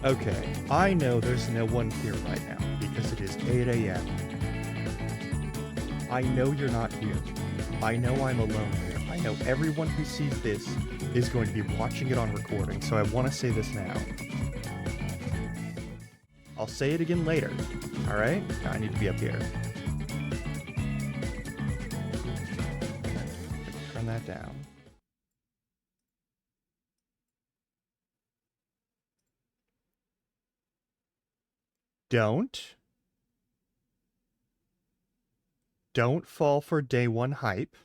Okay, I know there's no one here right now because it is 8 a.m. I know you're not here. I know I'm alone here. I know everyone who sees this is going to be watching it on recording, so I want to say this now. I'll say it again later, alright? I need to be up here. Turn that down. Don't fall for day one hype.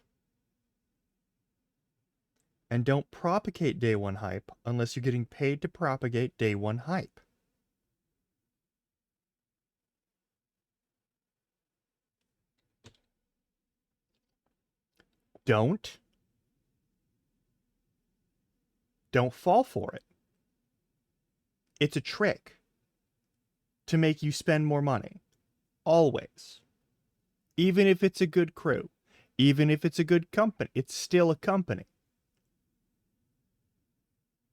And don't propagate day one hype unless you're getting paid to propagate day one hype. Don't fall for it. It's a trick to make you spend more money. Always. Even if it's a good crew. Even if it's a good company. It's still a company.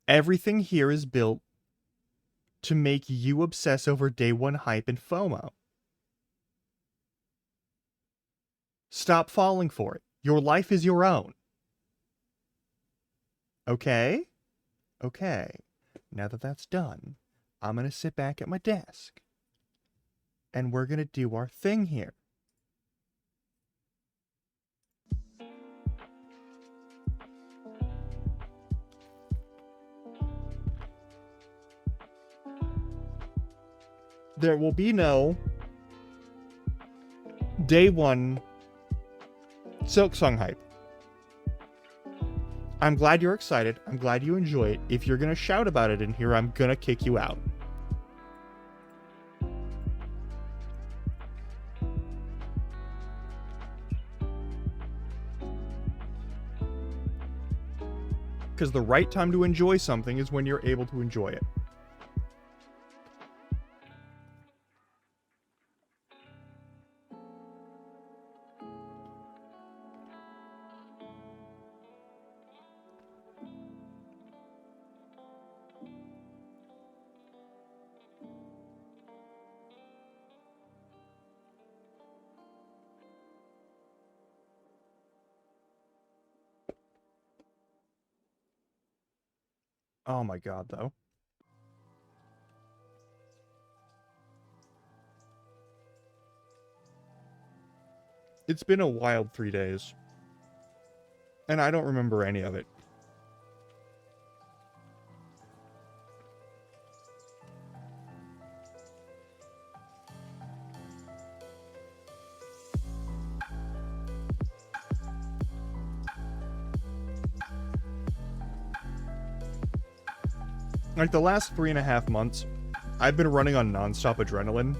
Everything here is built to make you obsess over day one hype and FOMO. Stop falling for it. Your life is your own. Okay? Okay. Now that that's done, I'm going to sit back at my desk. And we're going to do our thing here. There will be no day one Silksong hype. I'm glad you're excited. I'm glad you enjoy it. If you're going to shout about it in here, I'm going to kick you out. Because the right time to enjoy something is when you're able to enjoy it. Oh my god, though. It's been a wild 3 days. And I don't remember any of it. Like, the last 3.5 months, I've been running on nonstop adrenaline.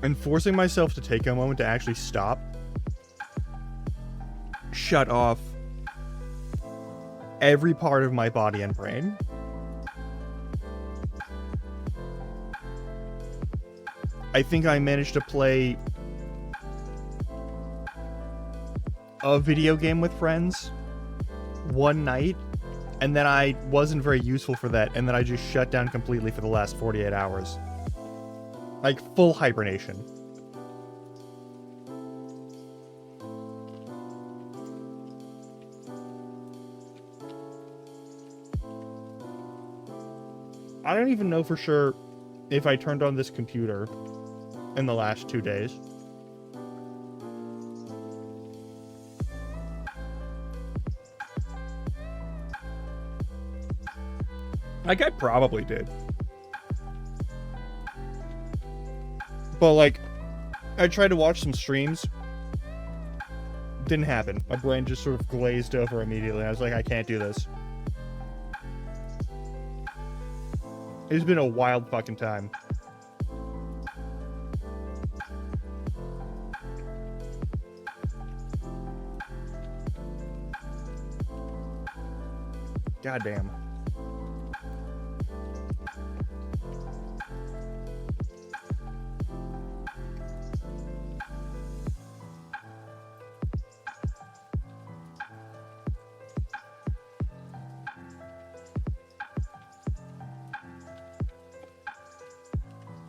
And forcing myself to take a moment to actually stop, shut off every part of my body and brain. I think I managed to play a video game with friends one night, and then I wasn't very useful for that, and then I just shut down completely for the last 48 hours. Like, full hibernation. I don't even know for sure if I turned on this computer in the last 2 days. Like, I probably did. But, like, I tried to watch some streams. Didn't happen. My brain just sort of glazed over immediately. I was like, I can't do this. It's been a wild fucking time. Goddamn.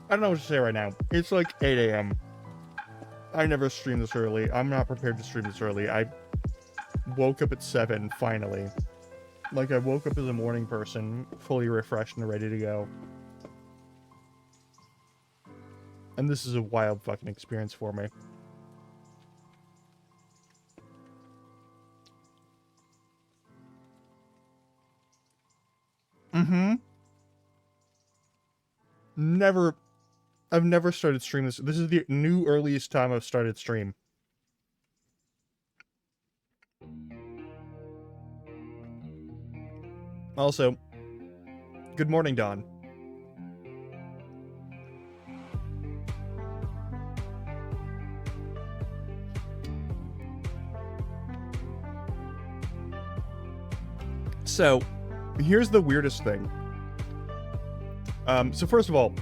I don't know what to say right now. It's like 8 a.m. I never stream this early. I'm not prepared to stream this early. I woke up at 7, finally. Like, I woke up as a morning person, fully refreshed and ready to go. And this is a wild fucking experience for me. I've never started stream this. This is the new earliest time I've started stream. Also, good morning, Dawn. So, here's the weirdest thing. So first of all,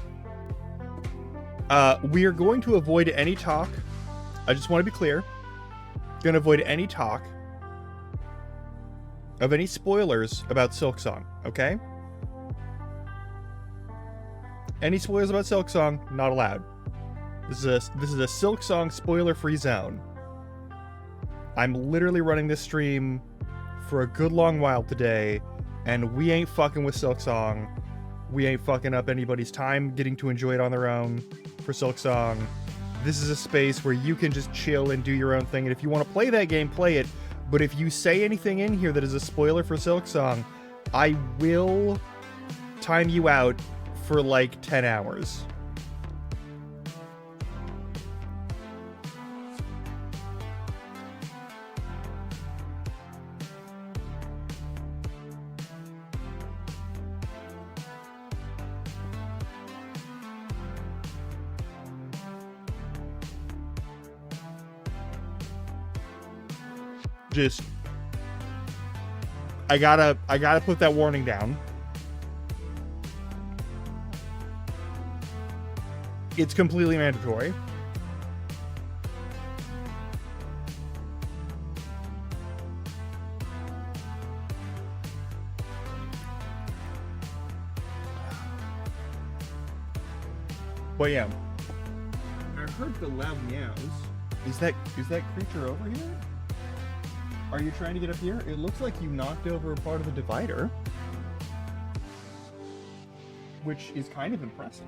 we are going to avoid any talk. I just want to be clear. Going to avoid any talk of any spoilers about Silksong, okay? Any spoilers about Silksong, not allowed. This is a Silksong spoiler-free zone. I'm literally running this stream for a good long while today, and we ain't fucking with Silksong. We ain't fucking up anybody's time getting to enjoy it on their own for Silksong. This is a space where you can just chill and do your own thing, and if you want to play that game, play it. But if you say anything in here that is a spoiler for Silksong, I will time you out for like 10 hours. Just, I gotta put that warning down. It's completely mandatory. But yeah, I heard the loud meows. Is that creature over here? Are you trying to get up here? It looks like you knocked over a part of the divider, which is kind of impressive.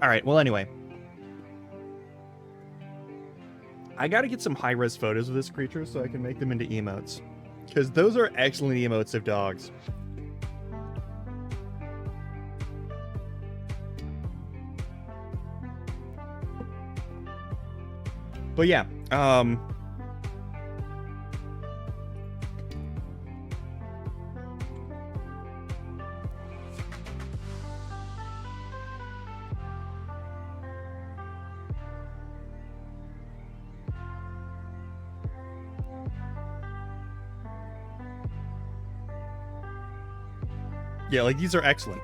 Alright, well anyway. I gotta get some high-res photos of this creature so I can make them into emotes. Because those are excellent emotes of dogs. But yeah, yeah, like these are excellent.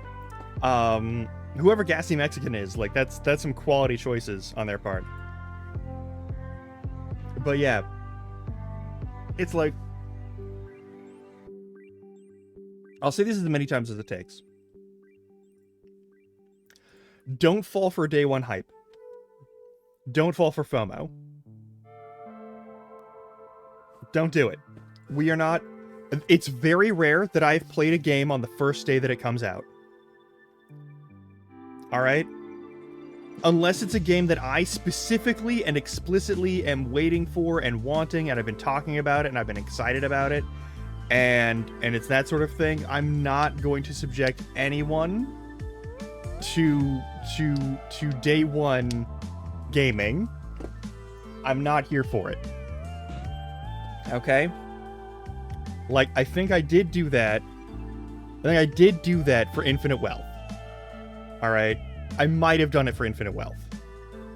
Whoever Gassy Mexican is, like that's some quality choices on their part. But yeah, it's like, I'll say this as many times as it takes. Don't fall for day one hype. Don't fall for FOMO. Don't do it. We are not... It's very rare that I've played a game on the first day that it comes out. Alright? Unless it's a game that I specifically and explicitly am waiting for and wanting, and I've been talking about it, and I've been excited about it, and it's that sort of thing, I'm not going to subject anyone to day one gaming. I'm not here for it. Okay? Like, I think I did do that. I think I did do that for Infinite Wealth. Alright? I might have done it for Infinite Wealth.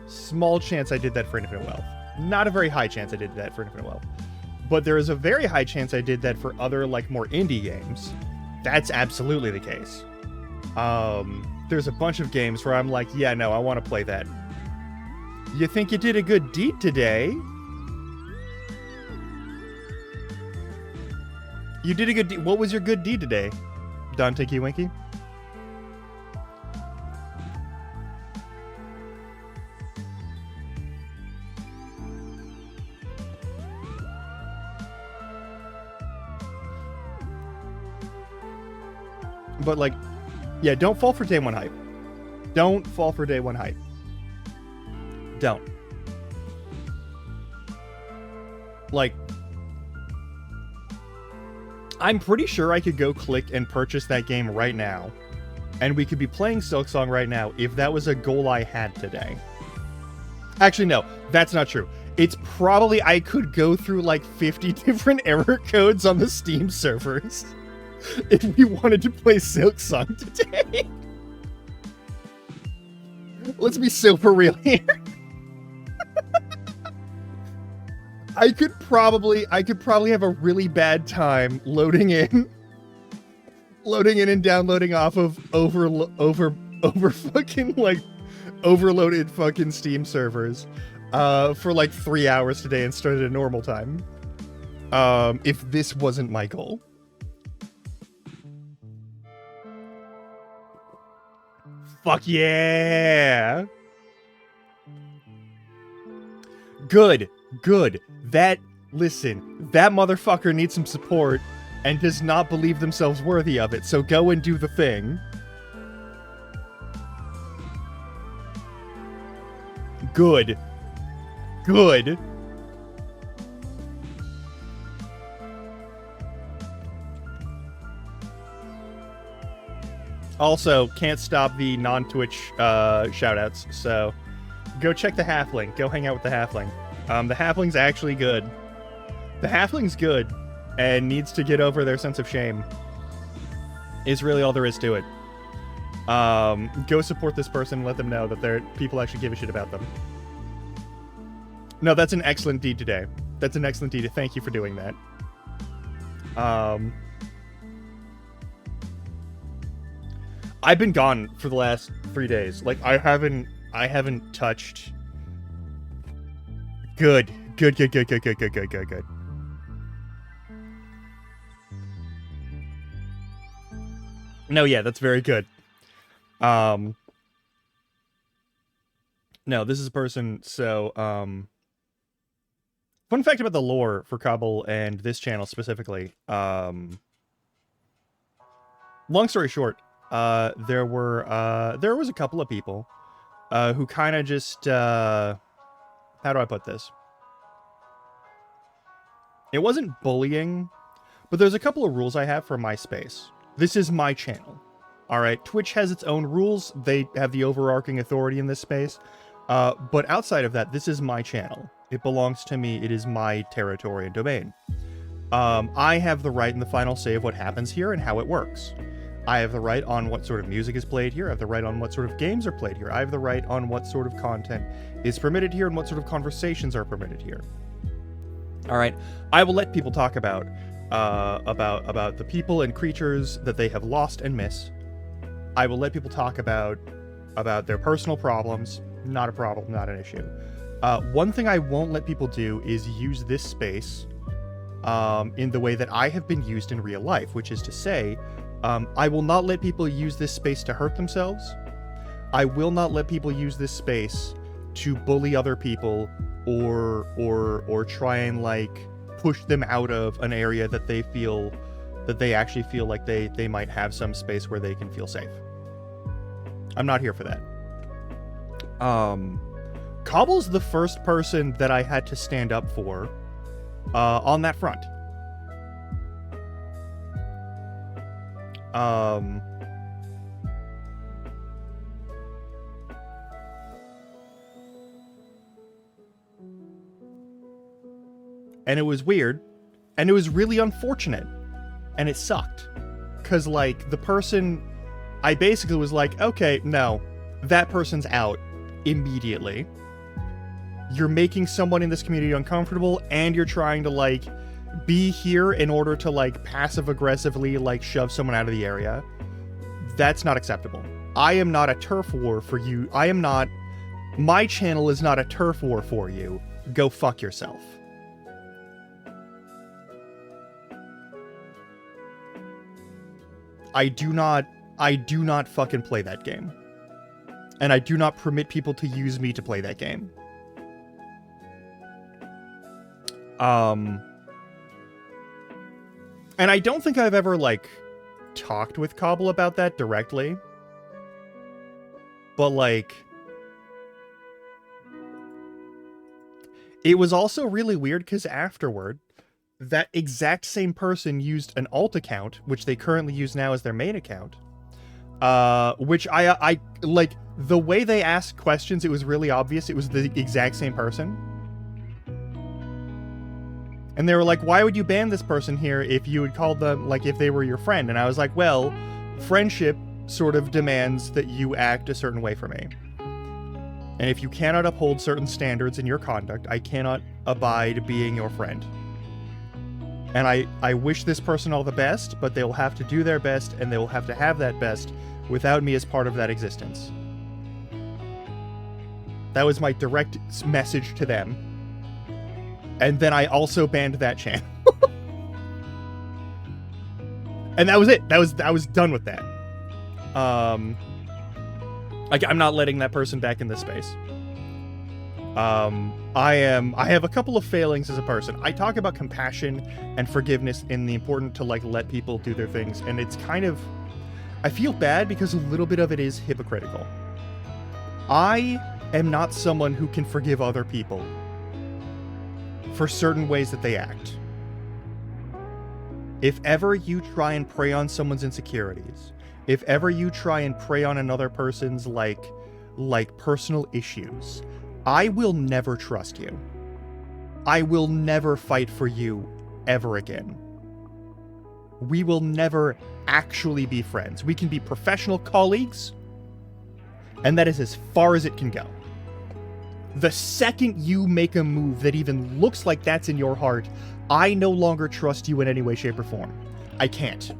Small chance I did that for Infinite Wealth. Not a very high chance I did that for Infinite Wealth. But there is a very high chance I did that for other, like, more indie games. That's absolutely the case. There's a bunch of games where I'm like, yeah, no, I want to play that. You think you did a good deed today? You did a good deed. What was your good deed today? Don Tinky Winky. But, like, yeah, don't fall for day one hype. Don't fall for day one hype. Don't. Like, I'm pretty sure I could go click and purchase that game right now, and we could be playing Silksong right now if that was a goal I had today. Actually, no, that's not true. It's probably I could go through like 50 different error codes on the Steam servers if we wanted to play Silksong today. Let's be super real here. I could probably have a really bad time loading in and downloading off of over fucking like overloaded fucking Steam servers for like 3 hours today instead of normal time. If this wasn't my goal. Fuck yeah. Good. Listen, that motherfucker needs some support and does not believe themselves worthy of it, so go and do the thing. Good. Also, can't stop the non-Twitch shoutouts, so go check the Halfling. Go hang out with the Halfling. The Halfling's actually good. The Halfling's good, and needs to get over their sense of shame. Is really all there is to it. Go support this person and let them know that people actually give a shit about them. No, that's an excellent deed today. That's an excellent deed. Thank you for doing that. I've been gone for the last 3 days. Like, I haven't touched... Good. No, yeah, that's very good. No, this is a person, so, fun fact about the lore for Kabul and this channel specifically. Long story short, there was a couple of people, who kind of just, how do I put this? It wasn't bullying, but there's a couple of rules I have for my space. This is my channel. Alright, Twitch has its own rules. They have the overarching authority in this space. But outside of that, this is my channel. It belongs to me. It is my territory and domain. I have the right and the final say of what happens here and how it works. I have the right on what sort of music is played here. I have the right on what sort of games are played here. I have the right on what sort of content is permitted here and what sort of conversations are permitted here. All right, I will let people talk about the people and creatures that they have lost and miss. I will let people talk about their personal problems. Not a problem, not an issue. One thing I won't let people do is use this space in the way that I have been used in real life, which is to say, I will not let people use this space to hurt themselves. I will not let people use this space to bully other people or try and like push them out of an area that they actually feel like they might have some space where they can feel safe. I'm not here for that. Cobble's the first person that I had to stand up for on that front. And it was weird, and it was really unfortunate, and it sucked. Cause like the person, I basically was like, okay, no, that person's out immediately. You're making someone in this community uncomfortable, and you're trying to like be here in order to like passive aggressively like shove someone out of the area. That's not acceptable. I am not a turf war for you. My channel is not a turf war for you. Go fuck yourself. I do not fucking play that game. And I do not permit people to use me to play that game. And I don't think I've ever, like, talked with Cobble about that directly. But, like, it was also really weird because afterward, that exact same person used an alt account, which they currently use now as their main account. Which I like, the way they asked questions, it was really obvious it was the exact same person. And they were like, why would you ban this person here if you had called them, like, if they were your friend? And I was like, well, friendship sort of demands that you act a certain way for me. And if you cannot uphold certain standards in your conduct, I cannot abide being your friend. And I wish this person all the best, but they will have to do their best, and they will have to have that best without me as part of that existence. That was my direct message to them. And then I also banned that channel. And that was it. I was done with that. Like, I'm not letting that person back in this space. I have a couple of failings as a person. I talk about compassion and forgiveness and the important to, like, let people do their things, and it's kind of, I feel bad because a little bit of it is hypocritical. I am not someone who can forgive other people for certain ways that they act. If ever you try and prey on someone's insecurities, if ever you try and prey on another person's, like personal issues, I will never trust you. I will never fight for you ever again. We will never actually be friends. We can be professional colleagues, and that is as far as it can go. The second you make a move that even looks like that's in your heart, I no longer trust you in any way, shape, or form. I can't.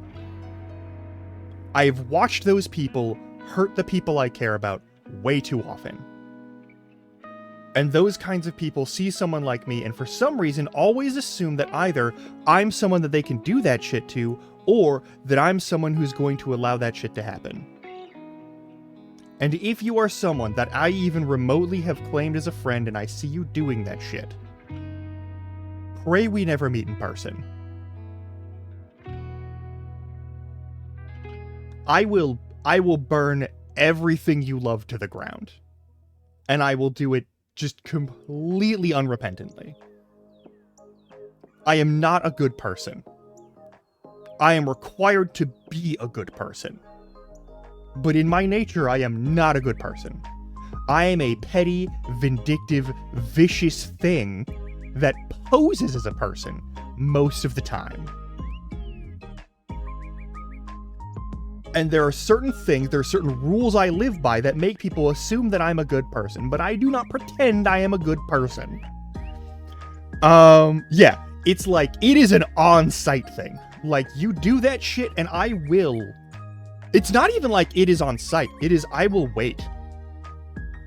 I've watched those people hurt the people I care about way too often. And those kinds of people see someone like me and for some reason always assume that either I'm someone that they can do that shit to, or that I'm someone who's going to allow that shit to happen. And if you are someone that I even remotely have claimed as a friend and I see you doing that shit, pray we never meet in person. I will burn everything you love to the ground. And I will do it just completely unrepentantly. I am not a good person. I am required to be a good person. But in my nature, I am not a good person. I am a petty, vindictive, vicious thing that poses as a person most of the time. And there are certain things, there are certain rules I live by that make people assume that I'm a good person, but I do not pretend I am a good person. Yeah, it's like, it is an on-site thing. Like, you do that shit and I will. It's not even like it is on site. It is, I will wait.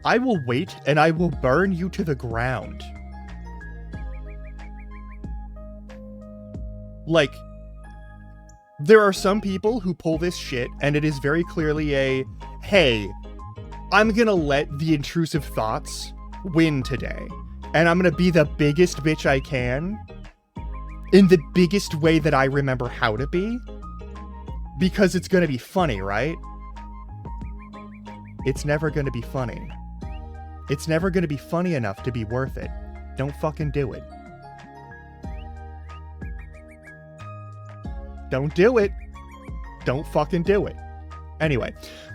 I will wait and I will burn you to the ground. Like, there are some people who pull this shit and it is very clearly a, hey, I'm gonna let the intrusive thoughts win today. And I'm gonna be the biggest bitch I can in the biggest way that I remember how to be. Because it's gonna be funny, right? It's never gonna be funny. It's never gonna be funny enough to be worth it. Don't fucking do it. Don't do it. Don't fucking do it. Anyway,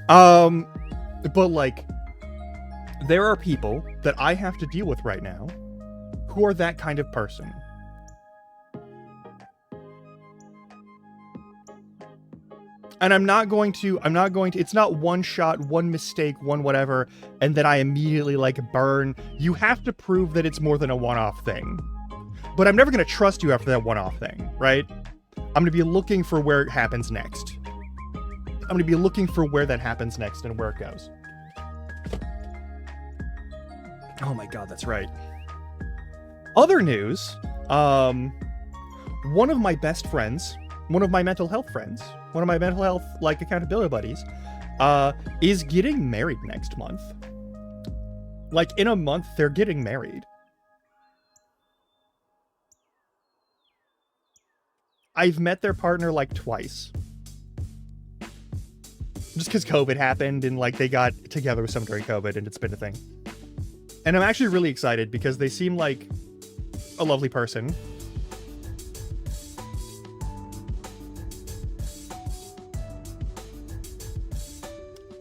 but like, there are people that I have to deal with right now who are that kind of person. And I'm not going to, it's not one shot, one mistake, one whatever, and then I immediately, like, burn. You have to prove that it's more than a one-off thing. But I'm never going to trust you after that one-off thing, right? I'm going to be looking for where it happens next. I'm going to be looking for where that happens next and where it goes. Oh my god, that's right. Other news, one of my best friends, one of my mental health friends, one of my mental health like accountability buddies, is getting married next month. Like in a month, they're getting married. I've met their partner like twice. Just because COVID happened and like they got together with some during COVID and it's been a thing. And I'm actually really excited because they seem like a lovely person.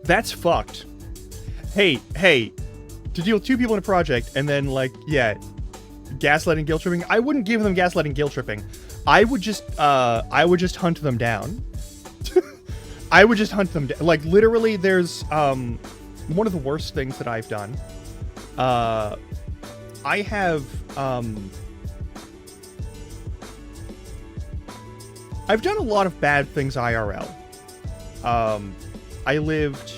That's fucked. Hey, to deal with two people in a project and then like, yeah, gaslighting, guilt tripping. I wouldn't give them gaslighting, guilt tripping. I would just hunt them down. I would just hunt them down. Like literally there's one of the worst things that I've done. I have I've done a lot of bad things IRL. I lived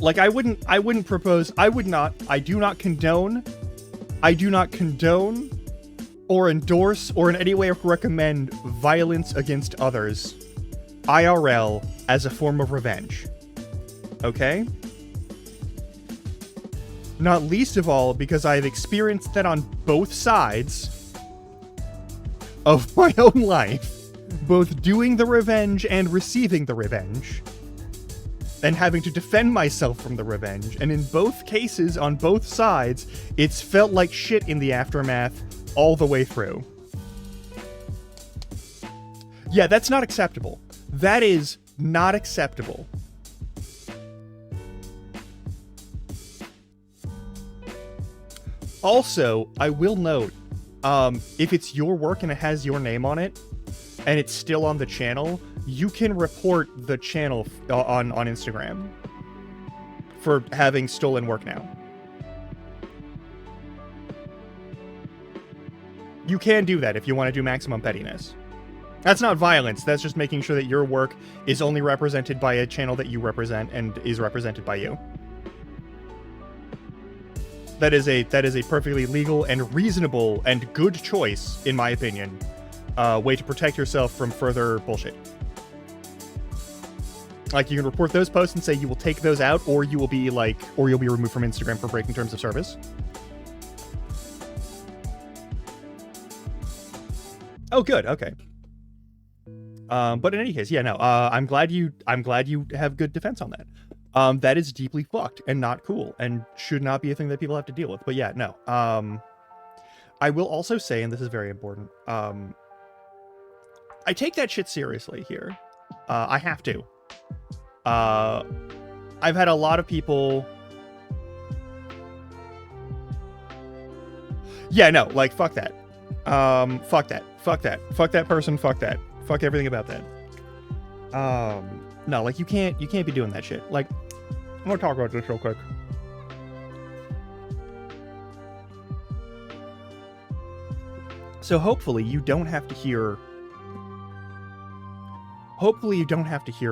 like I wouldn't propose, I do not condone or endorse or in any way recommend violence against others IRL as a form of revenge. Okay? Not least of all because I've experienced that on both sides of my own life, both doing the revenge and receiving the revenge, and having to defend myself from the revenge, and in both cases, on both sides, it's felt like shit in the aftermath all the way through. Yeah, that's not acceptable. That is not acceptable. Also, I will note, if it's your work and it has your name on it, and it's still on the channel, you can report the channel on Instagram for having stolen work now. You can do that if you want to do maximum pettiness. That's not violence, that's just making sure that your work is only represented by a channel that you represent and is represented by you. That is a perfectly legal and reasonable and good choice, in my opinion, way to protect yourself from further bullshit. Like, you can report those posts and say you will take those out, or you'll be removed from Instagram for breaking terms of service. Oh, good. Okay. But in any case, yeah, no. I'm glad you have good defense on that. That is deeply fucked and not cool and should not be a thing that people have to deal with. But yeah, no. I will also say, and this is very important, I take that shit seriously here. I have to. I've had a lot of people. Yeah, no, like, fuck that. Fuck that. Fuck that. Fuck that person. Fuck that. Fuck everything about that. No, like, you can't be doing that shit. Like, I'm gonna talk about this real quick. So hopefully you don't have to hear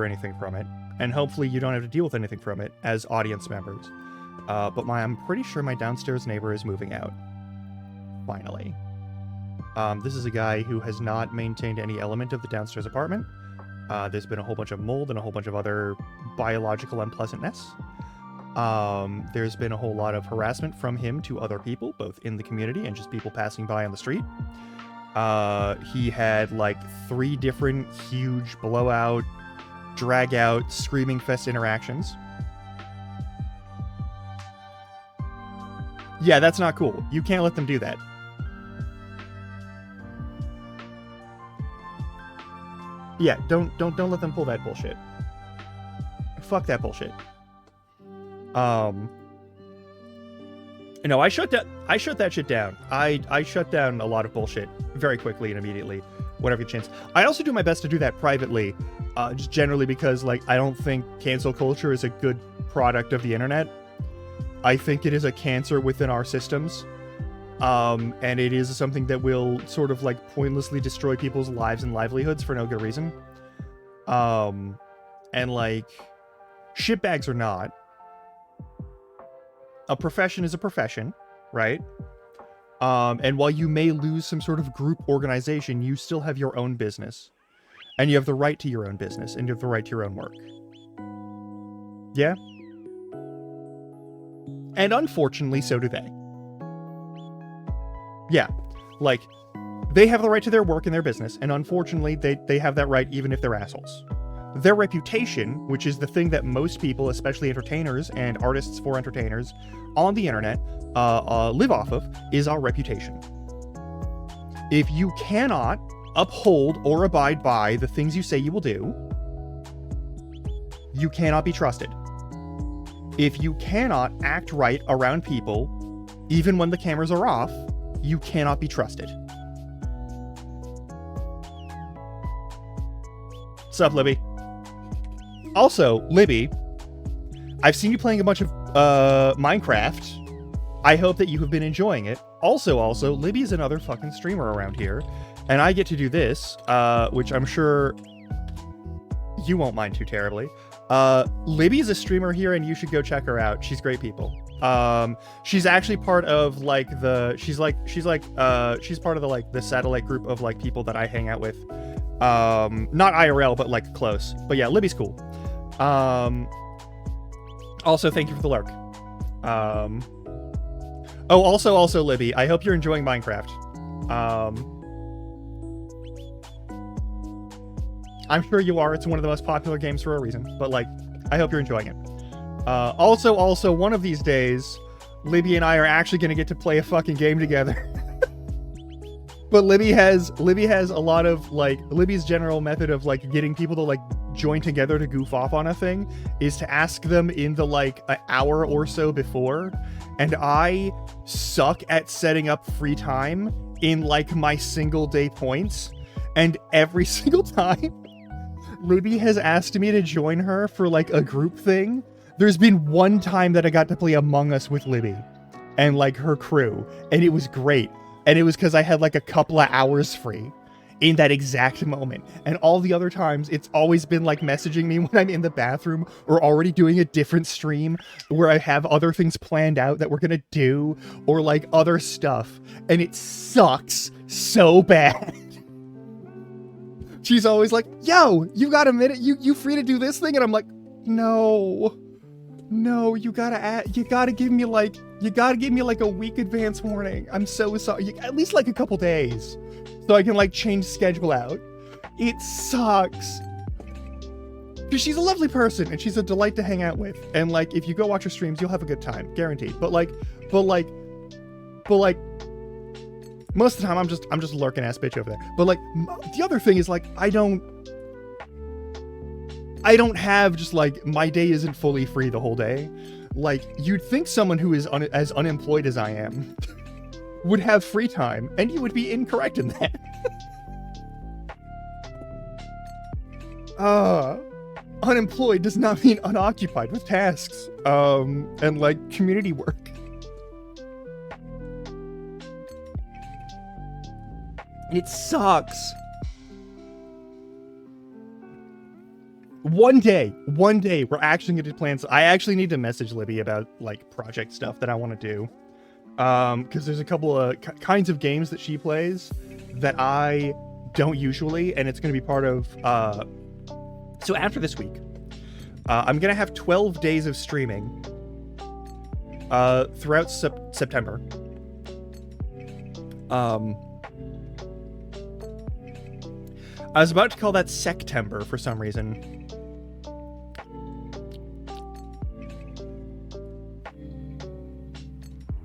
anything from it, and hopefully you don't have to deal with anything from it as audience members. But I'm pretty sure my downstairs neighbor is moving out. Finally. This is a guy who has not maintained any element of the downstairs apartment. There's been a whole bunch of mold and a whole bunch of other biological unpleasantness. There's been a whole lot of harassment from him to other people, both in the community and just people passing by on the street. He had like 3 different huge blowout, drag out, screaming fest interactions. Yeah, that's not cool. You can't let them do that. Yeah, don't let them pull that bullshit. Fuck that bullshit. No, I shut that shit down. I shut down a lot of bullshit very quickly and immediately whenever you get a chance. I also do my best to do that privately, just generally because, like, I don't think cancel culture is a good product of the internet. I think it is a cancer within our systems. And it is something that will sort of like pointlessly destroy people's lives and livelihoods for no good reason. And like, shitbags or not, a profession is a profession, right? And while you may lose some sort of group organization, you still have your own business. And you have the right to your own business, and you have the right to your own work. Yeah? And unfortunately, so do they. Yeah. Like, they have the right to their work and their business, and unfortunately, they have that right even if they're assholes. Their reputation, which is the thing that most people, especially entertainers and artists for entertainers on the internet, live off of, is our reputation. If you cannot uphold or abide by the things you say you will do, you cannot be trusted. If you cannot act right around people, even when the cameras are off, you cannot be trusted. Sup, Libby? Also, Libby, I've seen you playing a bunch of Minecraft. I hope that you have been enjoying it. Also, Libby's another fucking streamer around here, and I get to do this, which I'm sure you won't mind too terribly. Libby's a streamer here, and you should go check her out. She's great people. She's actually part of like she's part of the like the satellite group of like people that I hang out with. Not IRL, but like close. But yeah, Libby's cool. Also, thank you for the lurk. Also, Libby, I hope you're enjoying Minecraft. I'm sure you are. It's one of the most popular games for a reason, but like, I hope you're enjoying it. Also, one of these days, Libby and I are actually going to get to play a fucking game together. But Libby has a lot of like, Libby's general method of like getting people to like join together to goof off on a thing is to ask them in the like an hour or so before. And I suck at setting up free time in like my single day points. And every single time Libby has asked me to join her for like a group thing, there's been one time that I got to play Among Us with Libby and like her crew, and it was great. And it was because I had like a couple of hours free in that exact moment. And all the other times, it's always been like messaging me when I'm in the bathroom or already doing a different stream where I have other things planned out that we're going to do or like other stuff. And it sucks so bad. She's always like, yo, you got a minute? You free to do this thing? And I'm like, no, you gotta give me like a week advance warning. I'm so sorry. At least like a couple days so I can like change schedule out. It sucks. Because she's a lovely person and she's a delight to hang out with. And like, if you go watch her streams, you'll have a good time, guaranteed. But like, most of the time I'm just lurking ass bitch over there. But like, the other thing is like, I don't have just like, my day isn't fully free the whole day. Like, you'd think someone who is as unemployed as I am would have free time, and you would be incorrect in that. Unemployed does not mean unoccupied with tasks, and like community work. It sucks. One day, we're actually going to plan. I actually need to message Libby about like project stuff that I want to do. Because there's a couple of kinds of games that she plays that I don't usually, and it's going to be part of. So after this week, I'm going to have 12 days of streaming throughout September. I was about to call that Sectember for some reason.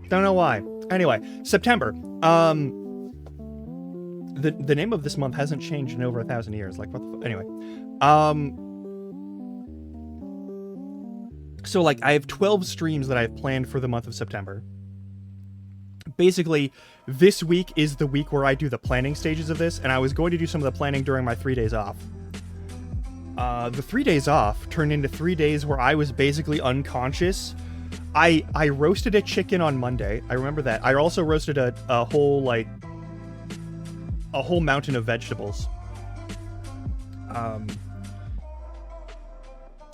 Don't know why. Anyway, September. The name of this month hasn't changed in over 1,000 years. Like, what the anyway. So, like, I have 12 streams that I've planned for the month of September. Basically, this week is the week where I do the planning stages of this, and I was going to do some of the planning during my 3 days off. The 3 days off turned into 3 days where I was basically unconscious. I roasted a chicken on Monday. I remember that. I also roasted a whole mountain of vegetables.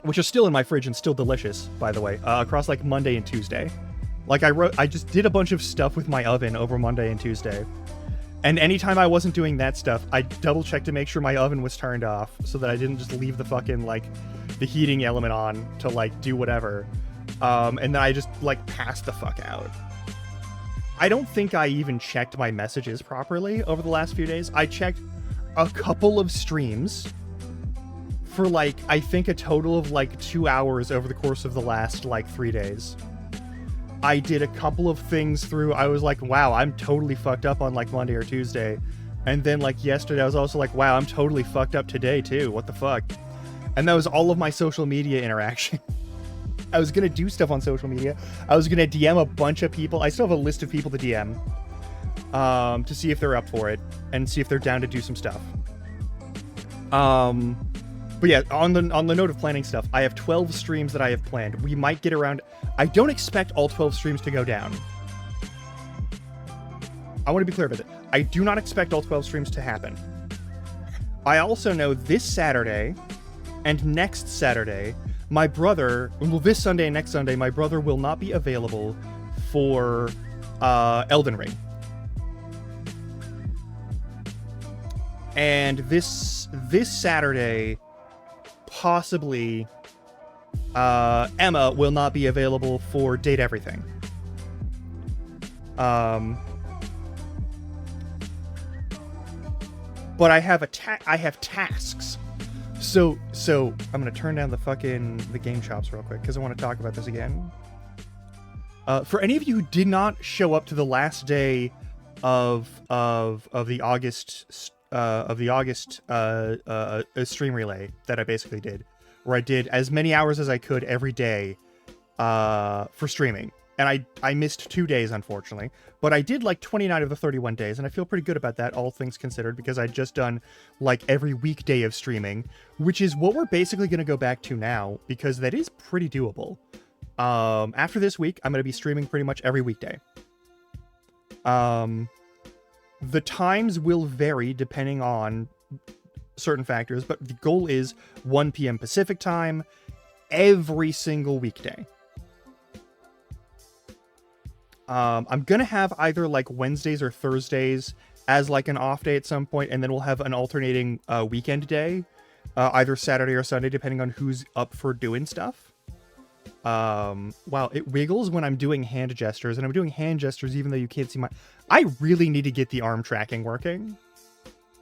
Which are still in my fridge and still delicious, by the way, across like Monday and Tuesday. Like I just did a bunch of stuff with my oven over Monday and Tuesday. And anytime I wasn't doing that stuff, I double checked to make sure my oven was turned off so that I didn't just leave the fucking, like, the heating element on to, like, do whatever. And then I just, like, passed the fuck out. I don't think I even checked my messages properly over the last few days. I checked a couple of streams for, like, I think a total of, like, 2 hours over the course of the last, like, 3 days. I did a couple of things through, I was like, wow, I'm totally fucked up on, like, Monday or Tuesday. And then, like, yesterday, I was also like, wow, I'm totally fucked up today, too. What the fuck? And that was all of my social media interaction. I was gonna do stuff on social media. I was gonna DM a bunch of people. I still have a list of people to DM. To see if they're up for it. And see if they're down to do some stuff. But yeah, on the note of planning stuff, I have 12 streams that I have planned. We might get around... I don't expect all 12 streams to go down. I want to be clear about it. I do not expect all 12 streams to happen. I also know this Saturday and next Saturday, my brother... Well, this Sunday and next Sunday, my brother will not be available for Elden Ring. And this Saturday... possibly Emma will not be available for Date Everything. But I have tasks. So I'm gonna turn down the game chops real quick because I want to talk about this again. For any of you who did not show up to the last day of the August stream relay that I basically did, where I did as many hours as I could every day for streaming. And I missed 2 days, unfortunately. But I did like 29 of the 31 days, and I feel pretty good about that, all things considered, because I'd just done like every weekday of streaming, which is what we're basically going to go back to now, because that is pretty doable. After this week, I'm going to be streaming pretty much every weekday. The times will vary depending on certain factors, but the goal is 1 p.m. Pacific time every single weekday. I'm gonna have either like Wednesdays or Thursdays as like an off day at some point, and then we'll have an alternating weekend day, either Saturday or Sunday, depending on who's up for doing stuff. Wow, it wiggles when I'm doing hand gestures, and I'm doing hand gestures even though you can't see my... I really need to get the arm tracking working.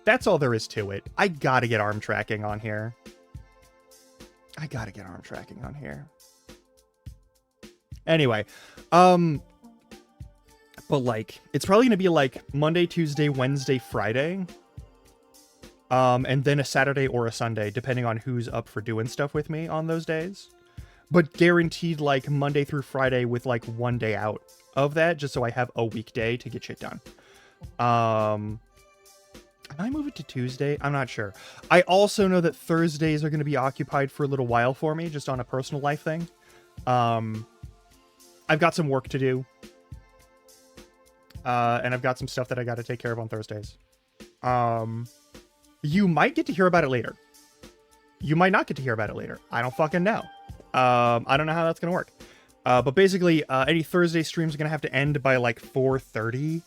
That's all there is to it. I gotta get arm tracking on here. Anyway, but like, it's probably gonna be like Monday, Tuesday, Wednesday, Friday. And then a Saturday or a Sunday, depending on who's up for doing stuff with me on those days. But guaranteed like Monday through Friday with like 1 day out of that, just so I have a weekday to get shit done. Can I move it to Tuesday? I'm not sure. I also know that Thursdays are going to be occupied for a little while for me, just on a personal life thing. I've got some work to do. And I've got some stuff that I got to take care of on Thursdays. You might get to hear about it later. You might not get to hear about it later. I don't fucking know. I don't know how that's going to work. But basically, any Thursday streams are going to have to end by like 4:30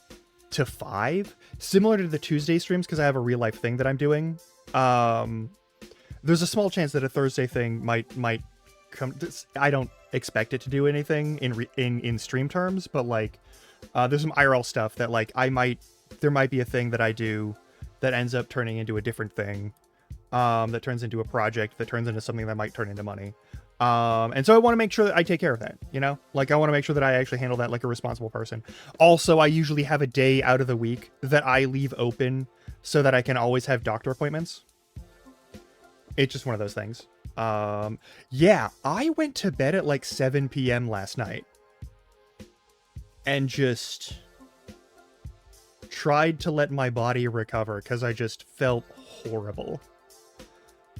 to 5. Similar to the Tuesday streams, because I have a real life thing that I'm doing. There's a small chance that a Thursday thing might come... I don't expect it to do anything in stream terms, but like... there's some IRL stuff that like there might be a thing that I do that ends up turning into a different thing, that turns into a project that turns into something that might turn into money. And so I want to make sure that I take care of that, you know, like I want to make sure that I actually handle that like a responsible person. Also, I usually have a day out of the week that I leave open so that I can always have doctor appointments. It's just one of those things. Yeah, I went to bed at like 7 p.m. last night. And just tried to let my body recover because I just felt horrible.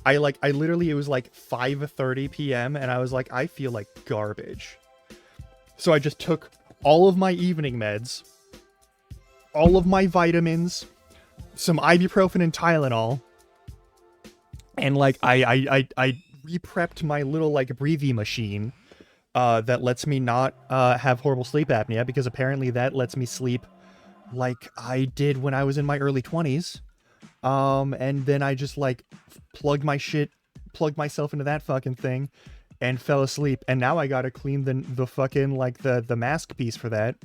I literally, it was like 5:30 p.m. and I was like, I feel like garbage. So I just took all of my evening meds, all of my vitamins, some ibuprofen and Tylenol, and like I re-prepped my little like breathing machine that lets me not have horrible sleep apnea, because apparently that lets me sleep like I did when I was in my early 20s. And then I just like plugged myself into that fucking thing and fell asleep. And now I gotta clean the fucking like the mask piece for that.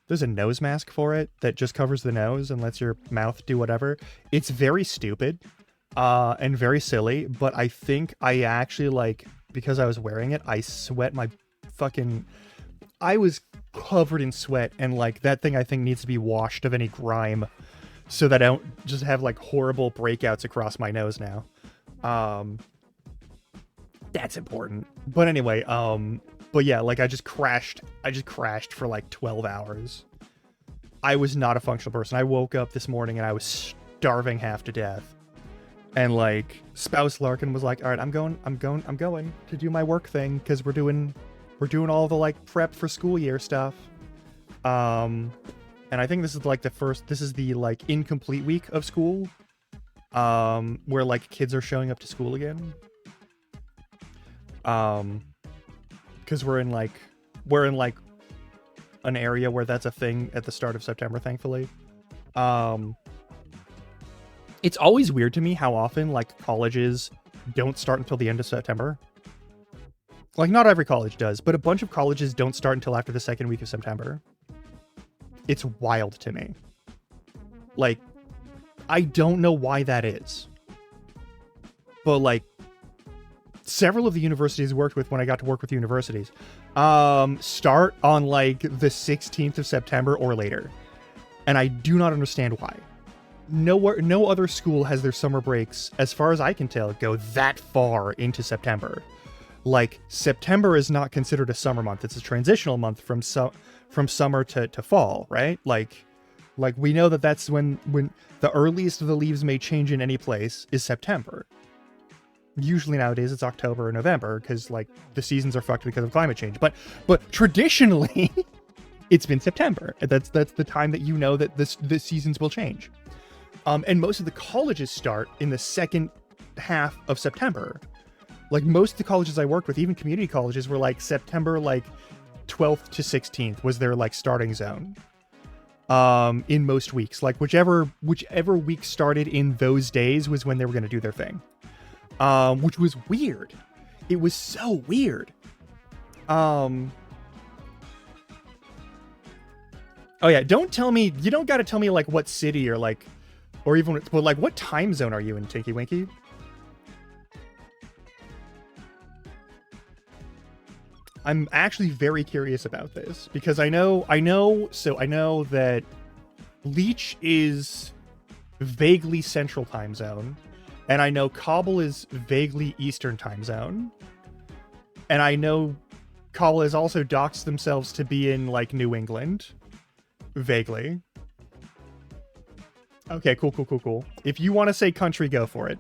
There's a nose mask for it that just covers the nose and lets your mouth do whatever. It's very stupid and very silly, but I think I actually, like, because I was wearing it, I sweat my fucking... I was covered in sweat, and like that thing I think needs to be washed of any grime so that I don't just have like horrible breakouts across my nose now. That's important. But anyway, but yeah, like I just crashed for like 12 hours. I was not a functional person. I woke up this morning and I was starving half to death. And like Spouse Larkin was like, "All right, I'm going to do my work thing because we're doing all the like prep for school year stuff." And I think this is like the like incomplete week of school, where like kids are showing up to school again. Because we're in like an area where that's a thing at the start of September, thankfully. It's always weird to me how often like colleges don't start until the end of September. Like, not every college does, but a bunch of colleges don't start until after the second week of September. It's wild to me. Like, I don't know why that is. But like, several of the universities I worked with when I got to work with universities start on like the 16th of September or later. And I do not understand why. No other school has their summer breaks, as far as I can tell, go that far into September. Like, September is not considered a summer month. It's a transitional month from summer to fall, right? Like we know that's when the earliest of the leaves may change in any place is September. Usually nowadays it's October or November because like the seasons are fucked because of climate change. But traditionally it's been September. That's the time that you know that the seasons will change. And most of the colleges start in the second half of September. Like, most of the colleges I worked with, even community colleges, were like September like 12th to 16th was their like starting zone. In most weeks, like whichever week started in those days was when they were going to do their thing. Which was weird. It was so weird. Oh yeah, you don't got to tell me like what city or like, or even, well, like what time zone are you in, Tinky Winky? I'm actually very curious about this because I know that Leech is vaguely Central Time Zone, and I know Cobble is vaguely Eastern Time Zone, and I know Cobble has also doxed themselves to be in like New England, vaguely. Okay, cool. If you want to say country, go for it.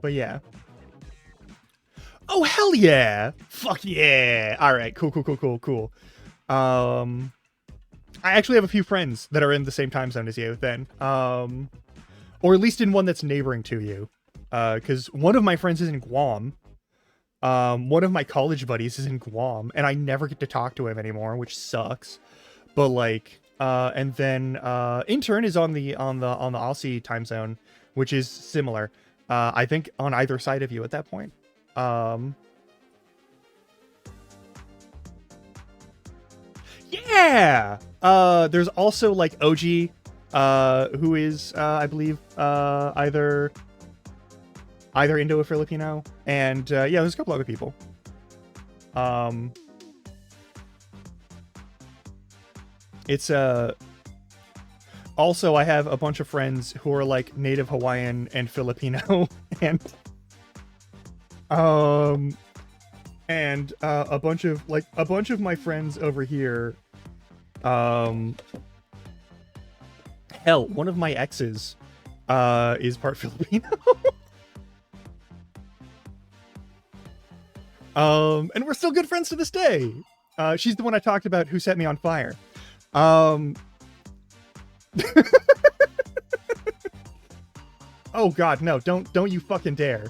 But yeah. Oh, hell yeah! Fuck yeah! Alright, cool. I actually have a few friends that are in the same time zone as you, then. Or at least in one that's neighboring to you. Because one of my friends is in Guam. One of my college buddies is in Guam, and I never get to talk to him anymore, which sucks. But like, and then Intern is on the Aussie time zone, which is similar. I think on either side of you at that point. Yeah! There's also like OG, who is I believe either Indo or Filipino, and yeah, there's a couple other people. It's also, I have a bunch of friends who are like native Hawaiian and Filipino, and a bunch of my friends over here. Hell, one of my exes is part Filipino. And we're still good friends to this day. She's the one I talked about who set me on fire. Oh god, no, don't you fucking dare.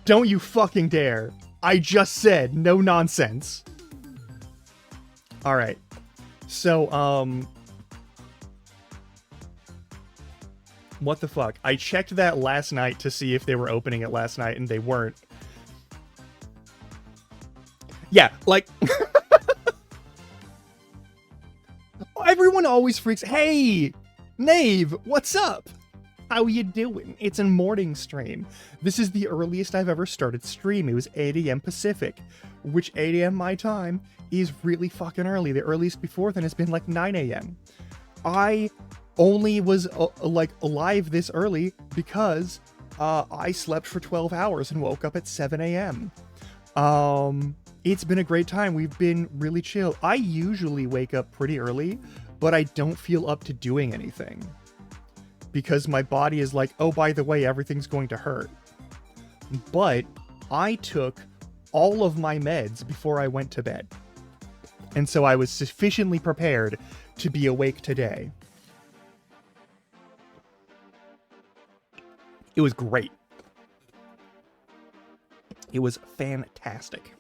Don't you fucking dare. I just said no nonsense. Alright. So, what the fuck? I checked that last night to see if they were opening it last night, and they weren't. Yeah, like... Everyone always freaks... Hey! Nave, what's up? How you doing? It's a morning stream. This is the earliest I've ever started stream. It was 8 a.m. Pacific, which 8 a.m. my time is really fucking early. The earliest before then has been like 9 a.m. I only was like alive this early because I slept for 12 hours and woke up at 7 a.m. It's been a great time. We've been really chill. I usually wake up pretty early, but I don't feel up to doing anything because my body is like, oh, by the way, everything's going to hurt. But I took all of my meds before I went to bed. And so I was sufficiently prepared to be awake today. It was great. It was fantastic.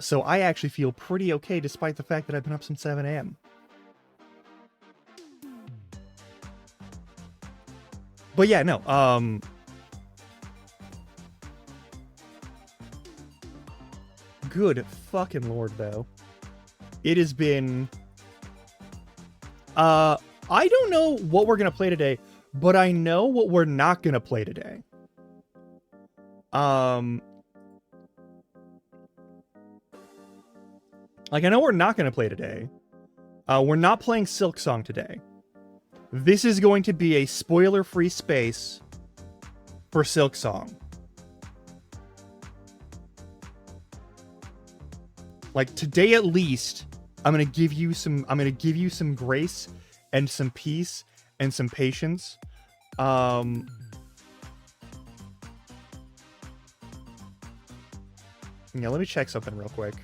So I actually feel pretty okay despite the fact that I've been up since 7 a.m. But yeah, no, good fucking lord, though. It has been... I don't know what we're gonna play today, but I know what we're not gonna play today. Like, I know we're not gonna play today. We're not playing Silksong today. This is going to be a spoiler-free space for Silksong. Like, today at least, I'm gonna give you some grace and some peace and some patience. Yeah, let me check something real quick.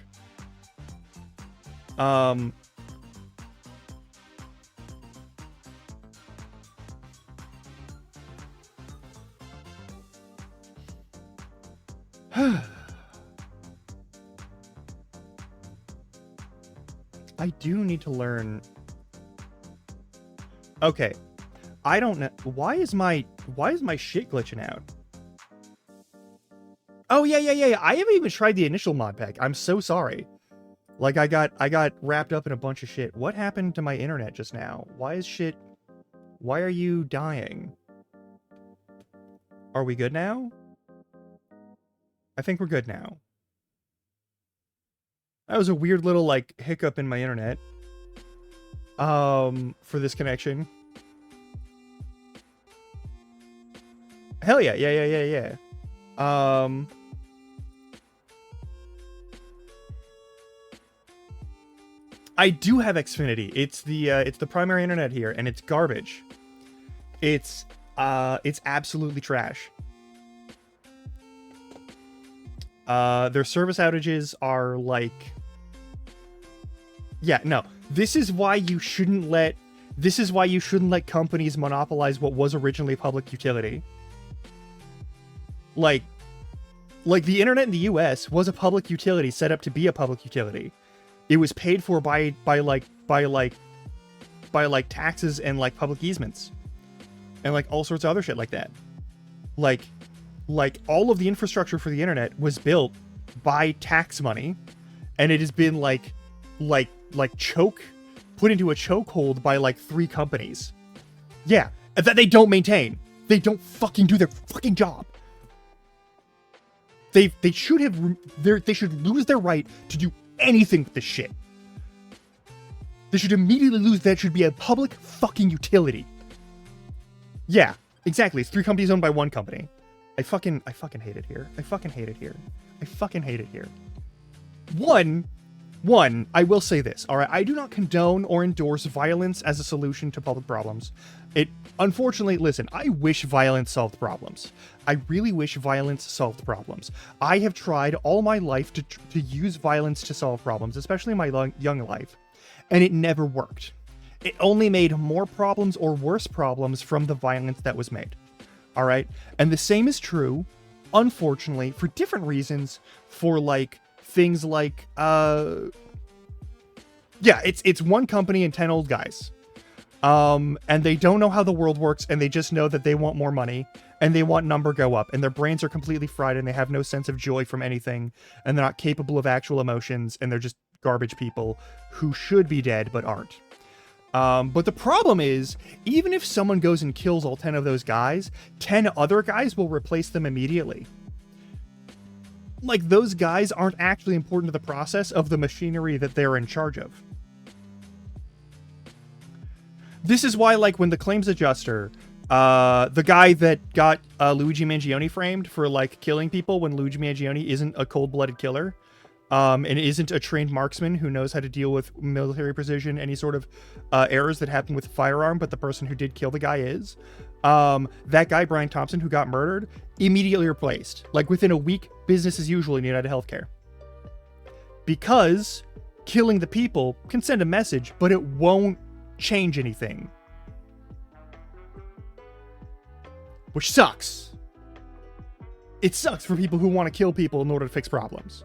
I do need to learn. Okay. I don't know. Why is my shit glitching out? Oh, yeah. I haven't even tried the initial mod pack. I'm so sorry. Like, I got wrapped up in a bunch of shit. What happened to my internet just now? Why are you dying? Are we good now? I think we're good now. That was a weird little, like, hiccup in my internet. For this connection. Hell yeah, yeah. I do have Xfinity. It's the primary internet here, and it's garbage. It's absolutely trash. Their service outages are like... Yeah, no. This is why you shouldn't let companies monopolize what was originally a public utility. Like the internet in the US was a public utility set up to be a public utility. It was paid for by taxes and like public easements. And like all sorts of other shit like that. Like all of the infrastructure for the internet was built by tax money, and it has been put into a chokehold by like 3 companies. Yeah, that they don't maintain. They don't fucking do their fucking job. They should lose their right to do anything with this shit. They should immediately lose that. It should be a public fucking utility. Yeah, exactly. It's 3 companies owned by 1 company. I fucking hate it here. I fucking hate it here. One, I will say this, alright? I do not condone or endorse violence as a solution to public problems. Unfortunately, listen, I wish violence solved problems. I really wish violence solved problems. I have tried all my life to use violence to solve problems, especially in my young life, and it never worked. It only made more problems or worse problems from the violence that was made. All right? And the same is true, unfortunately, for different reasons, for like things like it's one company and 10 old guys. And they don't know how the world works, and they just know that they want more money, and they want number go up, and their brains are completely fried, and they have no sense of joy from anything, and they're not capable of actual emotions, and they're just garbage people who should be dead but aren't. But the problem is, even if someone goes and kills all 10 of those guys, 10 other guys will replace them immediately. Like, those guys aren't actually important to the process of the machinery that they're in charge of. This is why, like, when the claims adjuster, the guy that got Luigi Mangione framed for, like, killing people when Luigi Mangione isn't a cold-blooded killer, and isn't a trained marksman who knows how to deal with military precision, any sort of errors that happen with a firearm, but the person who did kill the guy is. That guy, Brian Thompson, who got murdered, immediately replaced. Like, within a week, business as usual in United Healthcare. Because killing the people can send a message, but it won't change anything. Which sucks. It sucks for people who want to kill people in order to fix problems.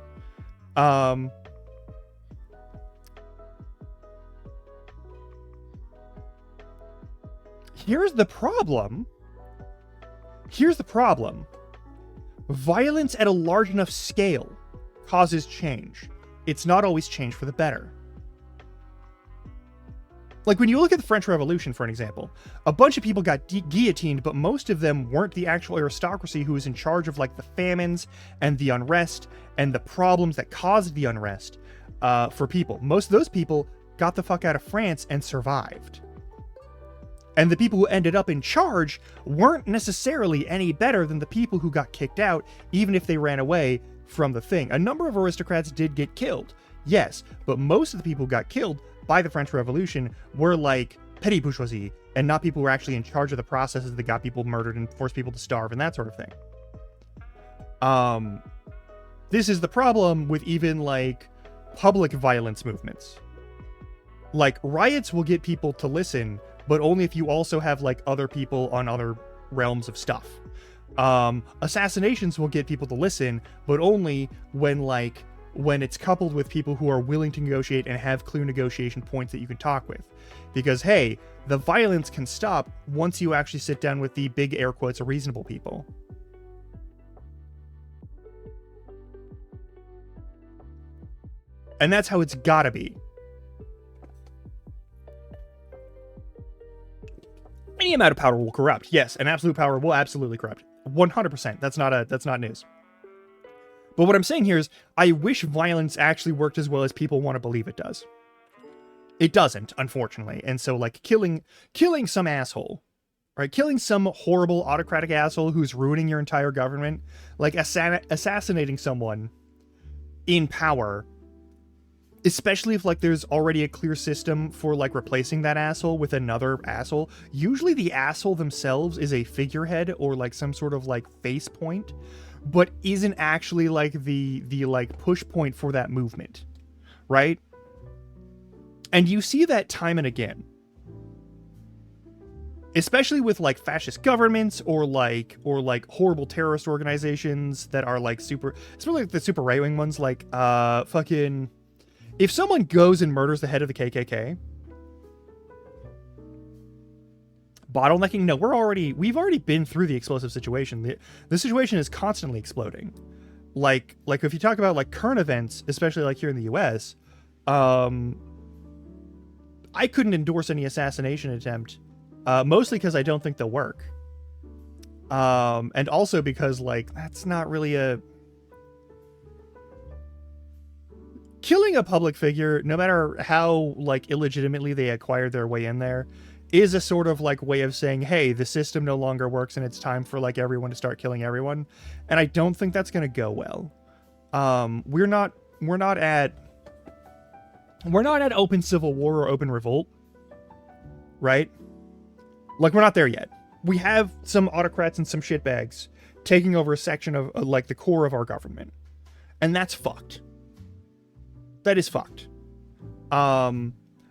Here's the problem. Violence at a large enough scale causes change. It's not always change for the better. Like, when you look at the French Revolution, for an example, a bunch of people got guillotined, but most of them weren't the actual aristocracy who was in charge of, like, the famines and the unrest and the problems that caused the unrest for people. Most of those people got the fuck out of France and survived. And the people who ended up in charge weren't necessarily any better than the people who got kicked out, even if they ran away from the thing. A number of aristocrats did get killed, yes, but most of the people who got killed by the French Revolution were like petty bourgeoisie, and not people who were actually in charge of the processes that got people murdered and forced people to starve and that sort of thing. This is the problem with even like public violence movements. Like, riots will get people to listen, but only if you also have like other people on other realms of stuff. Assassinations will get people to listen, but only when it's coupled with people who are willing to negotiate and have clear negotiation points that you can talk with. Because, hey, the violence can stop once you actually sit down with the big air quotes reasonable people. And that's how it's gotta be. Any amount of power will corrupt. Yes, and absolute power will absolutely corrupt. 100%. That's not news. But what I'm saying here is, I wish violence actually worked as well as people want to believe it does. It doesn't, unfortunately. And so, like, killing some asshole, right? Killing some horrible autocratic asshole who's ruining your entire government, like assassinating someone in power, especially if, like, there's already a clear system for, like, replacing that asshole with another asshole. Usually the asshole themselves is a figurehead or, like, some sort of, like, face point, but isn't actually like the like push point for that movement, right? And you see that time and again, especially with like fascist governments or like horrible terrorist organizations that are like super, especially like the super right-wing ones, like fucking, if someone goes and murders the head of the KKK, bottlenecking? No, we've already been through the explosive situation. The situation is constantly exploding. Like if you talk about like current events, especially like here in the US, I couldn't endorse any assassination attempt, mostly because I don't think they'll work. And also because like that's not really killing a public figure, no matter how like illegitimately they acquired their way in there, is a sort of like way of saying, hey, the system no longer works and it's time for like everyone to start killing everyone. And I don't think that's going to go well. We're not at open civil war or open revolt, right? Like, we're not there yet. We have some autocrats and some shitbags taking over a section of like the core of our government. And that's fucked. That is fucked.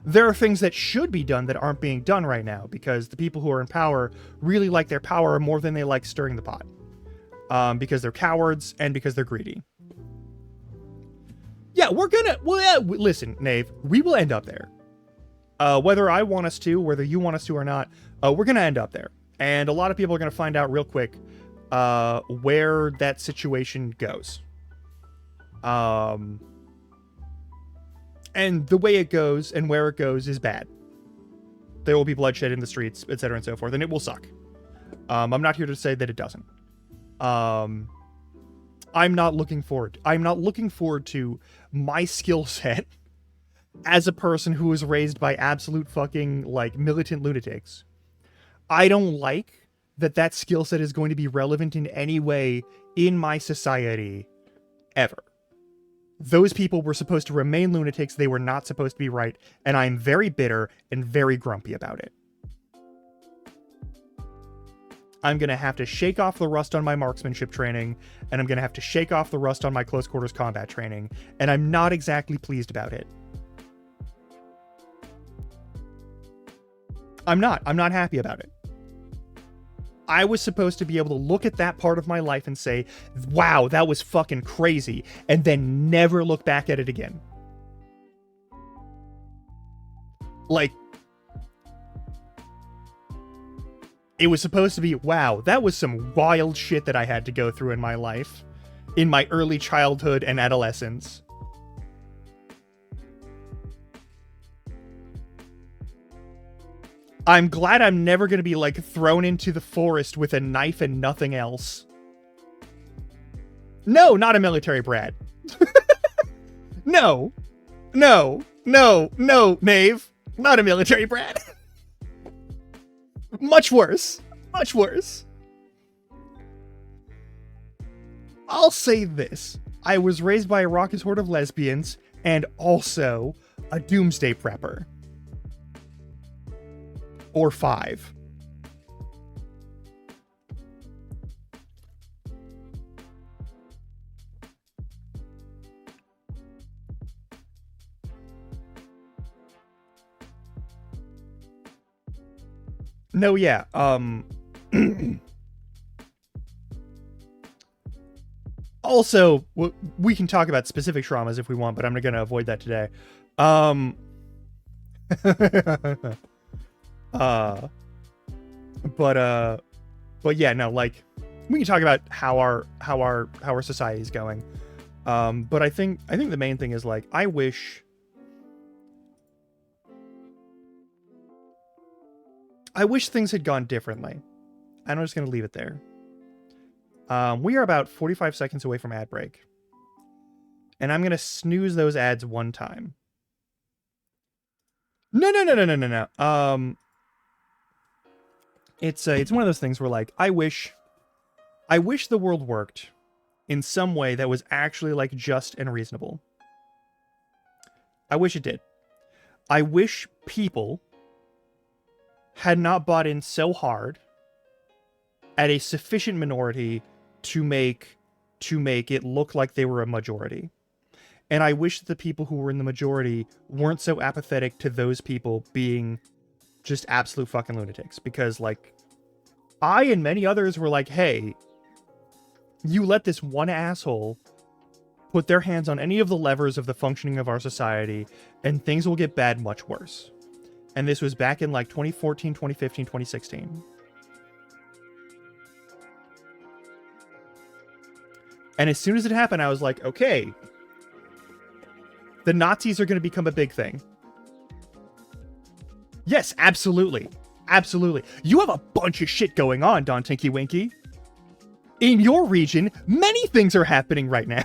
There are things that should be done that aren't being done right now because the people who are in power really like their power more than they like stirring the pot. Because they're cowards and because they're greedy. Yeah, listen, Nave, we will end up there. Whether I want us to, whether you want us to or not, we're going to end up there. And a lot of people are going to find out real quick where that situation goes. And the way it goes and where it goes is bad. There will be bloodshed in the streets, etc. and so forth, and it will suck. I'm not here to say that it doesn't. I'm not looking forward to my skill set as a person who was raised by absolute fucking, like, militant lunatics. I don't like that skill set is going to be relevant in any way in my society ever. Those people were supposed to remain lunatics. They were not supposed to be right. And I'm very bitter and very grumpy about it. I'm going to have to shake off the rust on my marksmanship training, and I'm going to have to shake off the rust on my close quarters combat training, and I'm not exactly pleased about it. I'm not happy about it. I was supposed to be able to look at that part of my life and say, wow, that was fucking crazy, and then never look back at it again. Like, it was supposed to be, wow, that was some wild shit that I had to go through in my life, in my early childhood and adolescence. I'm glad I'm never going to be, like, thrown into the forest with a knife and nothing else. No, not a military brat. No, Nave. Not a military brat. Much worse. Much worse. I'll say this. I was raised by a raucous horde of lesbians and also a doomsday prepper. Or 5. No, yeah, also, we can talk about specific traumas if we want, but I'm going to avoid that today. But yeah, no, like, we can talk about how our society is going. But I think the main thing is, like, I wish things had gone differently. And I'm just going to leave it there. We are about 45 seconds away from ad break. And I'm going to snooze those ads one time. No. It's one of those things where, like, I wish the world worked in some way that was actually, like, just and reasonable. I wish it did. I wish people had not bought in so hard at a sufficient minority to make it look like they were a majority. And I wish that the people who were in the majority weren't so apathetic to those people being just absolute fucking lunatics. Because, like, I and many others were like, hey, you let this one asshole put their hands on any of the levers of the functioning of our society, and things will get bad much worse. And this was back in, like, 2014, 2015, 2016. And as soon as it happened, I was like, okay, the Nazis are going to become a big thing. Yes, absolutely. Absolutely. You have a bunch of shit going on, Don Tinky Winky. In your region, many things are happening right now.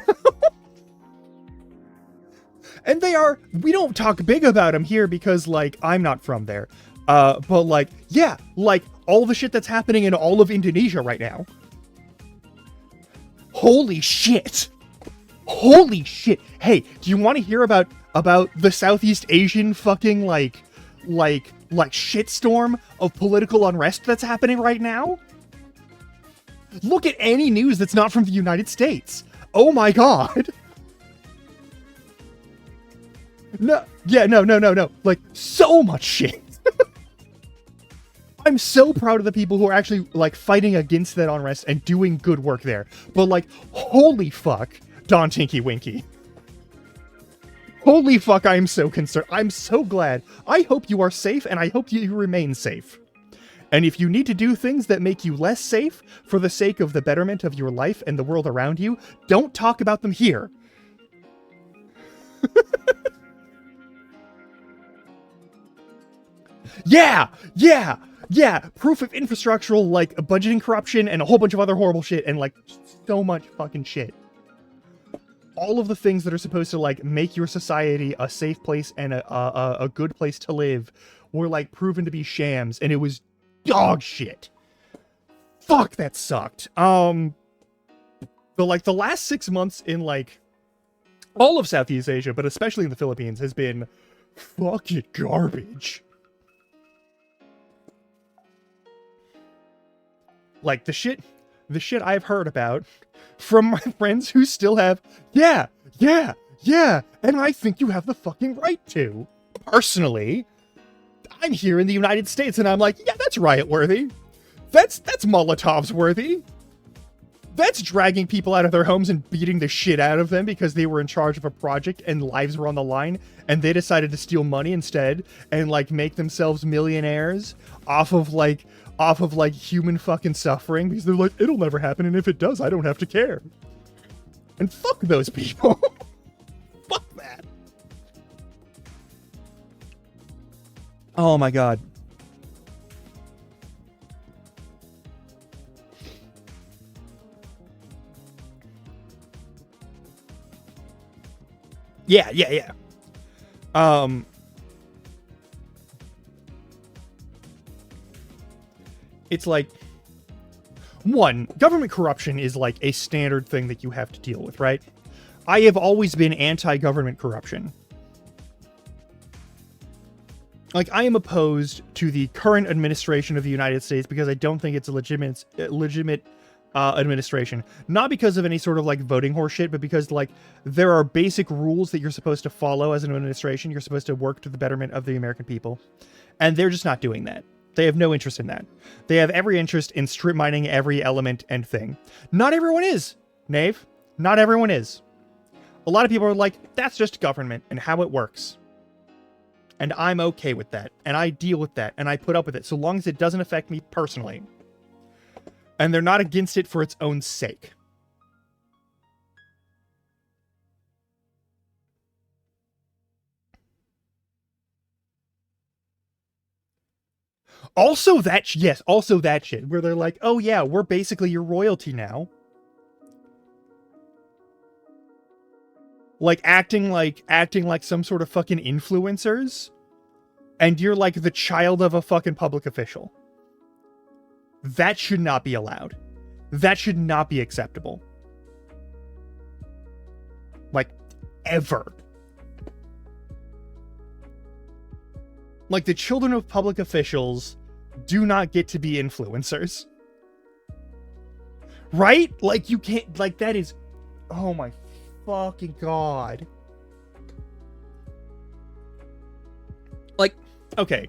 And we don't talk big about them here because, like, I'm not from there. But, like, yeah, like, all the shit that's happening in all of Indonesia right now. Holy shit. Holy shit. Hey, do you want to hear about the Southeast Asian fucking, like shitstorm of political unrest that's happening right now? Look at any news that's not from the United States. Oh my god. Yeah, no. Like, so much shit. I'm so proud of the people who are actually, like, fighting against that unrest and doing good work there. But, like, holy fuck, Don Tinky Winky. Holy fuck, I am so concerned. I'm so glad. I hope you are safe, and I hope you remain safe. And if you need to do things that make you less safe for the sake of the betterment of your life and the world around you, don't talk about them here. Yeah! Proof of infrastructural, like, budgeting corruption and a whole bunch of other horrible shit, and, like, so much fucking shit. All of the things that are supposed to, like, make your society a safe place and a good place to live were, like, proven to be shams, and it was dog shit. Fuck, that sucked. The last 6 months in, like, all of Southeast Asia, but especially in the Philippines, has been fucking garbage. Like, the shit I've heard about from my friends who still have, yeah, and I think you have the fucking right to. Personally, I'm here in the United States, and I'm like, yeah, that's riot-worthy. That's Molotovs worthy. That's dragging people out of their homes and beating the shit out of them because they were in charge of a project and lives were on the line, and they decided to steal money instead and, like, make themselves millionaires off of human fucking suffering because they're like, it'll never happen, and if it does, I don't have to care. And fuck those people. Fuck that. Oh my god. Yeah. It's like, one, government corruption is like a standard thing that you have to deal with, right? I have always been anti-government corruption. Like, I am opposed to the current administration of the United States because I don't think it's a legitimate administration. Not because of any sort of, like, voting horse shit, but because, like, there are basic rules that you're supposed to follow as an administration. You're supposed to work to the betterment of the American people. And they're just not doing that. They have no interest in that. They have every interest in strip mining every element and thing. Not everyone is, Knave. Not everyone is. A lot of people are like, that's just government and how it works. And I'm okay with that. And I deal with that. And I put up with it so long as it doesn't affect me personally. And they're not against it for its own sake. Also that shit, where they're like, oh yeah, we're basically your royalty now. Like, acting like some sort of fucking influencers. And you're like the child of a fucking public official. That should not be allowed. That should not be acceptable. Like, ever. Like, the children of public officials do not get to be influencers. Right? Like, you can't, like, that is, oh my fucking god. Like, okay,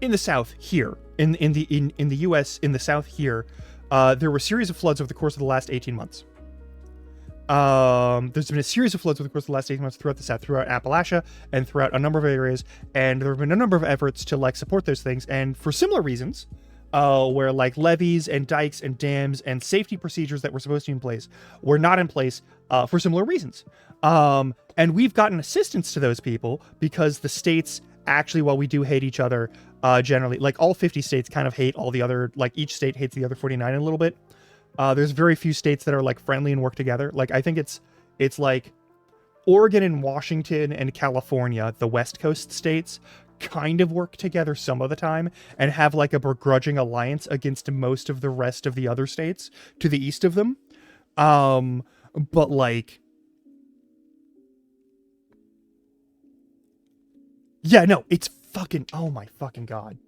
in the South here, in the US, in the South here, there were a series of floods over the course of the last 18 months. There's been a series of floods over the course of the last 18 months throughout the South, throughout Appalachia, and throughout a number of areas, and there have been a number of efforts to, like, support those things, and for similar reasons, where, like, levees and dikes and dams and safety procedures that were supposed to be in place were not in place, for similar reasons. And we've gotten assistance to those people because the states actually, while we do hate each other, generally, like, all 50 states kind of hate all the other, like, each state hates the other 49 a little bit. There's very few states that are, like, friendly and work together. Like, I think it's like Oregon and Washington and California, the West Coast states, kind of work together some of the time and have, like, a begrudging alliance against most of the rest of the other states to the east of them. But, like, yeah, no, it's fucking, oh my fucking god.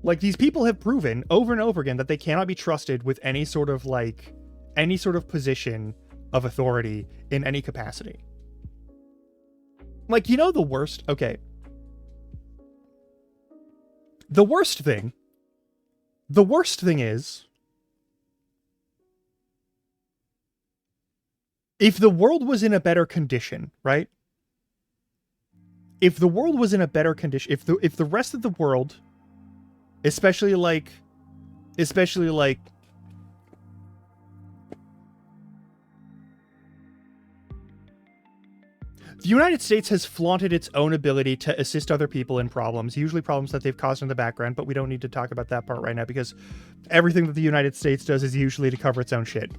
Like, these people have proven over and over again that they cannot be trusted with any sort of, like, any sort of position of authority in any capacity. Like, you know the worst? Okay. The worst thing is, if the world was in a better condition, right? If the world was in a better condition, if the rest of the world, especially like the United States has flaunted its own ability to assist other people in problems, usually problems that they've caused in the background, but we don't need to talk about that part right now because everything that the United States does is usually to cover its own shit.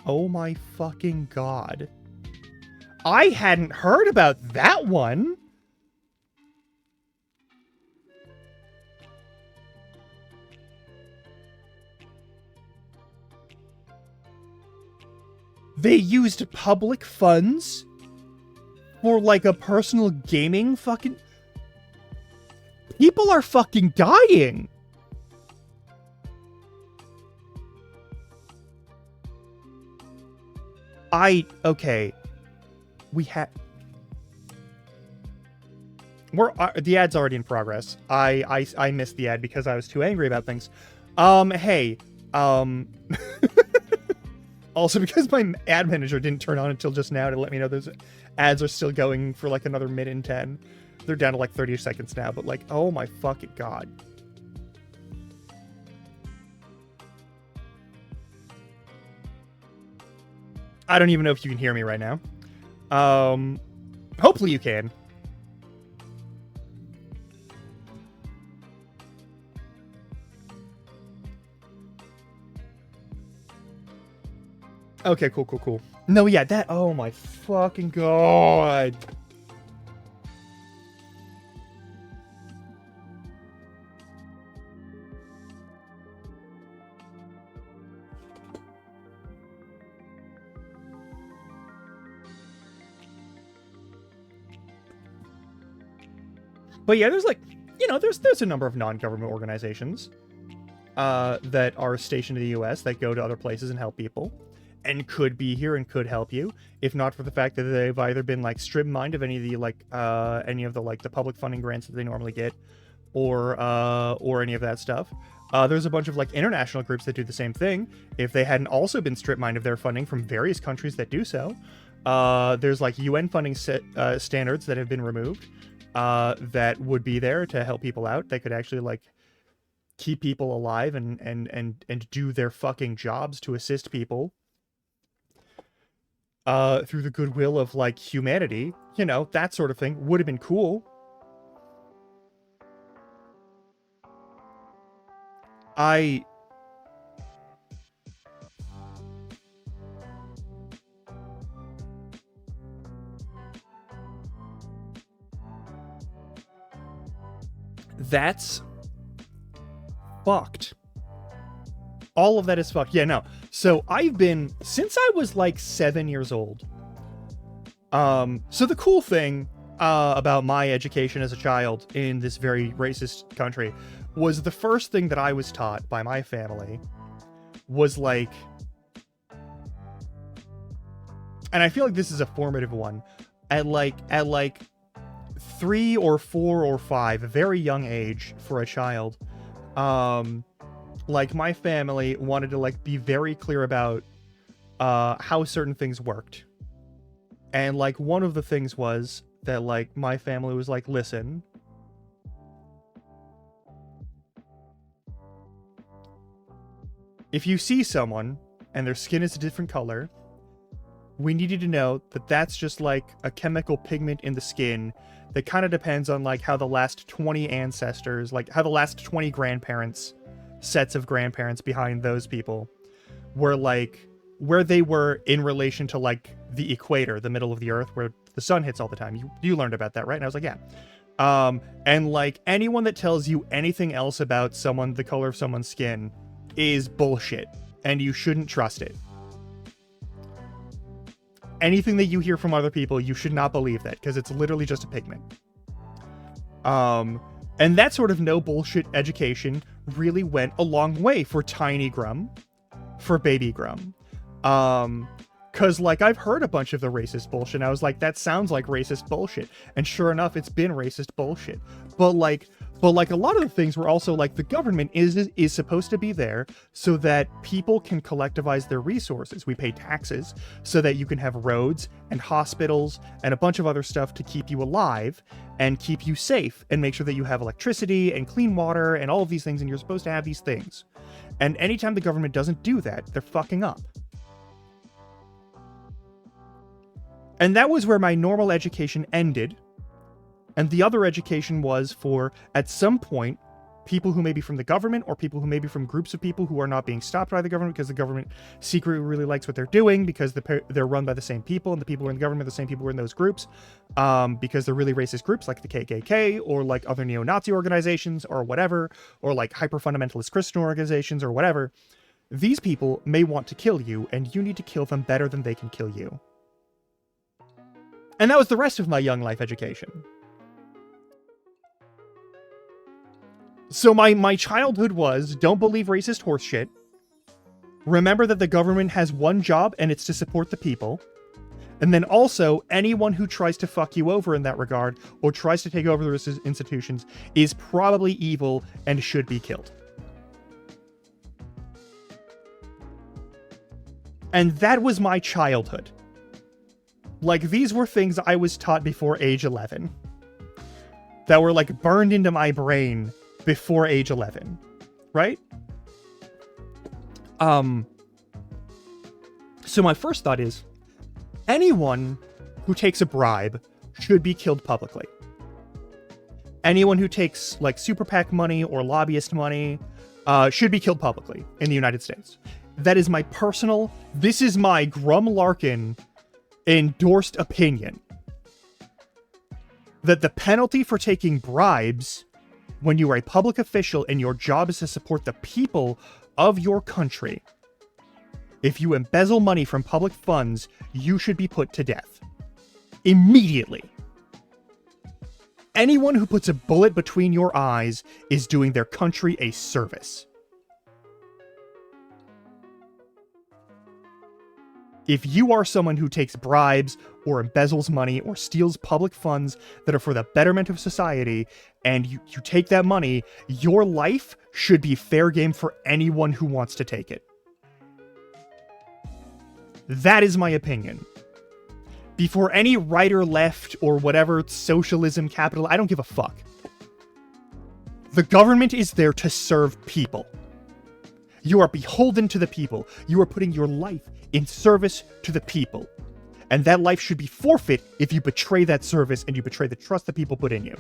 Oh my fucking god. I hadn't heard about that one. They used public funds for like a personal gaming fucking... People are fucking dying. Okay. We have... the ad's already in progress. I missed the ad because I was too angry about things. Hey. Also, because my ad manager didn't turn on until just now to let me know those ads are still going for like another minute and 10. They're down to like 30 seconds now, but like, oh my fucking god. I don't even know if you can hear me right now. Hopefully you can. Okay, cool. No, yeah, that... Oh my fucking god. But yeah, there's like... You know, there's a number of non-government organizations that are stationed in the US that go to other places and help people. And could be here and could help you, if not for the fact that they've either been like stripped mined of any of the the public funding grants that they normally get, or any of that stuff. There's a bunch of like international groups that do the same thing. If they hadn't also been stripped mined of their funding from various countries that do so, there's like UN funding standards that have been removed that would be there to help people out. They could actually like keep people alive and do their fucking jobs to assist people. Through the goodwill of, like, humanity, you know, that sort of thing would have been cool. That's fucked. All of that is fucked. Yeah, no. So I've been, since I was like 7 years old. So the cool thing about my education as a child in this very racist country was the first thing that I was taught by my family was like, and I feel like this is a formative one, at like 3 or 4 or 5, a very young age for a child, like my family wanted to like be very clear about how certain things worked. And like one of the things was that like my family was like, listen, if you see someone and their skin is a different color, we need you to know that that's just like a chemical pigment in the skin that kind of depends on like how the last 20 ancestors, like how the last 20 grandparents, sets of grandparents behind those people were like, where they were in relation to like the equator, the middle of the earth where the sun hits all the time. You learned about that, right? And I was like, yeah. And like anyone that tells you anything else about someone, the color of someone's skin, is bullshit, and you shouldn't trust it. Anything that you hear from other people, you should not believe that, because it's literally just a pigment. And that sort of no bullshit education really went a long way for Tiny Grum, for Baby Grum. Cause like I've heard a bunch of the racist bullshit and I was like, that sounds like racist bullshit. And sure enough, it's been racist bullshit. But like a lot of the things were also like, the government is supposed to be there so that people can collectivize their resources. We pay taxes so that you can have roads and hospitals and a bunch of other stuff to keep you alive and keep you safe and make sure that you have electricity and clean water and all of these things. And you're supposed to have these things. And anytime the government doesn't do that, they're fucking up. And that was where my normal education ended. And the other education was for, at some point, people who may be from the government or people who may be from groups of people who are not being stopped by the government because the government secretly really likes what they're doing because they're run by the same people and the people who are in the government are the same people who are in those groups because they're really racist groups like the KKK or like other neo-Nazi organizations or whatever, or like hyper-fundamentalist Christian organizations or whatever. These people may want to kill you and you need to kill them better than they can kill you. And that was the rest of my young life education. So my childhood was, don't believe racist horseshit. Remember that the government has one job and it's to support the people. And then also, anyone who tries to fuck you over in that regard or tries to take over the institutions is probably evil and should be killed. And that was my childhood. Like, these were things I was taught before age 11. That were, like, burned into my brain before age 11. Right? So my first thought is, anyone who takes a bribe should be killed publicly. Anyone who takes, like, super PAC money or lobbyist money should be killed publicly in the United States. That is my personal, this is my Grum Larkin endorsed opinion. That the penalty for taking bribes when you are a public official and your job is to support the people of your country, if you embezzle money from public funds, you should be put to death. Immediately. Anyone who puts a bullet between your eyes is doing their country a service. If you are someone who takes bribes or embezzles money or steals public funds that are for the betterment of society, and you take that money, your life should be fair game for anyone who wants to take it. That is my opinion. Before any right or left or whatever, socialism, capital, I don't give a fuck. The government is there to serve people. You are beholden to the people. You are putting your life in service to the people. And that life should be forfeit if you betray that service and you betray the trust that people put in you.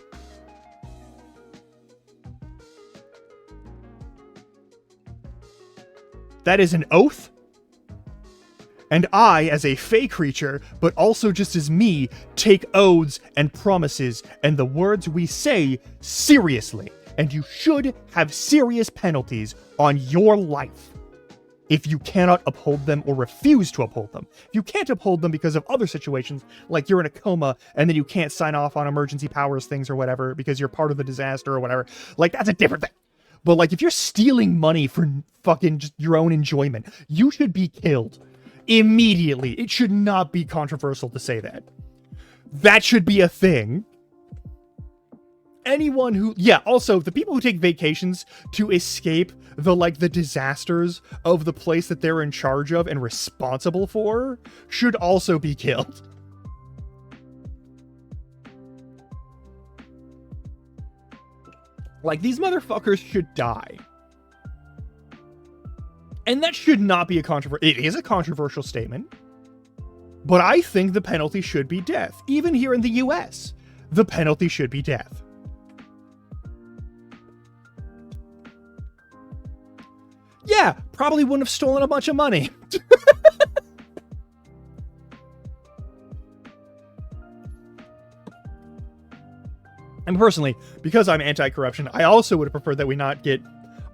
That is an oath. And I, as a Fey creature, but also just as me, take oaths and promises and the words we say seriously. And you should have serious penalties on your life if you cannot uphold them or refuse to uphold them. If you can't uphold them because of other situations, like you're in a coma and then you can't sign off on emergency powers things or whatever because you're part of the disaster or whatever, like that's a different thing. But like if you're stealing money for fucking just your own enjoyment, you should be killed immediately. It should not be controversial to say that. That should be a thing. Anyone who, yeah, also the people who take vacations to escape the disasters of the place that they're in charge of and responsible for should also be killed. Like, these motherfuckers should die. And that should not be a controversial, it is a controversial statement, but I think the penalty should be death. Even here in the US, the penalty should be death. Yeah, probably wouldn't have stolen a bunch of money. And personally, because I'm anti-corruption, I also would have preferred that we not get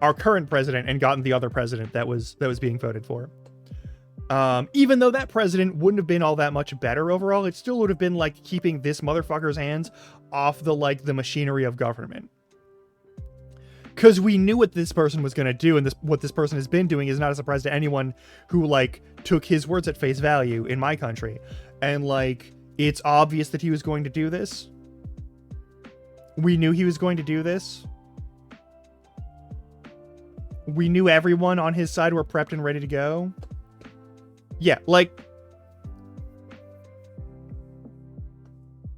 our current president and gotten the other president that was being voted for. Even though that president wouldn't have been all that much better overall, it still would have been like keeping this motherfucker's hands off the machinery of government. because we knew what this person was going to do, and what this person has been doing is not a surprise to anyone who like took his words at face value in my country. And like, it's obvious that he was going to do this. We knew he was going to do this. We knew everyone on his side were prepped and ready to go. Yeah, like,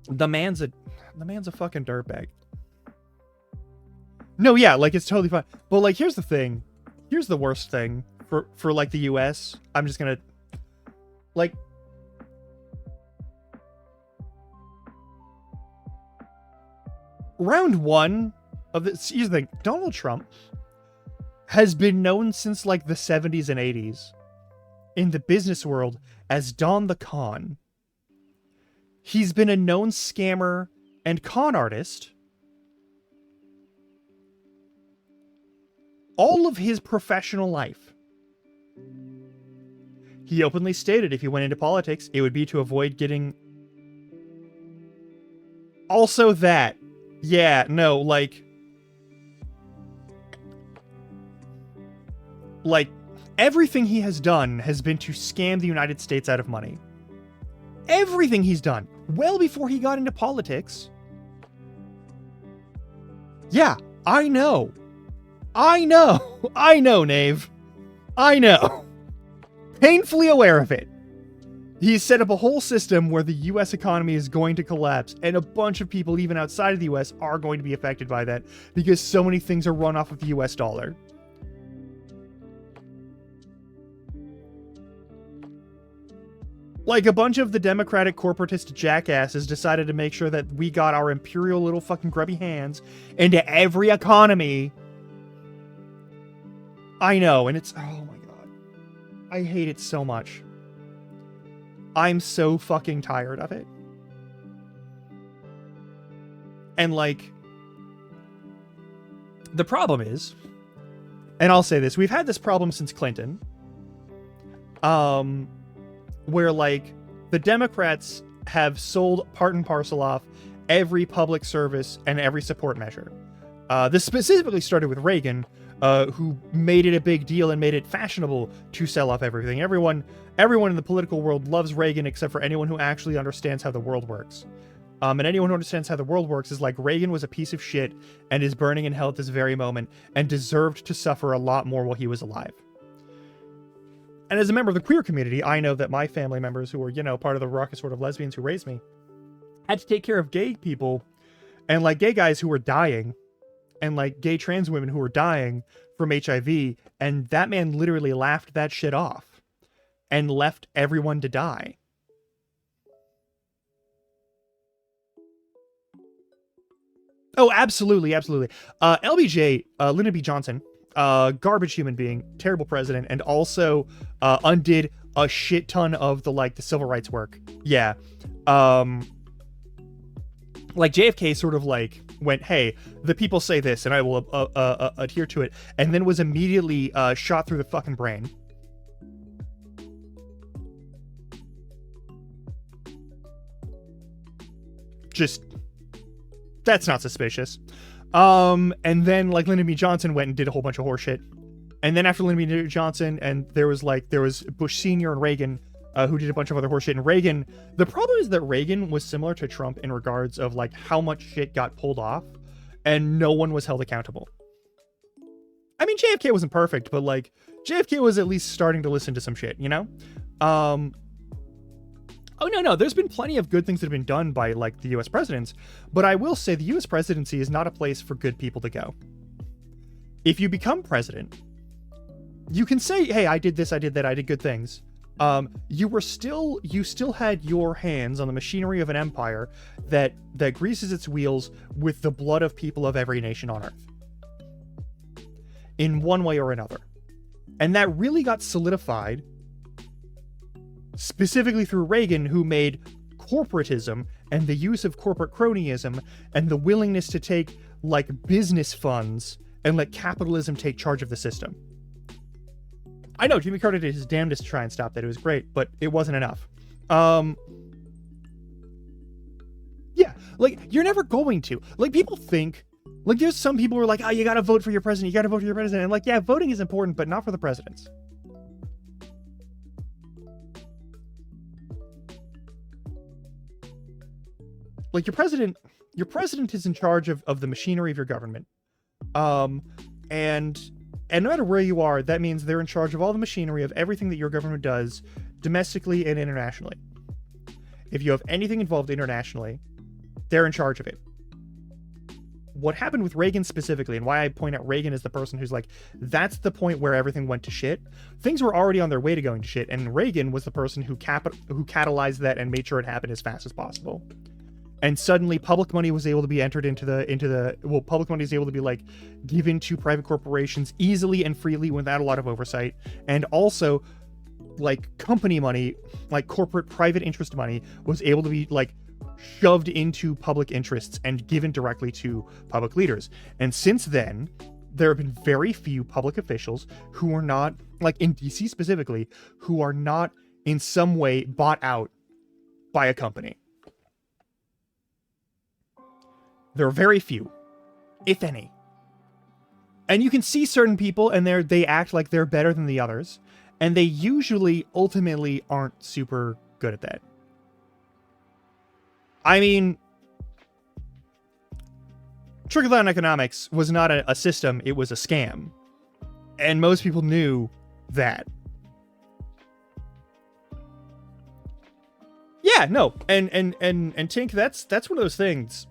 the man's a fucking dirtbag. No, yeah, like, it's totally fine. But like, here's the thing. Here's the worst thing for like the US. I'm just gonna, like, round one of this. Here's the thing. Donald Trump has been known since like the 70s and 80s in the business world as Don the Con. He's been a known scammer and con artist all of his professional life. He openly stated if he went into politics, it would be to avoid getting... Also that. Yeah, no, like, everything he has done has been to scam the United States out of money. Everything he's done. Well before he got into politics. Yeah, I know. I know, Knave. I know. Painfully aware of it. He's set up a whole system where the US economy is going to collapse, and a bunch of people, even outside of the US, are going to be affected by that because so many things are run off of the US dollar. Like, a bunch of the Democratic corporatist jackasses decided to make sure that we got our imperial little fucking grubby hands into every economy. I know, and it's... oh my god. I hate it so much. I'm so fucking tired of it. And like, the problem is, and I'll say this, we've had this problem since Clinton, where like the Democrats have sold part and parcel off every public service and every support measure. This specifically started with Reagan, who made it a big deal and made it fashionable to sell off everything. Everyone in the political world loves Reagan except for anyone who actually understands how the world works. And anyone who understands how the world works is like, Reagan was a piece of shit and is burning in hell at this very moment and deserved to suffer a lot more while he was alive. And as a member of the queer community, I know that my family members who were, you know, part of the raucous sort of lesbians who raised me had to take care of gay people and like gay guys who were dying and like gay trans women who were dying from HIV. And that man literally laughed that shit off and left everyone to die. Oh, absolutely, absolutely. LBJ, Lyndon B. Johnson, garbage human being, terrible president, and also undid a shit ton of the civil rights work. Yeah. Like JFK sort of like went, hey, the people say this and I will adhere to it, and then was immediately shot through the fucking brain. Just, that's not suspicious. And then like Lyndon B. Johnson went and did a whole bunch of horseshit. And then after Lyndon B. Johnson, and there was Bush Sr. and Reagan, who did a bunch of other horseshit. And Reagan, the problem is that Reagan was similar to Trump in regards of like how much shit got pulled off and no one was held accountable. I mean, JFK wasn't perfect, but like JFK was at least starting to listen to some shit, you know? Oh, no, there's been plenty of good things that have been done by, like, the U.S. presidents, but I will say the U.S. presidency is not a place for good people to go. If you become president, you can say, hey, I did this, I did that, I did good things. You still had your hands on the machinery of an empire that greases its wheels with the blood of people of every nation on Earth. In one way or another. And that really got solidified specifically through Reagan, who made corporatism and the use of corporate cronyism and the willingness to take, like, business funds and let capitalism take charge of the system. I know, Jimmy Carter did his damnedest to try and stop that. It was great, but it wasn't enough. Yeah, like, you're never going to. Like, people think, Like, there's some people who are like, oh, you gotta vote for your president, you gotta vote for your president. And like, yeah, voting is important, but not for the presidents. Like, your president is in charge of the machinery of your government. And no matter where you are, that means they're in charge of all the machinery of everything that your government does domestically and internationally. If you have anything involved internationally, they're in charge of it. What happened with Reagan specifically, and why I point out Reagan as the person who's like, that's the point where everything went to shit. Things were already on their way to going to shit, and Reagan was the person who catalyzed that and made sure it happened as fast as possible. And suddenly public money was able to be entered public money is able to be like given to private corporations easily and freely without a lot of oversight. And also like company money, like corporate private interest money, was able to be like shoved into public interests and given directly to public leaders. And since then, there have been very few public officials who are not, like in DC specifically, who are not in some way bought out by a company. There are very few, if any. And you can see certain people and they act like they're better than the others, and they usually ultimately aren't super good at that. I mean, trickle-down economics was not a system, it was a scam. And most people knew that. Yeah, no, and Tink, that's one of those things.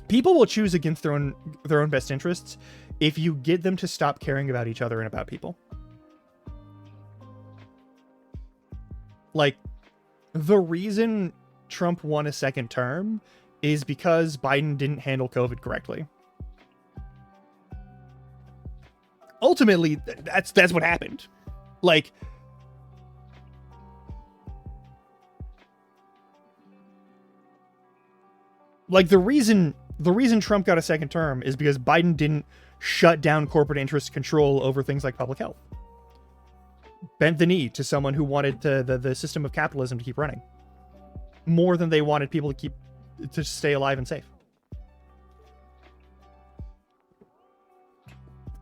People will choose against their own best interests if you get them to stop caring about each other and about people. Like, the reason Trump won a second term is because Biden didn't handle COVID correctly. Ultimately, that's what happened. Like, the reason Trump got a second term is because Biden didn't shut down corporate interest control over things like public health. Bent the knee to someone who wanted the system of capitalism to keep running more than they wanted people to stay alive and safe.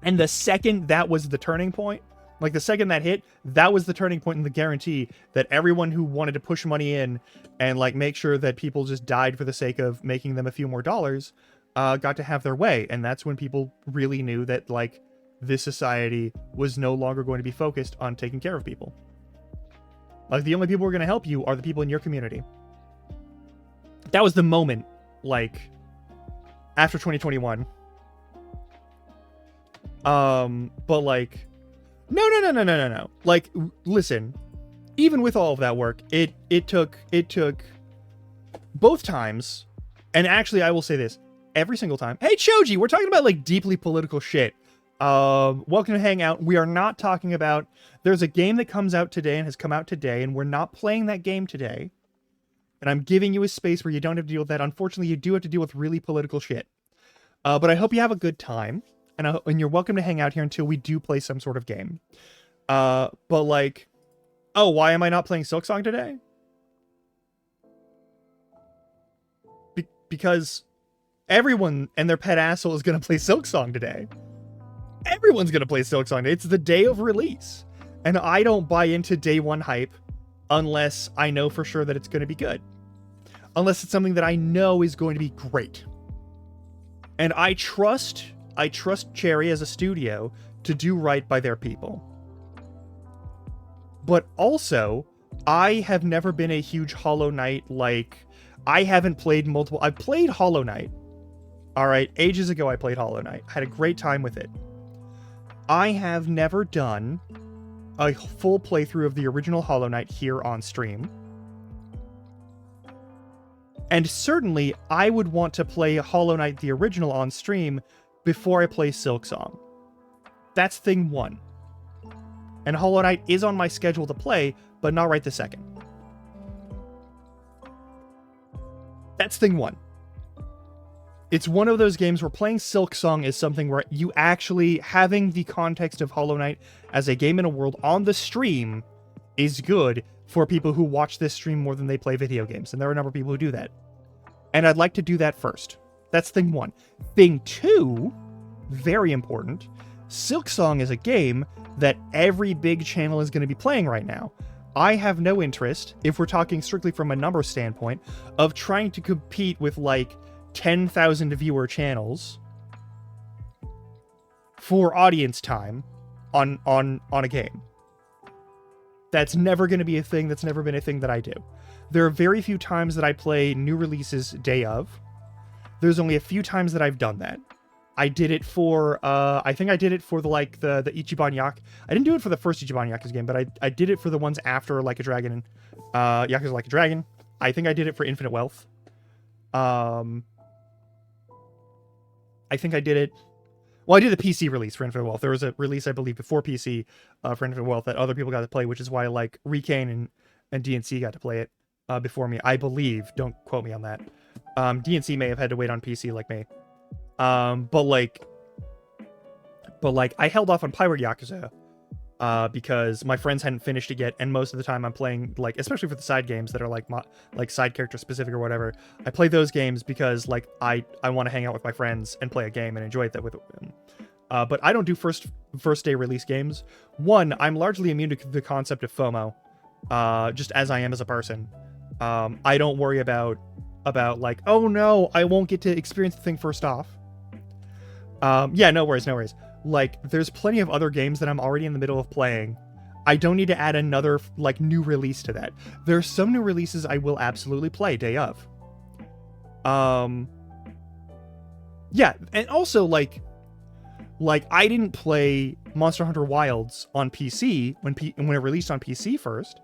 And the second that was the turning point, like the second that hit, that was the turning point in the guarantee that everyone who wanted to push money in and like make sure that people just died for the sake of making them a few more dollars, got to have their way. And that's when people really knew that like this society was no longer going to be focused on taking care of people. Like the only people who are going to help you are the people in your community. That was the moment, like after 2021. But like, no. Like, listen, even with all of that work, it took both times, and actually I will say this, every single time. Hey Choji, we're talking about like deeply political shit. Welcome to Hangout. We are not talking about, there's a game that comes out today and has come out today, and we're not playing that game today. And I'm giving you a space where you don't have to deal with that. Unfortunately, you do have to deal with really political shit. But I hope you have a good time. And you're welcome to hang out here until we do play some sort of game. But like, oh, why am I not playing Silksong today? Because everyone and their pet asshole is going to play Silksong today. Everyone's going to play Silksong. It's the day of release. And I don't buy into day one hype unless I know for sure that it's going to be good. Unless it's something that I know is going to be great. And I trust Cherry as a studio to do right by their people. But also, I have never been a huge Hollow Knight, like, I haven't played multiple, I've played Hollow Knight. Alright, ages ago I played Hollow Knight. I had a great time with it. I have never done a full playthrough of the original Hollow Knight here on stream. And certainly, I would want to play Hollow Knight the original on stream before I play Silksong. That's thing one. And Hollow Knight is on my schedule to play, but not right this second. That's thing one. It's one of those games where playing Silksong is something where you actually, having the context of Hollow Knight as a game in a world on the stream is good for people who watch this stream more than they play video games. And there are a number of people who do that. And I'd like to do that first. That's thing one. Thing two, very important, Silksong is a game that every big channel is going to be playing right now. I have no interest, if we're talking strictly from a number standpoint, of trying to compete with like 10,000 viewer channels for audience time on a game. That's never going to be a thing. That's never been a thing that I do. There are very few times that I play new releases day of. There's only a few times that I've done that. I did it for, I think I did it for the Ichiban Yak. I didn't do it for the first Ichiban Yakuza game, but I did it for the ones after Like a Dragon and Yakuza Like a Dragon. I think I did it for Infinite Wealth. I think I did it. Well, I did the PC release for Infinite Wealth. There was a release, I believe, before PC for Infinite Wealth that other people got to play, which is why like Recane and DNC got to play it before me. I believe. Don't quote me on that. DNC may have had to wait on PC like me. But I held off on Pirate Yakuza because my friends hadn't finished it yet, and most of the time I'm playing, like, especially for the side games that are like side character specific or whatever, I play those games because like I want to hang out with my friends and play a game and enjoy that with them. But I don't do first day release games. One, I'm largely immune to the concept of FOMO, just as I am as a person. I don't worry about like, oh no, I won't get to experience the thing first off. Yeah, no worries. Like, there's plenty of other games that I'm already in the middle of playing. I don't need to add another, like, new release to that. There's some new releases I will absolutely play day of. Yeah, and also, like I didn't play Monster Hunter Wilds on PC when it released on PC first,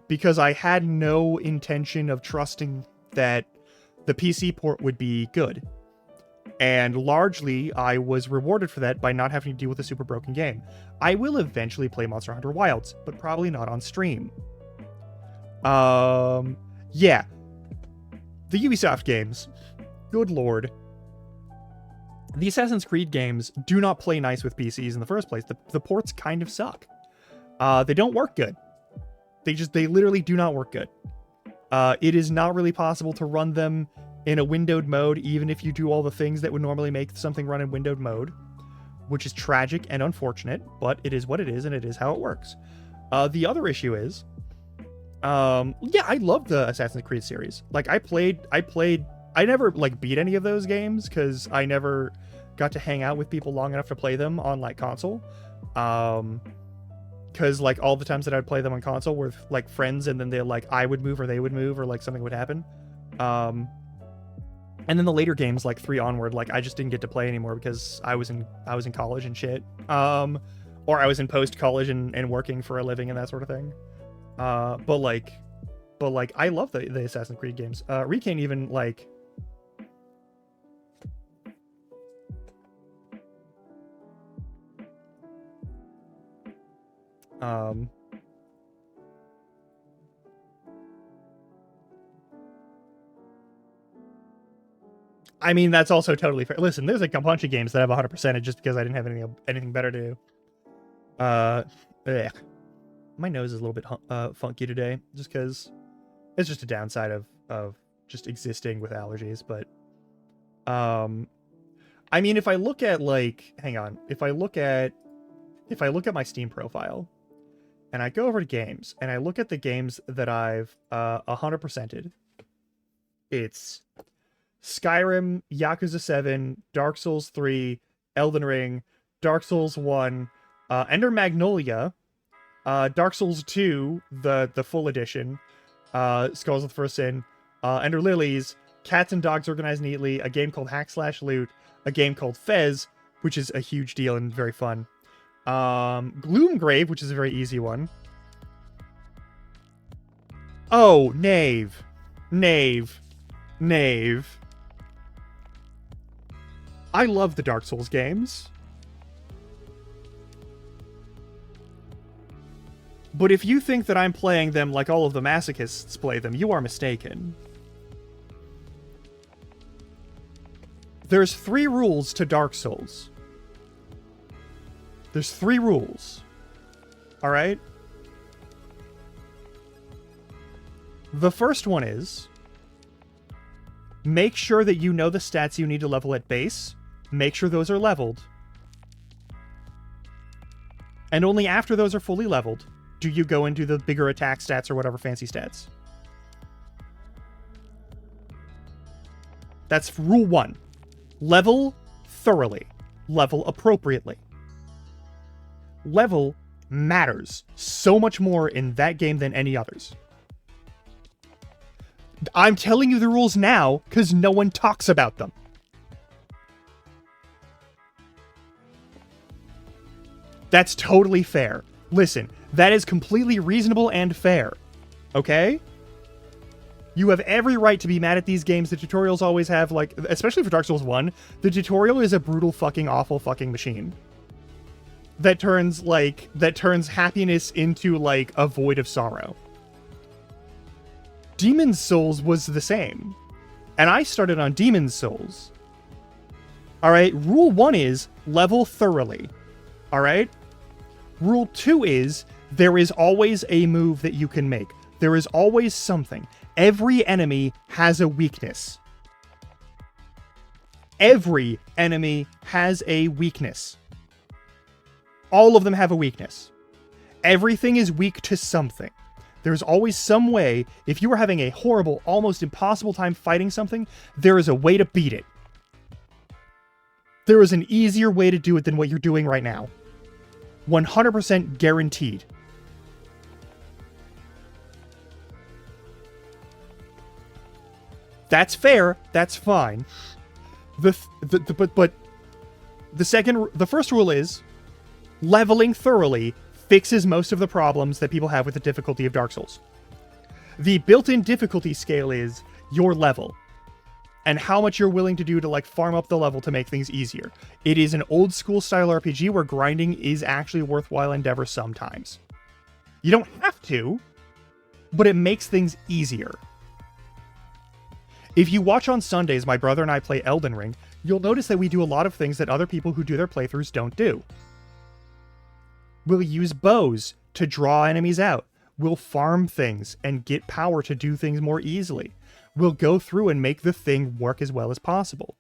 because I had no intention of trusting that the PC port would be good. And largely, I was rewarded for that by not having to deal with a super broken game. I will eventually play Monster Hunter Wilds, but probably not on stream. Yeah. The Ubisoft games. Good lord. The Assassin's Creed games do not play nice with PCs in the first place. The ports kind of suck. They don't work good. They literally do not work good. It is not really possible to run them in a windowed mode, even if you do all the things that would normally make something run in windowed mode, which is tragic and unfortunate, but it is what it is, and it is how it works. The other issue is, yeah, I love the Assassin's Creed series. Like, I never, like, beat any of those games, because I never got to hang out with people long enough to play them on, like, console. Because, like, all the times that I'd play them on console were, like, friends, and then they, like, I would move, or they would move, or, like, something would happen. And then the later games, like 3 onward, like, I just didn't get to play anymore because I was in college and shit. Or I was in post-college and working for a living and that sort of thing. But like, I love the Assassin's Creed games. Recane even, like... I mean, that's also totally fair. Listen, there's like a bunch of games that have 100% just because I didn't have anything better to do. Ugh. My nose is a little bit funky today, just because it's just a downside of just existing with allergies. But, I mean, if I look at, like, hang on, if I look at my Steam profile, and I go over to games, and I look at the games that I've 100%ed, it's Skyrim, Yakuza 7, Dark Souls 3, Elden Ring, Dark Souls 1, Ender Magnolia, Dark Souls 2, the full edition, Skulls of the First Sin, Ender Lilies, Cats and Dogs Organized Neatly, a game called Hack/Loot, a game called Fez, which is a huge deal and very fun, Gloomgrave, which is a very easy one. Oh, Knave. I love the Dark Souls games. But if you think that I'm playing them like all of the masochists play them, you are mistaken. There's 3 rules to Dark Souls. There's 3 rules. Alright? The first one is... make sure that you know the stats you need to level at base. Make sure those are leveled. And only after those are fully leveled do you go into the bigger attack stats or whatever fancy stats. That's rule 1. Level thoroughly. Level appropriately. Level matters so much more in that game than any others. I'm telling you the rules now because no one talks about them. That's totally fair. Listen, that is completely reasonable and fair. Okay? You have every right to be mad at these games. The tutorials always have, like, especially for Dark Souls 1, the tutorial is a brutal fucking awful fucking machine. That turns happiness into, like, a void of sorrow. Demon's Souls was the same. And I started on Demon's Souls. Alright, rule 1 is level thoroughly. Alright? Rule 2 is there is always a move that you can make. There is always something. Every enemy has a weakness. Every enemy has a weakness. All of them have a weakness. Everything is weak to something. There's always some way, if you are having a horrible, almost impossible time fighting something, there is a way to beat it. There is an easier way to do it than what you're doing right now. 100% guaranteed. That's fair. That's fine. The first rule is leveling thoroughly fixes most of the problems that people have with the difficulty of Dark Souls. The built-in difficulty scale is your level and how much you're willing to do to, like, farm up the level to make things easier. It is an old school style RPG where grinding is actually a worthwhile endeavor sometimes. You don't have to, but it makes things easier. If you watch on Sundays, my brother and I play Elden Ring, you'll notice that we do a lot of things that other people who do their playthroughs don't do. We'll use bows to draw enemies out. We'll farm things and get power to do things more easily. We'll go through and make the thing work as well as possible.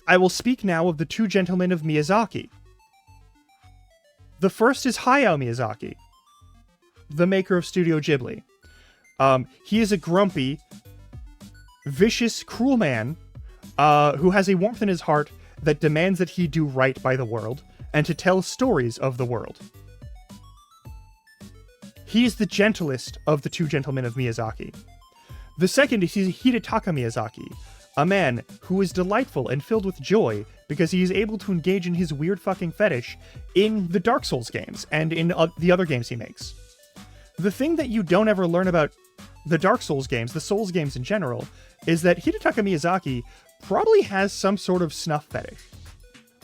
I will speak now of the two gentlemen of Miyazaki. The first is Hayao Miyazaki, the maker of Studio Ghibli. He is a grumpy, vicious, cruel man who has a warmth in his heart that demands that he do right by the world and to tell stories of the world. He is the gentlest of the two gentlemen of Miyazaki. The second is Hidetaka Miyazaki, a man who is delightful and filled with joy because he is able to engage in his weird fucking fetish in the Dark Souls games and in the other games he makes. The thing that you don't ever learn about the Dark Souls games, the Souls games in general, is that Hidetaka Miyazaki probably has some sort of snuff fetish,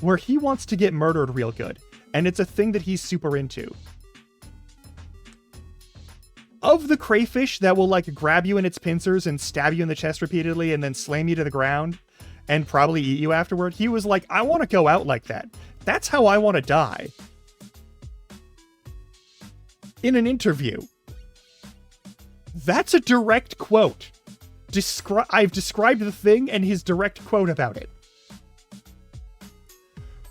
where he wants to get murdered real good, and it's a thing that he's super into. Of the crayfish that will, like, grab you in its pincers and stab you in the chest repeatedly and then slam you to the ground and probably eat you afterward, he was like, I want to go out like that. That's how I want to die. In an interview. That's a direct quote. I've described the thing and his direct quote about it.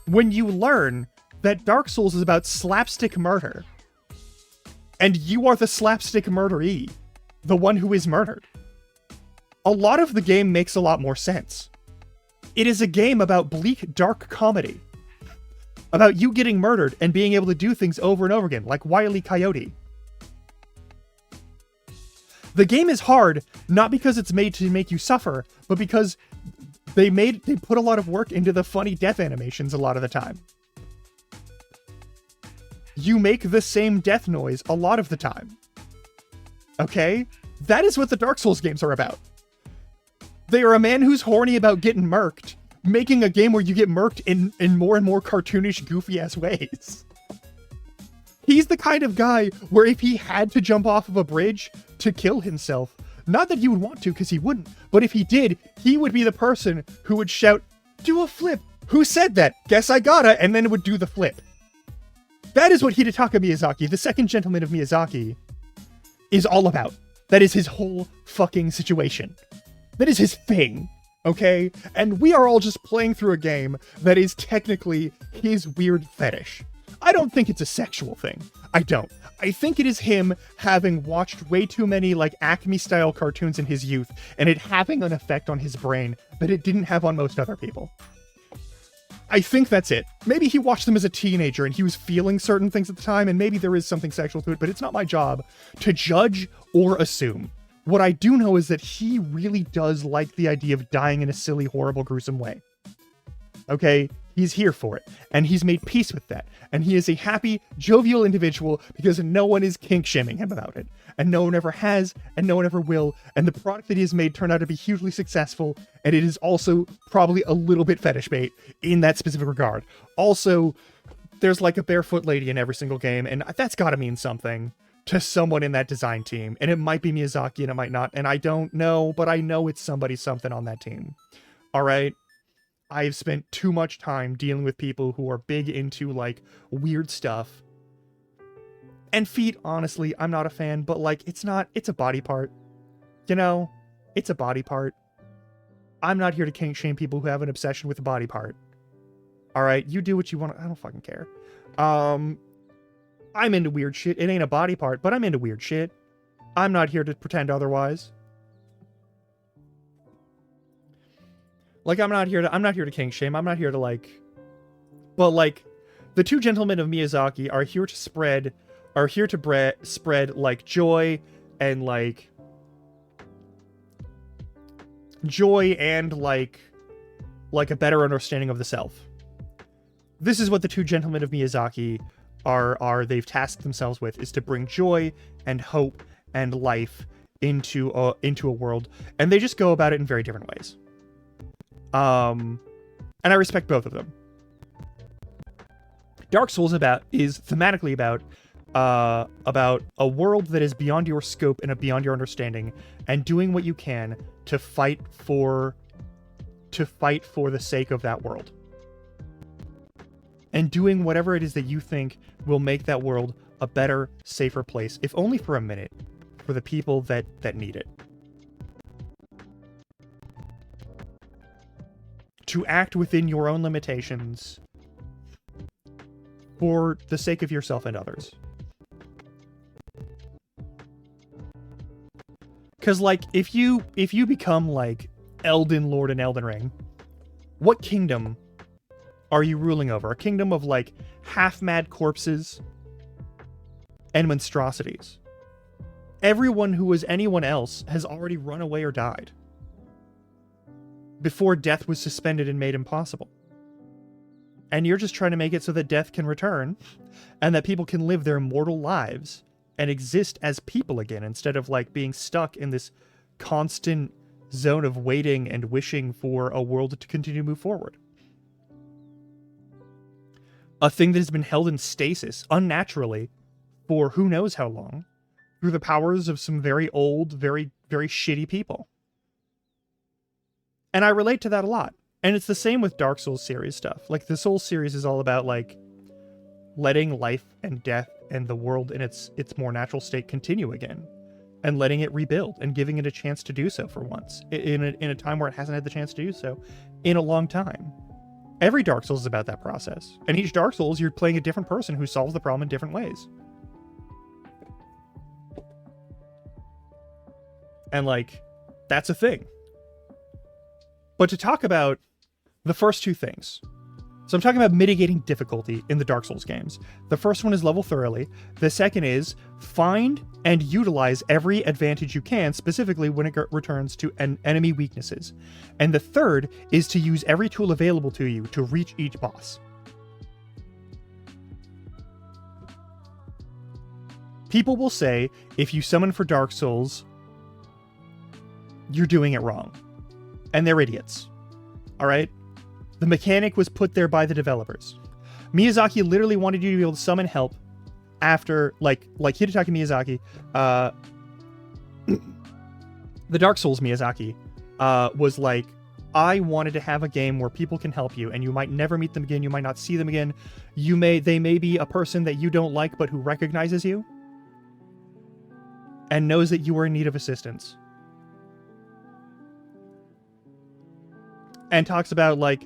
When you learn that Dark Souls is about slapstick murder, and you are the slapstick murderee, the one who is murdered, a lot of the game makes a lot more sense. It is a game about bleak, dark comedy. About you getting murdered and being able to do things over and over again, like Wile E. Coyote. The game is hard, not because it's made to make you suffer, but because they put a lot of work into the funny death animations a lot of the time. You make the same death noise a lot of the time. Okay? That is what the Dark Souls games are about. They are a man who's horny about getting murked, making a game where you get murked in more and more cartoonish, goofy-ass ways. He's the kind of guy where if he had to jump off of a bridge to kill himself, not that you would want to, because he wouldn't, but if he did, he would be the person who would shout, "Do a flip! Who said that? Guess I gotta," and then would do the flip. That is what Hidetaka Miyazaki, the second gentleman of Miyazaki, is all about. That is his whole fucking situation. That is his thing, okay? And we are all just playing through a game that is technically his weird fetish. I don't think it's a sexual thing. I don't. I think it is him having watched way too many, like, Acme-style cartoons in his youth, and it having an effect on his brain that it didn't have on most other people. I think that's it. Maybe he watched them as a teenager and he was feeling certain things at the time, and maybe there is something sexual to it, but it's not my job to judge or assume. What I do know is that he really does like the idea of dying in a silly, horrible, gruesome way. Okay? He's here for it, and he's made peace with that, and he is a happy, jovial individual because no one is kink-shaming him about it, and no one ever has, and no one ever will, and the product that he has made turned out to be hugely successful, and it is also probably a little bit fetish bait in that specific regard. Also, there's like a barefoot lady in every single game, and that's gotta mean something to someone in that design team, and it might be Miyazaki and it might not, and I don't know, but I know it's somebody something on that team. Alright? I've spent too much time dealing with people who are big into, like, weird stuff. And feet, honestly, I'm not a fan, but, like, it's a body part. You know? It's a body part. I'm not here to kink shame people who have an obsession with a body part. Alright? You do what you want. I don't fucking care. I'm into weird shit. It ain't a body part, but I'm into weird shit. I'm not here to pretend otherwise. Like, I'm not here to kink shame. I'm not here to, like... But, like, the two gentlemen of Miyazaki are here to spread, like, joy and, like... Joy and, like a better understanding of the self. This is what the two gentlemen of Miyazaki they've tasked themselves with, is to bring joy and hope and life into a world. And they just go about it in very different ways. And I respect both of them. Dark Souls is thematically about a world that is beyond your scope and beyond your understanding, and doing what you can to fight for the sake of that world. And doing whatever it is that you think will make that world a better, safer place, if only for a minute, for the people that need it. To act within your own limitations for the sake of yourself and others. Because, like, if you become, like, Elden Lord in Elden Ring, what kingdom are you ruling over? A kingdom of, like, half-mad corpses and monstrosities. Everyone who was anyone else has already run away or died before death was suspended and made impossible. And you're just trying to make it so that death can return and that people can live their mortal lives and exist as people again, instead of, like, being stuck in this constant zone of waiting and wishing for a world to continue to move forward. A thing that has been held in stasis unnaturally for who knows how long through the powers of some very old, very, very shitty people. And I relate to that a lot. And it's the same with Dark Souls series stuff. Like, the Souls series is all about, like, letting life and death and the world in its more natural state continue again. And letting it rebuild and giving it a chance to do so for once. In a time where it hasn't had the chance to do so in a long time. Every Dark Souls is about that process. And each Dark Souls, you're playing a different person who solves the problem in different ways. And, like, that's a thing. But to talk about the first two things. So I'm talking about mitigating difficulty in the Dark Souls games. The first one is level thoroughly. The second is find and utilize every advantage you can, specifically when it returns to enemy weaknesses. And the third is to use every tool available to you to reach each boss. People will say, if you summon for Dark Souls, you're doing it wrong. And they're idiots. Alright? The mechanic was put there by the developers. Miyazaki literally wanted you to be able to summon help after, like Hidetaka Miyazaki, the Dark Souls Miyazaki, was like, I wanted to have a game where people can help you, and you might never meet them again, you might not see them again, they may be a person that you don't like, but who recognizes you. and knows that you are in need of assistance. And talks about, like,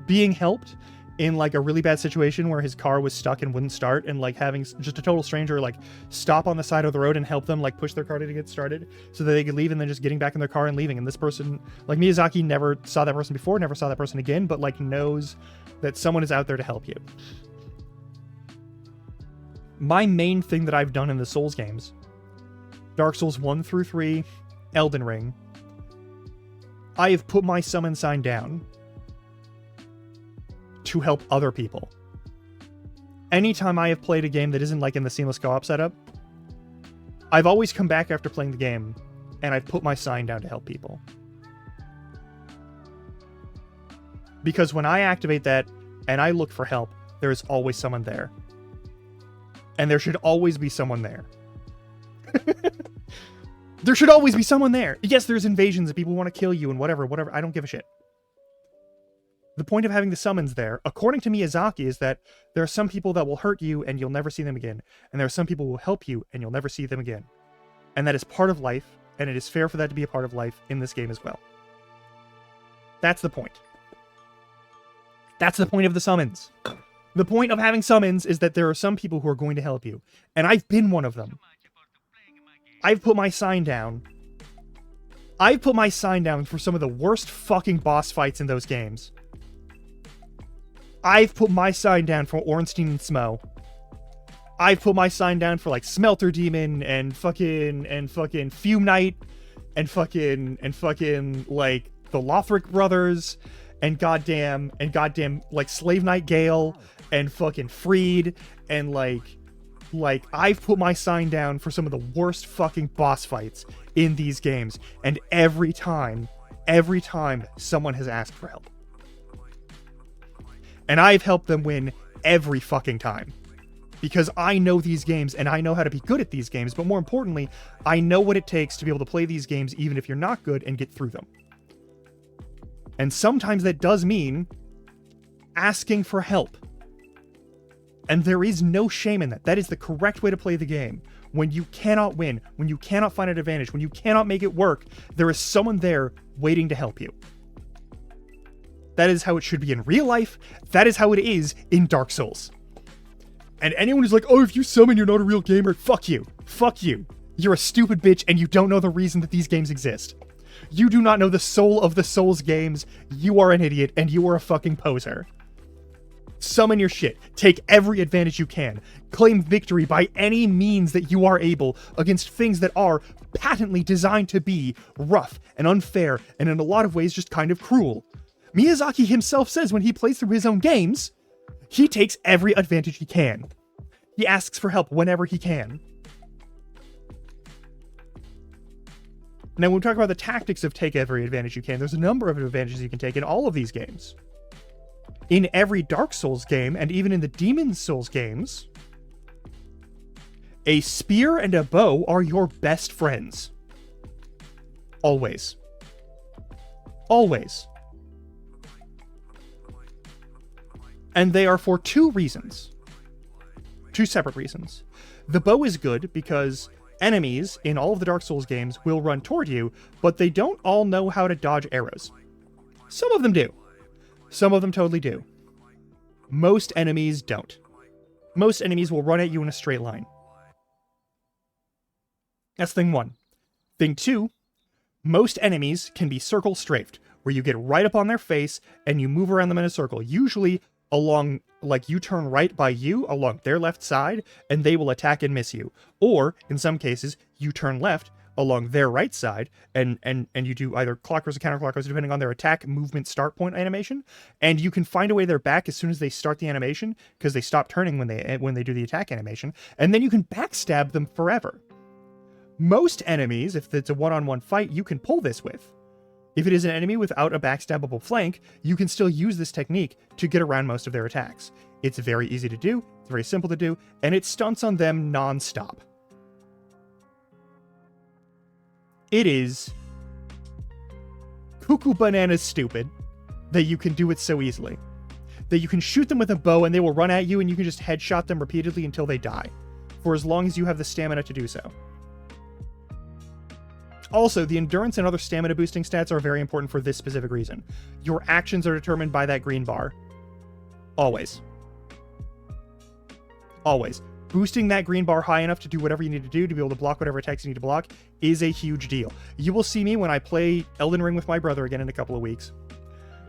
being helped in, like, a really bad situation where his car was stuck and wouldn't start, and, like, having just a total stranger, like, stop on the side of the road and help them, like, push their car to get started so that they could leave, and then just getting back in their car and leaving. And this person, like, Miyazaki never saw that person before, never saw that person again, but, like, knows that someone is out there to help you. My main thing that I've done in the Souls games, Dark Souls 1 through 3, Elden Ring, I have put my summon sign down to help other people. Anytime I have played a game that isn't, like, in the seamless co-op setup, I've always come back after playing the game, and I've put my sign down to help people. Because when I activate that, and I look for help, there is always someone there. And there should always be someone there. There should always be someone there. Yes, there's invasions and people want to kill you and whatever. I don't give a shit. The point of having the summons there, according to Miyazaki, is that there are some people that will hurt you and you'll never see them again. And there are some people who will help you and you'll never see them again. And that is part of life, and it is fair for that to be a part of life in this game as well. That's the point. That's the point of the summons. The point of having summons is that there are some people who are going to help you. And I've been one of them. I've put my sign down. I've put my sign down for some of the worst fucking boss fights in those games. I've put my sign down for Ornstein and Smo. I've put my sign down for, like, Smelter Demon and fucking Fume Knight and fucking like the Lothric brothers and goddamn like Slave Knight Gale and fucking Freed and like I've put my sign down for some of the worst fucking boss fights in these games, and every time someone has asked for help. And I've helped them win every fucking time. Because I know these games, and I know how to be good at these games, but more importantly, I know what it takes to be able to play these games even if you're not good and get through them. And sometimes that does mean asking for help. And there is no shame in that. That is the correct way to play the game. When you cannot win, when you cannot find an advantage, when you cannot make it work, there is someone there waiting to help you. That is how it should be in real life. That is how it is in Dark Souls. And anyone who's like, oh, if you summon, you're not a real gamer, fuck you. Fuck you. You're a stupid bitch and you don't know the reason that these games exist. You do not know the soul of the Souls games. You are an idiot and you are a fucking poser. Summon your shit. Take every advantage you can. Claim victory by any means that you are able against things that are patently designed to be rough and unfair and in a lot of ways just kind of cruel. Miyazaki himself says when he plays through his own games, he takes every advantage he can. He asks for help whenever he can. Now, when we talk about the tactics of take every advantage you can, there's a number of advantages you can take in all of these games. In every Dark Souls game, and even in the Demon's Souls games, a spear and a bow are your best friends. Always. Always. And they are for two reasons. Two separate reasons. The bow is good because enemies in all of the Dark Souls games will run toward you, but they don't all know how to dodge arrows. Some of them do. Some of them totally do. Most enemies don't. Most enemies will run at you in a straight line. That's thing one. Thing two, most enemies can be circle strafed, where you get right up on their face and you move around them in a circle, usually along, like you turn right by you along their left side, and they will attack and miss you. Or, in some cases, you turn left along their right side, and you do either clockwise or counterclockwise, depending on their attack movement start point animation, and you can find a way they're back as soon as they start the animation, because they stop turning when they do the attack animation, and then you can backstab them forever. Most enemies, if it's a one-on-one fight, you can pull this with. If it is an enemy without a backstabbable flank, you can still use this technique to get around most of their attacks. It's very easy to do, it's very simple to do, and it stunts on them non-stop. It is cuckoo bananas stupid that you can do it so easily. That you can shoot them with a bow and they will run at you and you can just headshot them repeatedly until they die. For as long as you have the stamina to do so. Also, the endurance and other stamina boosting stats are very important for this specific reason. Your actions are determined by that green bar. Always. Always. Boosting that green bar high enough to do whatever you need to do to be able to block whatever attacks you need to block is a huge deal. You will see me when I play Elden Ring with my brother again in a couple of weeks.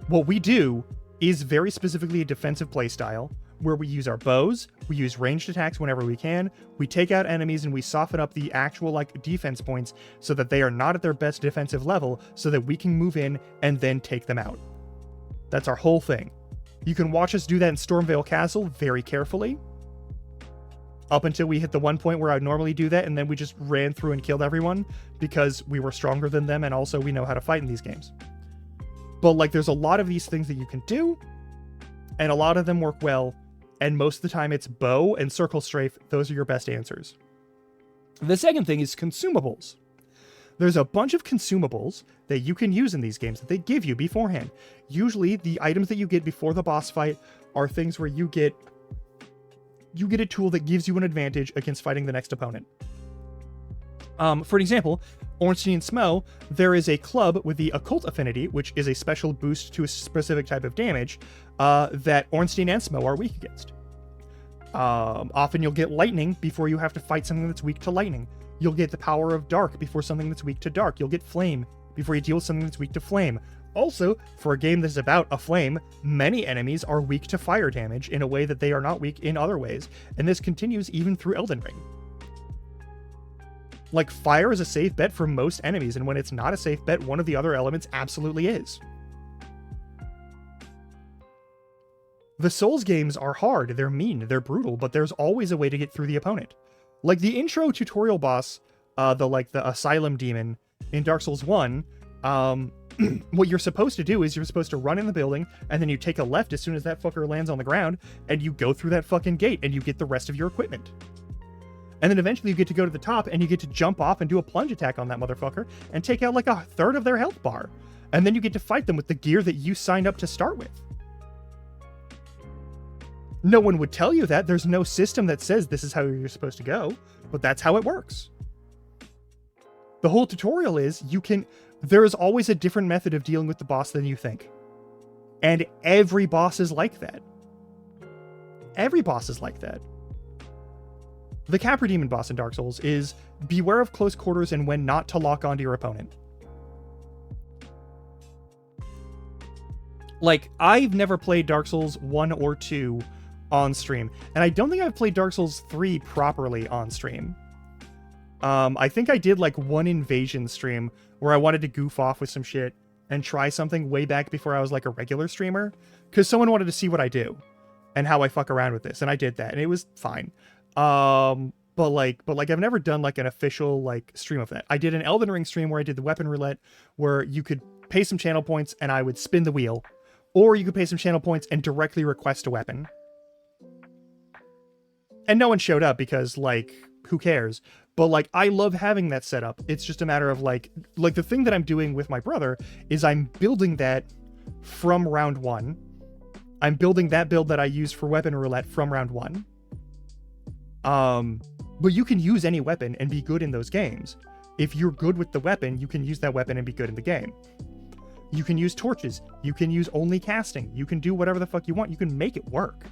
What we do is very specifically a defensive playstyle, where we use our bows, we use ranged attacks whenever we can, we take out enemies and we soften up the actual defense points so that they are not at their best defensive level so that we can move in and then take them out. That's our whole thing. You can watch us do that in Stormveil Castle very carefully, up until we hit the one point where I would normally do that, and then we just ran through and killed everyone because we were stronger than them, and also we know how to fight in these games. But there's a lot of these things that you can do, and a lot of them work well, and most of the time it's bow and circle strafe. Those are your best answers. The second thing is consumables. There's a bunch of consumables that you can use in these games that they give you beforehand. Usually the items that you get before the boss fight are things where you get a tool that gives you an advantage against fighting the next opponent. For an example, Ornstein Smough, there is a club with the Occult Affinity, which is a special boost to a specific type of damage that Ornstein and Smough are weak against. Often you'll get Lightning before you have to fight something that's weak to Lightning. You'll get the Power of Dark before something that's weak to Dark. You'll get Flame before you deal with something that's weak to Flame. Also, for a game that's about a flame, many enemies are weak to fire damage in a way that they are not weak in other ways, and this continues even through Elden Ring. Fire is a safe bet for most enemies, and when it's not a safe bet, one of the other elements absolutely is. The Souls games are hard, they're mean, they're brutal, but there's always a way to get through the opponent. The intro tutorial boss, the Asylum Demon in Dark Souls 1, what you're supposed to do is you're supposed to run in the building, and then you take a left as soon as that fucker lands on the ground, and you go through that fucking gate, and you get the rest of your equipment. And then eventually you get to go to the top, and you get to jump off and do a plunge attack on that motherfucker, and take out a third of their health bar. And then you get to fight them with the gear that you signed up to start with. No one would tell you that. There's no system that says this is how you're supposed to go, but that's how it works. The whole tutorial is there is always a different method of dealing with the boss than you think. And every boss is like that. Every boss is like that. The Capra Demon boss in Dark Souls is beware of close quarters and when not to lock onto your opponent. I've never played Dark Souls 1 or 2 on stream, and I don't think I've played Dark Souls 3 properly on stream. I think I did one invasion stream where I wanted to goof off with some shit and try something way back before I was a regular streamer, because someone wanted to see what I do and how I fuck around with this, and I did that, and it was fine. But I've never done an official stream of that. I did an Elden Ring stream where I did the weapon roulette, where you could pay some channel points and I would spin the wheel, or you could pay some channel points and directly request a weapon. And no one showed up because who cares? But I love having that set up. It's just a matter of the thing that I'm doing with my brother is I'm building that from round 1. I'm building that build that I use for weapon roulette from round 1. But you can use any weapon and be good in those games. If you're good with the weapon, you can use that weapon and be good in the game. You can use torches. You can use only casting. You can do whatever the fuck you want. You can make it work.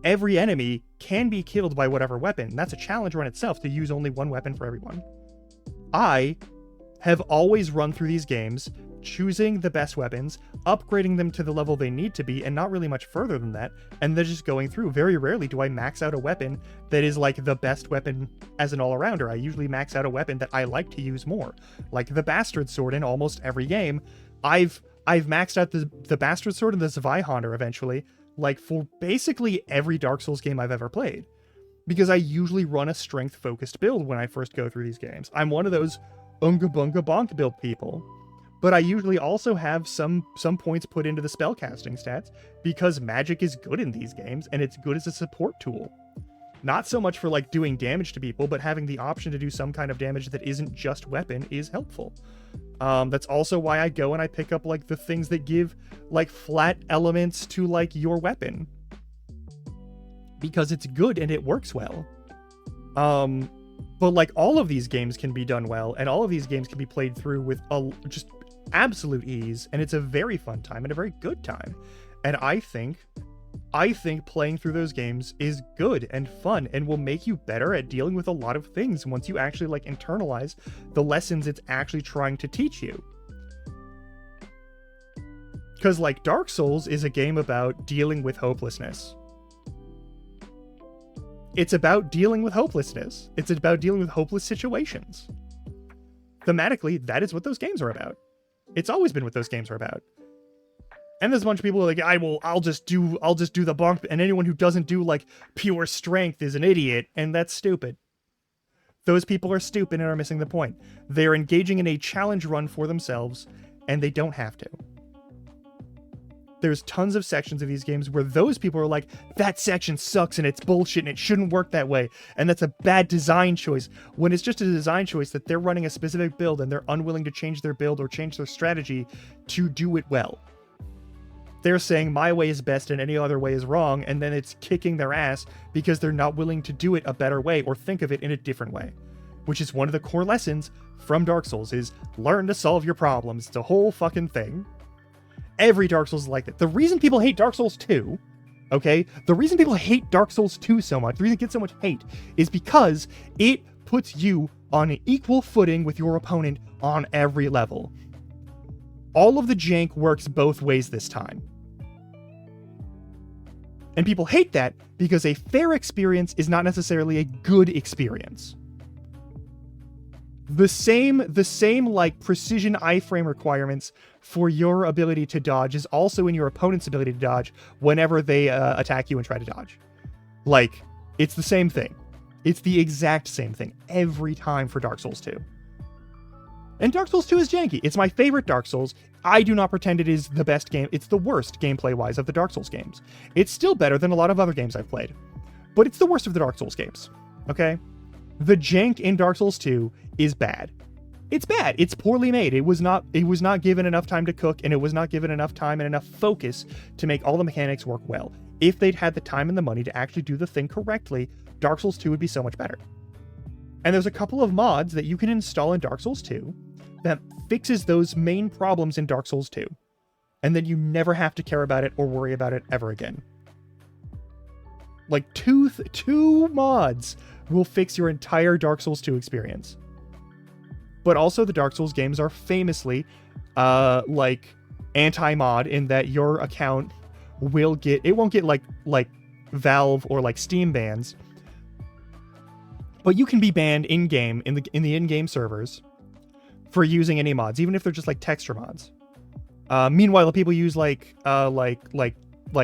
Every enemy can be killed by whatever weapon. That's a challenge run itself to use only one weapon for everyone. I have always run through these games choosing the best weapons, upgrading them to the level they need to be, and not really much further than that, and then just going through. Very rarely do I max out a weapon that is the best weapon as an all-arounder. I usually max out a weapon that I like to use more. The Bastard Sword in almost every game. I've maxed out the Bastard Sword and the Zweihander eventually, for basically every Dark Souls game I've ever played. Because I usually run a strength-focused build when I first go through these games. I'm one of those Unga Bunga Bonk build people. But I usually also have some points put into the spellcasting stats, because magic is good in these games, and it's good as a support tool. Not so much for doing damage to people, but having the option to do some kind of damage that isn't just weapon is helpful. That's also why I go and I pick up the things that give flat elements to your weapon, because it's good and it works well. But like all of these games can be done well, and all of these games can be played through with just absolute ease, and it's a very fun time and a very good time. And I think playing through those games is good and fun and will make you better at dealing with a lot of things once you actually like internalize the lessons it's actually trying to teach you. Because like Dark Souls is a game about dealing with hopelessness. It's about dealing with hopelessness. It's about dealing with hopeless situations. Thematically, that is what those games are about. It's always been what those games are about. And there's a bunch of people who are like, I'll just do the bonk, and anyone who doesn't do like pure strength is an idiot, and that's stupid. Those people are stupid and are missing the point. They're engaging in a challenge run for themselves, and they don't have to. There's tons of sections of these games where those people are like, that section sucks and it's bullshit and it shouldn't work that way, and that's a bad design choice, when it's just a design choice that they're running a specific build and they're unwilling to change their build or change their strategy to do it well. They're saying my way is best and any other way is wrong, and then it's kicking their ass because they're not willing to do it a better way or think of it in a different way. Which is one of the core lessons from Dark Souls, is learn to solve your problems. It's a whole fucking thing. Every Dark Souls is like that. The reason people hate Dark Souls 2, okay? The reason people hate Dark Souls 2 so much, the reason it gets so much hate, is because it puts you on an equal footing with your opponent on every level. All of the jank works both ways this time. And people hate that because a fair experience is not necessarily a good experience. The same like precision iframe requirements for your ability to dodge is also in your opponent's ability to dodge whenever they attack you and try to dodge. Like, it's the same thing. It's the exact same thing every time for Dark Souls 2. And Dark Souls 2 is janky. It's my favorite Dark Souls. I do not pretend it is the best game. It's the worst gameplay-wise of the Dark Souls games. It's still better than a lot of other games I've played. But it's the worst of the Dark Souls games. Okay? The jank in Dark Souls 2 is bad. It's bad. It's poorly made. It was not given enough time to cook, and it was not given enough time and enough focus to make all the mechanics work well. If they'd had the time and the money to actually do the thing correctly, Dark Souls 2 would be so much better. And there's a couple of mods that you can install in Dark Souls 2 that fixes those main problems in Dark Souls 2. And then you never have to care about it or worry about it ever again. Like two mods will fix your entire Dark Souls 2 experience. But also the Dark Souls games are famously like anti-mod, in that your account won't get like Valve or like Steam bans. But you can be banned in-game in the in-game servers for using any mods, even if they're just like texture mods. Meanwhile, the people use like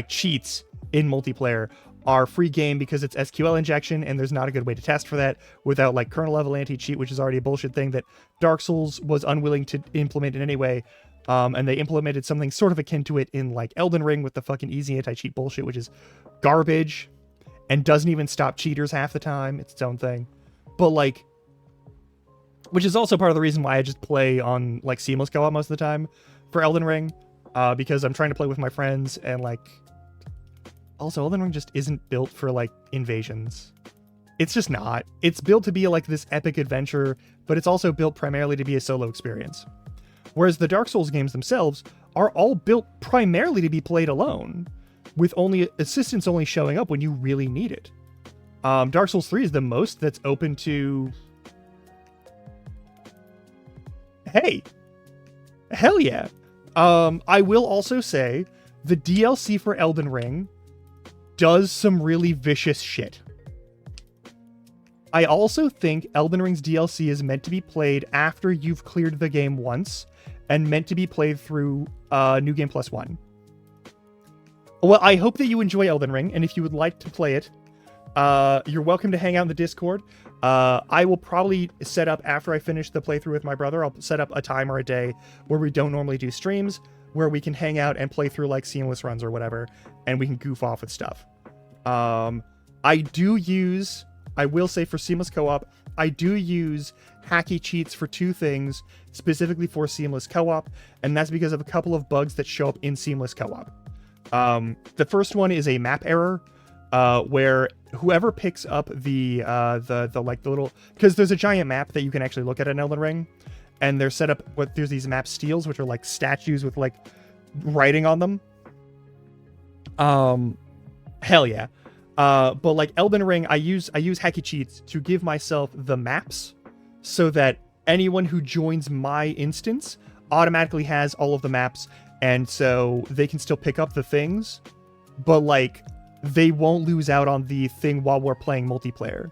cheats in multiplayer are free game because it's SQL injection, and there's not a good way to test for that without like kernel level anti-cheat, which is already a bullshit thing that Dark Souls was unwilling to implement in any way. And they implemented something sort of akin to it in like Elden Ring with the fucking easy anti-cheat bullshit, which is garbage and doesn't even stop cheaters half the time. It's its own thing. But like, which is also part of the reason why I just play on like seamless co-op most of the time for Elden Ring, because I'm trying to play with my friends, and like, also Elden Ring just isn't built for like invasions. It's just not. It's built to be like this epic adventure, but it's also built primarily to be a solo experience. Whereas the Dark Souls games themselves are all built primarily to be played alone, with only assistance only showing up when you really need it. Dark Souls 3 is the most that's open to... Hey! Hell yeah! I will also say, the DLC for Elden Ring does some really vicious shit. I also think Elden Ring's DLC is meant to be played after you've cleared the game once, and meant to be played through New Game Plus 1. Well, I hope that you enjoy Elden Ring, and if you would like to play it, you're welcome to hang out in the Discord. I will probably set up, after I finish the playthrough with my brother, I'll set up a time or a day where we don't normally do streams, where we can hang out and play through like seamless runs or whatever, and we can goof off with stuff. I will say for seamless co-op, I do use hacky cheats for two things, specifically for seamless co-op, and that's because of a couple of bugs that show up in seamless co-op. The first one is a map error, where whoever picks up the little, because there's a giant map that you can actually look at in Elden Ring, and they're set up with, there's these map steels, which are like statues with like writing on them. Hell yeah. But like Elden Ring, I use hacky cheats to give myself the maps so that anyone who joins my instance automatically has all of the maps, and so they can still pick up the things, but like they won't lose out on the thing while we're playing multiplayer.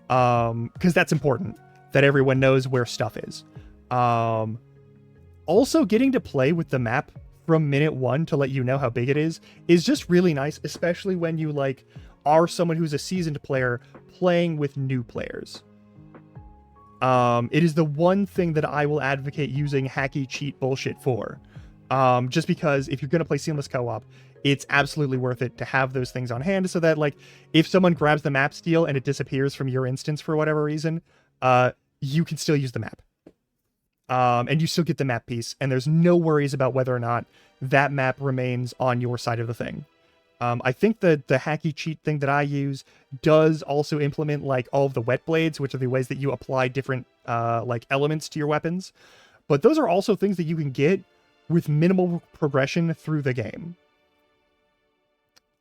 Because that's important, that everyone knows where stuff is. Also, getting to play with the map from minute one to let you know how big it is just really nice, especially when you like are someone who's a seasoned player playing with new players. It is the one thing that I will advocate using hacky cheat bullshit for. Just because if you're going to play seamless co-op, it's absolutely worth it to have those things on hand so that like if someone grabs the map steal and it disappears from your instance for whatever reason, you can still use the map. And you still get the map piece, and there's no worries about whether or not that map remains on your side of the thing. I think the hacky cheat thing that I use does also implement like all of the wet blades, which are the ways that you apply different like elements to your weapons. But those are also things that you can get with minimal progression through the game.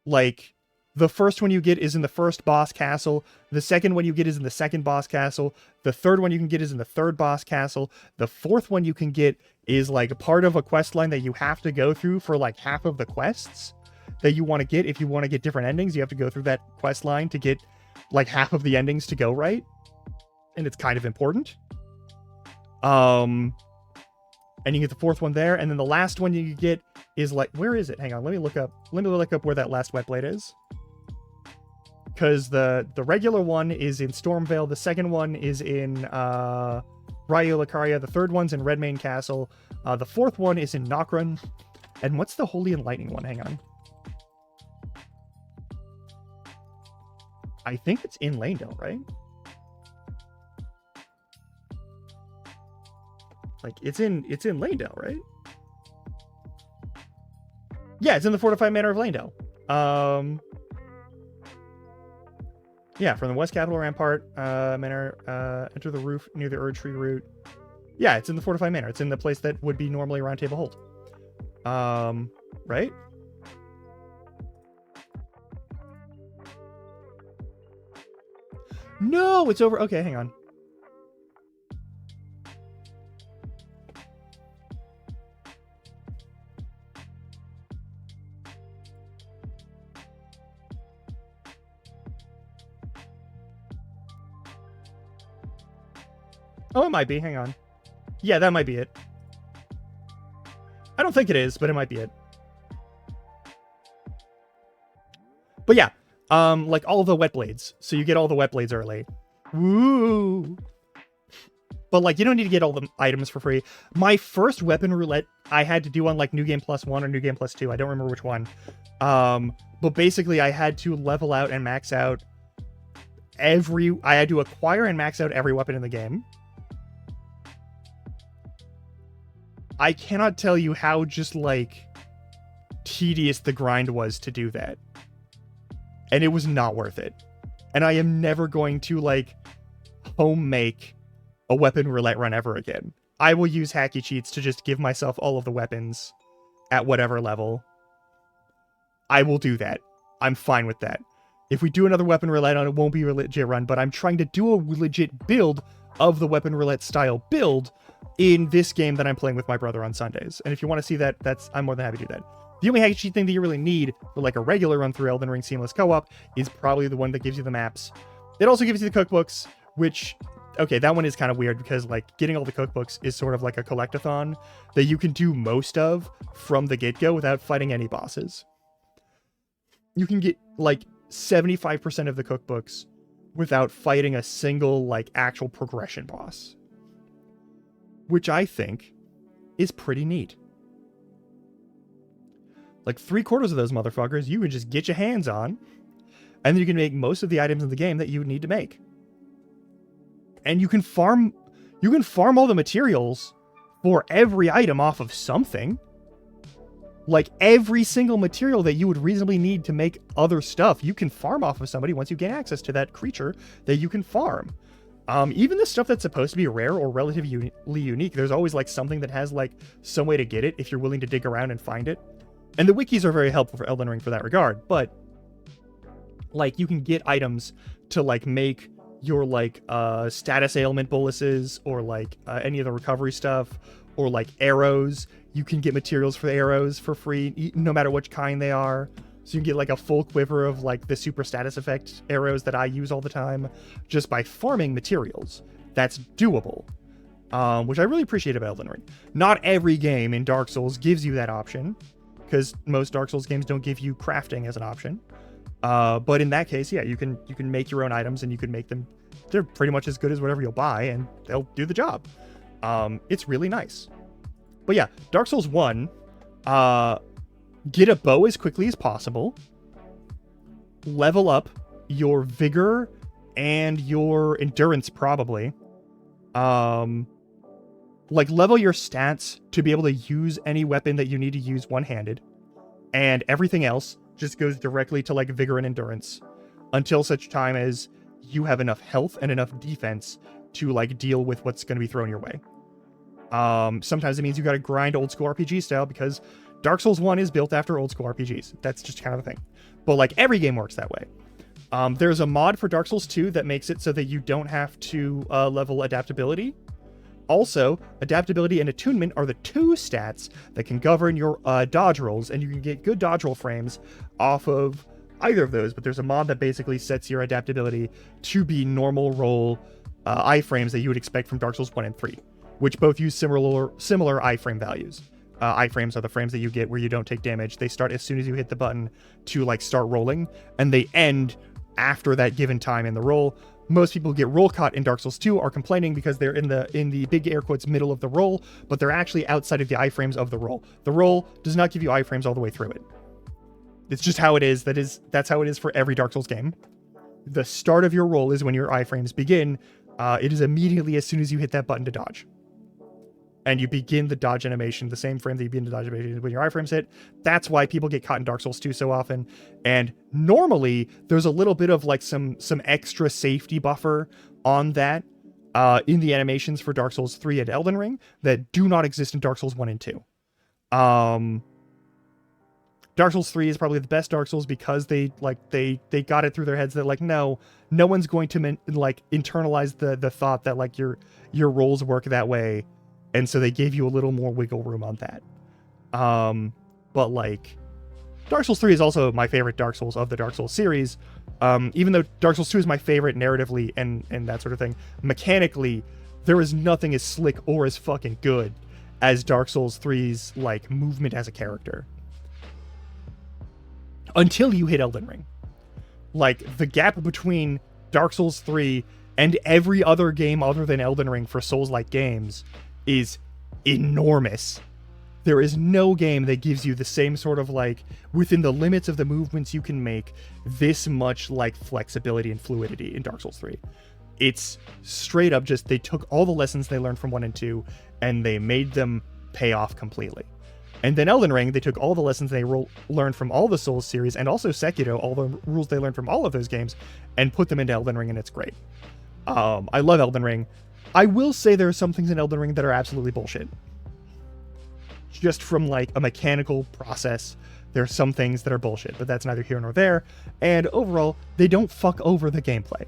Like, the first one you get is in the first boss castle. The second one you get is in the second boss castle. The third one you can get is in the third boss castle. The fourth one you can get is like a part of a quest line that you have to go through for like half of the quests that you want to get. If you want to get different endings, you have to go through that quest line to get like half of the endings to go right. And it's kind of important. And you get the fourth one there, and then the last one you get is like, where is it? Hang on, let me look up where that last wet blade is. Because the regular one is in Stormvale, the second one is in Raya Lucaria, the third one's in Redmane Castle, the fourth one is in Nokron, and what's the Holy Enlightening one? Hang on. I think it's in Leyndell, right? Like, it's in Leyndell, right? Yeah, it's in the Fortified Manor of Leyndell. Yeah, from the West Capital Rampart Manor, enter the roof near the Erdtree route. Yeah, it's in the Fortified Manor. It's in the place that would be normally Round Table Hold. Right? No, it's over. Okay, hang on. Oh, it might be. Hang on. Yeah, that might be it. I don't think it is, but it might be it. But yeah, like all the wet blades. So you get all the wet blades early. Woo! But like, you don't need to get all the items for free. My first weapon roulette I had to do on like New Game Plus 1 or New Game Plus 2. I don't remember which one. But basically I had to level out and max out I had to acquire and max out every weapon in the game. I cannot tell you how just like tedious the grind was to do that. And it was not worth it. And I am never going to like home make a weapon roulette run ever again. I will use hacky cheats to just give myself all of the weapons at whatever level. I will do that. I'm fine with that. If we do another weapon roulette on it, won't be a legit run, but I'm trying to do a legit build of the weapon roulette style build in this game that I'm playing with my brother on Sundays. And if you want to see that, I'm more than happy to do that. The only hacky cheat thing that you really need for like a regular run through Elden Ring Seamless Co-op is probably the one that gives you the maps. It also gives you the cookbooks, which, okay, that one is kind of weird because like getting all the cookbooks is sort of like a collectathon that you can do most of from the get-go without fighting any bosses. You can get like 75% of the cookbooks without fighting a single like actual progression boss, which I think is pretty neat. Like 3/4 of those motherfuckers you can just get your hands on, and then you can make most of the items in the game that you need to make. And you can farm all the materials for every item off of something. Like every single material that you would reasonably need to make other stuff, you can farm off of somebody once you gain access to that creature that you can farm. Even the stuff that's supposed to be rare or relatively unique, there's always like something that has like some way to get it if you're willing to dig around and find it. And the wikis are very helpful for Elden Ring for that regard, but like you can get items to like make your like status ailment boluses or like any of the recovery stuff, or like arrows. You can get materials for the arrows for free, no matter which kind they are. So you can get like a full quiver of like the super status effect arrows that I use all the time just by farming materials. That's doable, which I really appreciate about Elden Ring. Not every game in Dark Souls gives you that option, because most Dark Souls games don't give you crafting as an option. But in that case, yeah, you can make your own items, and you can make them. They're pretty much as good as whatever you'll buy, and they'll do the job. It's really nice. But yeah, Dark Souls 1, get a bow as quickly as possible, level up your vigor and your endurance probably, like level your stats to be able to use any weapon that you need to use one-handed, and everything else just goes directly to like vigor and endurance until such time as you have enough health and enough defense to like deal with what's going to be thrown your way. Sometimes it means you got to grind old school RPG style, because Dark Souls 1 is built after old school RPGs. That's just kind of a thing. But like every game works that way. There's a mod for Dark Souls 2 that makes it so that you don't have to level adaptability. Also, adaptability and attunement are the two stats that can govern your dodge rolls, and you can get good dodge roll frames off of either of those, but there's a mod that basically sets your adaptability to be normal roll iframes that you would expect from Dark Souls 1 and 3, which both use similar iframe values. Iframes are the frames that you get where you don't take damage. They start as soon as you hit the button to like start rolling, and they end after that given time in the roll. Most people get roll caught in Dark Souls 2 are complaining because they're in the big air quotes middle of the roll, but they're actually outside of the iframes of the roll. The roll does not give you iframes all the way through it. It's just how it is. That's how it is for every Dark Souls game. The start of your roll is when your iframes begin. It is immediately as soon as you hit that button to dodge. And you begin the dodge animation, the same frame that you begin the dodge animation when your iframes hit. That's why people get caught in Dark Souls 2 so often. And normally, there's a little bit of like some extra safety buffer on that in the animations for Dark Souls 3 and Elden Ring that do not exist in Dark Souls 1 and 2. Dark Souls 3 is probably the best Dark Souls because they got it through their heads that like no one's going to like internalize the thought that like your rolls work that way. And so they gave you a little more wiggle room on that. But like, Dark Souls 3 is also my favorite Dark Souls of the Dark Souls series. Even though Dark Souls 2 is my favorite narratively and that sort of thing, mechanically, there is nothing as slick or as fucking good as Dark Souls 3's like movement as a character. Until you hit Elden Ring. Like, the gap between Dark Souls 3 and every other game other than Elden Ring for Souls-like games is enormous. There is no game that gives you the same sort of like, within the limits of the movements you can make, this much like flexibility and fluidity in Dark Souls 3. It's straight up just, they took all the lessons they learned from 1 and 2 and they made them pay off completely. And then Elden Ring, they took all the lessons they learned from all the Souls series, and also Sekiro, all the rules they learned from all of those games, and put them into Elden Ring, and it's great. I love Elden Ring. I will say there are some things in Elden Ring that are absolutely bullshit. Just from like a mechanical process, there are some things that are bullshit, but that's neither here nor there. And overall, they don't fuck over the gameplay.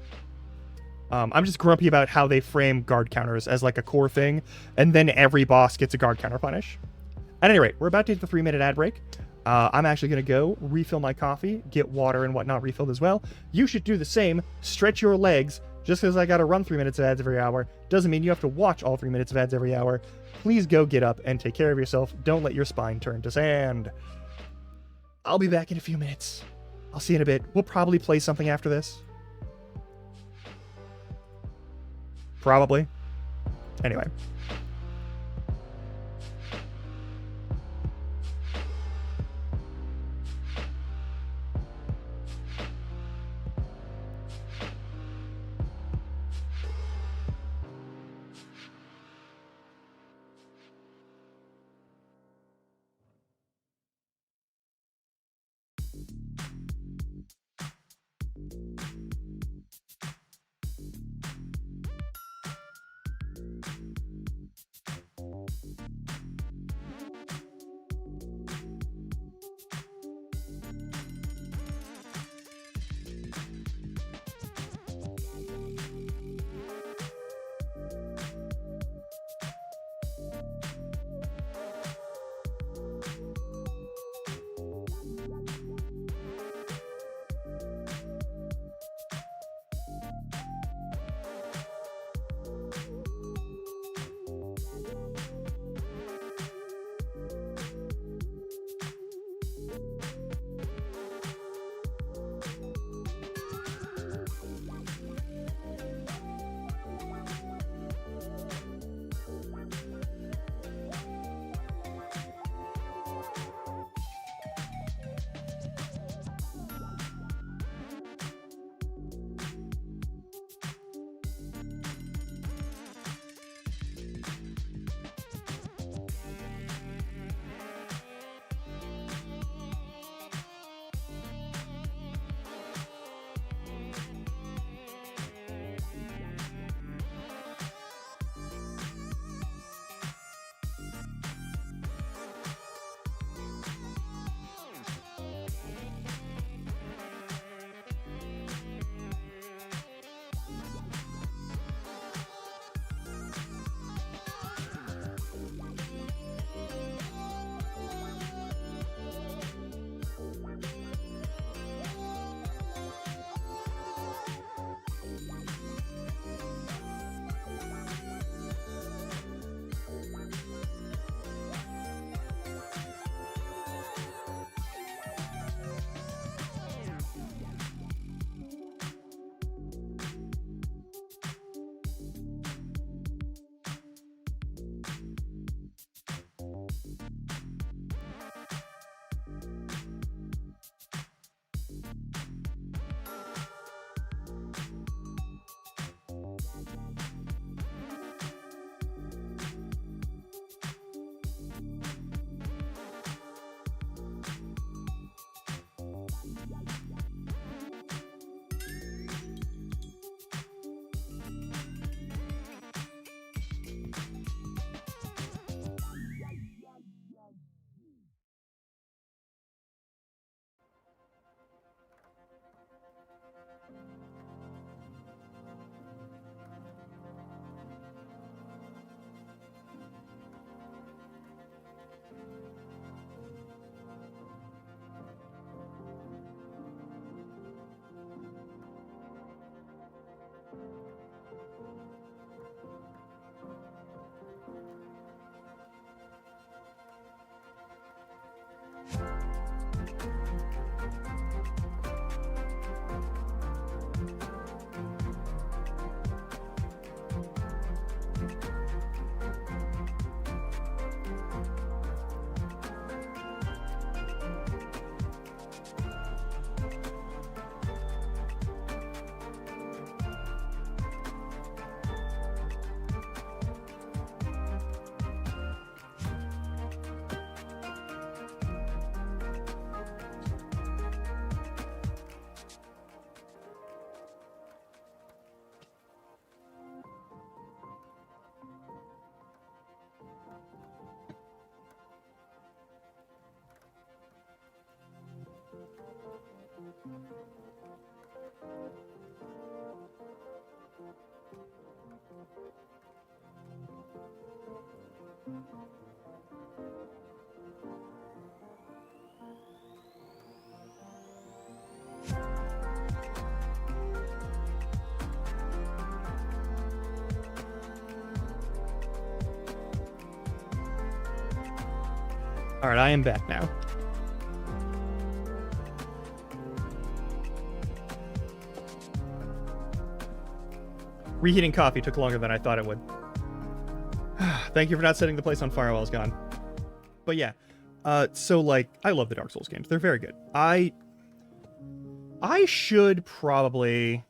I'm just grumpy about how they frame guard counters as like a core thing, and then every boss gets a guard counter punish. At any rate, we're about to hit the 3-minute ad break. I'm actually going to go refill my coffee, get water and whatnot refilled as well. You should do the same. Stretch your legs. Just because I got to run 3 minutes of ads every hour doesn't mean you have to watch all 3 minutes of ads every hour. Please go get up and take care of yourself. Don't let your spine turn to sand. I'll be back in a few minutes. I'll see you in a bit. We'll probably play something after this. Probably. Anyway. Alright, I am back now. Reheating coffee took longer than I thought it would. Thank you for not setting the place on fire while I was gone. But yeah, so like, I love the Dark Souls games. They're very good. I should probably...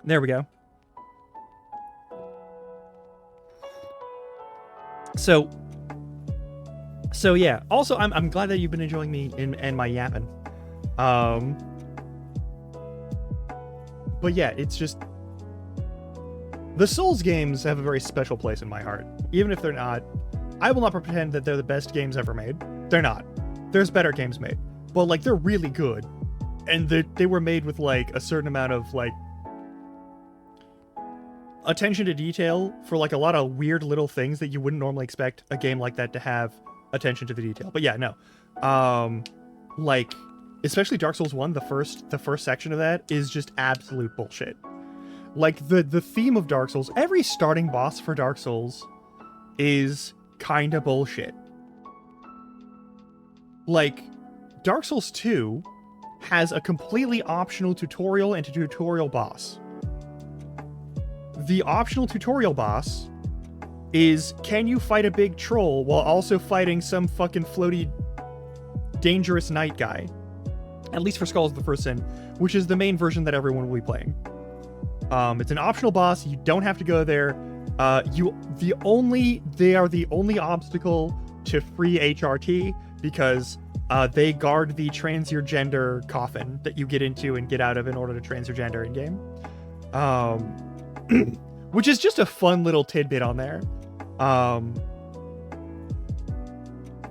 There we go. So yeah. Also, I'm glad that you've been enjoying me and my yapping. But yeah, it's just the Souls games have a very special place in my heart. Even if they're not, I will not pretend that they're the best games ever made. They're not. There's better games made, but like they're really good, and they were made with like a certain amount of like attention to detail for like a lot of weird little things that you wouldn't normally expect a game like that to have attention to the detail. But yeah, no. Like especially Dark Souls 1, the first section of that is just absolute bullshit. Like the theme of Dark Souls, every starting boss for Dark Souls is kind of bullshit. Like Dark Souls 2 has a completely optional tutorial and a tutorial boss. The optional tutorial boss is, can you fight a big troll while also fighting some fucking floaty dangerous knight guy? At least for Skulls of the First Sin, which is the main version that everyone will be playing. It's an optional boss. You don't have to go there. They are the only obstacle to free HRT because they guard the transgender coffin that you get into and get out of in order to trans your gender in game. Which is just a fun little tidbit on there.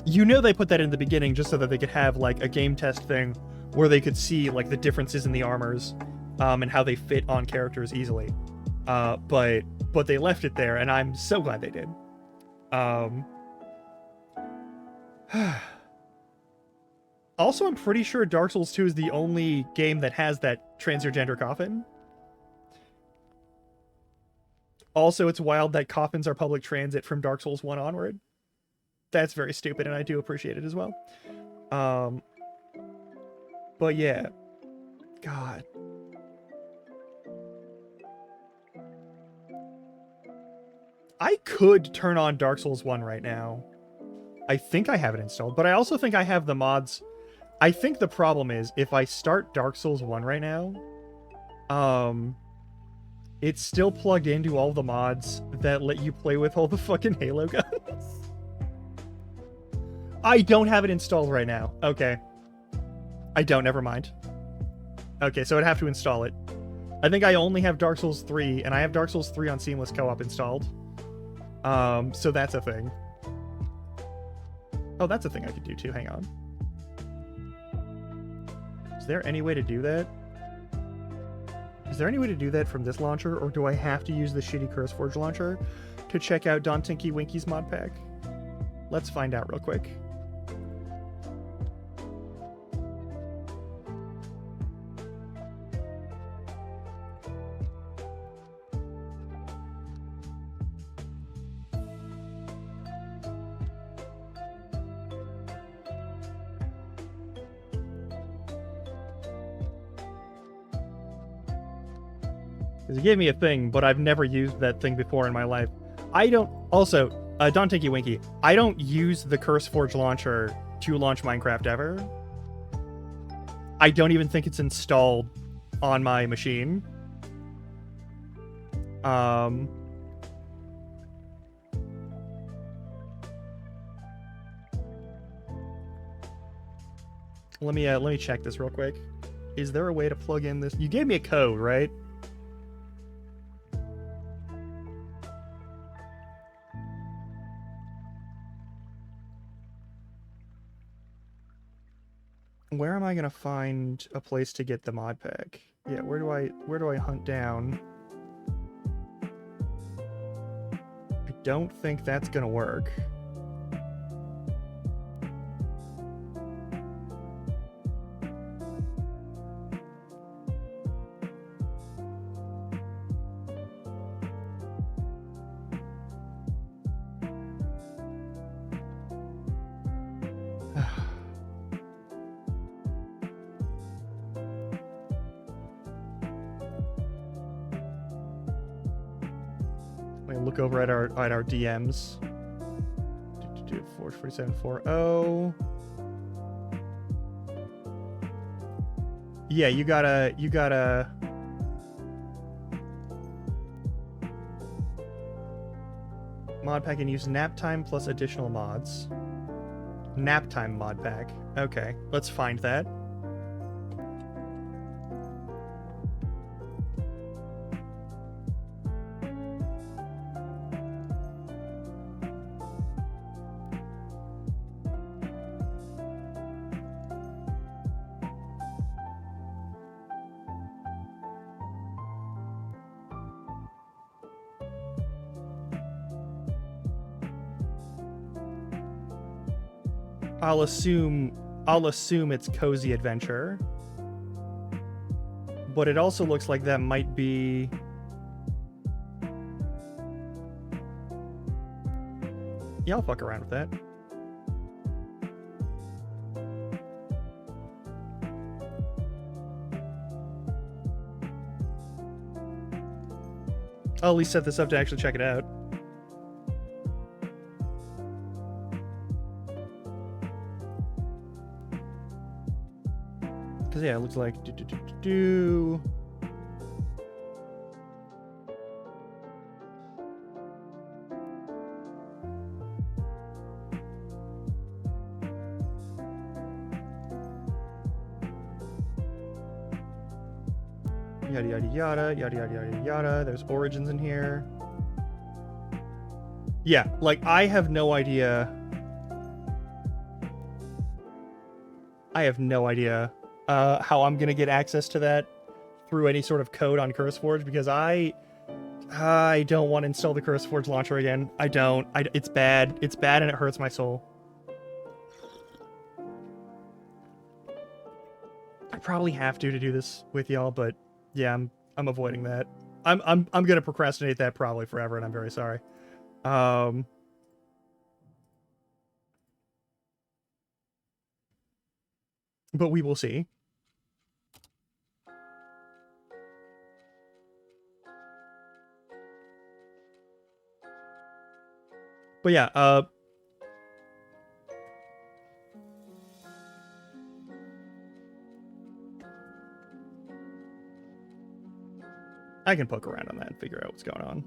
You know they put that in the beginning just so that they could have like a game test thing where they could see like the differences in the armors and how they fit on characters easily. But they left it there, and I'm so glad they did. Also, I'm pretty sure Dark Souls 2 is the only game that has that transgender coffin. Also, it's wild that coffins are public transit from Dark Souls 1 onward. That's very stupid, and I do appreciate it as well. But yeah. God. I could turn on Dark Souls 1 right now. I think I have it installed, but I also think I have the mods. I think the problem is, if I start Dark Souls 1 right now, it's still plugged into all the mods that let you play with all the fucking Halo guns. I don't have it installed right now. Okay. I don't, never mind. Okay, so I'd have to install it. I think I only have Dark Souls 3, and I have Dark Souls 3 on Seamless Co-op installed. So that's a thing. Oh, that's a thing I could do too, hang on. Is there any way to do that? Is there any way to do that from this launcher, or do I have to use the shitty CurseForge launcher to check out Don Tinky Winky's mod pack? Let's find out real quick. It gave me a thing, but I've never used that thing before in my life. I don't... Also, Don Tinky Winky, I don't use the CurseForge launcher to launch Minecraft ever. I don't even think it's installed on my machine. Let me check this real quick. Is there a way to plug in this? You gave me a code, right? Where am I gonna find a place to get the mod pack? Yeah, where do I hunt down don't think that's gonna work. Look over at our DMs. 44740. Yeah, you gotta mod pack and use nap time plus additional mods. Nap time mod pack. Okay, let's find that. I'll assume it's Cozy Adventure. But it also looks like that might be... Yeah, I'll fuck around with that. I'll at least set this up to actually check it out. Because, yeah, it looks like... Yada yada yada, yada yada yada yada. There's Origins in here. Yeah, like, I have no idea. How I'm gonna get access to that through any sort of code on CurseForge, because I don't want to install the CurseForge launcher again. I don't. It's bad. It's bad and it hurts my soul. I probably have to do this with y'all, but yeah, I'm avoiding that. I'm gonna procrastinate that probably forever, and I'm very sorry. But we will see. But yeah, I can poke around on that and figure out what's going on.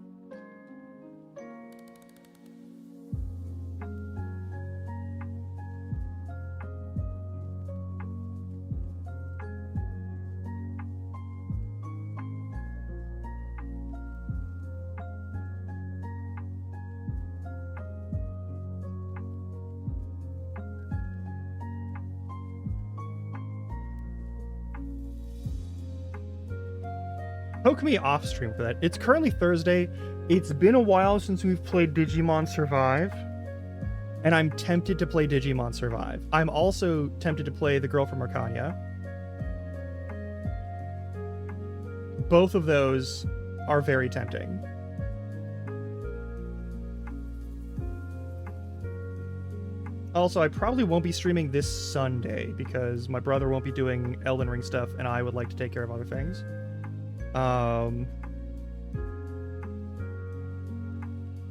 Poke me off stream for that. It's currently Thursday. It's been a while since we've played Digimon Survive. And I'm tempted to play Digimon Survive. I'm also tempted to play The Girl from Arcania. Both of those are very tempting. Also, I probably won't be streaming this Sunday because my brother won't be doing Elden Ring stuff and I would like to take care of other things.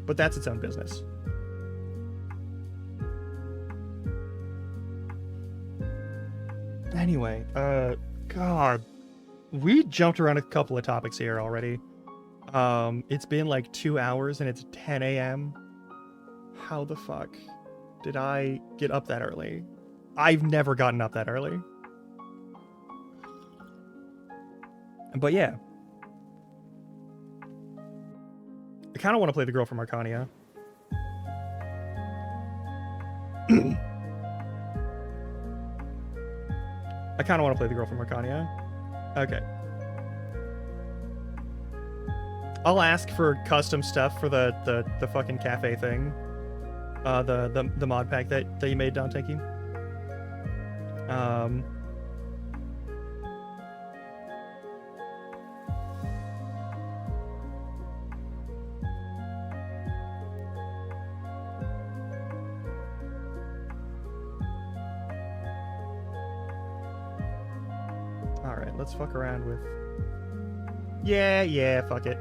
But that's its own business. Anyway, God, we jumped around a couple of topics here already. It's been like 2 hours and it's 10 a.m. How the fuck did I get up that early? I've never gotten up that early. But yeah. I kind of want to play The Girl from Arcania. I kind of want to play The Girl from Arcania. Okay. I'll ask for custom stuff for the fucking cafe thing. The mod pack that you made, Don. Thank you. All right, let's fuck around with. Yeah, fuck it.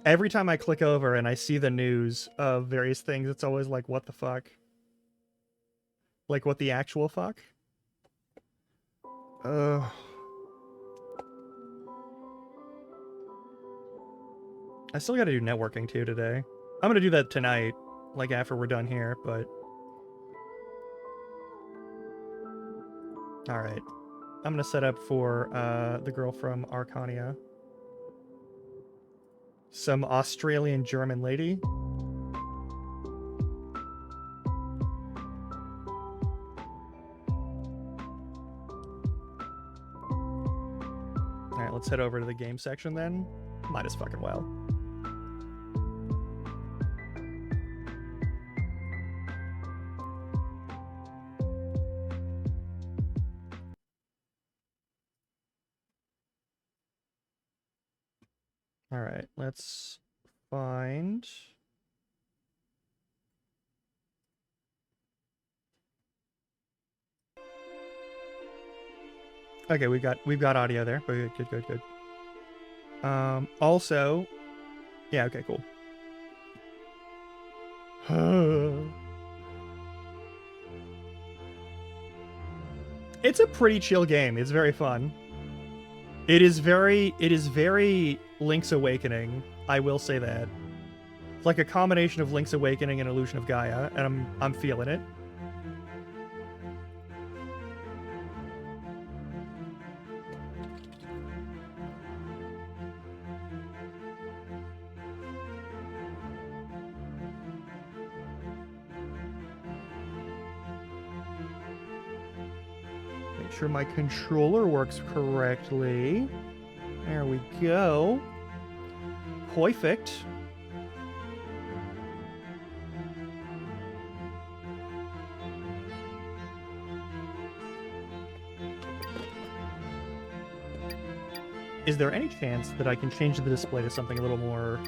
Every time I click over and I see the news of various things, it's always like, what the fuck? Like, what the actual fuck? I still gotta do networking too today. I'm gonna do that tonight, like after we're done here, but... Alright. I'm gonna set up for the girl from Arcania. Some Australian German lady. Alright, let's head over to the game section then. Might as fucking well. Alright, let's find... Okay, we've got audio there. Good. Also... Yeah, okay, cool. It's a pretty chill game. It's very fun. It is very Link's Awakening. I will say that. It's like a combination of Link's Awakening and Illusion of Gaia, and I'm feeling it. Make sure my controller works correctly. There we go. Perfect. Is there any chance that I can change the display to something a little more...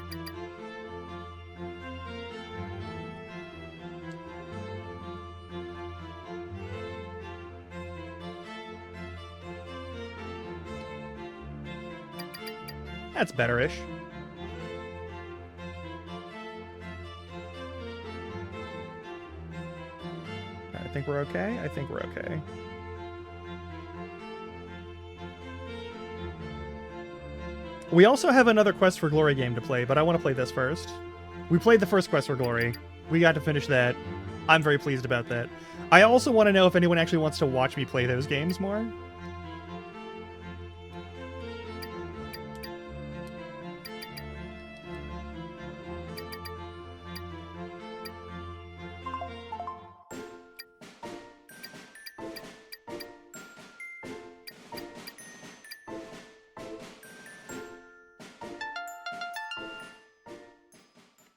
That's better-ish. I think we're okay. I think we're okay. We also have another Quest for Glory game to play, but I want to play this first. We played the first Quest for Glory. We got to finish that. I'm very pleased about that. I also want to know if anyone actually wants to watch me play those games more.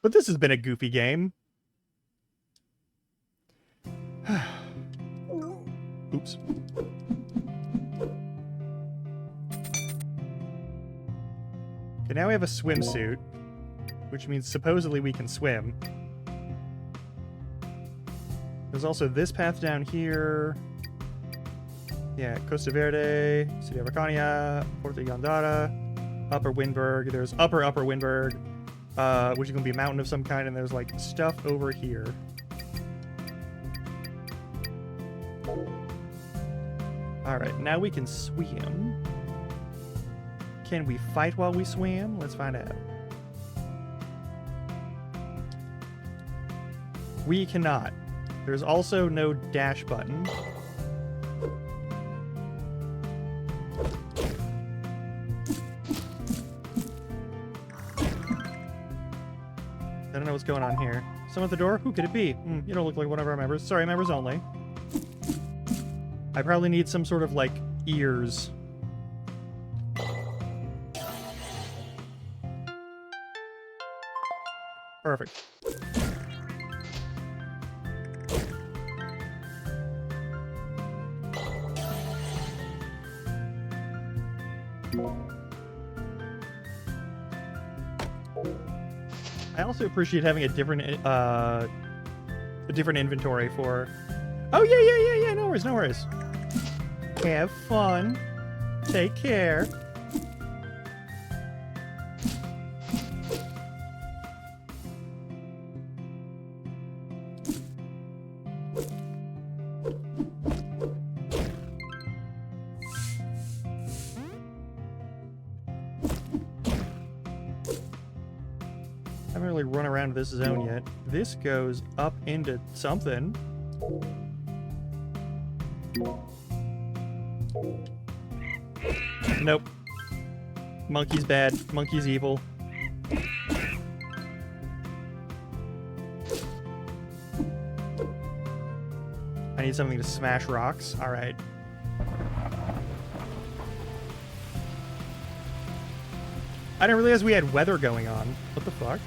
But this has been a goofy game. Oops. Okay, now we have a swimsuit, which means supposedly we can swim. There's also this path down here. Yeah, Costa Verde, City of Arcania, Porto Gandara, Upper Windberg. There's Upper Windberg. Which is going to be a mountain of some kind, and there's, like, stuff over here. Alright, now we can swim. Can we fight while we swim? Let's find out. We cannot. There's also no dash button. I don't know what's going on here. Someone at the door? Who could it be? You don't look like one of our members. Sorry, members only. I probably need some sort of, like, ears. Perfect. I also appreciate having a different inventory for... Oh, yeah, no worries, no worries. Have fun. Take care. I haven't really run around this zone yet. This goes up into something. Nope. Monkey's bad. Monkey's evil. I need something to smash rocks. Alright. I didn't realize we had weather going on. What the fuck?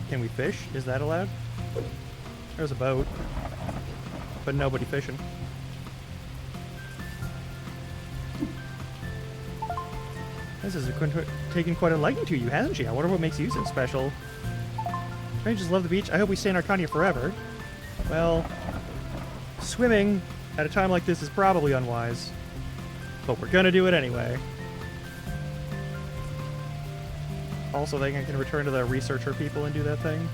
Can we fish? Is that allowed? There's a boat, but nobody fishing. This has taken quite a liking to you, hasn't she? I wonder what makes you so special. Don't you just love the beach? I hope we stay in Arcania forever. Well, swimming at a time like this is probably unwise, but we're gonna do it anyway. Also, they can return to the researcher people and do that thing.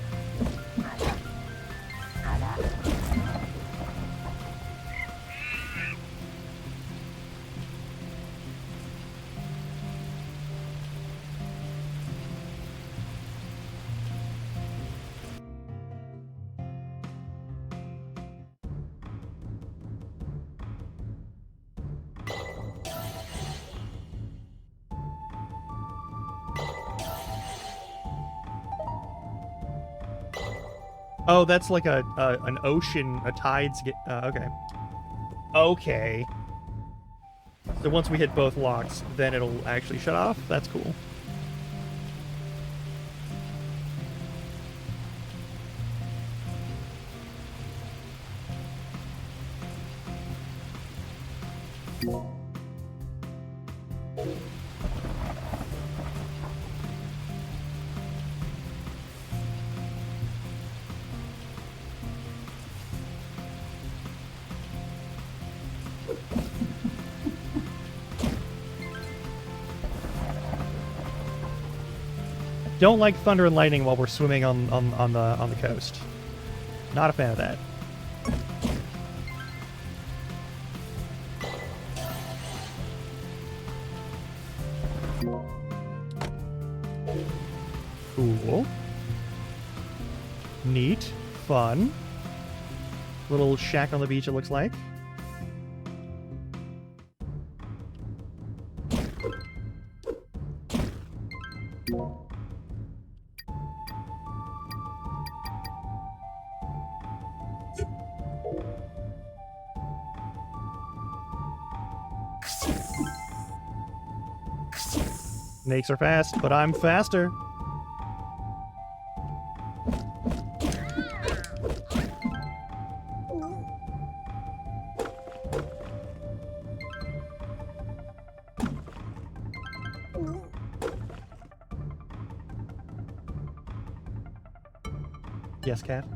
Oh, that's like an ocean, a tides get, okay. Okay. So once we hit both locks, then it'll actually shut off? That's cool. Don't like thunder and lightning while we're swimming on the coast. Not a fan of that. Cool. Neat. Fun. Little shack on the beach, it looks like. Snakes are fast, but I'm faster. Yes, cat.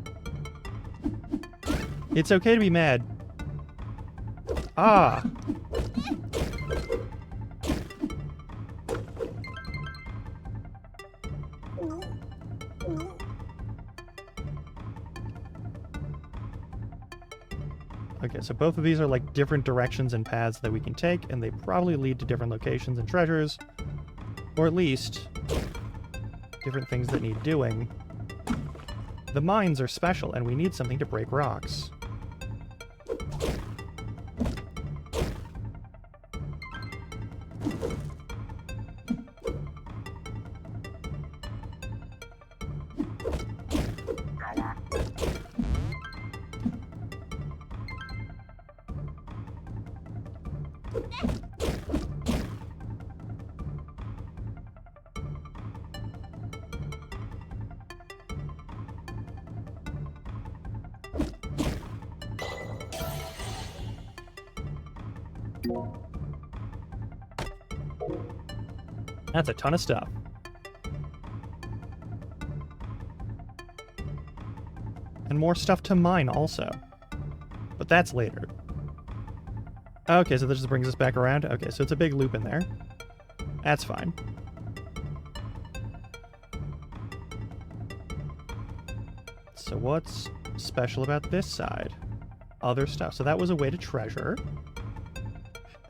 It's okay to be mad. Ah! Okay, so both of these are like different directions and paths that we can take, and they probably lead to different locations and treasures. Or at least, different things that need doing. The mines are special, and we need something to break rocks. That's a ton of stuff. And more stuff to mine also. But that's later. Okay, so this just brings us back around. Okay, so it's a big loop in there. That's fine. So what's special about this side? Other stuff. So that was a way to treasure.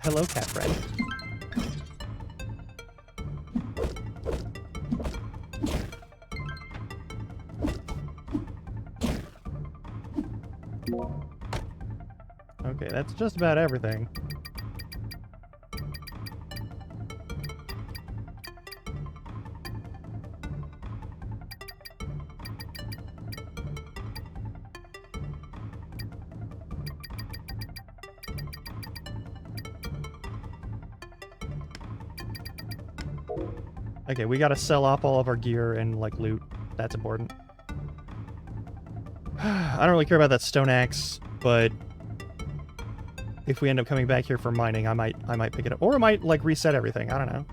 Hello, cat friend. Okay, that's just about everything. Okay, we gotta sell off all of our gear and, like, loot. That's important. I don't really care about that stone axe, but if we end up coming back here for mining, I might pick it up. Or it might, like, reset everything. I don't know.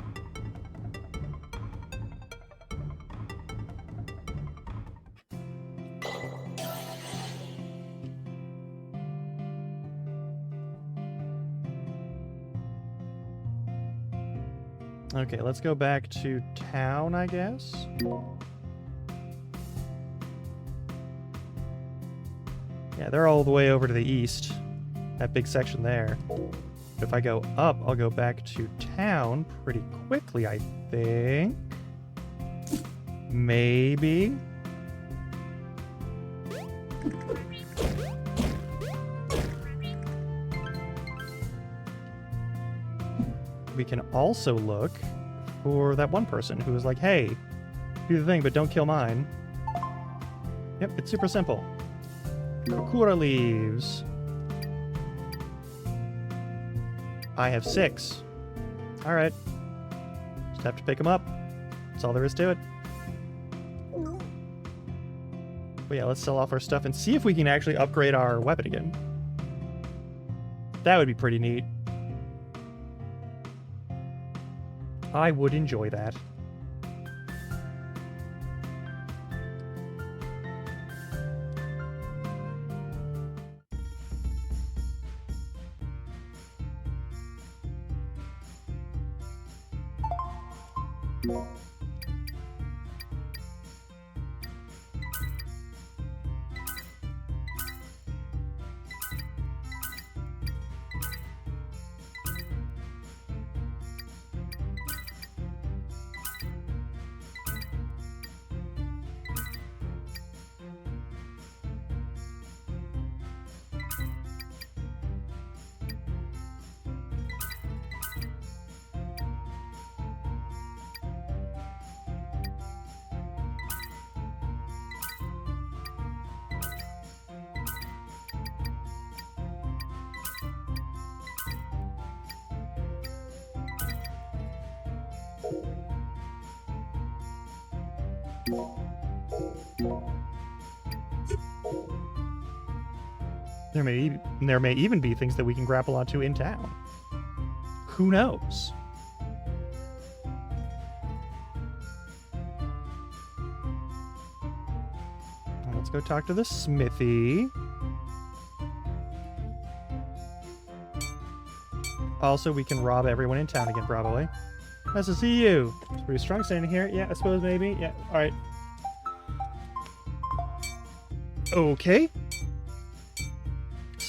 Okay, let's go back to town, I guess. Yeah, they're all the way over to the east. That big section there. If I go up, I'll go back to town pretty quickly, I think. Maybe. We can also look for that one person who was like, hey, do the thing, but don't kill mine. Yep, it's super simple. Kokura leaves. I have 6. Alright. Just have to pick them up. That's all there is to it. But yeah, let's sell off our stuff and see if we can actually upgrade our weapon again. That would be pretty neat. I would enjoy that. There may even be things that we can grapple onto in town. Who knows? Let's go talk to the smithy. Also, we can rob everyone in town again, probably. Nice to see you. It's pretty strong standing here. Yeah, I suppose maybe. Yeah, alright.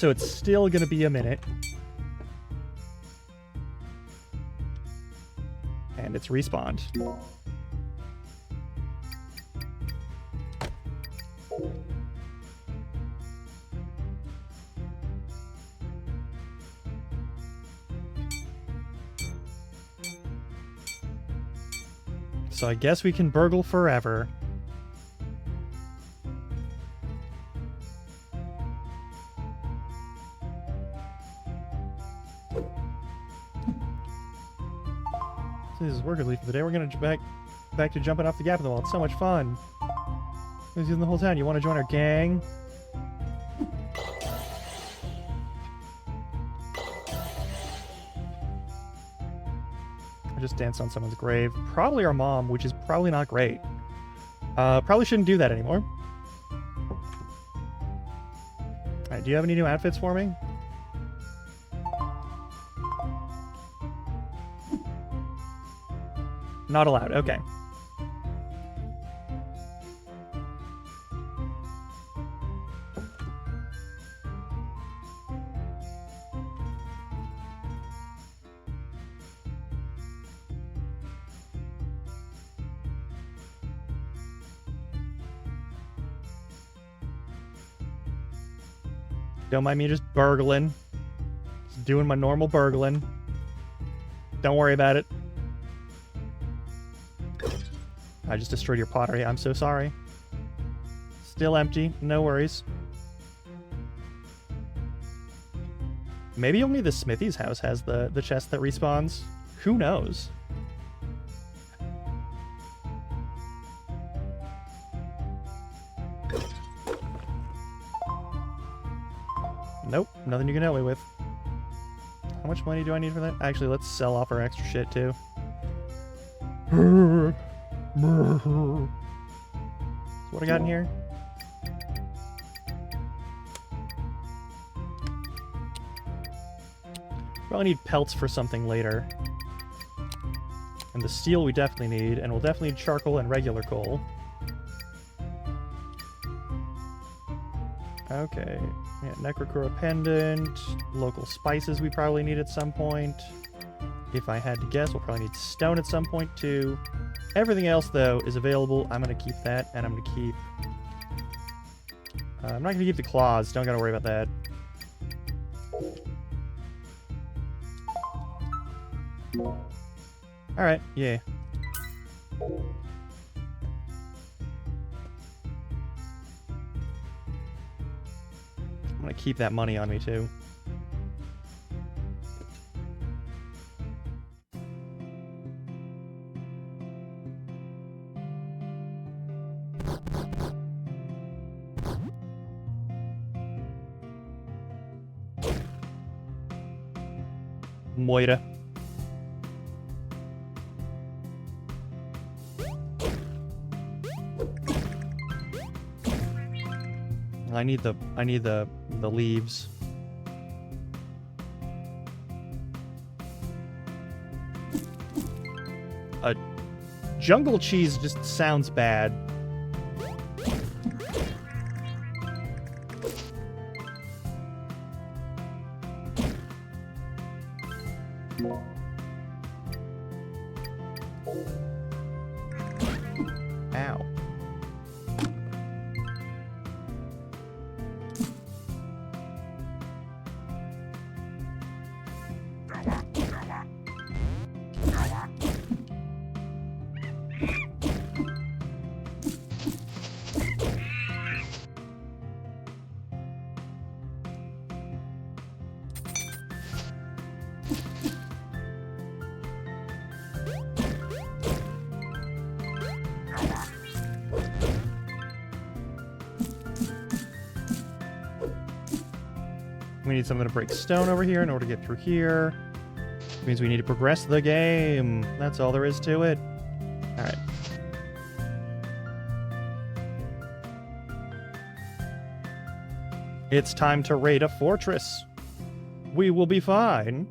so it's still gonna be a minute. And it's respawned. So I guess we can burgle forever. So this is work relief for the day. We're gonna back to jumping off the gap in the wall. It's so much fun. We're using the whole town. You want to join our gang? I just danced on someone's grave. Probably our mom, which is probably not great. Probably shouldn't do that anymore. Alright, do you have any new outfits for me? Not allowed, okay. Don't mind me just burgling. Just doing my normal burgling. Don't worry about it. I just destroyed your pottery. I'm so sorry. Still empty. No worries. Maybe only the Smithy's house has the chest that respawns. Who knows? Nope, nothing you can help me with. How much money do I need for that? Actually, let's sell off our extra shit, too. So what I got in here? Probably need pelts for something later. And the steel we definitely need, and we'll definitely need charcoal and regular coal. Okay. Yeah, Necrocura pendant, local spices we probably need at some point. If I had to guess, we'll probably need stone at some point too. Everything else, though, is available. I'm going to keep that, and I'm going to keep... I'm not going to keep the claws. Don't got to worry about that. Alright, yeah. I'm going to keep that money on me, too. Moira. I need the leaves. Jungle cheese just sounds bad. Ow. We need something to break stone over here in order to get through here. Which means we need to progress the game. That's all there is to it. Alright. It's time to raid a fortress. We will be fine.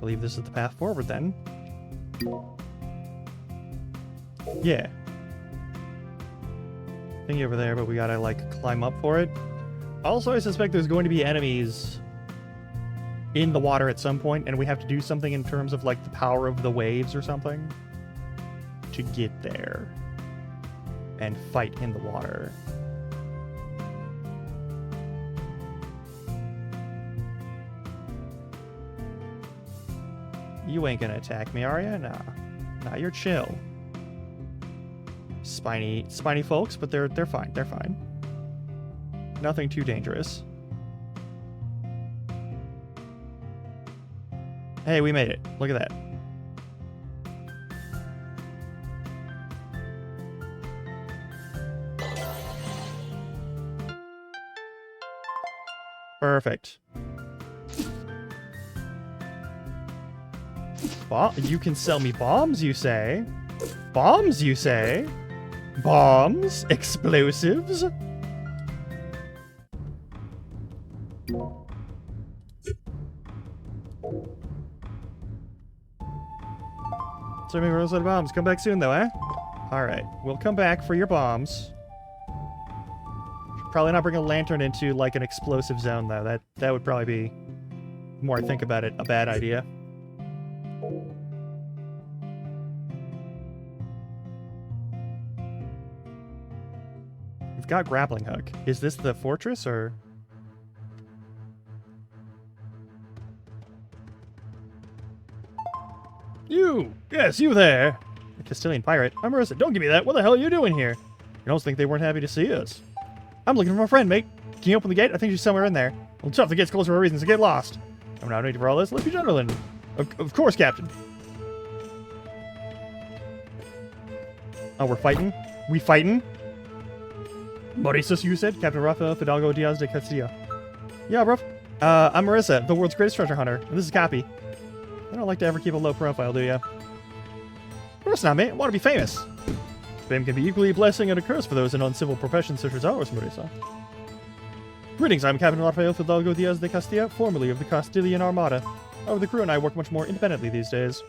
believe this is the path forward then. Yeah. Thingy over there, but we gotta, like, climb up for it. Also, I suspect there's going to be enemies in the water at some point, and we have to do something in terms of, like, the power of the waves or something to get there and fight in the water. You ain't gonna attack me, are you? Nah. Nah, you're chill. Spiny folks, but they're fine. They're fine. Nothing too dangerous. Hey, we made it. Look at that. Perfect. You can sell me bombs, you say? Bombs, you say? Bombs? Explosives? So maybe we're out of bombs. Come back soon, though, eh? Alright, we'll come back for your bombs. Should probably not bring a lantern into, like, an explosive zone, though. That would probably be, the more I think about it, a bad idea. We've got grappling hook. Is this the fortress, or...? You! Yes, you there! A Castilian pirate. I'm Marissa. Don't give me that. What the hell are you doing here? You don't think they weren't happy to see us? I'm looking for my friend, mate. Can you open the gate? I think she's somewhere in there. Well, tough. The gate's closed for a reason, so get lost. I'm not ready for all this. Let's be gentlemen. Of course, Captain. Oh, we're fighting? We fighting? Mauricio, you said? Captain Rafael Fidalgo Diaz de Castillo. Yeah, bro. I'm Marissa, the world's greatest treasure hunter. And this is Cappy. I don't like to ever keep a low profile, do ya? Of course not, mate. I want to be famous. Fame can be equally a blessing and a curse for those in uncivil professions such as ours, Marissa. Greetings, I'm Captain Rafael Fidalgo Diaz de Castillo, formerly of the Castilian Armada. However, the crew and I work much more independently these days.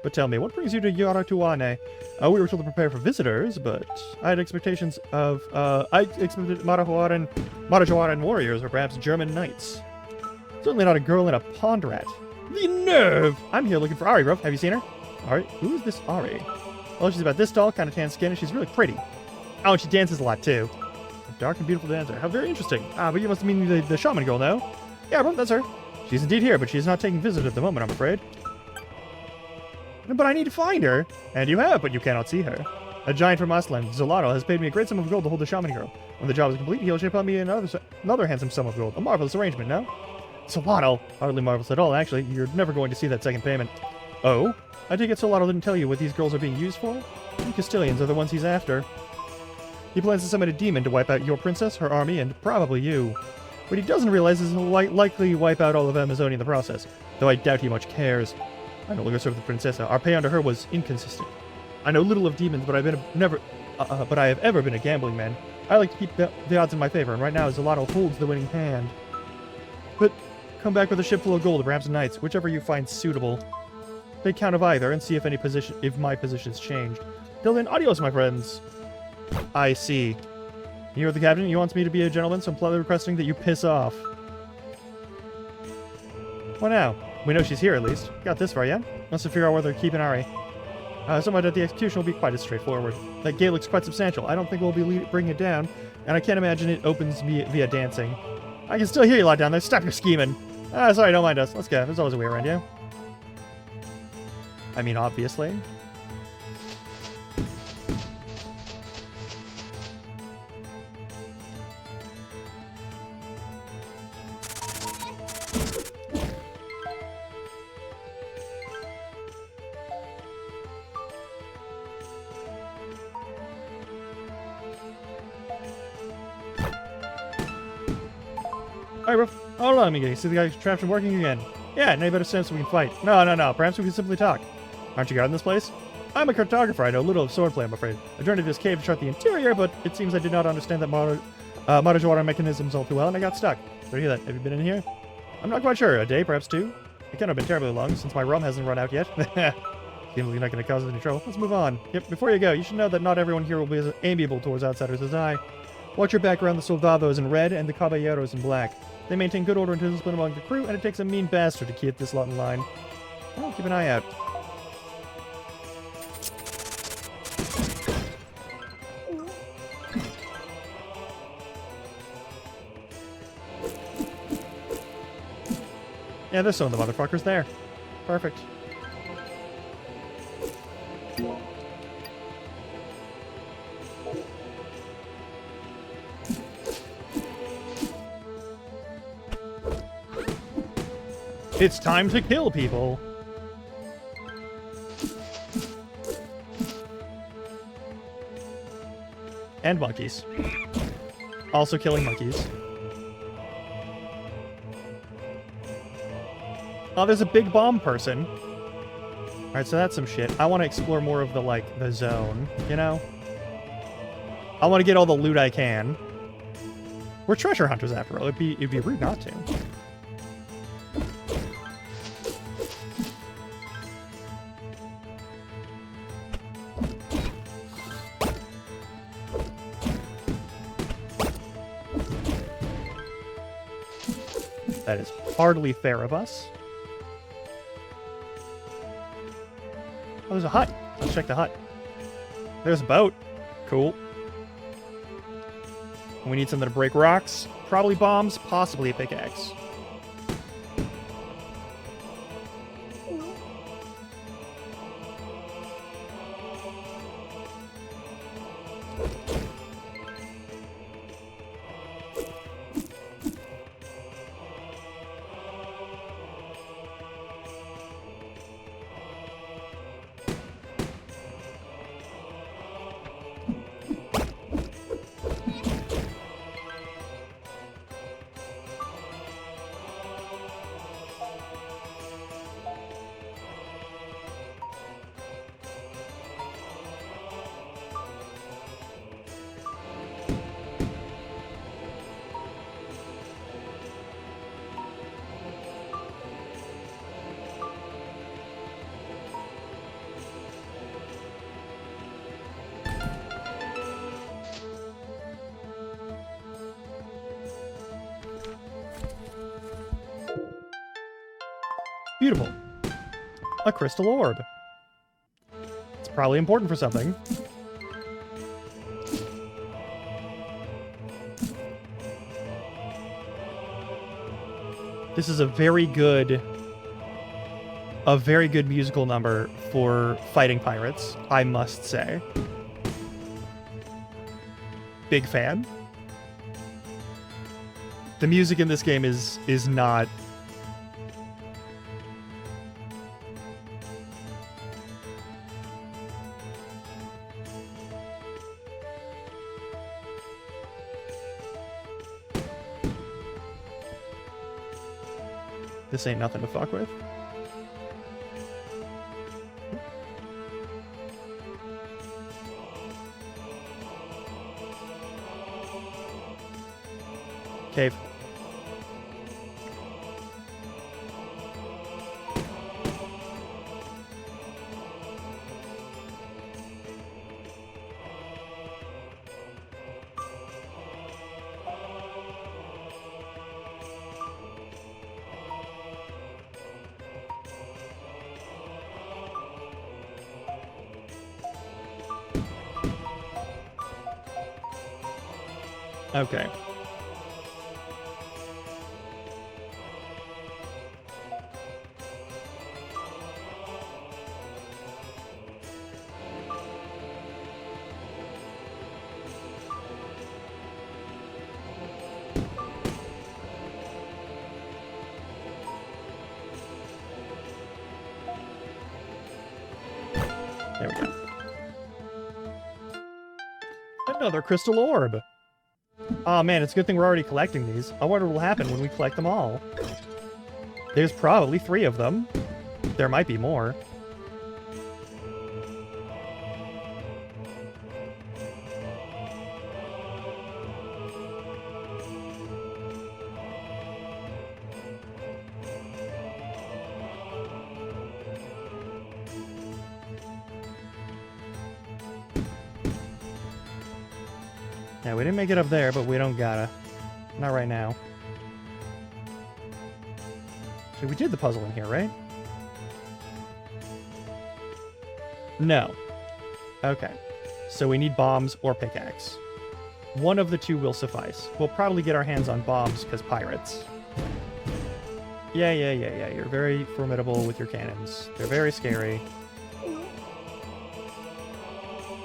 But tell me, what brings you to Yaratuane? We were told to prepare for visitors, but I had expectations of, I expected Marajoaran warriors, or perhaps German knights. Certainly not a girl in a pond rat. The nerve! I'm here looking for Ari, bro. Have you seen her? Ari? Who is this Ari? Well, she's about this tall, kind of tan skin, and she's really pretty. Oh, and she dances a lot, too. A dark and beautiful dancer. How very interesting. But you must mean the shaman girl, no? Yeah, bro, that's her. She's indeed here, but she's not taking visitors at the moment, I'm afraid. But I need to find her. And you have, but you cannot see her. A giant from Aslan, Zolato, has paid me a great sum of gold to hold the shaman girl. When the job is complete, he'll ship out me another handsome sum of gold. A marvelous arrangement, no? Zolato? Hardly marvelous at all, actually. You're never going to see that second payment. Oh? I take it Zolato didn't tell you what these girls are being used for? The Castilians are the ones he's after. He plans to summon a demon to wipe out your princess, her army, and probably you. What he doesn't realize is he'll likely wipe out all of Amazonia in the process, though I doubt he much cares. I no longer serve the princessa. Our pay under her was inconsistent. I know little of demons, but I have ever been a gambling man. I like to keep the odds in my favor, and right now Zolato holds the winning hand. But come back with a ship full of gold, or perhaps knights, whichever you find suitable. Take count of either and see if my position's changed. Till then, adios, my friends. I see. You're the captain. He wants me to be a gentleman, so I'm politely requesting that you piss off. What now? We know she's here, at least. Got this far, yeah? Wants to figure out where they're keeping Ari. Somewhat at the execution will be quite as straightforward. That gate looks quite substantial. I don't think we'll be bringing it down, and I can't imagine it opens via dancing. I can still hear you a lot down there. Stop your scheming. Sorry, don't mind us. Let's go. There's always a way around you. I mean, obviously. Alright, bro. Hold on, Miguel. You see the guy's contraption working again? Yeah, now you better stand so we can fight. No. Perhaps we can simply talk. Aren't you guarding this place? I'm a cartographer. I know little of swordplay, I'm afraid. I journeyed to this cave to chart the interior, but it seems I did not understand that Marajoara mechanisms all too well, and I got stuck. So hear that. Have you been in here? I'm not quite sure. A day, perhaps two? It can't have been terribly long, since my rum hasn't run out yet. Seems like you're not going to cause any trouble. Let's move on. Yep, before you go, you should know that not everyone here will be as amiable towards outsiders as I. Watch your back around the soldados in red and the caballeros in black. They maintain good order and discipline among the crew, and it takes a mean bastard to keep this lot in line. Well, keep an eye out. Yeah, there's some of the motherfuckers there. Perfect. It's time to kill people. And monkeys. Also killing monkeys. Oh, there's a big bomb person. Alright, so that's some shit. I want to explore more of the, like, the zone, you know? I want to get all the loot I can. We're treasure hunters, after all. It'd be rude not to. That is hardly fair of us. Oh, there's a hut. Let's check the hut. There's a boat. Cool. We need something to break rocks. Probably bombs, possibly a pickaxe. Beautiful. A crystal orb. It's probably important for something. This is a very good musical number for fighting pirates, I must say. Big fan. The music in this game is not This ain't nothing to fuck with. Cave. Okay. There we go. Another crystal orb. Oh man, it's a good thing we're already collecting these. I wonder what will happen when we collect them all. There's probably 3 of them. There might be more. Yeah, we didn't make it up there, but we don't gotta. Not right now. So we did the puzzle in here, right? No. Okay. So we need bombs or pickaxe. One of the two will suffice. We'll probably get our hands on bombs, because pirates. Yeah. You're very formidable with your cannons. They're very scary.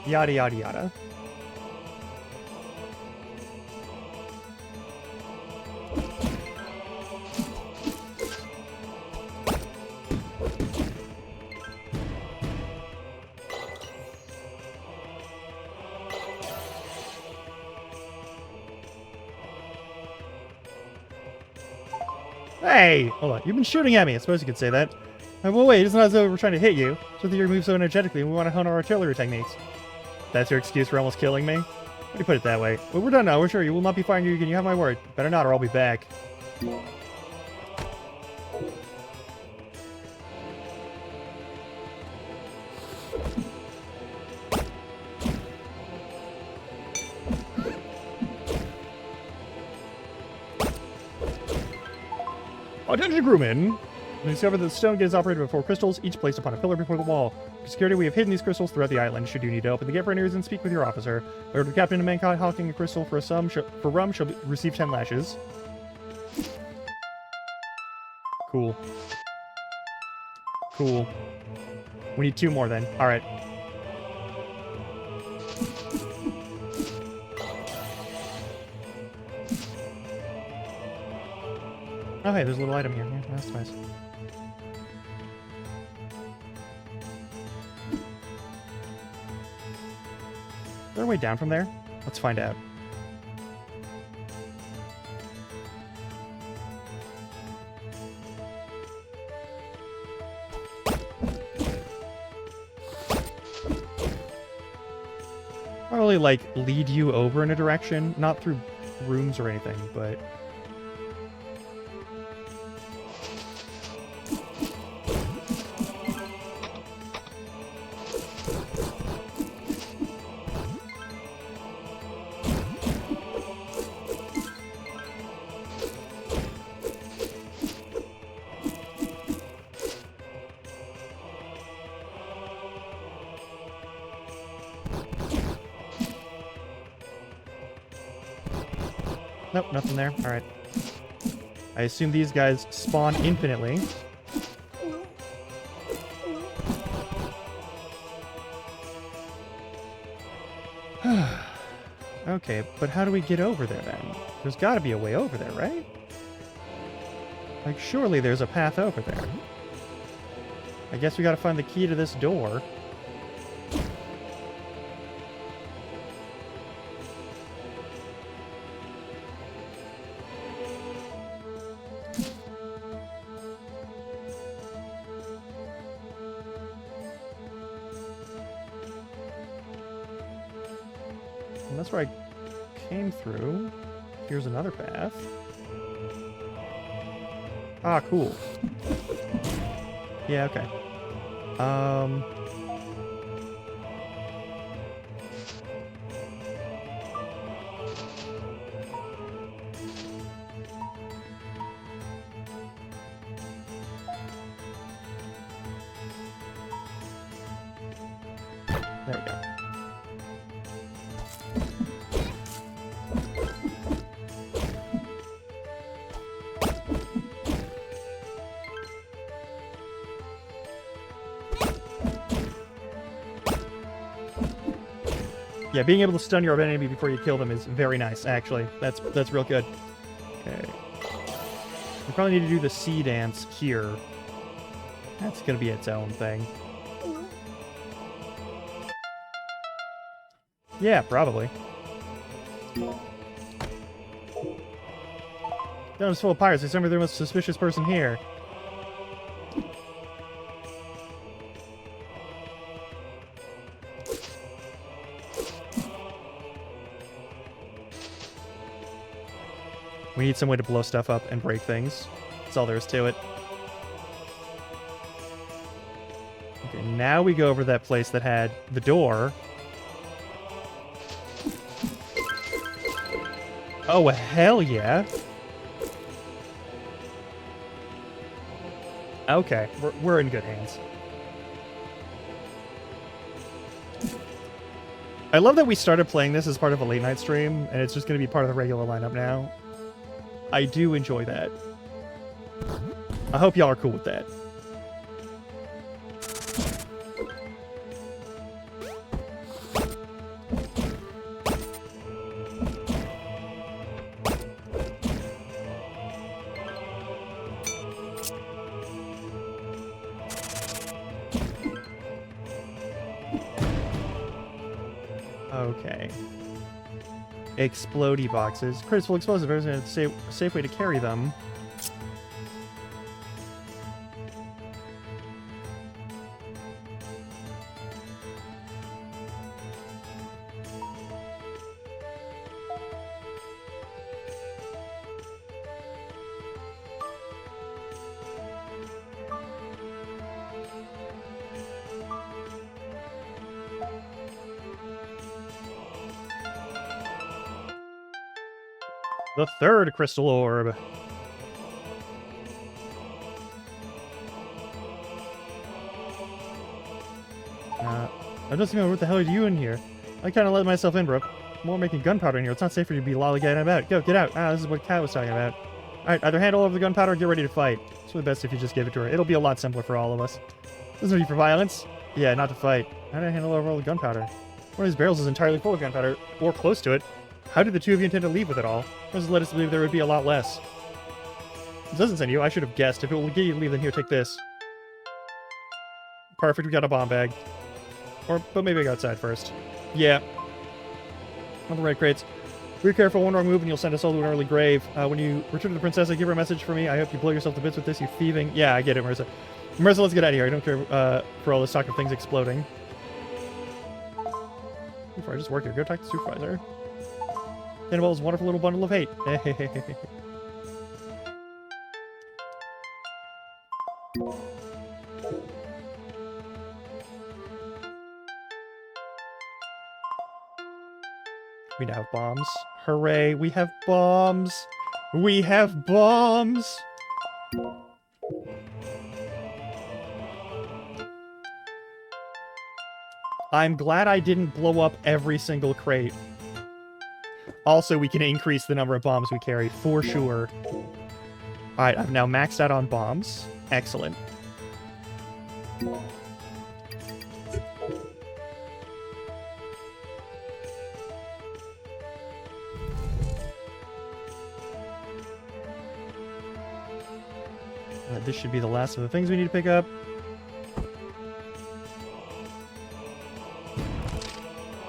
Yada, yada, yada. Hey! Hold on. You've been shooting at me. I suppose you could say that. Well, wait. It's not as though we're trying to hit you. It's just that you move so energetically and we want to hone our artillery techniques. That's your excuse for almost killing me? Why do you put it that way? But we're done now. We're sure you will not be firing you again. You have my word. Better not or I'll be back. Attention, crewmen! We discovered that the stone gate is operated with 4 crystals, each placed upon a pillar before the wall. For security, we have hidden these crystals throughout the island. Should you need to open the gate for any reason, speak with your officer. Or the captain of mankind hawking a crystal for rum shall receive 10 lashes. Cool. Cool. We need 2 more then. Alright. Oh, hey, there's a little item here. Yeah, that's nice. Is there a way down from there? Let's find out. Probably, like, lead you over in a direction. Not through rooms or anything, but... Nope, nothing there. Alright. I assume these guys spawn infinitely. Okay, but how do we get over there then? There's gotta be a way over there, right? Like, surely there's a path over there. I guess we gotta find the key to this door. And that's where I came through. Here's another path. Ah, cool. Yeah, okay. There we go. Yeah, being able to stun your enemy before you kill them is very nice, actually. That's real good. Okay. We probably need to do the sea dance here. That's gonna be its own thing. Yeah, probably. That was full of pirates. They sent me the most suspicious person here. We need some way to blow stuff up and break things. That's all there is to it. Okay, now we go over to that place that had the door. Oh, hell yeah. Okay, we're in good hands. I love that we started playing this as part of a late night stream, and it's just going to be part of the regular lineup now. I do enjoy that. I hope y'all are cool with that. Okay. Explodey boxes. Critical explosive. There's a safe way to carry them. The third crystal orb. I just know what the hell are you in here? I kind of let myself in, bro. More making gunpowder in here. It's not safe for you to be lollygagging about. Go, get out. This is what Kat was talking about. Alright, either hand all over the gunpowder or get ready to fight. It's really best if you just give it to her. It'll be a lot simpler for all of us. This is need for violence? Yeah, not to fight. How did I handle over all the gunpowder? One of these barrels is entirely full of gunpowder, or close to it. How did the two of you intend to leave with it all? This led us to believe there would be a lot less. It doesn't send you. I should have guessed. If it will get you to leave, then here, take this. Perfect, we got a bomb bag. But maybe I go outside first. Yeah. On the red crates. Be careful, one wrong move and you'll send us all to an early grave. When you return to the princess, give her a message for me. I hope you blow yourself to bits with this, you thieving. Yeah, I get it, Marissa. Marissa, let's get out of here. I don't care for all this talk of things exploding. Before I just work here, go talk to the supervisor. Cannibal's wonderful little bundle of hate. We now have bombs. Hooray, we have bombs! We have bombs! I'm glad I didn't blow up every single crate. Also, we can increase the number of bombs we carry, for sure. Alright, I've now maxed out on bombs. Excellent. This should be the last of the things we need to pick up.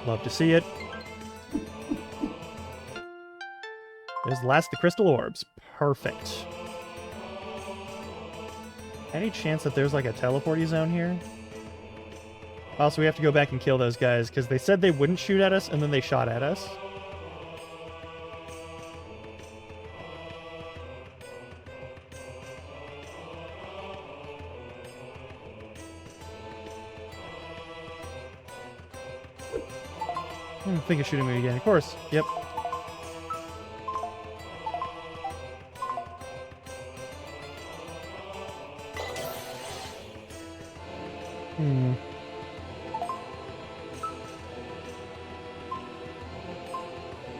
Love to see it. There's the last of the crystal orbs. Perfect. Any chance that there's like a teleporty zone here? Also, we have to go back and kill those guys because they said they wouldn't shoot at us and then they shot at us. I think of shooting me again. Of course. Yep.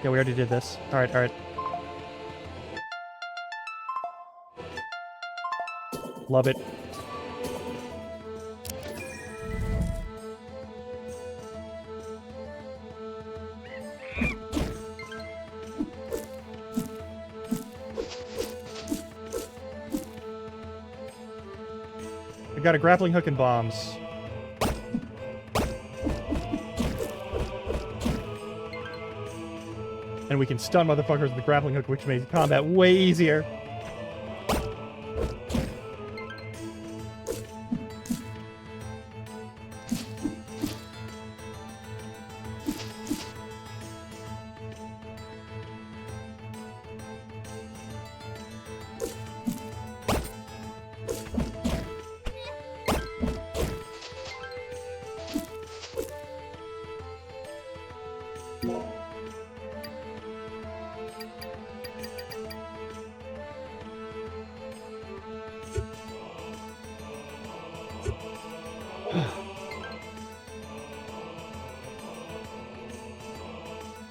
Yeah, we already did this. Alright, alright. Love it. We got a grappling hook and bombs. And we can stun motherfuckers with the grappling hook, which makes combat way easier.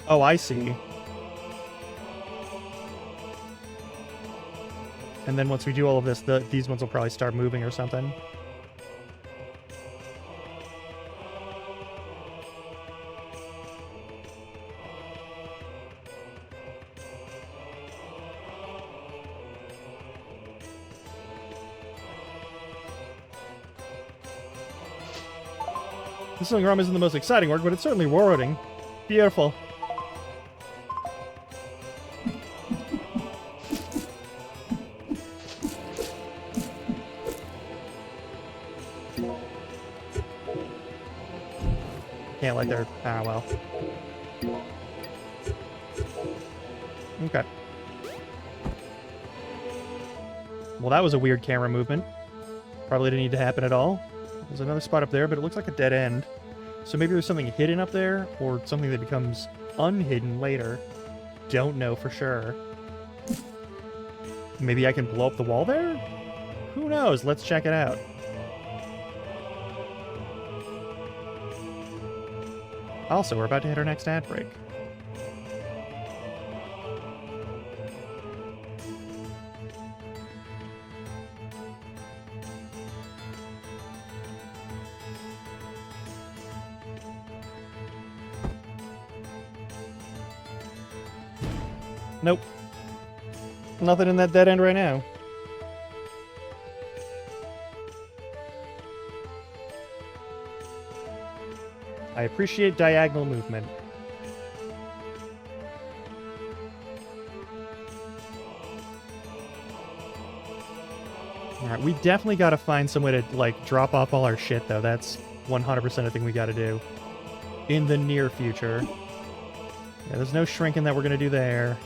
Oh, I see. And then once we do all of this, these ones will probably start moving or something. This song rum isn't the most exciting work, but it's certainly rewarding. Beautiful. Can't like their... Ah, well. Okay. Well, that was a weird camera movement. Probably didn't need to happen at all. There's another spot up there, but it looks like a dead end. So maybe there's something hidden up there, or something that becomes unhidden later. Don't know for sure. Maybe I can blow up the wall there? Who knows? Let's check it out. Also, we're about to hit our next ad break. Nope. Nothing in that dead end right now. I appreciate diagonal movement. Alright, we definitely gotta find some way to, like, drop off all our shit, though. That's 100% a thing we gotta do. In the near future. Yeah, there's no shrinking that we're gonna do there.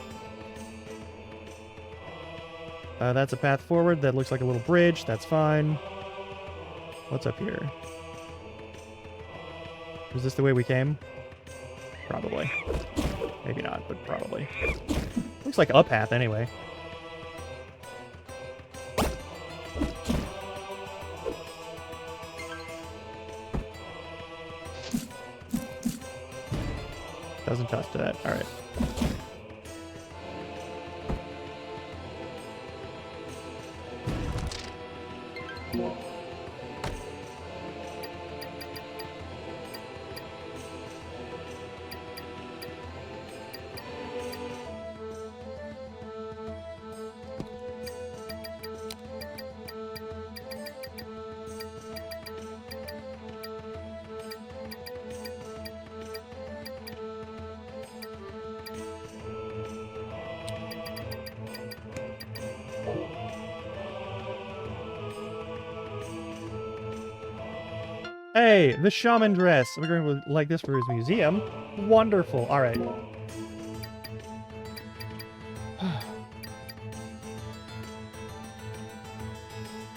That's a path forward. That looks like a little bridge. That's fine. What's up here? Is this the way we came? Probably. Maybe not, but probably. Looks like a path anyway. Doesn't touch to that. Alright. Hey, the shaman dress. We're going to like this for his museum. Wonderful. All right.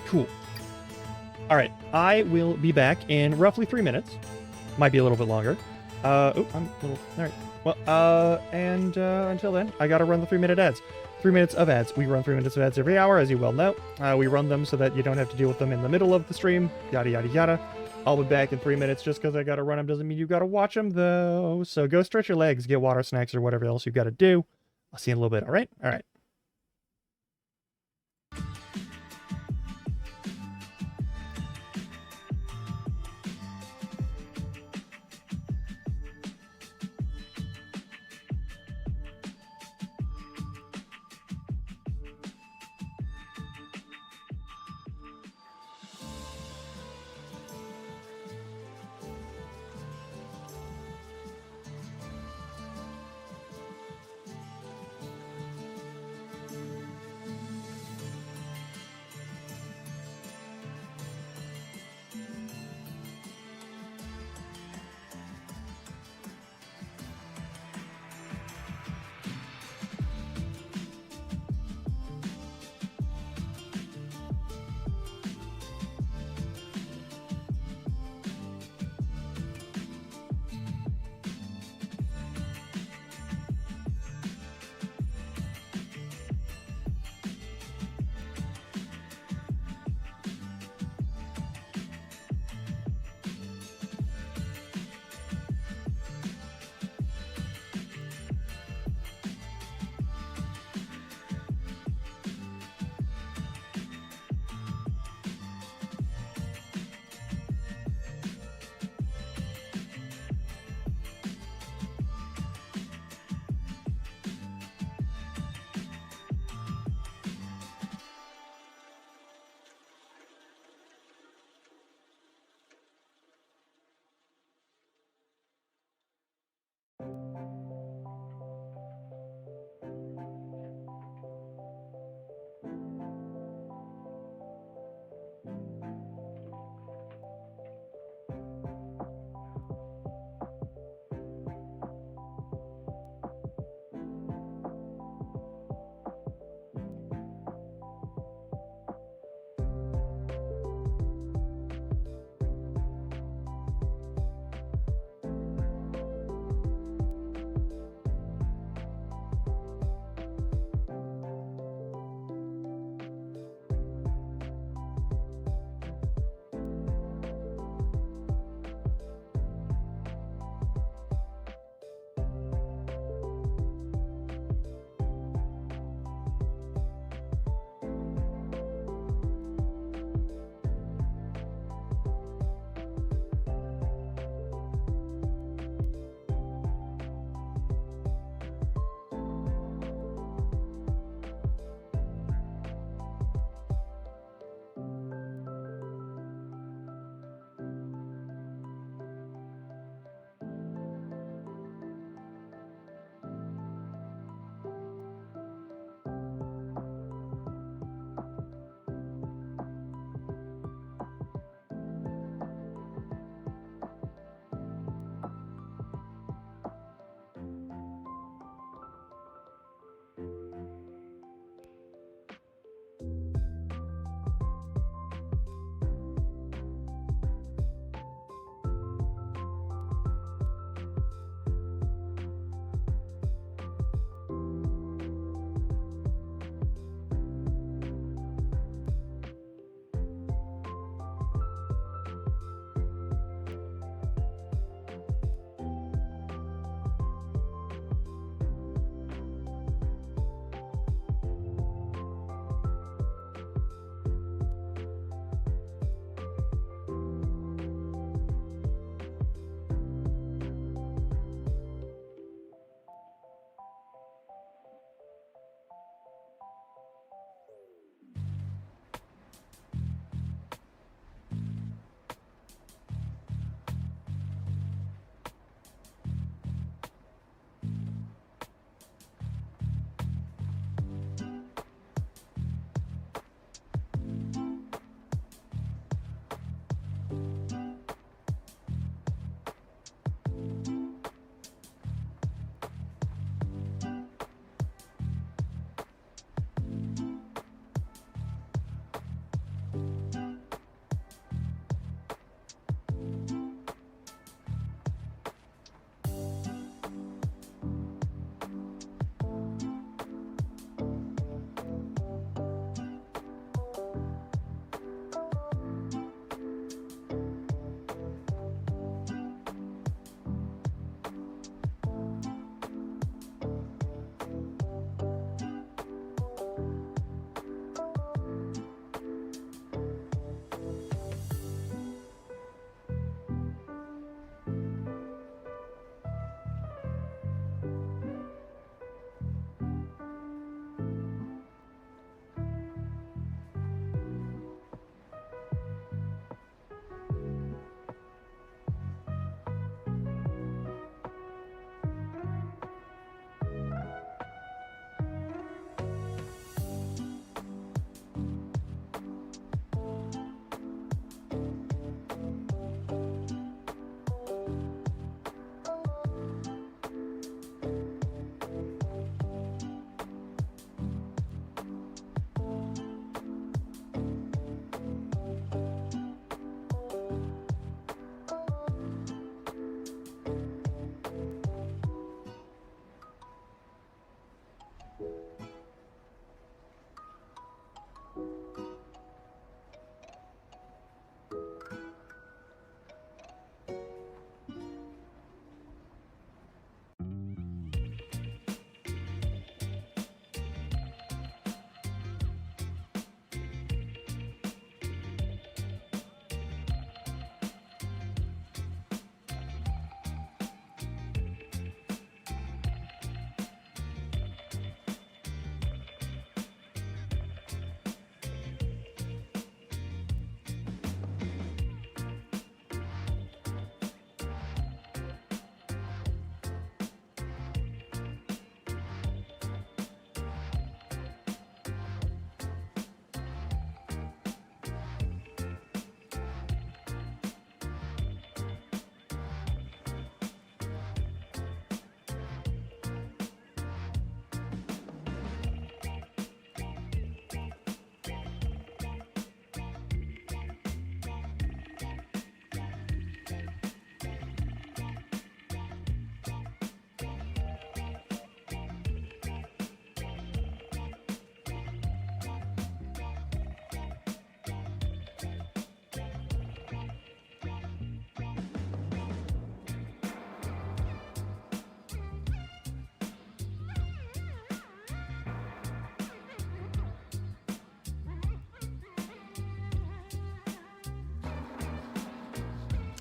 Cool. All right. I will be back in roughly 3 minutes. Might be a little bit longer. Oh, I'm a little... All right. Well, until then, I got to run the 3-minute ads. 3 minutes of ads. We run 3 minutes of ads every hour, as you well know. We run them so that you don't have to deal with them in the middle of the stream. Yada, yada, yada. I'll be back in 3 minutes. Just because I gotta run them doesn't mean you gotta watch them, though. So go stretch your legs, get water, snacks, or whatever else you've got to do. I'll see you in a little bit, all right? All right.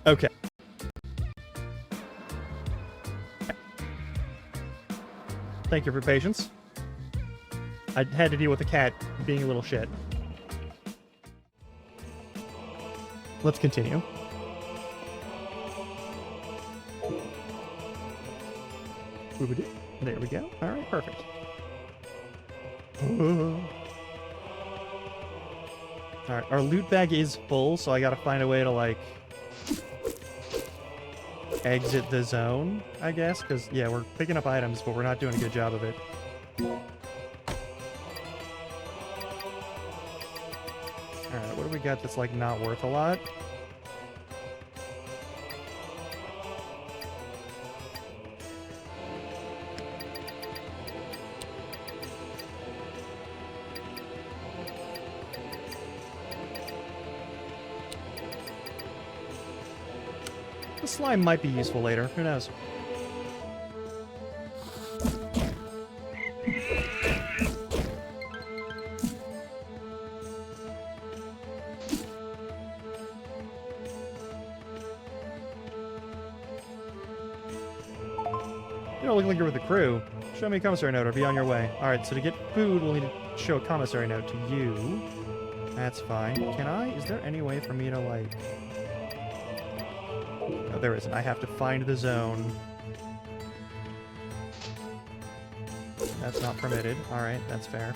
Okay. Thank you for your patience. I had to deal with the cat being a little shit. Let's continue. There we go. All right, perfect. All right, our loot bag is full, so I gotta find a way to, like, exit the zone, I guess, because, yeah, we're picking up items, but we're not doing a good job of it. Alright, what do we got that's, like, not worth a lot? The slime might be useful later, who knows? You don't look like you're with the crew. Show me a commissary note or be on your way. Alright, so to get food, we'll need to show a commissary note to you. That's fine. Can I? Is there any way for me to, like... No, there isn't. I have to find the zone. That's not permitted. Alright, that's fair.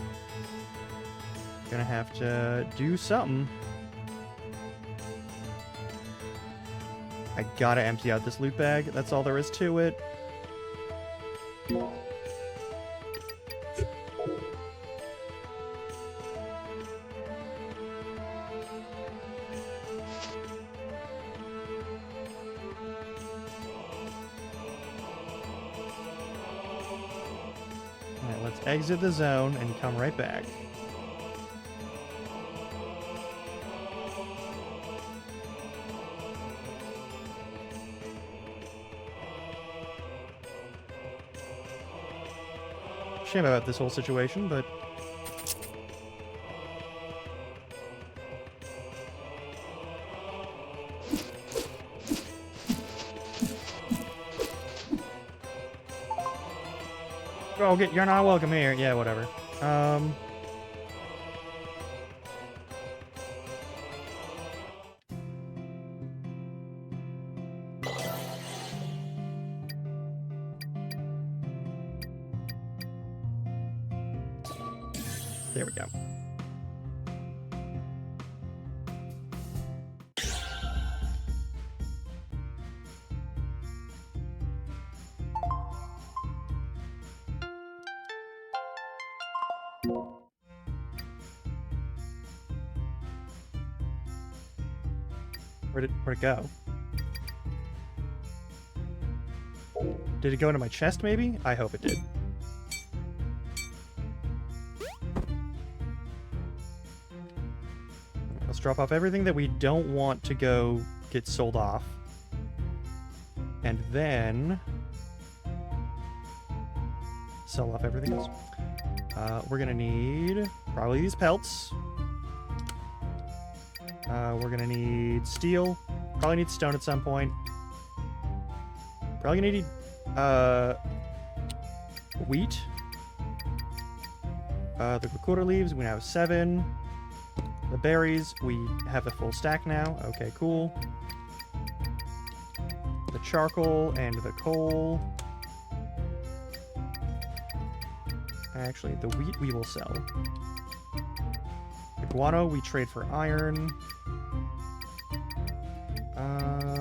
Gonna have to do something. I gotta empty out this loot bag. That's all there is to it. Alright, let's exit the zone and come right back. Shame about this whole situation, but... Oh, you're not welcome here. Yeah, whatever. There we go. Where'd it go? Did it go into my chest, maybe? I hope it did. Let's drop off everything that we don't want to go get sold off. And then... sell off everything else. We're gonna need probably these pelts. We're gonna need steel. Probably need stone at some point. Probably gonna need wheat. The quarter leaves, we now have 7. The berries, we have a full stack now. Okay, cool. The charcoal and the coal. Actually, the wheat we will sell. The guano we trade for iron.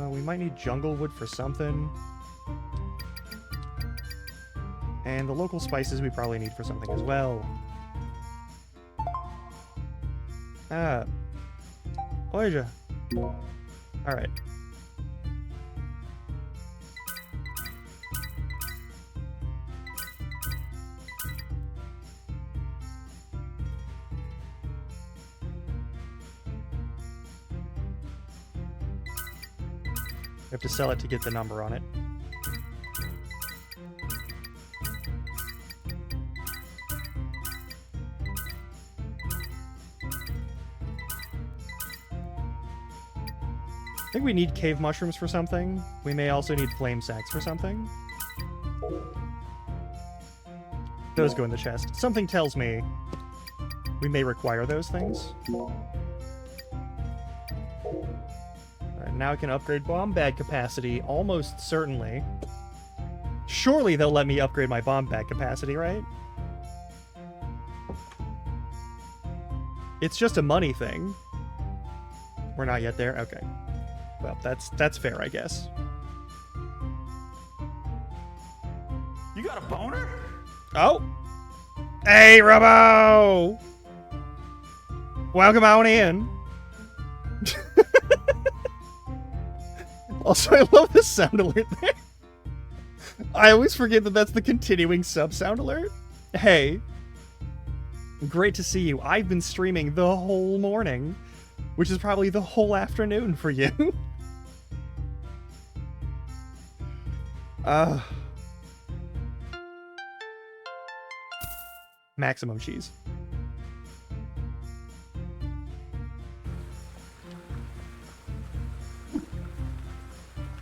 We might need jungle wood for something. And the local spices we probably need for something as well. Oija. Alright. We have to sell it to get the number on it. I think we need cave mushrooms for something. We may also need flame sacks for something. Those go in the chest. Something tells me we may require those things. Alright, now I can upgrade bomb bag capacity, almost certainly. Surely they'll let me upgrade my bomb bag capacity, right? It's just a money thing. We're not yet there? Okay. Well, that's fair, I guess. You got a boner? Oh! Hey, Robo! Welcome on in. Also, I love the sound alert there. I always forget that that's the continuing sub sound alert. Hey. Great to see you. I've been streaming the whole morning, which is probably the whole afternoon for you. Maximum cheese.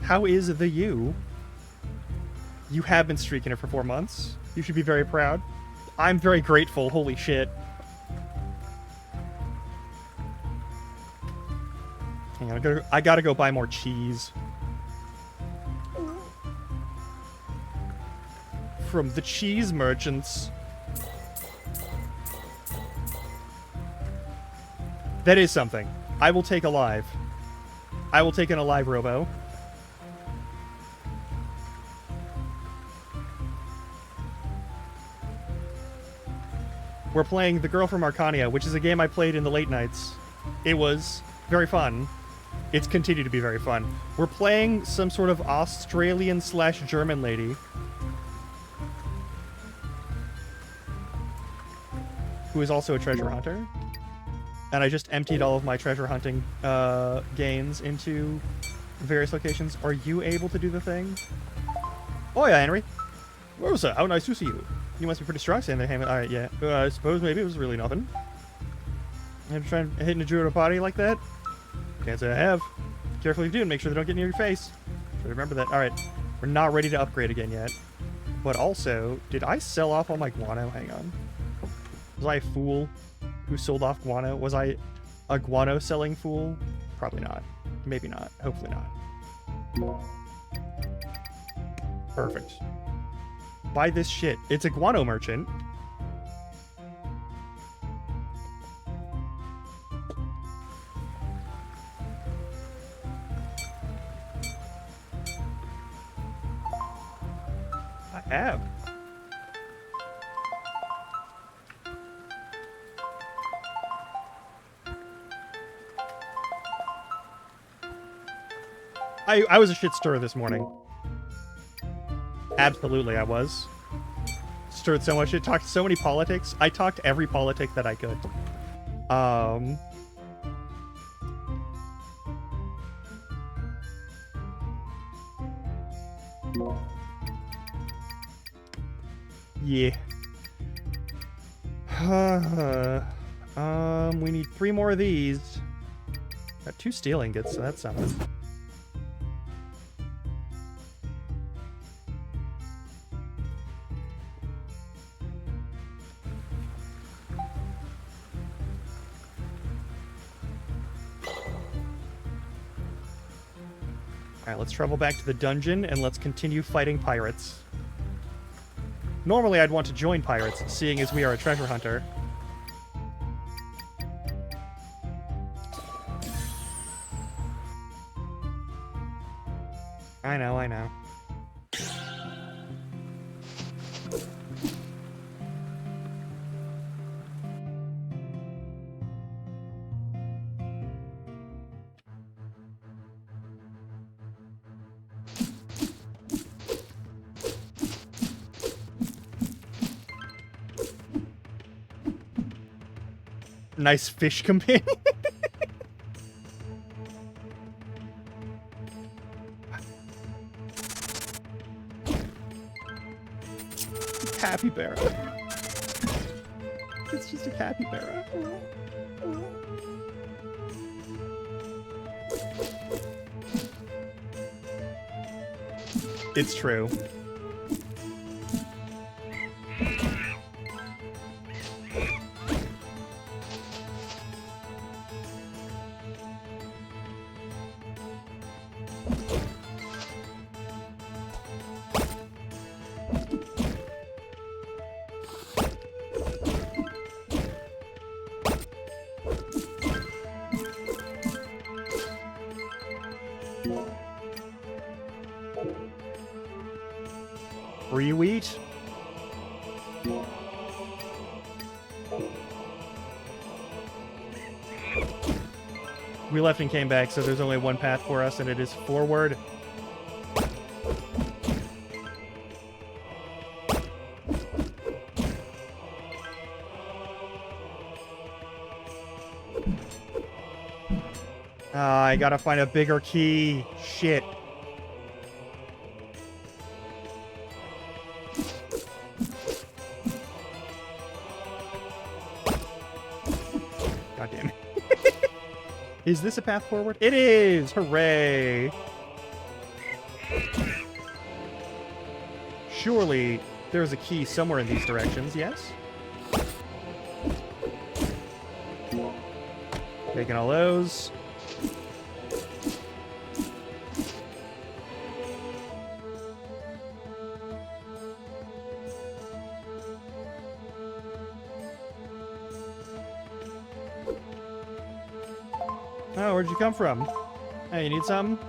How is the you? You have been streaking it for 4 months. You should be very proud. I'm very grateful. Holy shit. Hang on, I gotta go buy more cheese. From the cheese merchants. That is something. I will take alive. I will take an alive Robo. We're playing The Girl from Arcania, which is a game I played in the late nights. It was very fun. It's continued to be very fun. We're playing some sort of Australian/German lady who is also a treasure hunter. And I just emptied all of my treasure hunting gains into various locations. Are you able to do the thing? Oh yeah, Henry. Rosa, how nice to see you. You must be pretty strong saying that, Hammond. Alright, yeah. I suppose maybe it was really nothing. Have you tried hitting a Druid body like that? Can't say I have. Careful if you do and make sure they don't get near your face. So remember that. Alright, we're not ready to upgrade again yet. But also, did I sell off all my guano? Hang on. Was I a fool who sold off guano? Was I a guano selling fool? Probably not. Maybe not. Hopefully not. Perfect. Buy this shit. It's a guano merchant. I have. I was a shit stirrer this morning. Absolutely, I was. Stirred so much. It talked so many politics. I talked every politic that I could. Yeah. We need 3 more of these. Got 2 steel ingots, so that's something. Alright, let's travel back to the dungeon and let's continue fighting pirates. Normally I'd want to join pirates, seeing as we are a treasure hunter. I know, I know. Nice fish companion. Capybara. It's just a capybara. It's true. Free wheat? We left and came back, so there's only one path for us, and it is forward. I gotta find a bigger key. Shit. God damn it. Is this a path forward? It is! Hooray! Surely there's a key somewhere in these directions, yes? Taking all those. Oh, where'd you come from? Hey, you need something?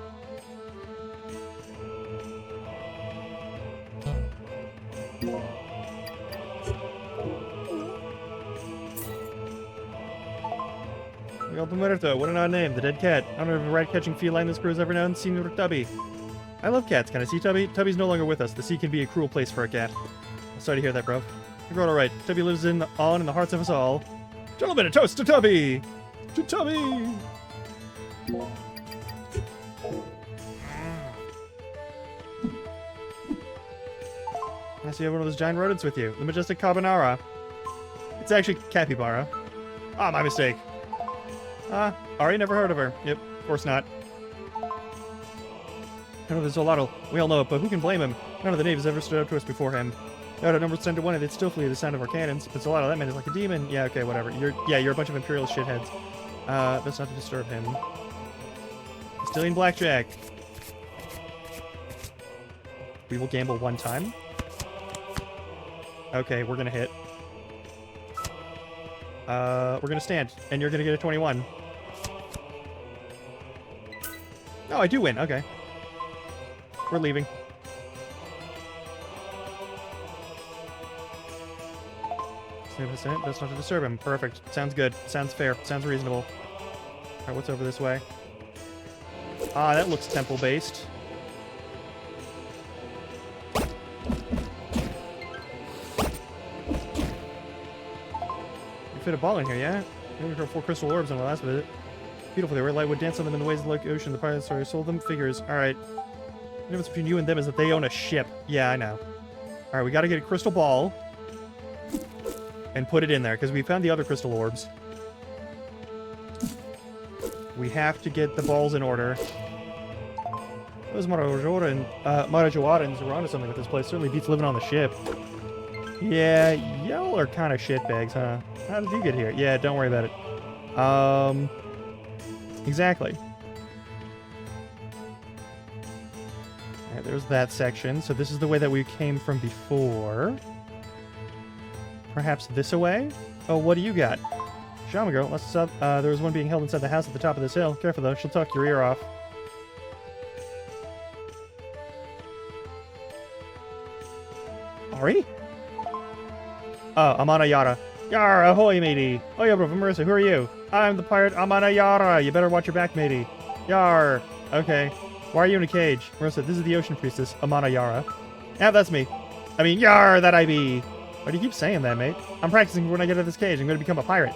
Miguel Muerto, what an odd name. The dead cat. I don't know if a rat-catching feline this crew has ever known. Senor Tubby. I love cats. Can I see Tubby? Tubby's no longer with us. The sea can be a cruel place for a cat. I'm sorry to hear that, bro. You're going alright. Tubby lives in the hearts of us all. Gentlemen, a toast to Tubby! To Tubby! I see you have one of those giant rodents with you. The majestic carbonara. It's actually capybara. Ah, my mistake. Ari, never heard of her. Yep, of course not. I know there's a lot of... We all know it, but who can blame him? None of the natives ever stood up to us before him. Out of numbers 10 to 1, and they'd still flee the sound of our cannons. But a lot of that man is like a demon. Yeah, okay, whatever. You're a bunch of imperial shitheads. That's not to disturb him. Castilian blackjack. We will gamble one time. Okay, we're gonna hit. We're gonna stand, and you're gonna get a 21. Oh, I do win. Okay. We're leaving. That's not to disturb him. Perfect. Sounds good. Sounds fair. Sounds reasonable. Alright, what's over this way? Ah, that looks temple-based. You fit a ball in here, yeah? We got 4 crystal orbs on the last visit. Beautiful, they were light would dance on them in the waves of the lake ocean. The pirates sold them figures. Alright. The difference between you and them is that they own a ship. Yeah, I know. Alright, we gotta get a crystal ball. And put it in there, because we found the other crystal orbs. We have to get the balls in order. Those Marajoarans are onto something with this place. Certainly beats living on the ship. Yeah, y'all are kind of shitbags, huh? How did you get here? Yeah, don't worry about it. Exactly. Alright, there's that section. So this is the way that we came from before. Perhaps this away? Oh, what do you got? Shaman girl, let's up. There was one being held inside the house at the top of this hill. Careful though, she'll talk your ear off. Ari? Oh, Amana Yara. Yar, ahoy, matey. Oh yeah, bro, Marissa, who are you? I'm the pirate Amana Yara. You better watch your back, matey. Yar. Okay. Why are you in a cage? Marissa, this is the ocean priestess, Amana Yara. Yeah, that's me. I mean, yar, that I be. Why do you keep saying that, mate? I'm practicing when I get out of this cage. I'm going to become a pirate.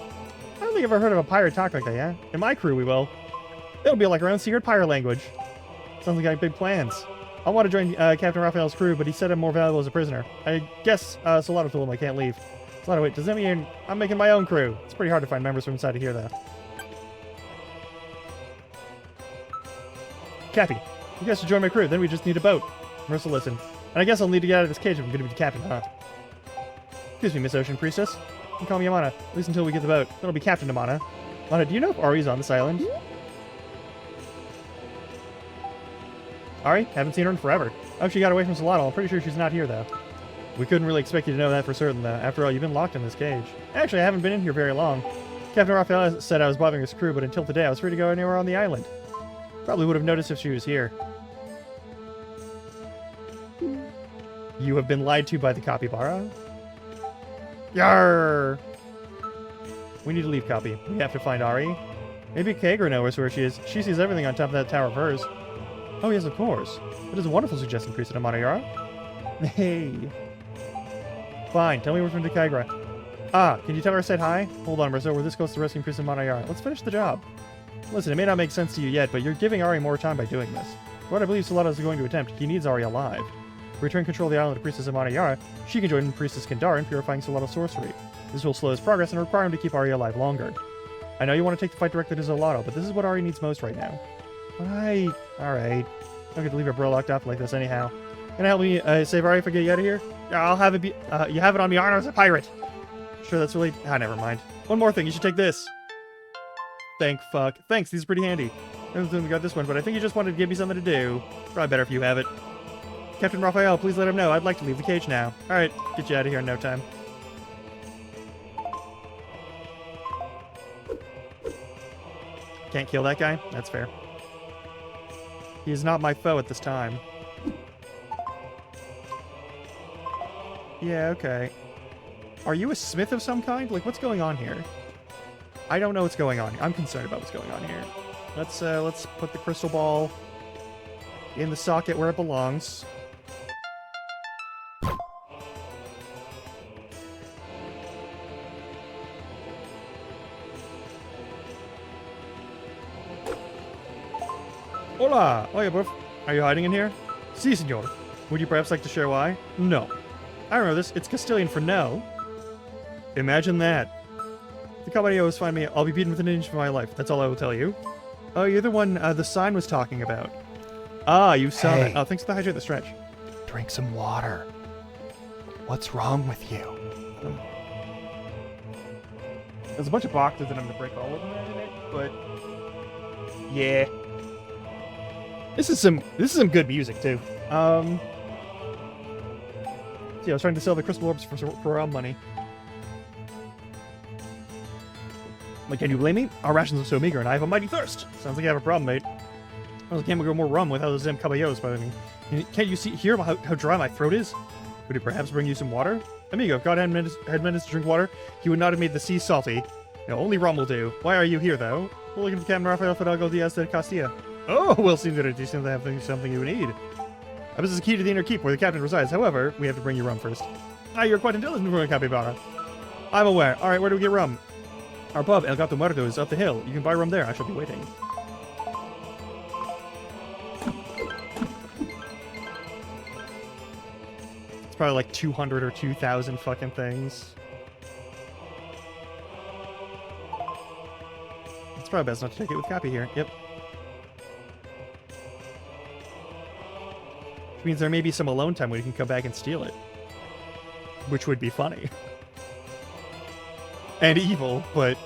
I don't think I've ever heard of a pirate talk like that, yeah? In my crew, we will. It'll be like our own secret pirate language. Sounds like I have big plans. I want to join Captain Raphael's crew, but he said I'm more valuable as a prisoner. I guess Solano told him I can't leave. Solano, wait, does that mean I'm making my own crew? It's pretty hard to find members from inside of here, though. Cappy, you guys should join my crew. Then we just need a boat. Marissa, listen. And I guess I'll need to get out of this cage if I'm going to be the captain, huh? Excuse me, Miss Ocean Priestess. You can call me Amana, at least until we get the boat. Then I'll be Captain Amana. Amana, do you know if Ari's on this island? Ari? Haven't seen her in forever. Oh, she got away from Solano. I'm pretty sure she's not here, though. We couldn't really expect you to know that for certain, though. After all, you've been locked in this cage. Actually, I haven't been in here very long. Captain Raphael said I was bothering his crew, but until today, I was free to go anywhere on the island. Probably would have noticed if she was here. You have been lied to by the capybara? Yarr! We need to leave, Copy. We have to find Ari. Maybe Kagra knows where she is. She sees everything on top of that tower of hers. Oh, yes, of course. That is a wonderful suggestion, Priest Amana Yara. Hey. Fine, tell me where from the Kagra. Ah, can you tell her I said hi? Hold on, Marissa, we're this close to rescuing Priest Amana Yara. Let's finish the job. Listen, it may not make sense to you yet, but you're giving Ari more time by doing this. What I believe Solano is going to attempt, he needs Ari alive. Return control of the island to Priestess Amana Yara. She can join Priestess Kendar in purifying Solano's sorcery. This will slow his progress and require him to keep Ari alive longer. I know you want to take the fight directly to Zolato, but this is what Ari needs most right now. Right. Alright. Don't get to leave your bro locked up like this anyhow. Can I help me save Ari if I get you out of here? Yeah, I'll have it be... you have it on me, Arno, as a pirate. Sure, that's really... Ah, never mind. One more thing, you should take this. Thank fuck. Thanks, these are pretty handy. I haven't got this one, but I think you just wanted to give me something to do. Probably better if you have it. Captain Raphael, please let him know. I'd like to leave the cage now. Alright, get you out of here in no time. Can't kill that guy? That's fair. He is not my foe at this time. Yeah, okay. Are you a smith of some kind? Like, what's going on here? I don't know what's going on. I'm concerned about what's going on here. Let's put the crystal ball in the socket where it belongs. Hola! Oye, buff. Are you hiding in here? Si, senor. Would you perhaps like to share why? No. I remember this. It's Castilian for no. Imagine that. If the caballeros find me, I'll be beaten within an inch of my life. That's all I will tell you. Oh, you're the one the sign was talking about. Ah, you saw that. Oh, thanks for the hydrate the stretch. Drink some water. What's wrong with you? There's a bunch of boxes and I'm gonna break all of them in it, but yeah. This is some good music too. See, I was trying to sell the crystal orbs for money. Like, can you blame me? Our rations are so meager and I have a mighty thirst. Sounds like you have a problem, mate. I can't go more rum without those damn caballeros by me. Can't you hear how dry my throat is? Could he perhaps bring you some water? Amigo, if God had meant us to drink water, he would not have made the sea salty. No, only rum will do. Why are you here, though? We're looking for Captain Rafael Fidalgo Diaz de Castilla. Oh, well, seems that you seem to have something you need. This is the key to the inner keep where the captain resides. However, we have to bring you rum first. Ah, you're quite intelligent for a capybara. I'm aware. All right, where do we get rum? Our pub, El Gato Muerto, is up the hill. You can buy rum there. I shall be waiting. It's probably like 200 or 2,000 fucking things. It's probably best not to take it with Cappy here. Yep. Which means there may be some alone time when you can come back and steal it. Which would be funny. And evil, but...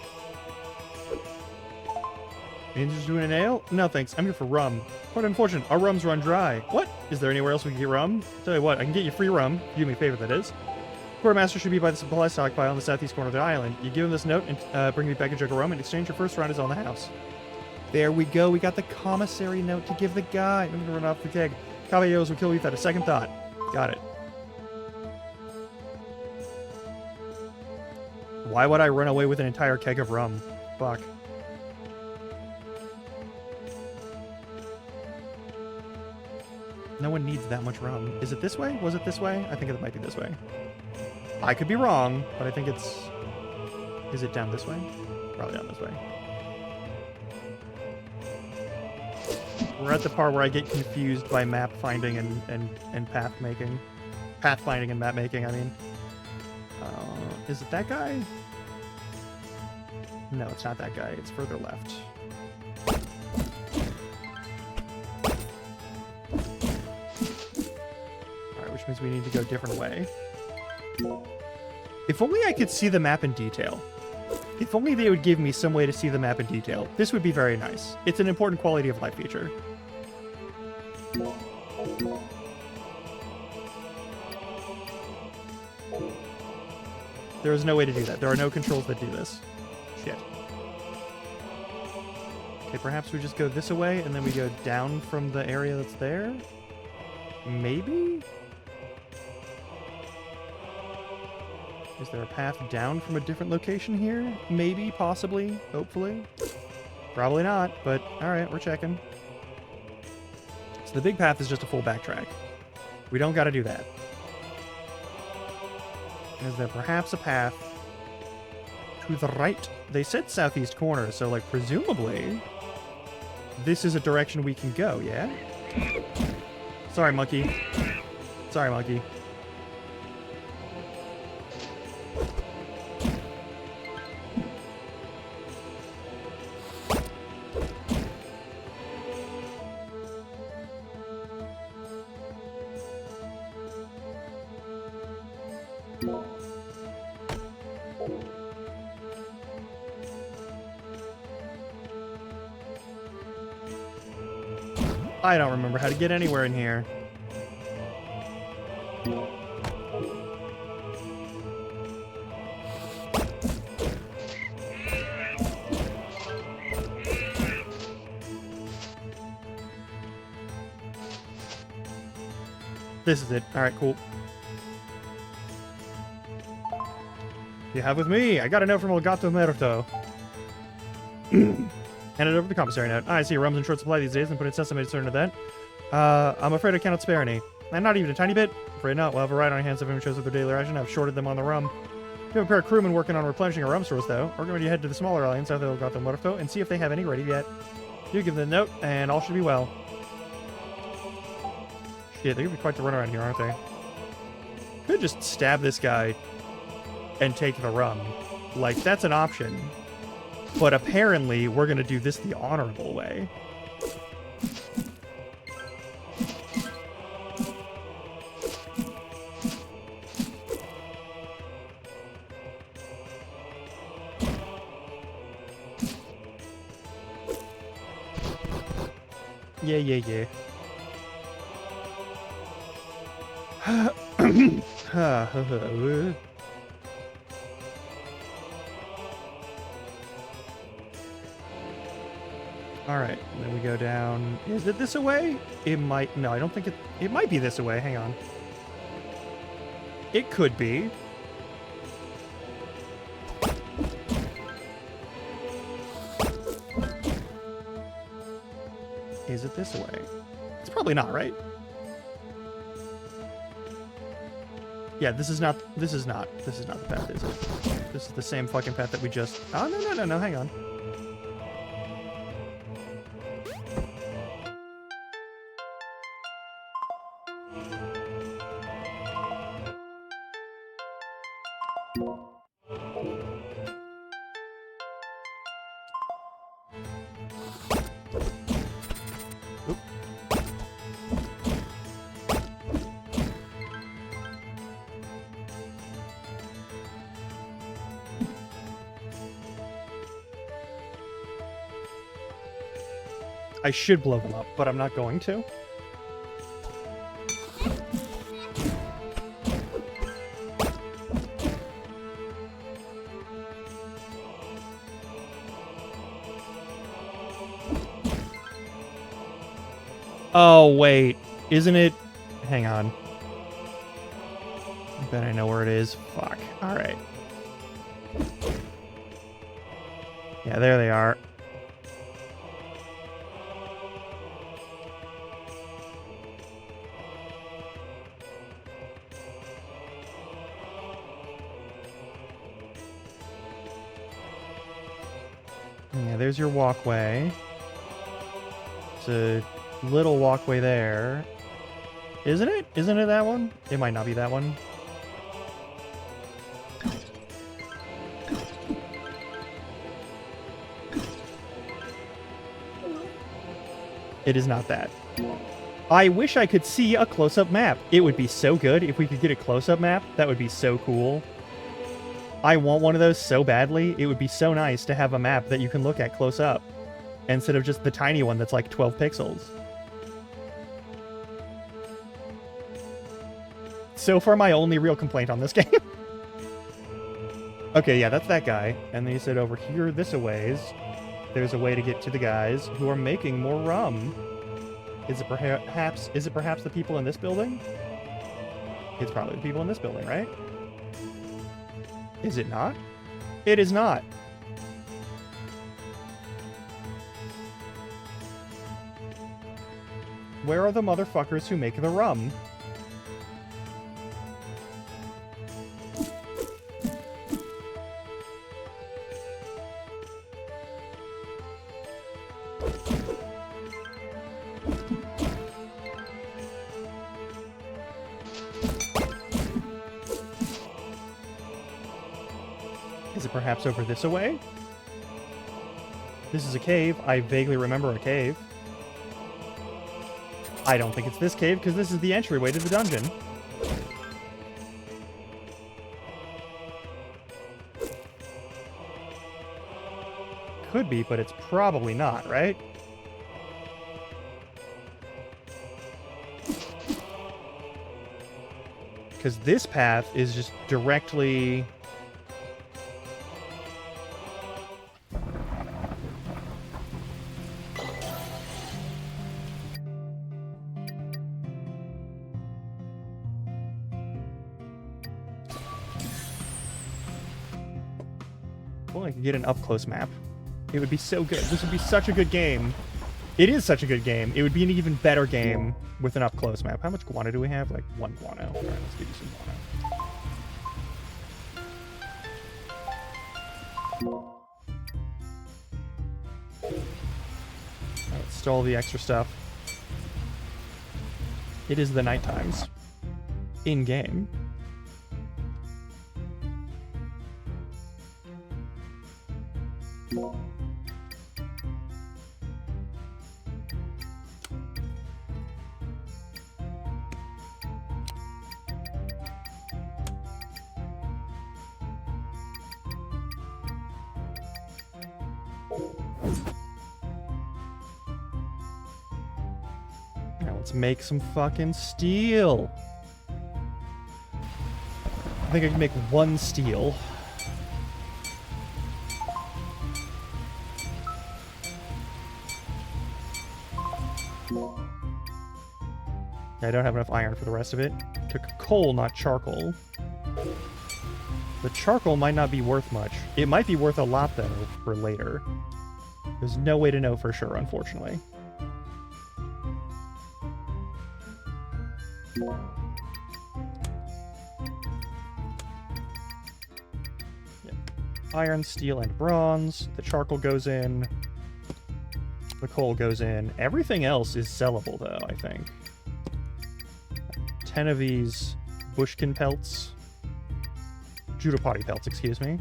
Ninjas doing an ale? No thanks, I'm here for rum. Quite unfortunate, our rums run dry. What? Is there anywhere else we can get rum? Tell you what, I can get you free rum. You do me a favor, that is. Quartermaster should be by the supply stockpile on the southeast corner of the island. You give him this note and bring me back a jug of rum. In exchange, your first round is on the house. There we go, we got the commissary note to give the guy. I'm gonna run off the keg. Caballeros will kill you without a second thought. Got it. Why would I run away with an entire keg of rum? Fuck. No one needs that much rum. Is it this way? Was it this way? I think it might be this way. I could be wrong, but I think it's... Is it down this way? Probably down this way. We're at the part where I get confused by map finding and path making. Path finding and map making, I mean. Is it that guy? No, it's not that guy. It's further left. which means we need to go a different way. If only I could see the map in detail. If only they would give me some way to see the map in detail. This would be very nice. It's an important quality of life feature. There is no way to do that. There are no controls that do this. Shit. Okay, perhaps we just go this way and then we go down from the area that's there? Maybe? Is there a path down from a different location here? Maybe, possibly, hopefully. Probably not, but alright, we're checking. So the big path is just a full backtrack. We don't gotta do that. Is there perhaps a path to the right? They said southeast corner, so like presumably this is a direction we can go, yeah? Sorry, monkey. Sorry, monkey. I don't remember how to get anywhere in here. This is it. Alright, cool. You have with me. I got a note from El Gato Muerto. Handed over the commissary note. I see rum's in short supply these days and put its estimated certain to that. I'm afraid I cannot spare any. And not even a tiny bit. Afraid not. We'll have a ride on our hands if anyone shows up their daily ration. I've shorted them on the rum. We have a pair of crewmen working on replenishing our rum stores, though. We're going to head to the smaller island south of El Gato Muerto and see if they have any ready yet. You give them the note, and all should be well. Shit, they're going to be quite the runaround here, aren't they? Could just stab this guy and take the rum. Like, that's an option. But apparently, we're going to do this the honorable way. Yeah, yeah, yeah. Alright, then we go down. Is it this away? It might. No, I don't think it. It might be this away. Hang on. It could be. Is it this way? It's probably not, right? Yeah, this is not the path, is it? This is the same fucking path that we just... Oh, no, hang on. Oop. I should blow them up, but I'm not going to. Oh, wait. Isn't it... Hang on. I bet I know where it is. Fuck. Alright. Yeah, there they are. Yeah, there's your walkway. It's a little walkway there. Isn't it? Isn't it that one? It might not be that one. It is not that. I wish I could see a close-up map. It would be so good if we could get a close-up map. That would be so cool. I want one of those so badly. It would be so nice to have a map that you can look at close up instead of just the tiny one that's like 12 pixels. So far, my only real complaint on this game. Okay, yeah, that's that guy. And then he said over here, this a ways, there's a way to get to the guys who are making more rum. Is it perhaps the people in this building? It's probably the people in this building, right? Is it not? It is not. Where are the motherfuckers who make the rum? Is it perhaps over this away? This is a cave. I vaguely remember a cave. I don't think it's this cave, because this is the entryway to the dungeon. Could be, but it's probably not, right? Because this path is just directly... Well, I could get an up-close map. It would be so good. This would be such a good game. It is such a good game. It would be an even better game with an up-close map. How much guano do we have? Like 1 guano. All right, let's give you some guano. Let's stall the extra stuff. It is the night times. In-game. Now let's make some fucking steel. I think I can make 1 steel. I don't have enough iron for the rest of it. Took coal, not charcoal. The charcoal might not be worth much. It might be worth a lot, though, for later. There's no way to know for sure, unfortunately. Yeah. Iron, steel, and bronze. The charcoal goes in. The coal goes in. Everything else is sellable, though, I think. 10 of these bushkin pelts. Judopati pelts, excuse me.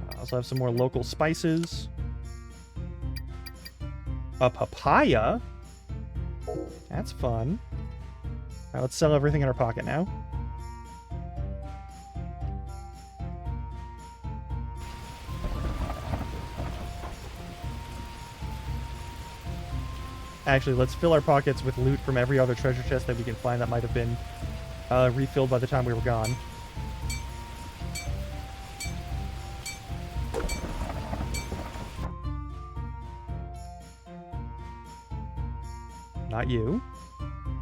I also have some more local spices. A papaya? That's fun. Alright, let's sell everything in our pocket now. Actually, let's fill our pockets with loot from every other treasure chest that we can find that might have been refilled by the time we were gone. Not you.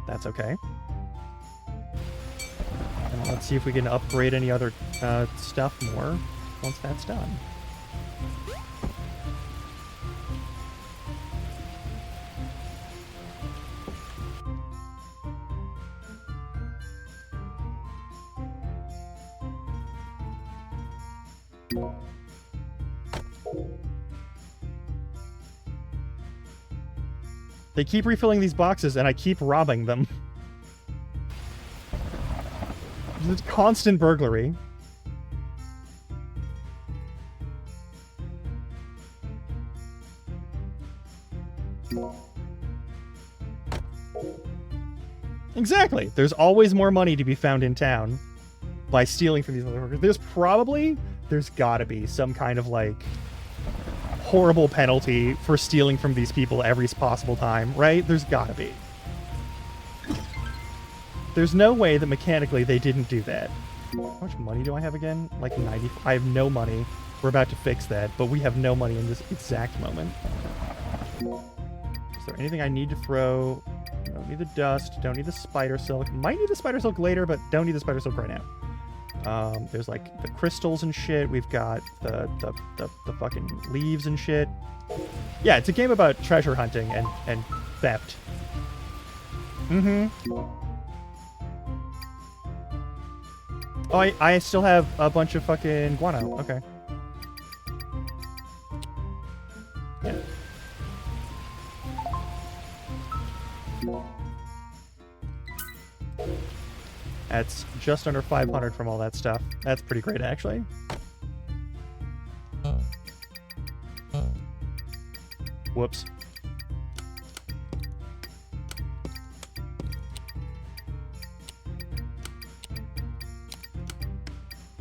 That's okay. And let's see if we can upgrade any other stuff more once that's done. They keep refilling these boxes, and I keep robbing them. It's constant burglary. Exactly. There's always more money to be found in town by stealing from these motherfuckers. There's gotta be some kind of, like, horrible penalty for stealing from these people every possible time, right? There's gotta be. There's no way that mechanically they didn't do that. How much money do I have again? Like 90. I have no money. We're about to fix that, but we have no money in this exact moment. Is there anything I need to throw? Don't need the dust. Don't need the spider silk. Might need the spider silk later, but don't need the spider silk right now. There's like the crystals and shit. We've got the fucking leaves and shit. Yeah, it's a game about treasure hunting and theft. Mm-hmm. Oh, I still have a bunch of fucking guano. Okay. Yeah. That's just under 500 from all that stuff. That's pretty great, actually. Whoops.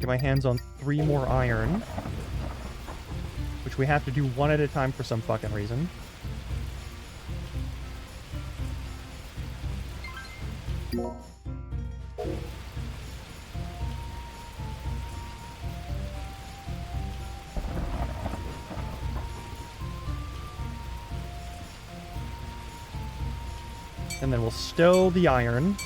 Get my hands on 3 more iron, which we have to do one at a time for some fucking reason. And then we'll stow the iron.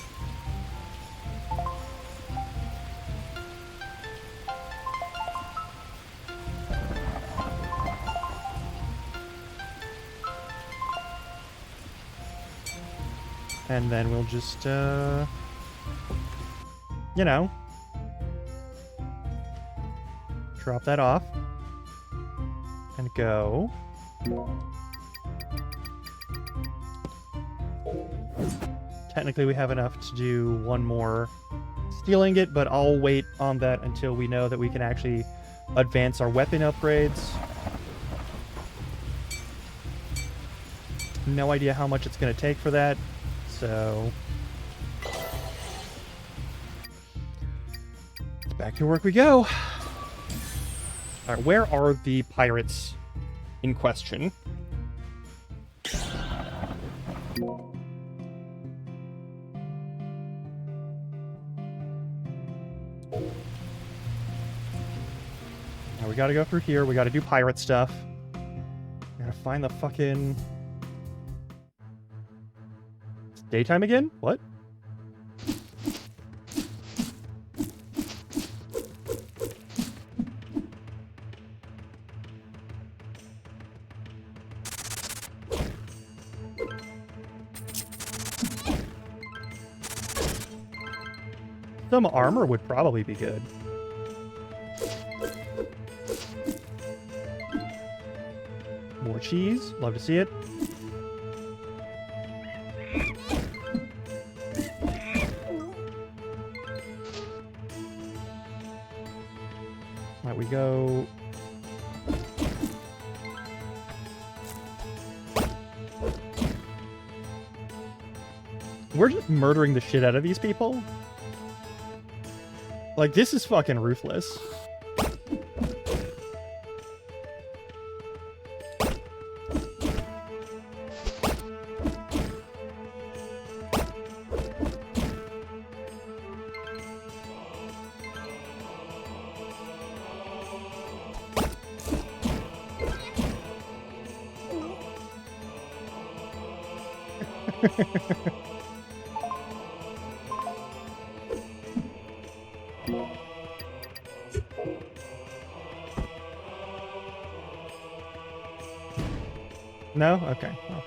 And then we'll just, you know, drop that off and go. Technically, we have enough to do one more stealing it, but I'll wait on that until we know that we can actually advance our weapon upgrades. No idea how much it's going to take for that, so back to work we go. All right, where are the pirates in question? Now we gotta go through here. We gotta do pirate stuff. We gotta find the fucking... It's daytime again? What? Some armor would probably be good. More cheese. Love to see it. Right, we go... We're just murdering the shit out of these people. Like, this is fucking ruthless. No? Okay. Well.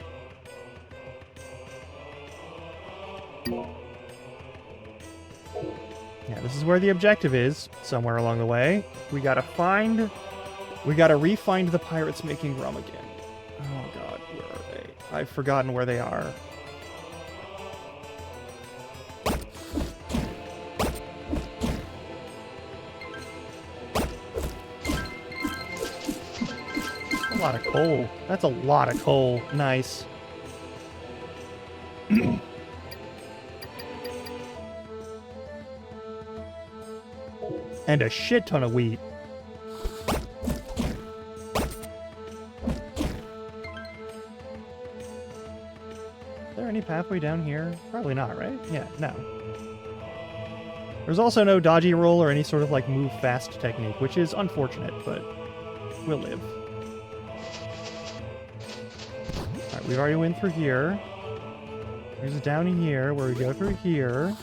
Yeah, this is where the objective is, somewhere along the way. We gotta re-find the pirates making rum again. Oh god, where are they? I've forgotten where they are. A lot of coal. That's a lot of coal. Nice. And a shit ton of wheat. Is there any pathway down here? Probably not, right? Yeah, no. There's also no dodgy roll or any sort of like move fast technique, which is unfortunate, but we'll live. Alright, we've already went through here. Here's down here where we go through here.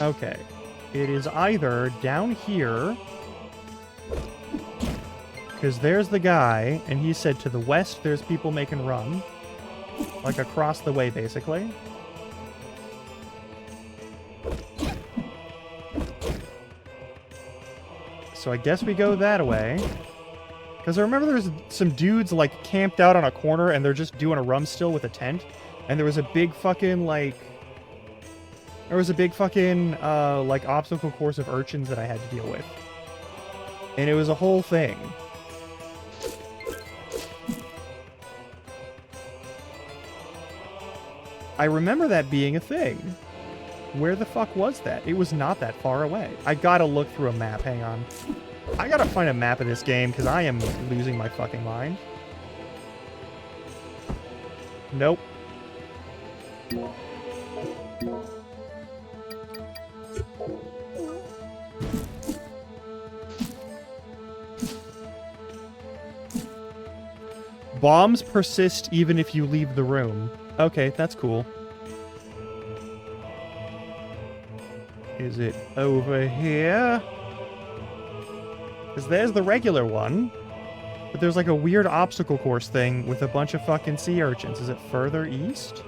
Okay. It is either down here, because there's the guy, and he said to the west there's people making rum. Like across the way, basically. So I guess we go that way. Because I remember there's some dudes, like, camped out on a corner, and they're just doing a rum still with a tent. And there was a big fucking, like... There was a big fucking, like, obstacle course of urchins that I had to deal with. And it was a whole thing. I remember that being a thing. Where the fuck was that? It was not that far away. I gotta look through a map, hang on. I gotta find a map of this game, because I am losing my fucking mind. Nope. Bombs persist even if you leave the room. Okay, that's cool. Is it over here? Because there's the regular one. But there's like a weird obstacle course thing with a bunch of fucking sea urchins. Is it further east?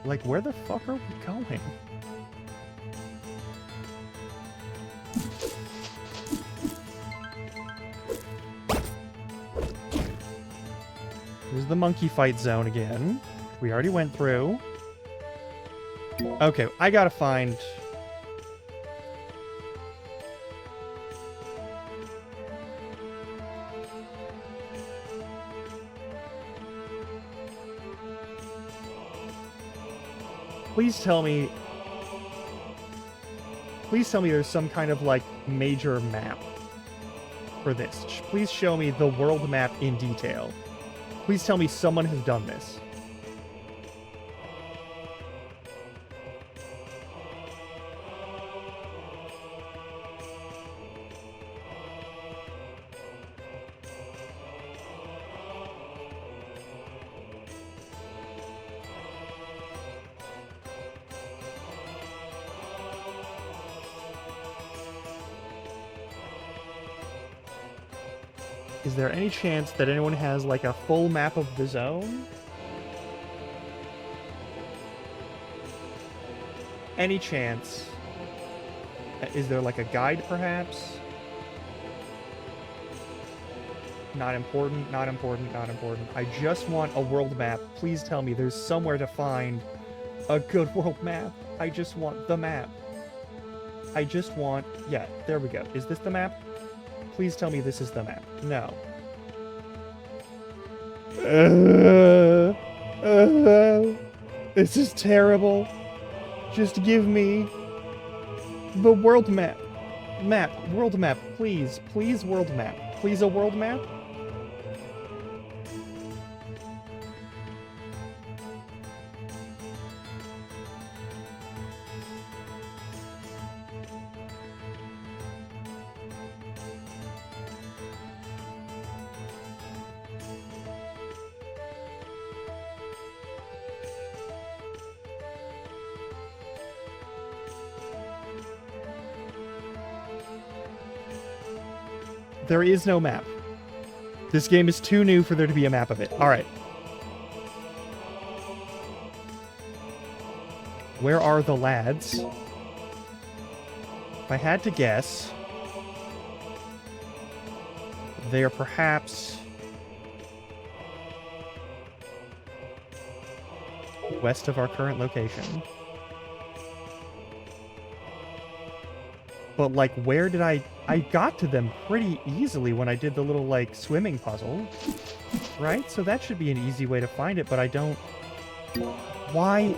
Like, where the fuck are we going? Here's the monkey fight zone again. We already went through. Okay, I gotta find... Please tell me there's some kind of, like, major map for this. Please show me the world map in detail. Please tell me someone has done this. Is there any chance that anyone has, like, a full map of the zone? Any chance? Is there, like, a guide, perhaps? Not important, not important, not important. I just want a world map. Please tell me there's somewhere to find a good world map. I just want the map. I just want... Yeah, there we go. Is this the map? Please tell me this is the map. No. This is terrible. Just give me the world map. World map, please. Please, world map. Please, a world map? There is no map. This game is too new for there to be a map of it. Alright. Where are the lads? If I had to guess, they are perhaps west of our current location. But, like, where did I got to them pretty easily when I did the little, like, swimming puzzle. Right? So that should be an easy way to find it, but I don't... Why...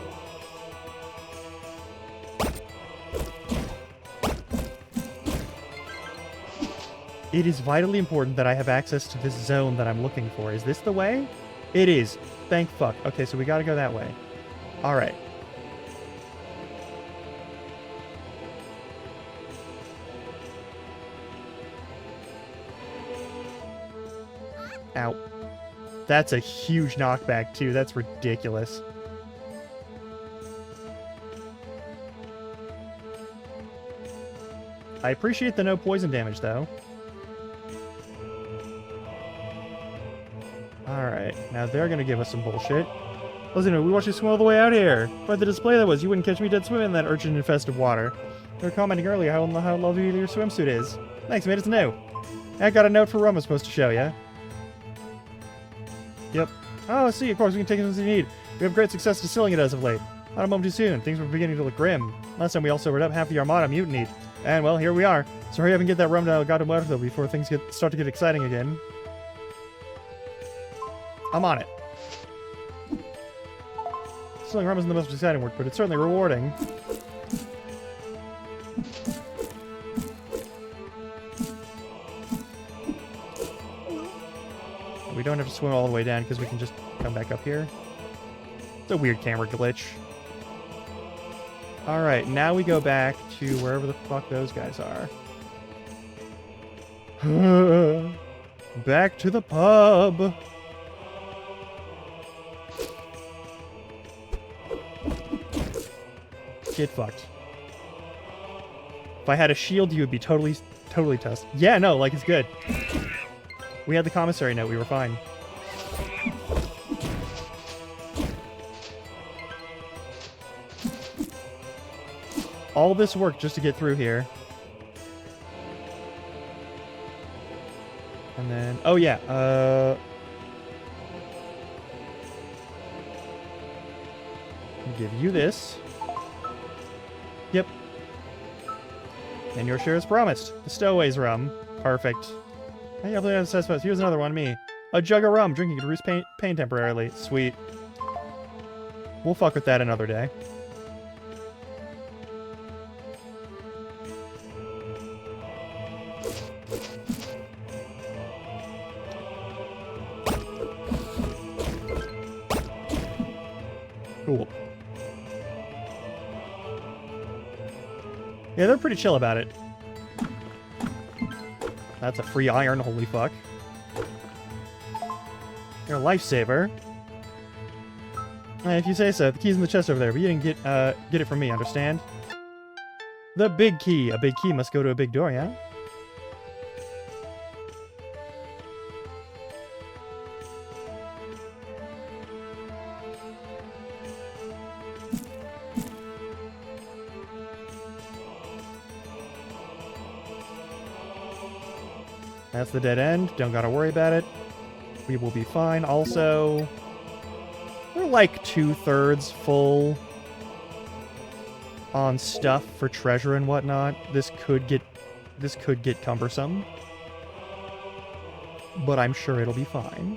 It is vitally important that I have access to this zone that I'm looking for. Is this the way? It is. Thank fuck. Okay, so we gotta go that way. Alright. Ow. That's a huge knockback, too. That's ridiculous. I appreciate the no poison damage, though. Alright, now they're gonna give us some bullshit. Listen, we watched you swim all the way out here. But the display that was, you wouldn't catch me dead swimming in that urchin-infested water. You were commenting earlier how lovely your swimsuit is. Thanks, mate, it's new. I got a note for Rum I was supposed to show ya. Yep. Oh, see, of course, we can take it as you need. We have great success distilling it as of late. Not a moment too soon. Things were beginning to look grim. Last time we all sobered up, half the Armada mutinied. And, well, here we are. So hurry up and get that rum to El Gato Muerto before things start to get exciting again. I'm on it. Distilling rum isn't the most exciting work, but it's certainly rewarding. We don't have to swim all the way down because we can just come back up here. It's a weird camera glitch. Alright, now we go back to wherever the fuck those guys are. Back to the pub! Get fucked. If I had a shield, you would be totally toast. Yeah, no, like, it's good. We had the commissary note, we were fine. All this work just to get through here. And then... Oh, yeah. Give you this. Yep. And your share is promised. The Stowaway's rum. Perfect. Hey, I'll play on the Here's another one, me. A jug of rum. Drinking to reduce pain temporarily. Sweet. We'll fuck with that another day. Cool. Yeah, they're pretty chill about it. That's a free iron, holy fuck. You're a lifesaver. If you say so, the key's in the chest over there, but you didn't get it from me, understand? The big key. A big key must go to a big door, yeah? That's the dead end. Don't gotta worry about it. We will be fine. Also, we're like 2/3 full on stuff for treasure and whatnot. This could get cumbersome, but I'm sure it'll be fine.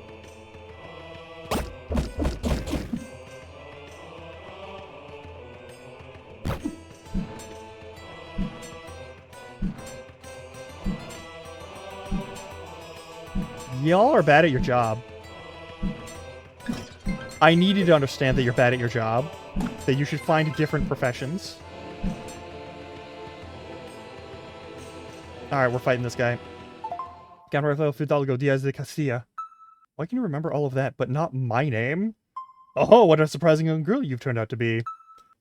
Y'all are bad at your job. I need you to understand that you're bad at your job. That you should find different professions. Alright, we're fighting this guy. Count Rafael Fidalgo Diaz de Castilla. Why can you remember all of that, but not my name? Oh, what a surprising young girl you've turned out to be.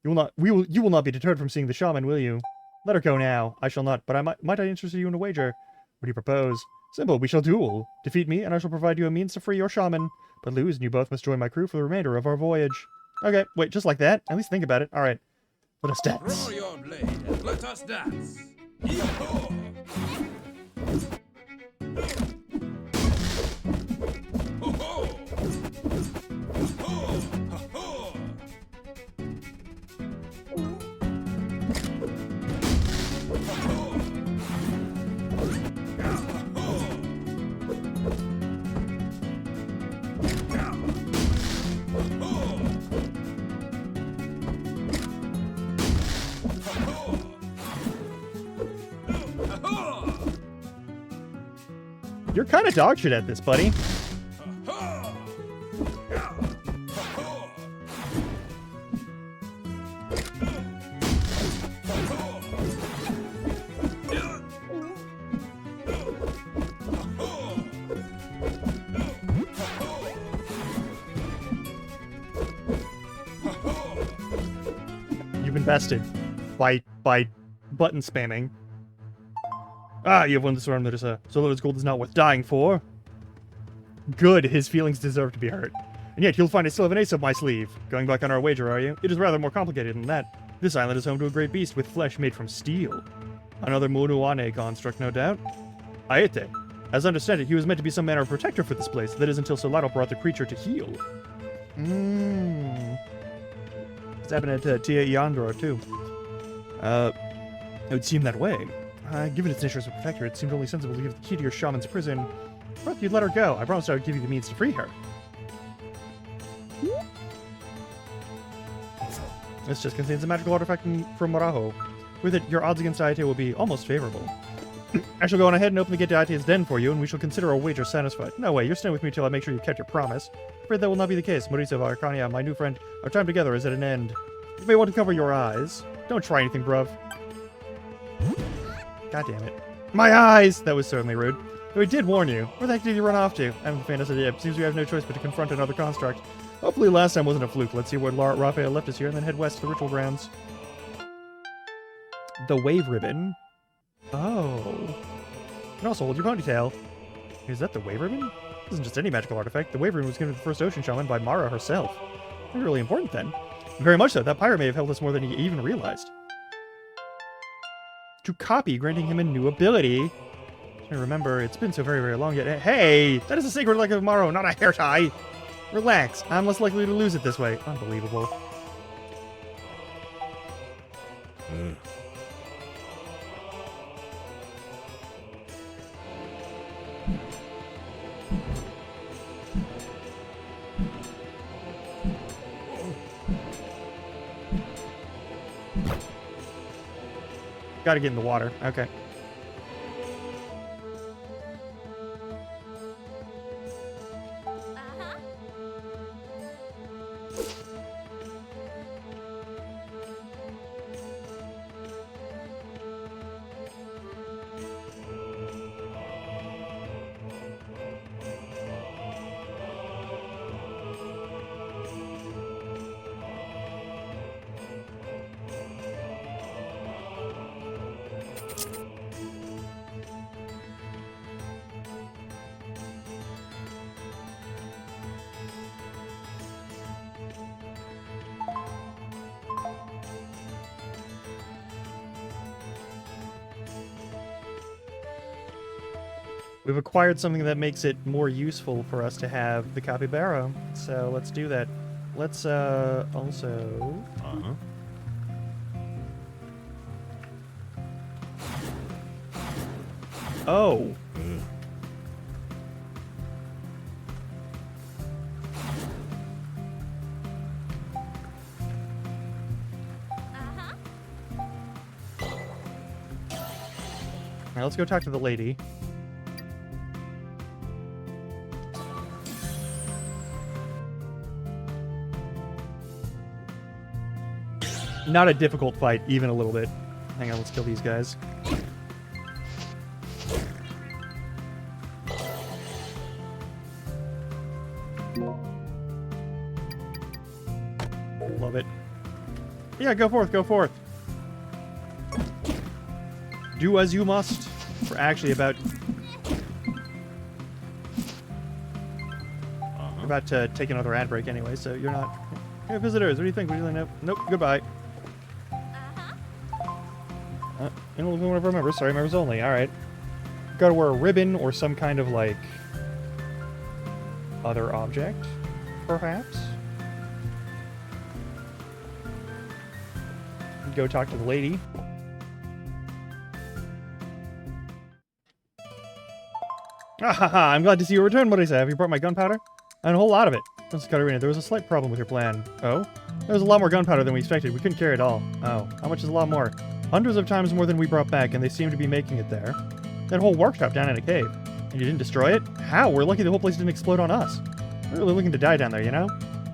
You will not be deterred from seeing the shaman, will you? Let her go now. I shall not, but might I interest you in a wager? What do you propose? Simple, we shall duel. Defeat me, and I shall provide you a means to free your shaman. But lose, and you both must join my crew for the remainder of our voyage. Okay, wait, just like that? At least think about it. Alright. Let us dance. Draw your blade and let us dance. Yee-haw! Ho-ho! Ho-ho! Ho-ho! You're kind of dog shit at this, buddy. You've been bested by button spamming. Ah, you have won this round, Medusa. Zolota's gold is not worth dying for. Good, his feelings deserve to be hurt. And yet you'll find I still have an ace up my sleeve. Going back on our wager, are you? It is rather more complicated than that. This island is home to a great beast with flesh made from steel. Another Munuane construct, no doubt. Aete. As I understand it, he was meant to be some manner of protector for this place. That is until Solato brought the creature to heal. It's happened at Tia Iandor, too. It would seem that way. Given its nature as a protector, it seemed only sensible to give the key to your shaman's prison. But you'd let her go. I promised I would give you the means to free her. This just contains a magical artifact from Moraho. With it, your odds against Aete will be almost favorable. I shall go on ahead and open the gate to Aete's den for you, and we shall consider our wager satisfied. No way, you're staying with me till I make sure you kept your promise. Afraid that will not be the case. Mauricio of Arcania, my new friend, our time together is at an end. You may want to cover your eyes. Don't try anything, bruv. God damn it. My eyes! That was certainly rude. Though he did warn you. Where the heck did you run off to? I have a fantasy idea. It seems we have no choice but to confront another construct. Hopefully last time wasn't a fluke. Let's see where Raphael left us here and then head west to the ritual grounds. The wave ribbon. Oh. You can also hold your ponytail. Is that the wave ribbon? This isn't just any magical artifact. The wave ribbon was given to the first ocean shaman by Mara herself. That's really important then. Very much so. That pirate may have helped us more than he even realized. To copy, granting him a new ability. I remember, it's been so very, very long yet. Hey! That is a sacred leg of Maro, not a hair tie! Relax, I'm less likely to lose it this way. Unbelievable. Gotta get in the water. Okay. We've acquired something that makes it more useful for us to have the capybara, so let's do that. Let's also... Oh! Alright, let's go talk to the lady. Not a difficult fight, even a little bit. Hang on, let's kill these guys. Love it. Yeah, go forth, go forth. Do as you must. We're actually about... We're about to take another ad break anyway, so you're not... Hey, visitors, what do you think? What do you think? Nope, goodbye. And one of our members. Sorry, members only. Alright. Gotta wear a ribbon or some kind of, like, other object, perhaps? Go talk to the lady. Ah, I'm glad to see you return, Marisa. Have you brought my gunpowder? And a whole lot of it. Princess Katarina, there was a slight problem with your plan. Oh? There was a lot more gunpowder than we expected. We couldn't carry it all. Oh. How much is a lot more? Hundreds of times more than we brought back, and they seem to be making it there. That whole workshop down in a cave. And you didn't destroy it? How? We're lucky the whole place didn't explode on us. We're really looking to die down there, you know?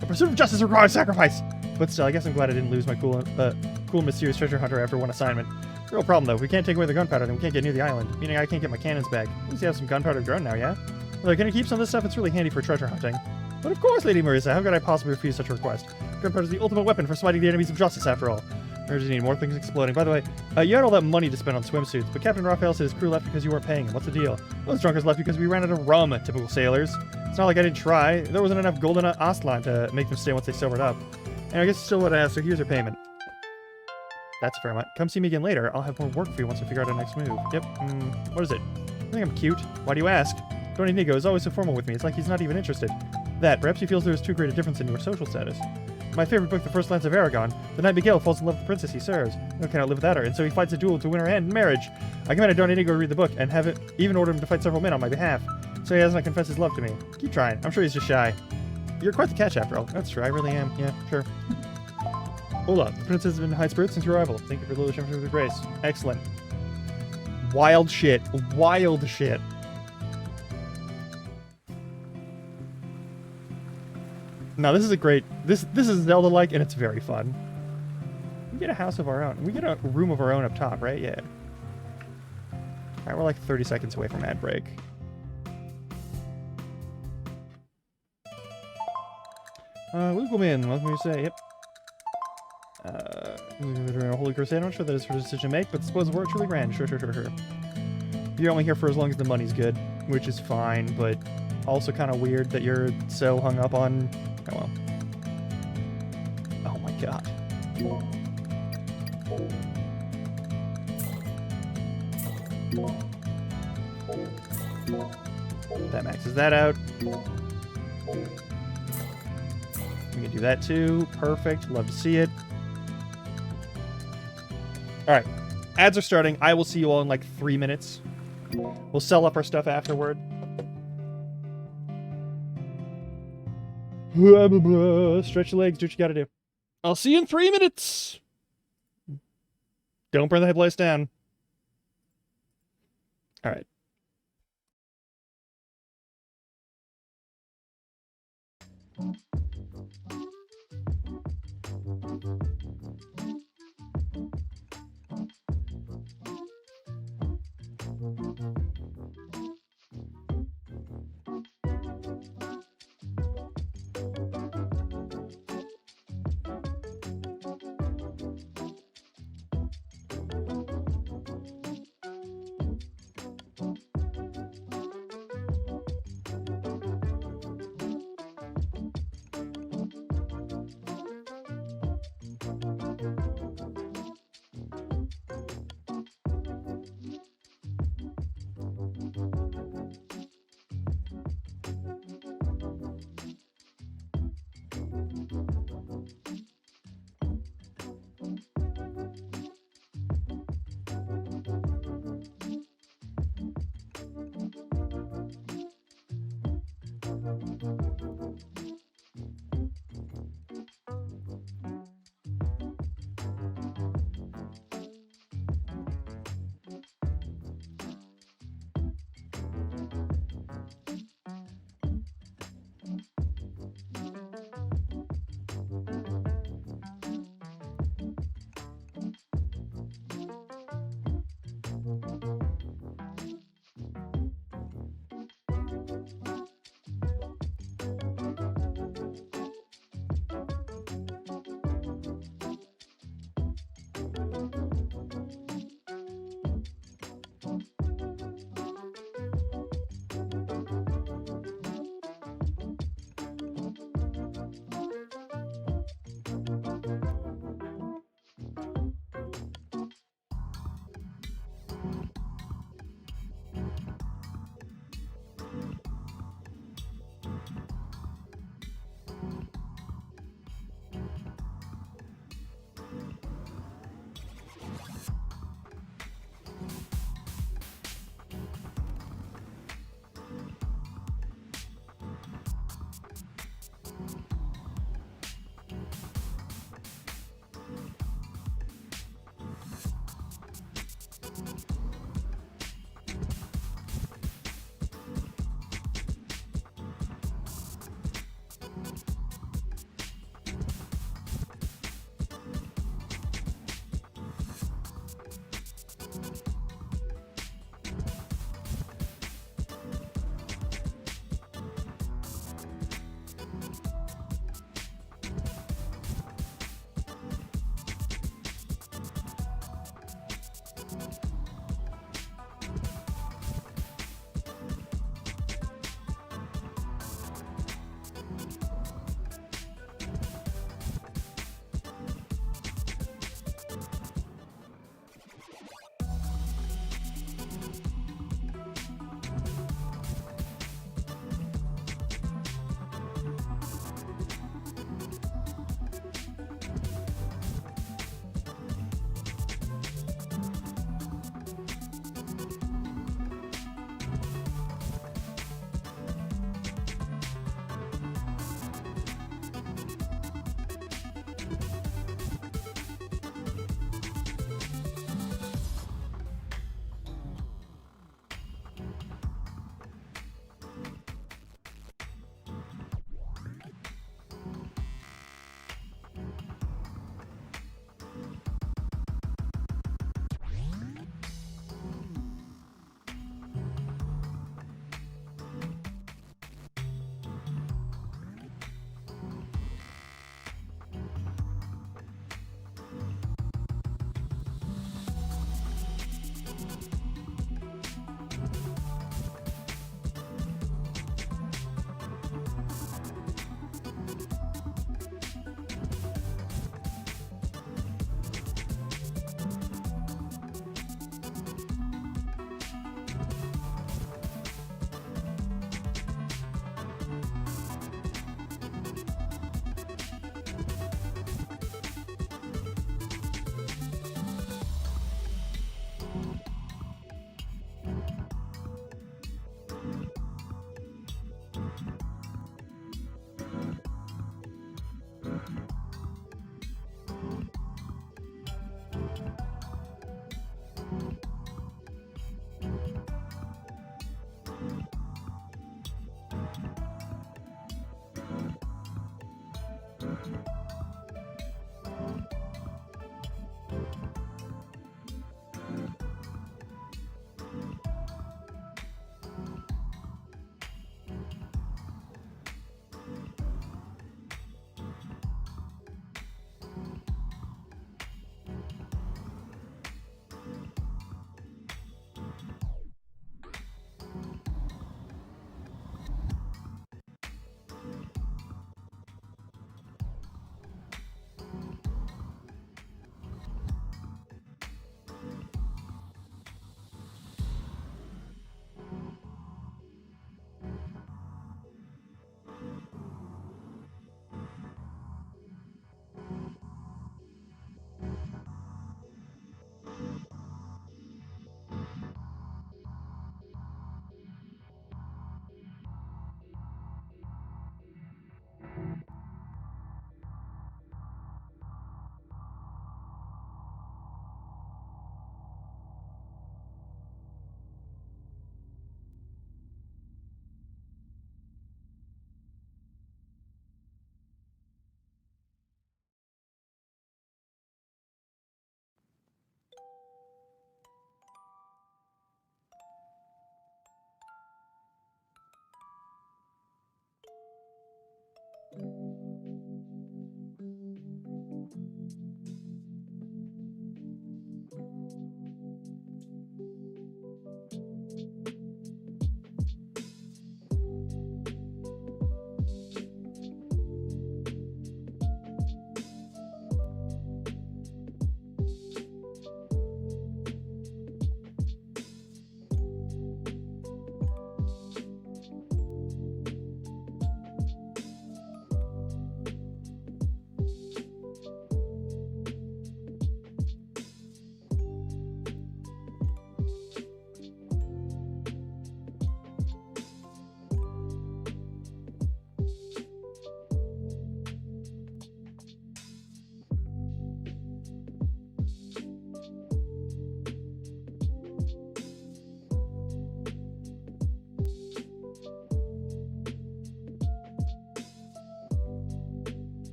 The pursuit of justice requires sacrifice! But still, I guess I'm glad I didn't lose my cool, mysterious treasure hunter after one assignment. Real problem, though. If we can't take away the gunpowder, then we can't get near the island. Meaning I can't get my cannons back. At least you have some gunpowder grown now, yeah? Well, can I keep some of this stuff? It's really handy for treasure hunting. But of course, Lady Marisa. How could I possibly refuse such a request? Gunpowder is the ultimate weapon for fighting the enemies of justice, after all. Or just need more things exploding. By the way, you had all that money to spend on swimsuits, but Captain Raphael said his crew left because you weren't paying him. What's the deal? Well, those drunkers left because we ran out of rum, typical sailors. It's not like I didn't try. There wasn't enough golden Ostland to make them stay once they sobered up. And I guess you still would ask, so here's your payment. That's a fair amount. Come see me again later. I'll have more work for you once I figure out our next move. Yep. What is it? I think I'm cute. Why do you ask? Don Inigo is always so formal with me. It's like he's not even interested. That, perhaps he feels there is too great a difference in your social status. My favorite book, The First Lance of Aragon, the knight Miguel falls in love with the princess he serves. No cannot live without her, and so he fights a duel to win her hand in marriage. I commanded Don Inigo to read the book, and have it even ordered him to fight several men on my behalf. So he has not confessed his love to me. Keep trying. I'm sure he's just shy. You're quite the catch, after all. That's true. I really am. Yeah, sure. Hola. The princess has been in high spirits since your arrival. Thank you for the little with the grace. Excellent. Wild shit. Wild shit. Now this is a great. This is Zelda-like, and it's very fun. We get a house of our own. We get a room of our own up top, right? Yeah. All right, we're like 30 seconds away from ad break. Welcome in. Welcome to say. Yep. A Holy Crusade. I'm not sure that is her decision to make, but suppose we're truly grand. Sure. You're only here for as long as the money's good, which is fine, but also kind of weird that you're so hung up on. Oh well. Oh my god. That maxes that out. We can do that too. Perfect. Love to see it. Alright. Ads are starting. I will see you all in like 3 minutes. We'll sell up our stuff afterward. Blah, blah, blah. Stretch your legs. Do what you gotta do. I'll see you in 3 minutes. Don't burn the place down. Alright.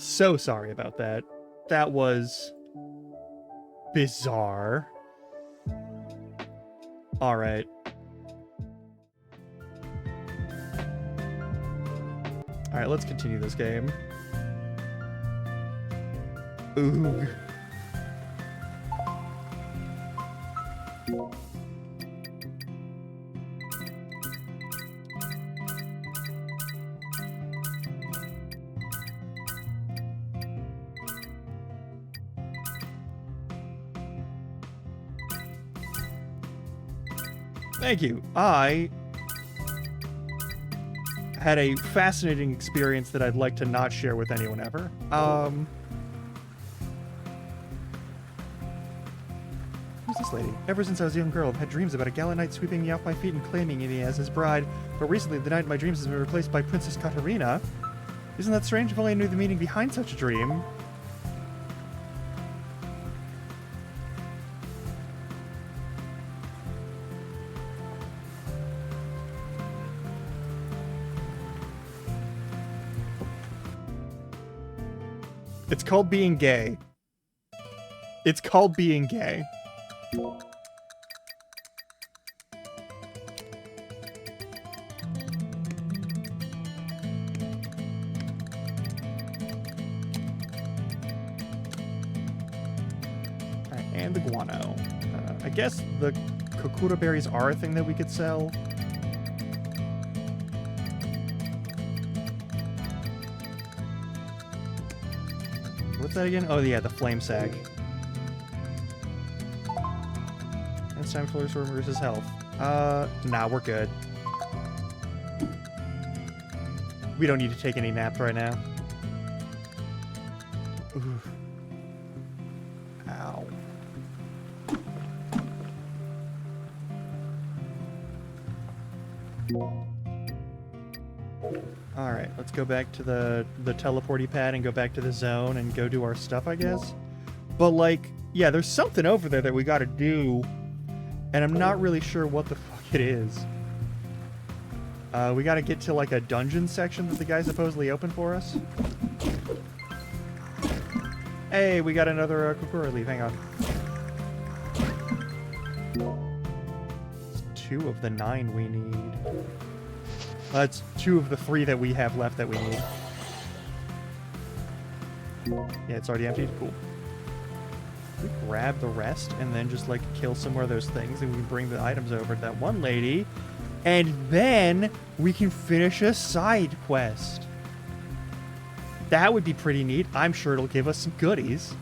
So sorry about that. That was bizarre. All right. All right, let's continue this game. Ooh. Thank you. I had a fascinating experience that I'd like to not share with anyone ever. Who's this lady? Ever since I was a young girl, I've had dreams about a gallant knight sweeping me off my feet and claiming me as his bride. But recently, the knight in my dreams has been replaced by Princess Katarina. Isn't that strange? If only I knew the meaning behind such a dream. It's called being gay. It's called being gay. Alright, and the guano. I guess the Kokura berries are a thing that we could sell. What's that again? Oh yeah, the flame sack. It's time for Lord removes his health. Nah, we're good. We don't need to take any naps right now. Oof. Ow. Alright, let's go back to the teleporty pad and go back to the zone and go do our stuff, I guess. But, like, yeah, there's something over there that we gotta do, and I'm not really sure what the fuck it is. We gotta get to, like, a dungeon section that the guy supposedly opened for us. Hey, we got another Kokura leaf, hang on. It's 2 of the 9 we need. That's 2 of the 3 that we have left that we need. Yeah, it's already emptied. Cool. We grab the rest and then just, like, kill some more of those things, and we can bring the items over to that one lady, and then we can finish a side quest. That would be pretty neat. I'm sure it'll give us some goodies.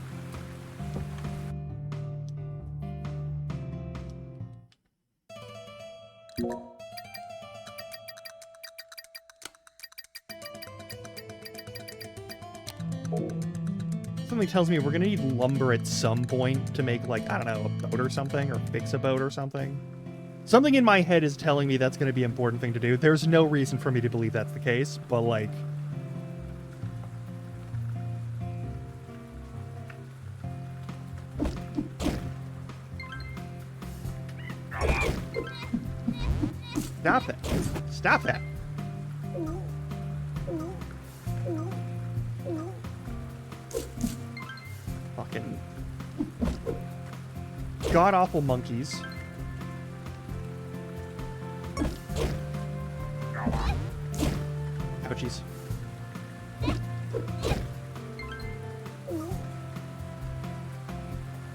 Something tells me we're gonna need lumber at some point to make, like, I don't know, a boat or something, or fix a boat or something. Something in my head is telling me that's gonna be an important thing to do. There's no reason for me to believe that's the case, but, like... Stop that. Stop that. Fucking god-awful monkeys. Ouchies.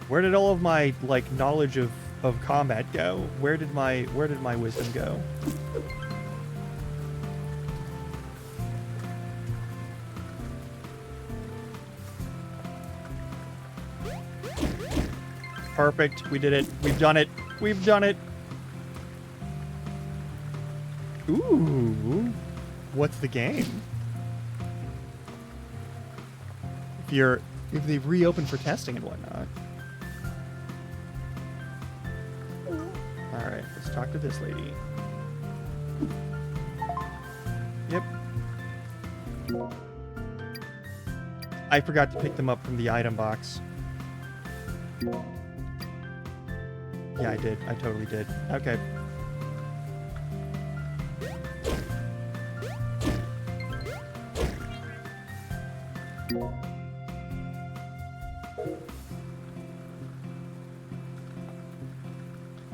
Where did all of my, like, knowledge of combat go? Where did my wisdom go? Perfect. We did it. We've done it. We've done it. Ooh. What's the game? If they've reopened for testing and whatnot. Alright, let's talk to this lady. Yep. I forgot to pick them up from the item box. Yeah, I did. I totally did. Okay.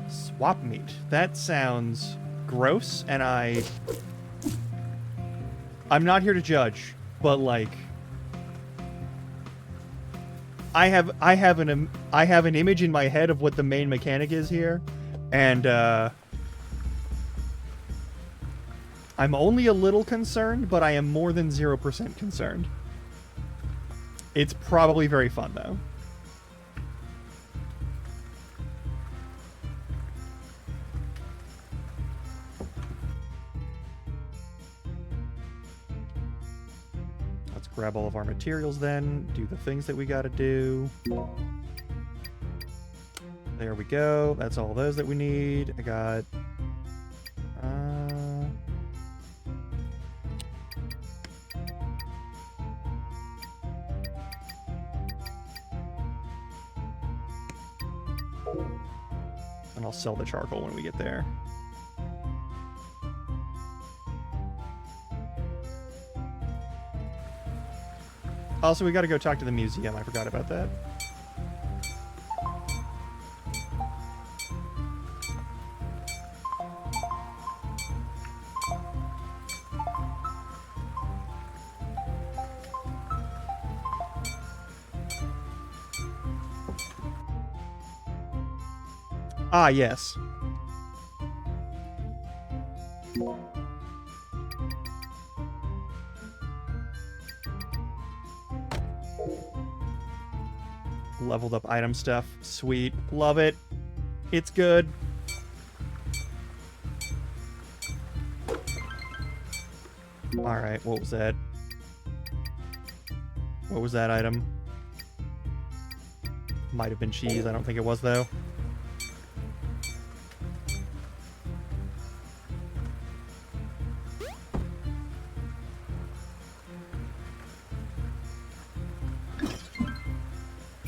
Swap meat. That sounds gross, and I'm not here to judge, but like I have an image in my head of what the main mechanic is here, and I'm only a little concerned, but I am more than 0% concerned. It's probably very fun though. Grab all of our materials then, do the things that we gotta do. There we go. That's all those that we need. I got... and I'll sell the charcoal when we get there. Also, we gotta go talk to the museum. I forgot about that. Ah, yes. Leveled up item stuff. Sweet. Love it. It's good. Alright, what was that? What was that item? Might have been cheese. I don't think it was, though.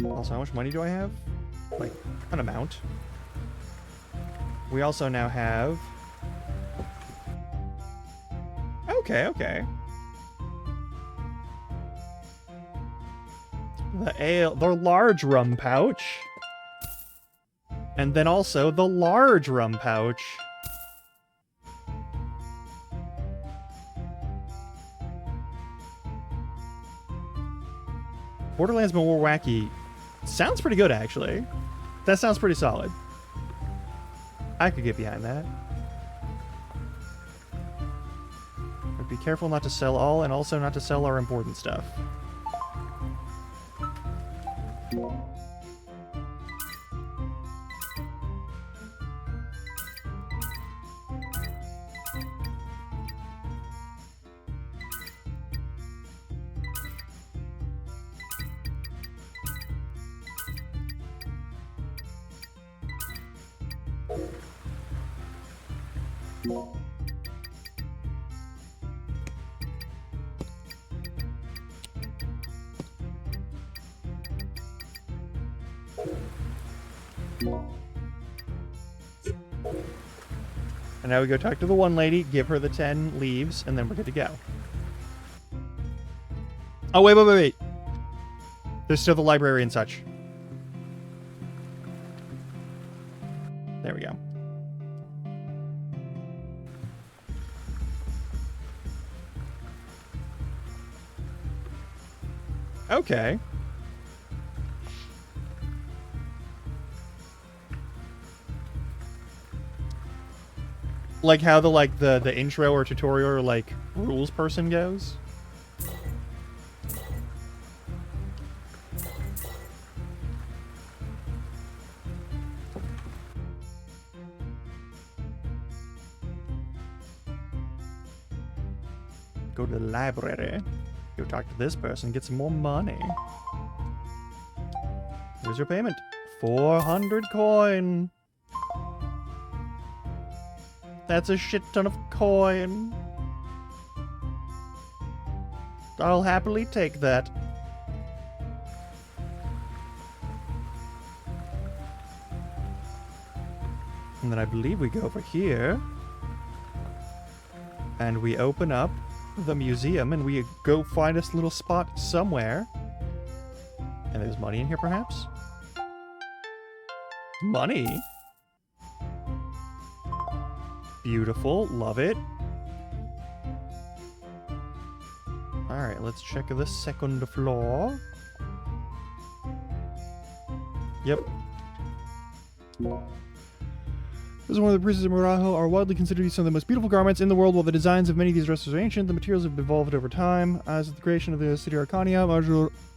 Also, how much money do I have? Like, an amount. We also now have... Okay, okay. The large rum pouch. And then also the large rum pouch. Borderlands More Wacky sounds pretty good, actually. That sounds pretty solid. I could get behind that. But be careful not to sell all, and also not to sell our important stuff. And now we go talk to the one lady, give her the 10 leaves, and then we're good to go. Oh, wait. There's still the library and such. There we go. Okay. Like how the intro or tutorial or like rules person goes. Go to the library. Go talk to this person, get some more money. Here's your payment. 400 coin. That's a shit ton of coin. I'll happily take that. And then I believe we go over here. And we open up the museum and we go find us a little spot somewhere. And there's money in here, perhaps? Money? Beautiful. Love it. Alright, let's check the second floor. Yep. This is one of the pieces of Marajo are widely considered to be some of the most beautiful garments in the world. While the designs of many of these dresses are ancient, the materials have evolved over time. As with the creation of the city Arcania,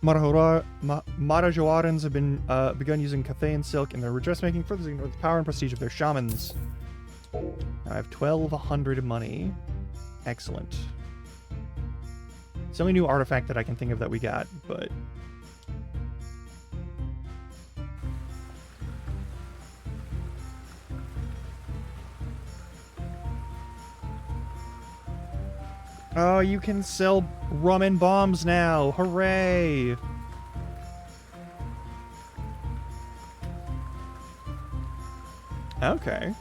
Marajoarans have begun using Cathayan silk in their dressmaking, further signaling the power and prestige of their shamans. I have 1,200 money. Excellent. It's the only new artifact that I can think of that we got, but... Oh, you can sell rum and bombs now! Hooray! Okay.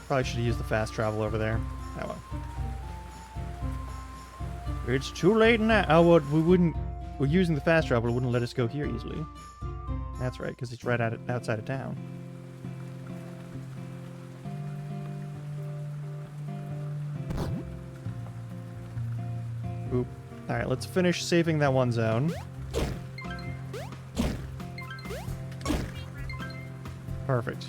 Probably should have used the fast travel over there. Oh well. It's too late now. Oh, well, we're using the fast travel. It wouldn't let us go here easily. That's right, because it's right outside of town. Oop. Alright, let's finish saving that one zone. Perfect.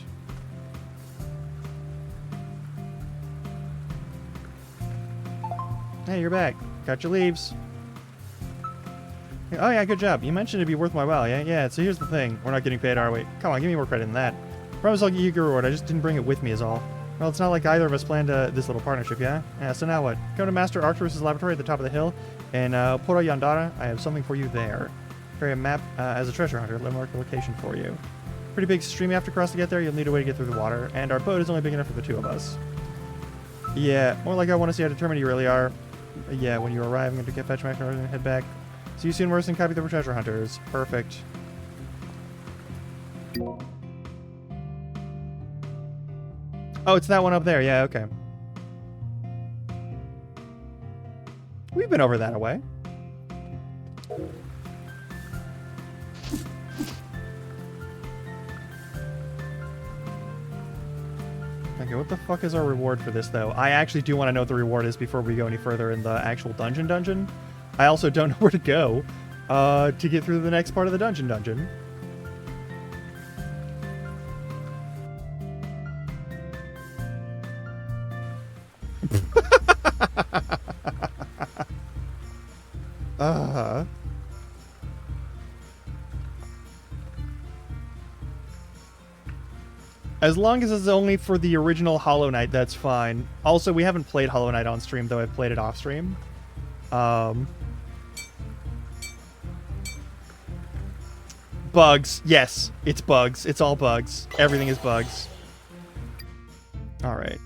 Hey, you're back. Got your leaves. Oh yeah, good job. You mentioned it'd be worth my while, yeah? Yeah, so here's the thing. We're not getting paid, are we? Come on, give me more credit than that. Promise I'll give you a good reward. I just didn't bring it with me is all. Well, it's not like either of us planned this little partnership, yeah? Yeah, so now what? Come to Master Arcturus' laboratory at the top of the hill, and Pura Yandara, I have something for you there. Carry a map as a treasure hunter. Let me mark the location for you. Pretty big stream you have to cross to get there. You'll need a way to get through the water, and our boat is only big enough for the two of us. Yeah, more like I want to see how determined you really are. Yeah, when you arrive, I'm going to get fetch my car and head back. See you soon, Worse, copy the treasure hunters. Perfect. Oh, it's that one up there. Yeah, okay. We've been over that away. Okay, what the fuck is our reward for this, though? I actually do want to know what the reward is before we go any further in the actual dungeon. I also don't know where to go to get through the next part of the dungeon. As long as it's only for the original Hollow Knight, that's fine. Also, we haven't played Hollow Knight on stream, though I've played it off stream. Bugs. Yes, it's bugs. It's all bugs. Everything is bugs. Alright.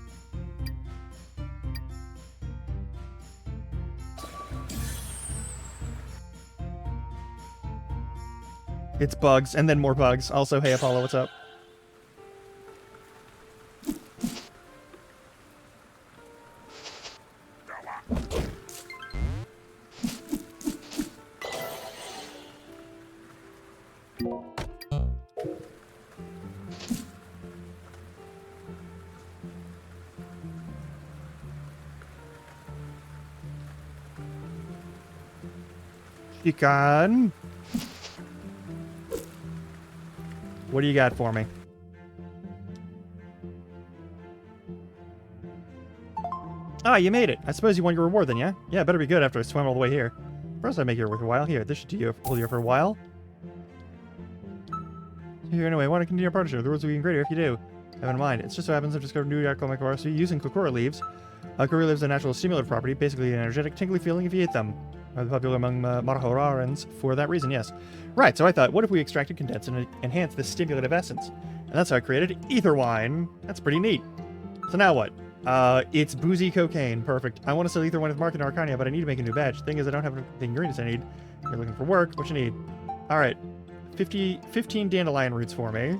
It's bugs, and then more bugs. Also, hey Apollo, what's up? Chican. What do you got for me? Ah, you made it. I suppose you want your reward then, yeah? Yeah, better be good after I swam all the way here. First I make it worth a while. Here, this should hold you for a while. Here, anyway, I want to continue our partnership. The rewards will be even greater if you do. Have in mind. It's just so happens I've discovered new Yakomekawarasu using Kokora leaves. Kokora leaves are a natural stimulant property, basically an energetic, tingly feeling if you eat them. Popular among Marahorarans for that reason, yes. Right, so I thought, what if we extracted, condensed, and enhanced this stimulative essence? And that's how I created ether wine. That's pretty neat. So now what? It's boozy cocaine. Perfect. I want to sell ether when it's market in Arcania, but I need to make a new batch. Thing is, I don't have the ingredients I need. You're looking for work. What you need? All right. 15 dandelion roots for me.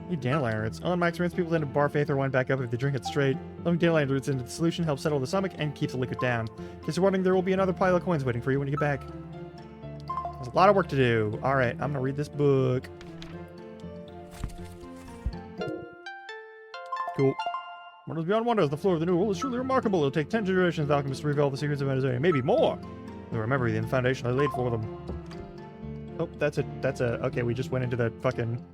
Need dandelion roots. On my experience, people tend to barf aether wine back up if they drink it straight. Loading dandelion roots into the solution helps settle the stomach and keeps the liquid down. In case you're wondering, there will be another pile of coins waiting for you when you get back. There's a lot of work to do. All right, I'm gonna read this book. Cool. Wonders beyond wonders. The floor of the new world is truly remarkable. It'll take 10 generations of alchemists to reveal the secrets of Amazonia. Maybe more. They'll remember the foundation I laid for them. Oh, that's a. Okay, we just went into the fucking.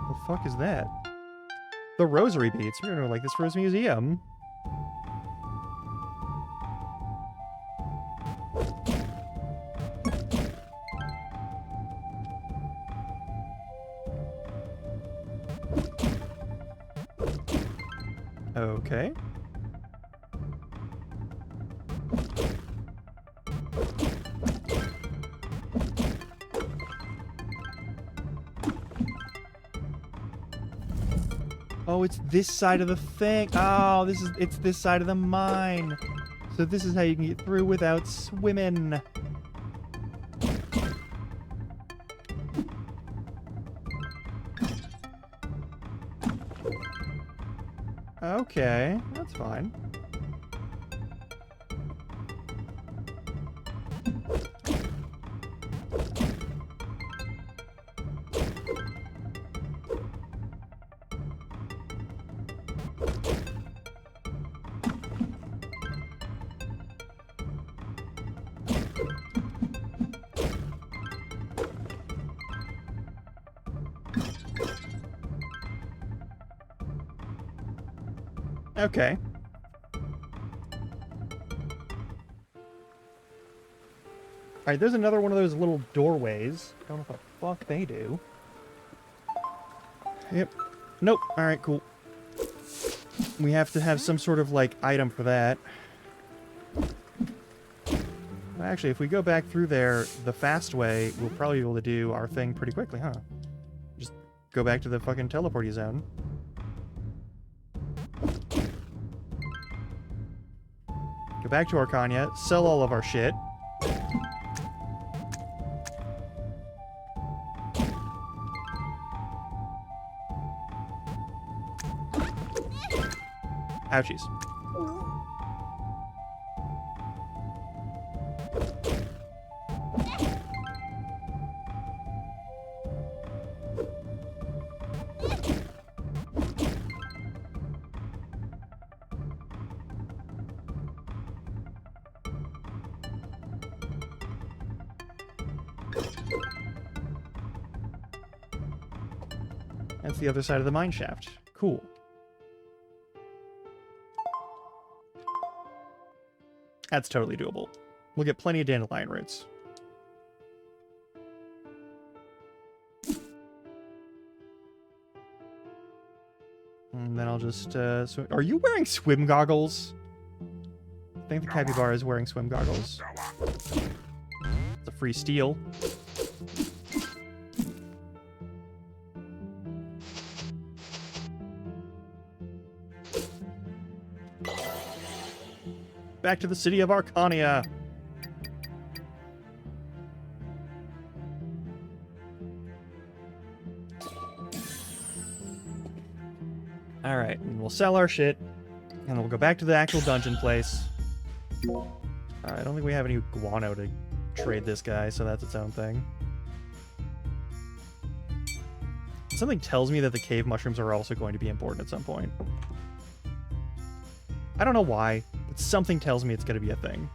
The fuck is that? The rosary beads. We're gonna like this for his museum. Okay. Oh, it's this side of the thing. Oh, it's this side of the mine. So this is how you can get through without swimming. Okay, that's fine. Okay. Alright, there's another one of those little doorways. Don't know what the fuck they do. Yep. Nope. Alright, cool. We have to have some sort of, like, item for that. Actually, if we go back through there the fast way, we'll probably be able to do our thing pretty quickly, huh? Just go back to the fucking teleporty zone. Go back to Arcania, sell all of our shit. Ouchies. That's the other side of the mine shaft. Cool. That's totally doable. We'll get plenty of dandelion roots. And then I'll just, swim. Are you wearing swim goggles? I think the capybara is wearing swim goggles. It's a free steal. Back to the city of Arcania. Alright, and we'll sell our shit, and then we'll go back to the actual dungeon place. I don't think we have any guano to trade this guy, so that's its own thing. Something tells me that the cave mushrooms are also going to be important at some point. I don't know why, but something tells me it's going to be a thing.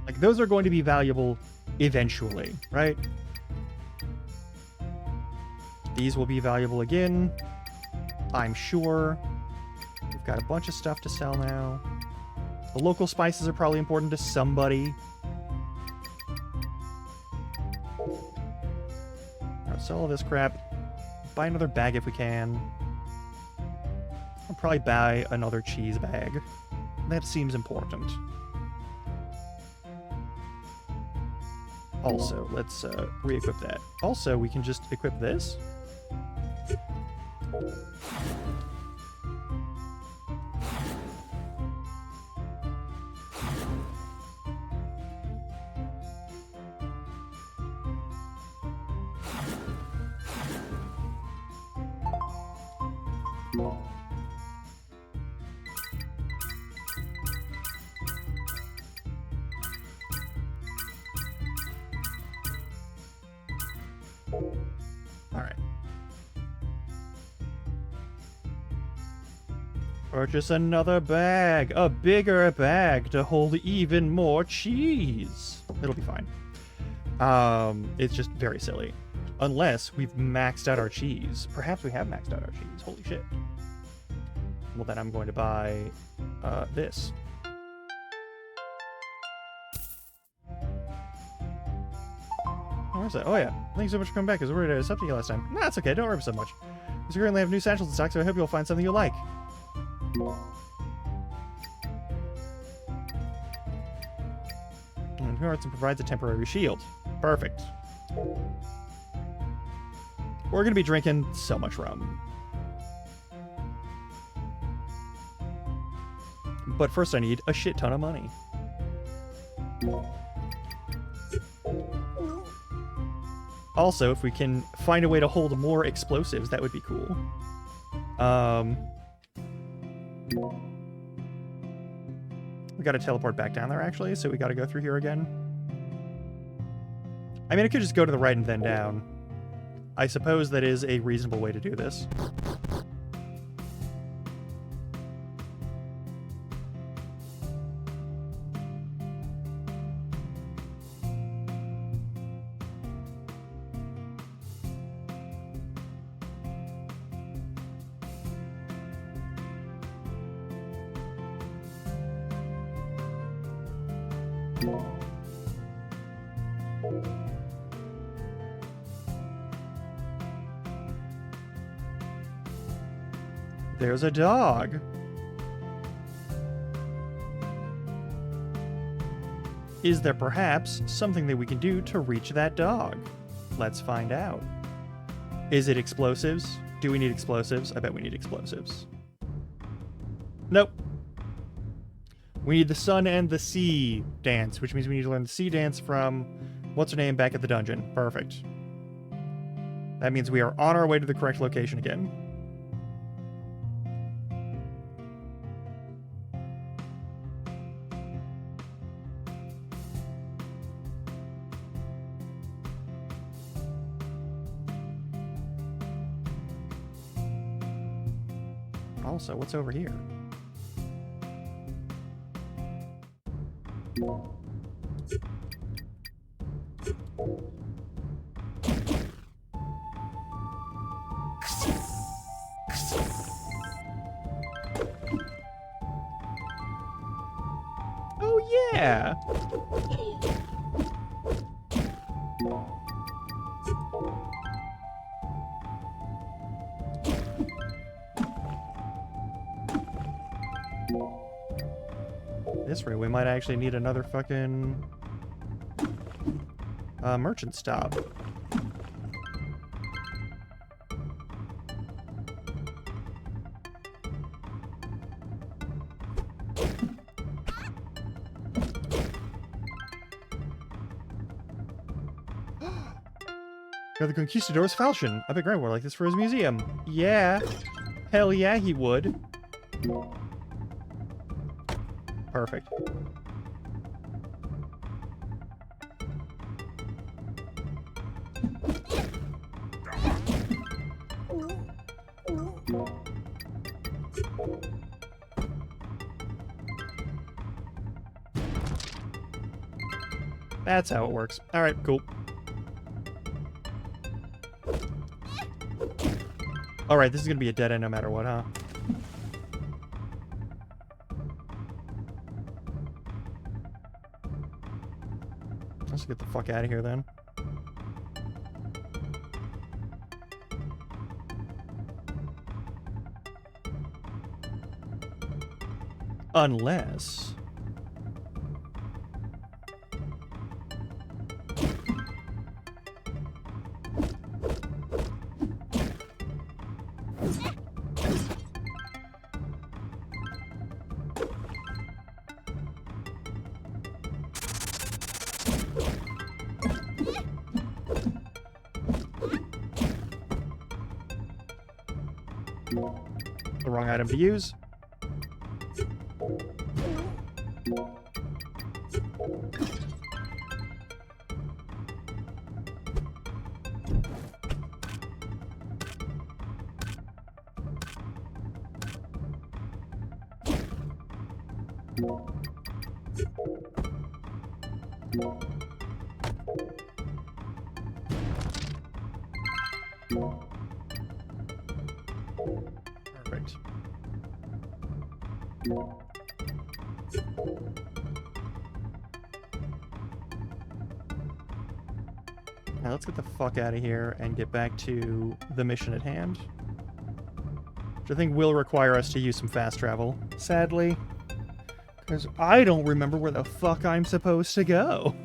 Like, those are going to be valuable eventually, right? These will be valuable again, I'm sure. We've got a bunch of stuff to sell now. The local spices are probably important to somebody. Alright, sell all this crap. Buy another bag if we can. I'll probably buy another cheese bag. That seems important. Also, let's re-equip that. Also, we can just equip this. Alright. Purchase another bag. A bigger bag to hold even more cheese. It'll be fine. It's just very silly. Unless we've maxed out our cheese. Perhaps we have maxed out our cheese. Holy shit. Well, then I'm going to buy this. Where's that? Oh yeah. Thanks so much for coming back. I was worried I was up to you last time. Nah, it's okay. Don't worry so much. We currently have new satchels in stock, so I hope you'll find something you like. And Arts provides a temporary shield. Perfect. We're gonna be drinking so much rum. But first I need a shit ton of money. Also, if we can find a way to hold more explosives, that would be cool. We gotta teleport back down there, actually, so we gotta go through here again. I mean, I could just go to the right and then down. I suppose that is a reasonable way to do this. There's a dog. Is there perhaps something that we can do to reach that dog? Let's find out. Is it explosives? Do we need explosives? I bet we need explosives. Nope. We need the sun and the sea dance, which means we need to learn the sea dance from what's her name back at the dungeon. Perfect. That means we are on our way to the correct location again. Also, what's over here? Oh yeah! This way, we might actually need another fucking merchant stop. Got the Conquistador's falchion. I bet Grant would like this for his museum. Yeah. Hell yeah, he would. Perfect. That's how it works. Alright, cool. Alright, this is gonna be a dead end no matter what, huh? Let's get the fuck out of here then. Unless... the wrong item to use. Perfect. Now let's get the fuck out of here and get back to the mission at hand. Which I think will require us to use some fast travel, sadly. Because I don't remember where the fuck I'm supposed to go.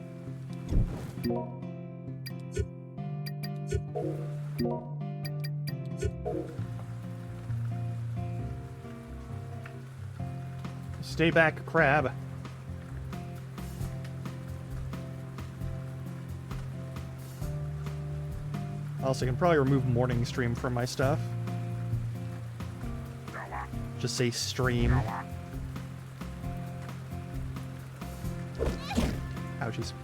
Stay back, crab. Also, I can probably remove morning stream from my stuff. Just say stream. Ouchies.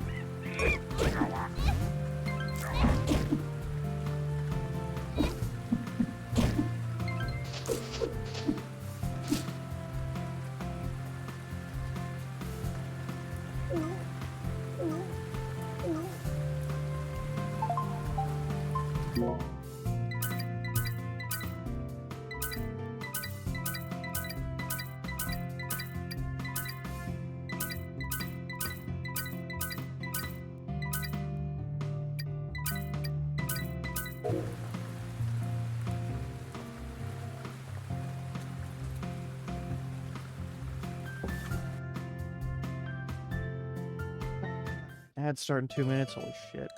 Ad start in 2 minutes. Holy shit.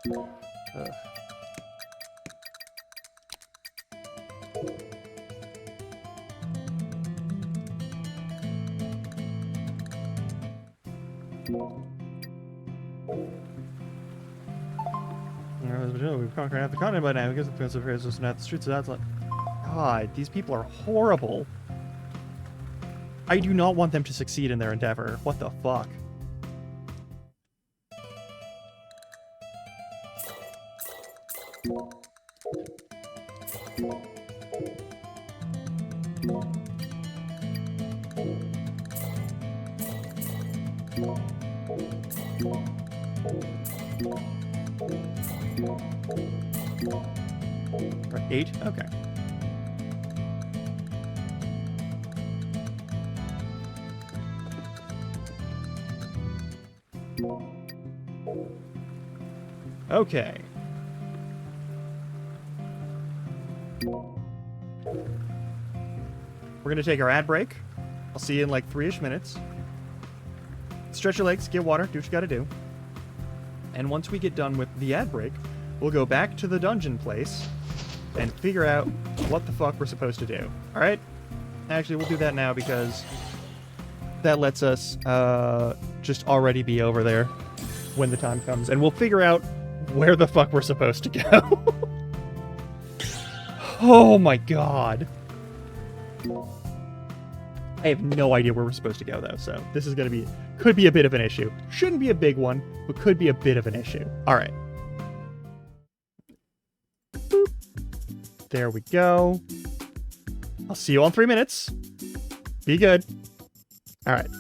Ugh. We've conquered half the continent by now because the phrases and the streets of Atlas. God, these people are horrible. I do not want them to succeed in their endeavor. What the fuck? Right, 8? Okay. Okay. We're gonna take our ad break. I'll see you in like 3-ish minutes. Stretch your legs, get water, do what you gotta do. And once we get done with the ad break, we'll go back to the dungeon place and figure out what the fuck we're supposed to do. Alright? Actually, we'll do that now because that lets us just already be over there when the time comes. And we'll figure out where the fuck we're supposed to go. Oh my god. I have no idea where we're supposed to go, though, so this is going to be... could be a bit of an issue. Shouldn't be a big one, but could be a bit of an issue. All right. Boop. There we go. I'll see you all in 3 minutes. Be good. All right.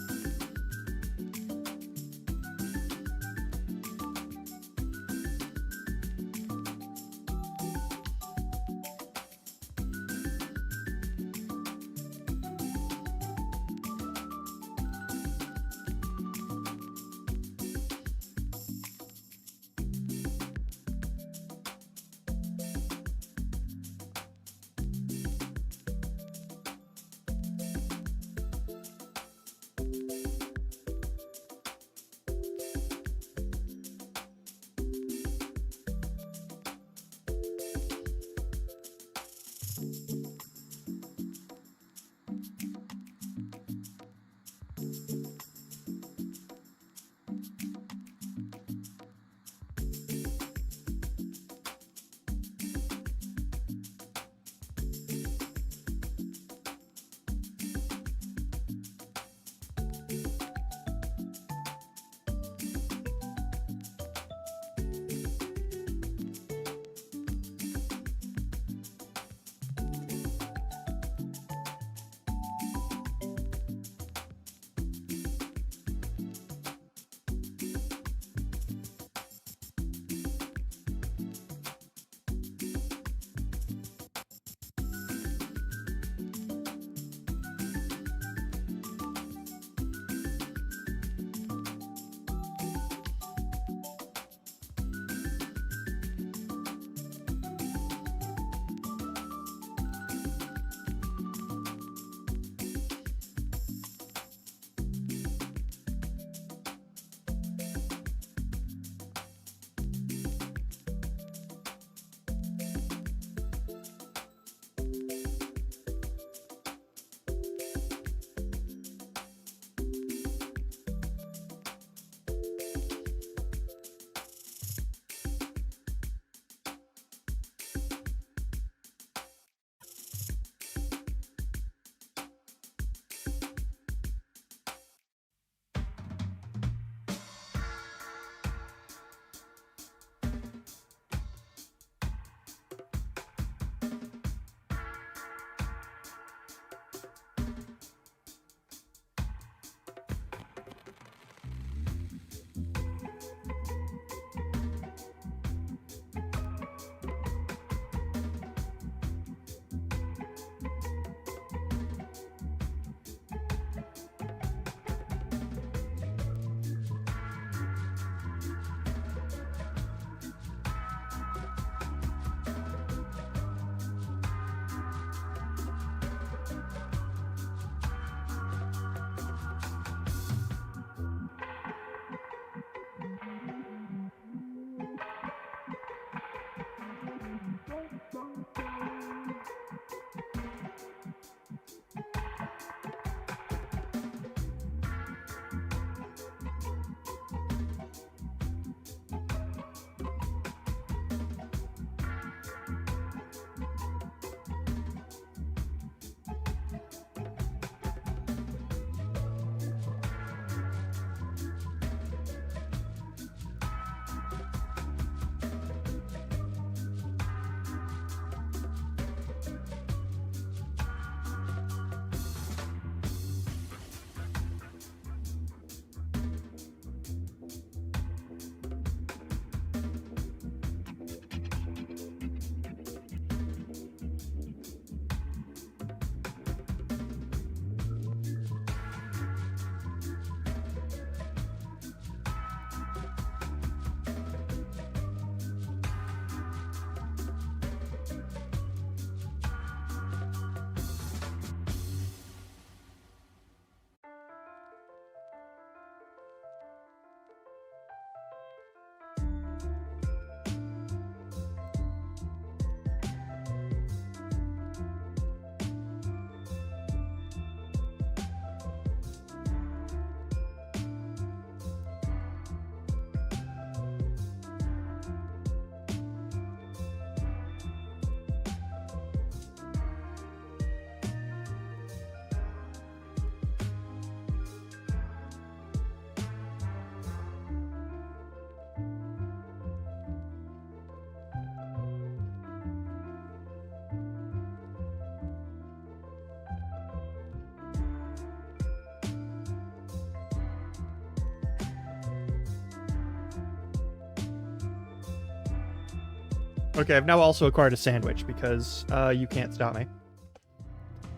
Okay, I've now also acquired a sandwich because you can't stop me.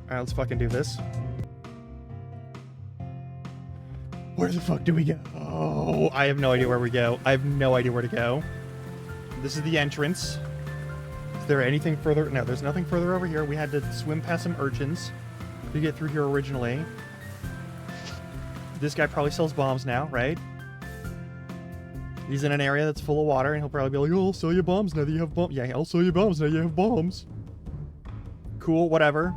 Alright, let's fucking do this. Where the fuck do we go? Oh, I have no idea where we go. I have no idea where to go. This is the entrance. Is there anything further? No, there's nothing further over here. We had to swim past some urchins to get through here originally. This guy probably sells bombs now, right? He's in an area that's full of water, and he'll probably be like, oh, I'll sell you bombs now that you have bombs. Yeah, I'll sell you bombs now you have bombs. Cool, whatever.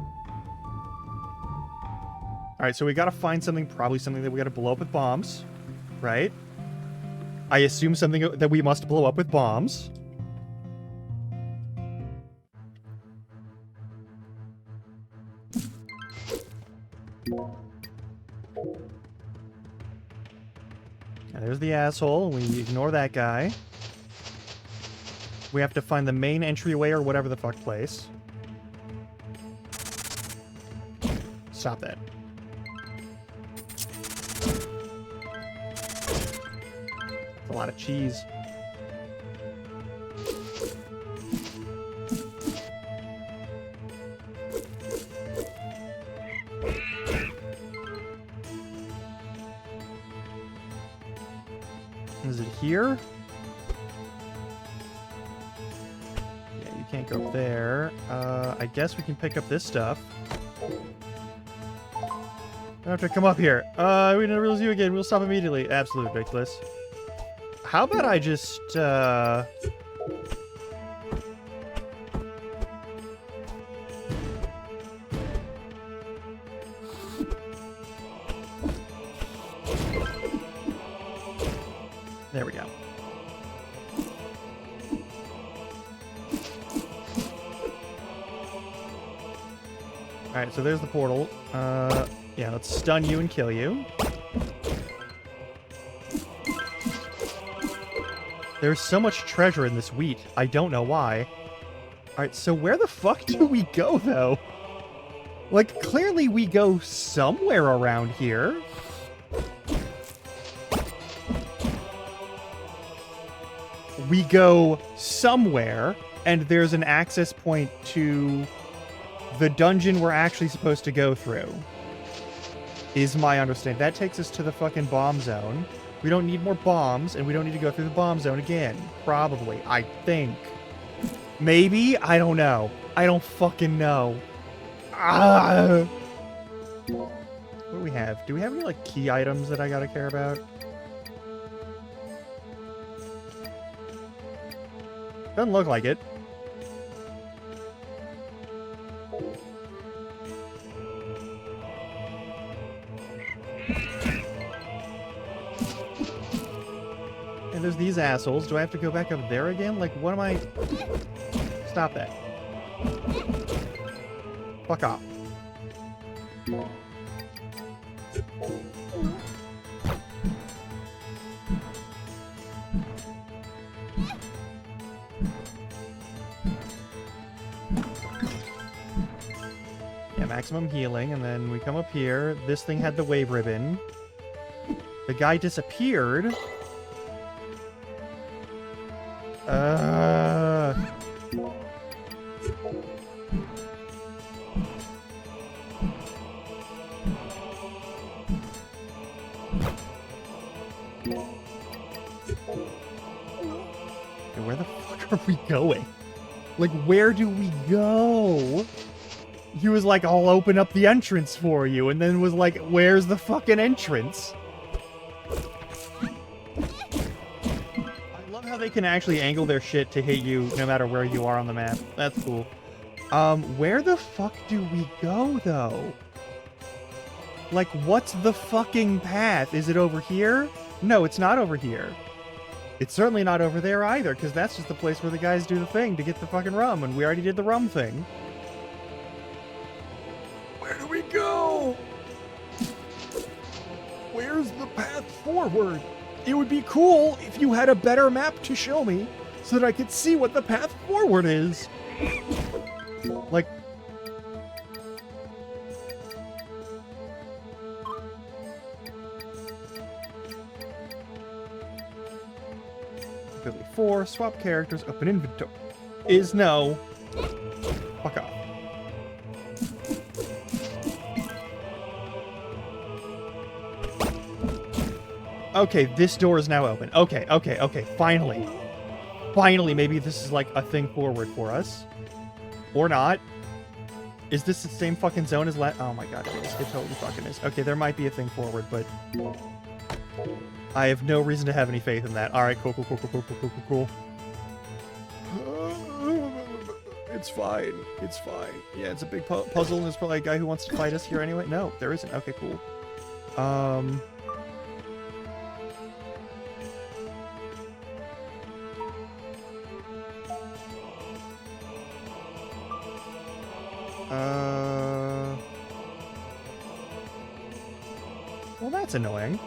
Alright, so we gotta find something, probably something that we gotta blow up with bombs. Right? I assume something that we must blow up with bombs. Now, there's the asshole. We ignore that guy. We have to find the main entryway or whatever the fuck place. Stop that. That's a lot of cheese. Is it here? Yeah, you can't go up there. I guess we can pick up this stuff. I have to come up here. We never lose you again. We'll stop immediately. Absolutely ridiculous. How about I just, There we go. Alright, so there's the portal. Yeah, let's stun you and kill you. There's so much treasure in this wheat. I don't know why. Alright, so where the fuck do we go, though? Like, clearly we go somewhere around here. We go somewhere, and there's an access point to the dungeon we're actually supposed to go through. Is my understanding. That takes us to the fucking bomb zone. We don't need more bombs, and we don't need to go through the bomb zone again. Probably. I think. Maybe? I don't know. I don't fucking know. Ah! What do we have? Do we have any, like, key items that I gotta care about? Doesn't look like it. And there's these assholes. Do I have to go back up there again? Like, what am I... Stop that. Fuck off. Yeah, maximum healing, and then we come up here. This thing had the wave ribbon. The guy disappeared. Where the fuck are we going? Like, where do we go? He was like, I'll open up the entrance for you, and then was like, where's the fucking entrance? I love how they can actually angle their shit to hit you no matter where you are on the map. That's cool. Where the fuck do we go, though? Like, what's the fucking path? Is it over here? No, it's not over here. It's certainly not over there either, because that's just the place where the guys do the thing to get the fucking rum, and we already did the rum thing. Where do we go? Where's the path forward? It would be cool if you had a better map to show me, so that I could see what the path forward is. Like... Ability 4, swap characters, open inventory. is no. Fuck off. Okay, this door is now open. Okay, finally. Finally, maybe this is like a thing forward for us. Or not. Is this the same fucking zone as oh my god, it is. It totally fucking is. Okay, there might be a thing forward, but I have no reason to have any faith in that. Alright, cool. It's fine. It's fine. Yeah, it's a big puzzle, and there's probably a guy who wants to fight us here anyway. No, there isn't. Okay, cool. Well, that's annoying.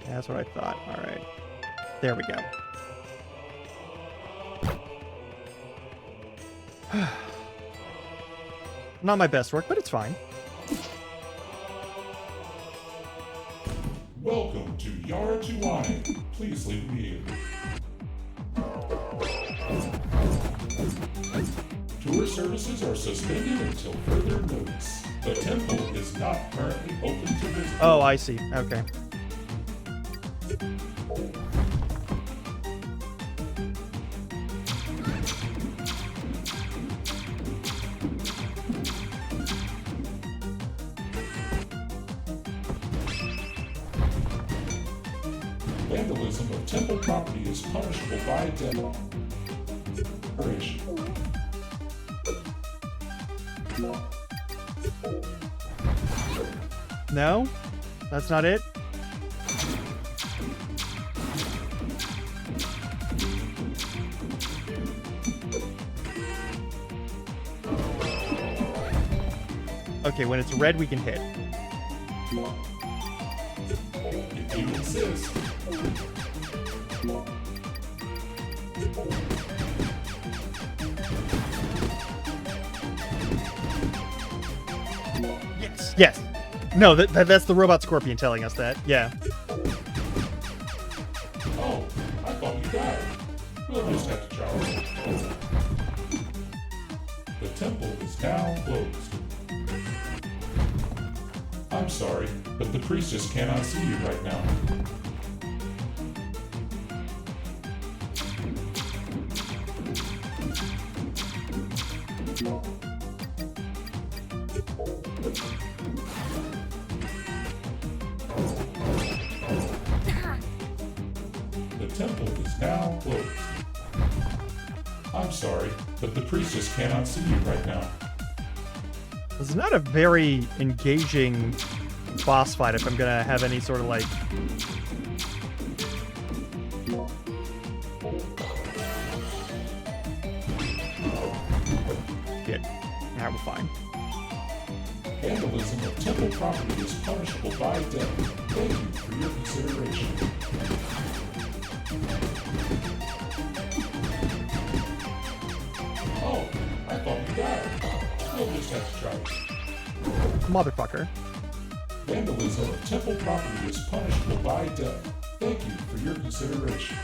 That's what I thought. All right. There we go. Not my best work, but it's fine. Welcome to Yara Tuwai. Please leave immediately. Tour services are suspended until further notice. The temple is not currently open to visitors. Oh, I see. Okay. Vandalism of temple property is punishable by death. No? That's not it? Okay, when it's red, we can hit. If you insist. Yes. No, that's the robot scorpion telling us that. Yeah. Oh, I thought you died. We'll just have to try. The temple is now closed. I'm sorry, but the priestess cannot see you right now. The temple is now closed. I'm sorry, but the priestess cannot see you right now. This is not a very engaging boss fight if I'm gonna have any sort of like... Shit. Alright, we're fine. Vandalism of temple property is punishable by death. Thank you for your consideration. Oh, I thought you died. We'll just have to try. Motherfucker. Vandalism of temple property is punishable by death. Thank you for your consideration.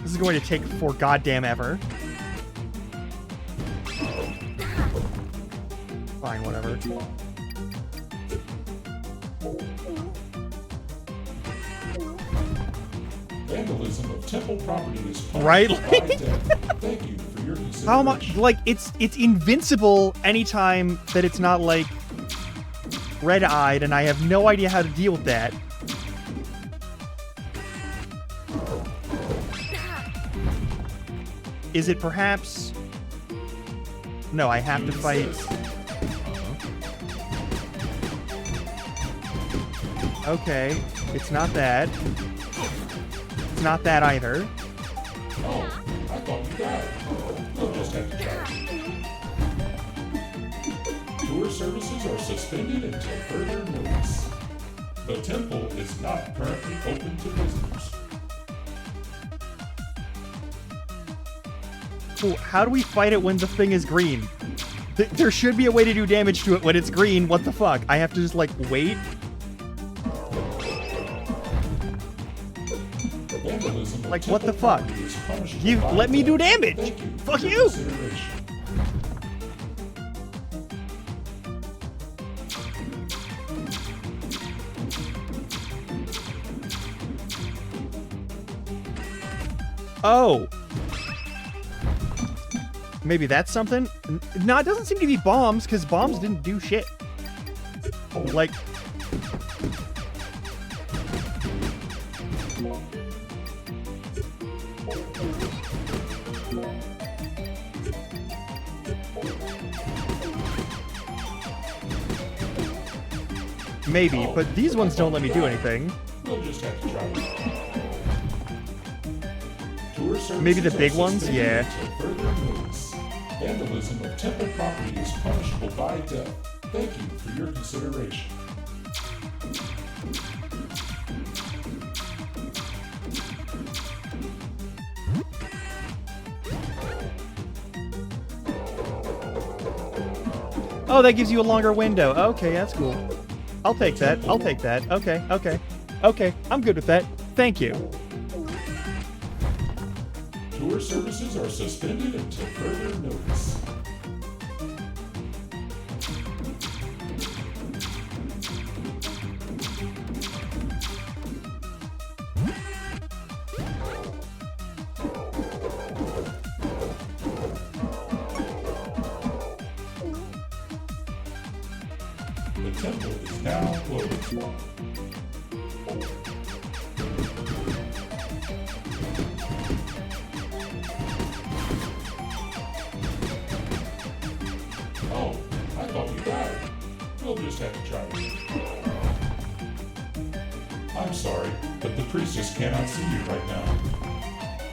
This is going to take for goddamn ever. Fine, whatever. Vandalism of temple property is punishable Right? by death. Thank you for your consideration. How much? Like, it's invincible anytime that it's not, like, red-eyed, and I have no idea how to deal with that. Is it perhaps... No, I have to fight... Okay, it's not that. It's not that either. Oh, I thought you died. We'll just have to try. Tour services are suspended until further notice. The temple is is not currently open to visitors. Cool. How do we fight it when the thing is green? There should be a way to do damage to it when it's green. What the fuck? I have to just, like, wait? Vandalism of Like, what the temple fuck? property is punishable by Let me do death. damage! Thank you Fuck for your you! consideration. Oh. Maybe that's something? No, it doesn't seem to be bombs, because bombs didn't do shit. Like... Maybe, but these ones don't let me do anything. We'll just have to try it. Tour services Maybe the big are ones? suspended Yeah. until further notice. Vandalism of temple property is punishable by death. Thank you for your consideration. Oh, that gives you a longer window. Okay, that's cool. I'll take that. I'll take that. Okay, okay. Okay, I'm good with that. Thank you. Tour services are suspended until further notice. The temple is now closed. Oh, I thought you died. We'll just have to try it. I'm sorry, but the priestess cannot see you right now.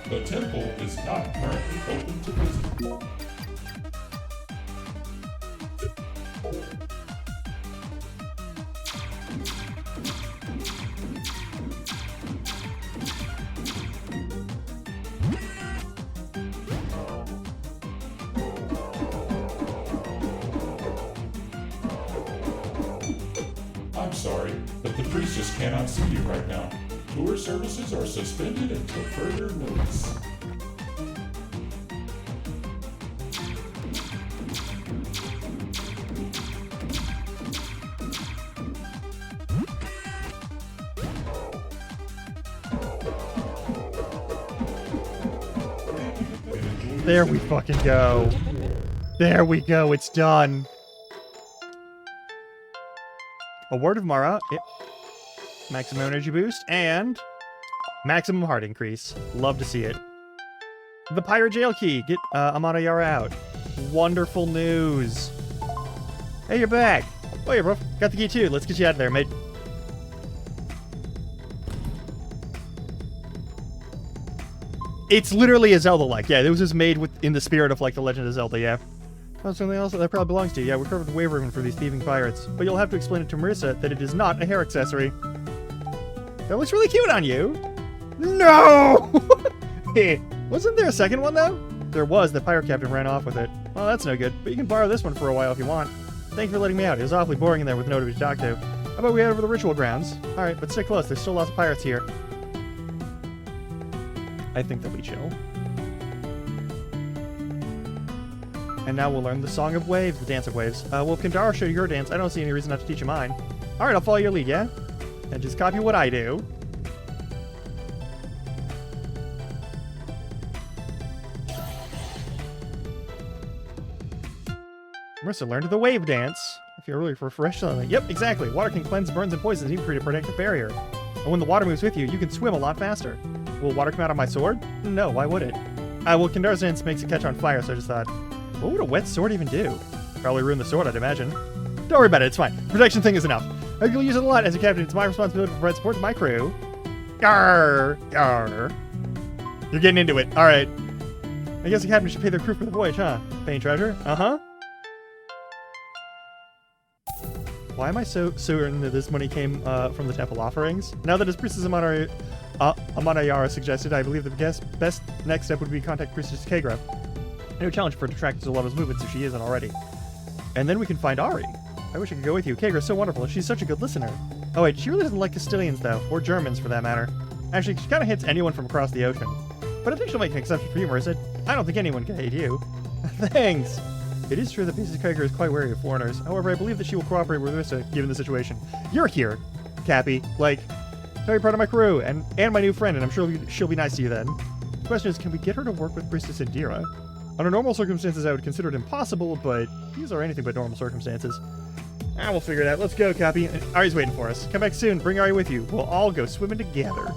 The temple is not currently open to visitors. I'm sorry, but the priestess cannot see you right now. Tour services are suspended until further notice. There we fucking go. There we go. It's done. A word of Mara. Yep. Maximum energy boost and maximum heart increase. Love to see it. The pirate jail key. Get Amada Yara out. Wonderful news. Hey, you're back. Oh, yeah, bro. Got the key too. Let's get you out of there, mate. It's literally a Zelda-like. Yeah, it was just made in the spirit of, like, the Legend of Zelda, yeah. Oh, something else that probably belongs to you. Yeah, we covered the waiver room for these thieving pirates. But you'll have to explain it to Marissa that it is not a hair accessory. That looks really cute on you. No! Wasn't there a second one, though? There was. The pirate captain ran off with it. Well, that's no good. But you can borrow this one for a while if you want. Thank you for letting me out. It was awfully boring in there with nobody to talk to. How about we head over to the ritual grounds? Alright, but stay close. There's still lots of pirates here. I think they'll be chill. And now we'll learn the Song of Waves, the Dance of Waves. Well, if Kandara showed you your dance, I don't see any reason not to teach you mine. Alright, I'll follow your lead, yeah? And just copy what I do. Marissa, learn to the wave dance. If you're really refreshed on it. Yep, exactly. Water can cleanse, burns, and poisons, even create a protective barrier. And when the water moves with you, you can swim a lot faster. Will water come out of my sword? No, why would it? Well, Kandara's dance makes it catch on fire, so I just thought, what would a wet sword even do? Probably ruin the sword, I'd imagine. Don't worry about it, it's fine. Protection thing is enough. I will use it a lot as a captain. It's my responsibility to provide support to my crew. Yarr! Yarr. You're getting into it. Alright. I guess the captain should pay their crew for the voyage, huh? Paying treasure? Uh-huh. Why am I so certain that this money came from the temple offerings? Now that his Priestess Amanayara suggested, I believe the best next step would be to contact Priestess Kagra. No challenge for her to track Zolota's movements if she isn't already. And then we can find Ari. I wish I could go with you. Kagra's so wonderful. She's such a good listener. Oh wait, she really doesn't like Castilians though, or Germans for that matter. Actually, she kind of hits anyone from across the ocean. But I think she'll make an exception for you, Marissa. I don't think anyone can hate you. Thanks. It is true that Priestess Kagra is quite wary of foreigners. However, I believe that she will cooperate with Marissa given the situation. You're here, Cappy. Like, very proud of my crew and my new friend, and I'm sure she'll be nice to you then. The question is, can we get her to work with Priestess Indira? Under normal circumstances, I would consider it impossible, but these are anything but normal circumstances. We'll figure it out. Let's go, Cappy. Ari's waiting for us. Come back soon. Bring Ari with you. We'll all go swimming together.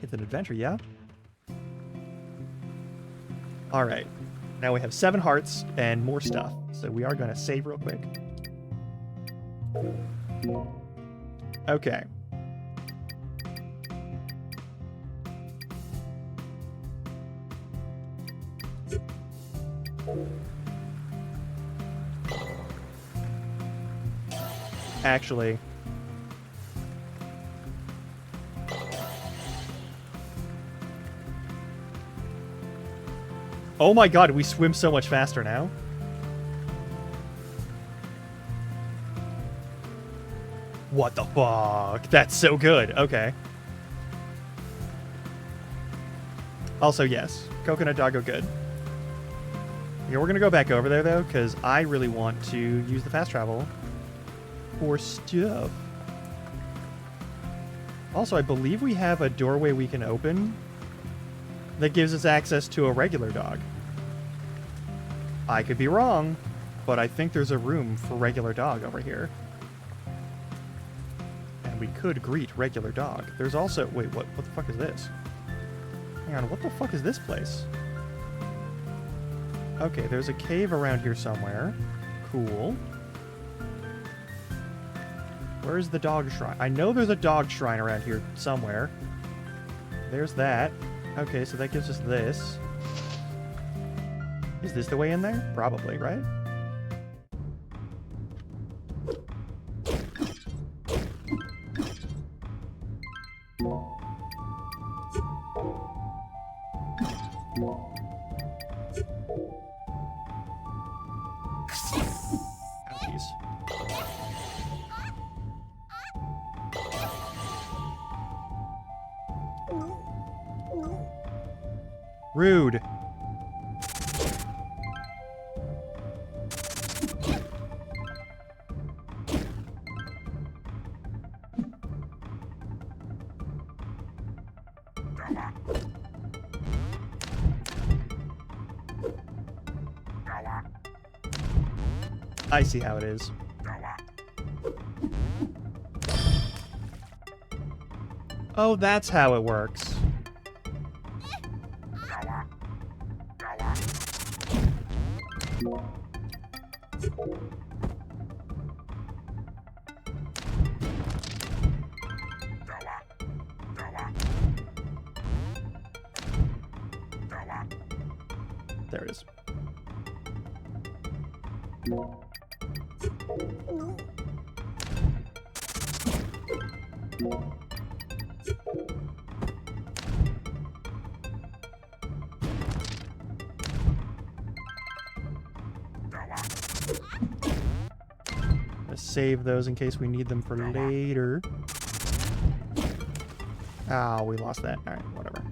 It's an adventure, yeah? Alright. Now we have 7 hearts and more stuff. So we are going to save real quick. Okay. Actually, oh my god, we swim so much faster now. What the fuck? That's so good. Okay. Also, yes, coconut doggo good. Yeah, we're gonna go back over there though, because I really want to use the fast travel for stuff. Also, I believe we have a doorway we can open that gives us access to a regular dog. I could be wrong, but I think there's a room for regular dog over here. And we could greet regular dog. There's also... Wait, what the fuck is this? Hang on, what the fuck is this place? Okay, there's a cave around here somewhere. Cool. Where's the dog shrine? I know there's a dog shrine around here somewhere. There's that. Okay, so that gives us this. Is this the way in there? Probably, right? Ouchies. Rude. I see how it is. Oh, that's how it works. There it is. Let's save those in case we need them for later. Ah, we lost that. Alright, whatever.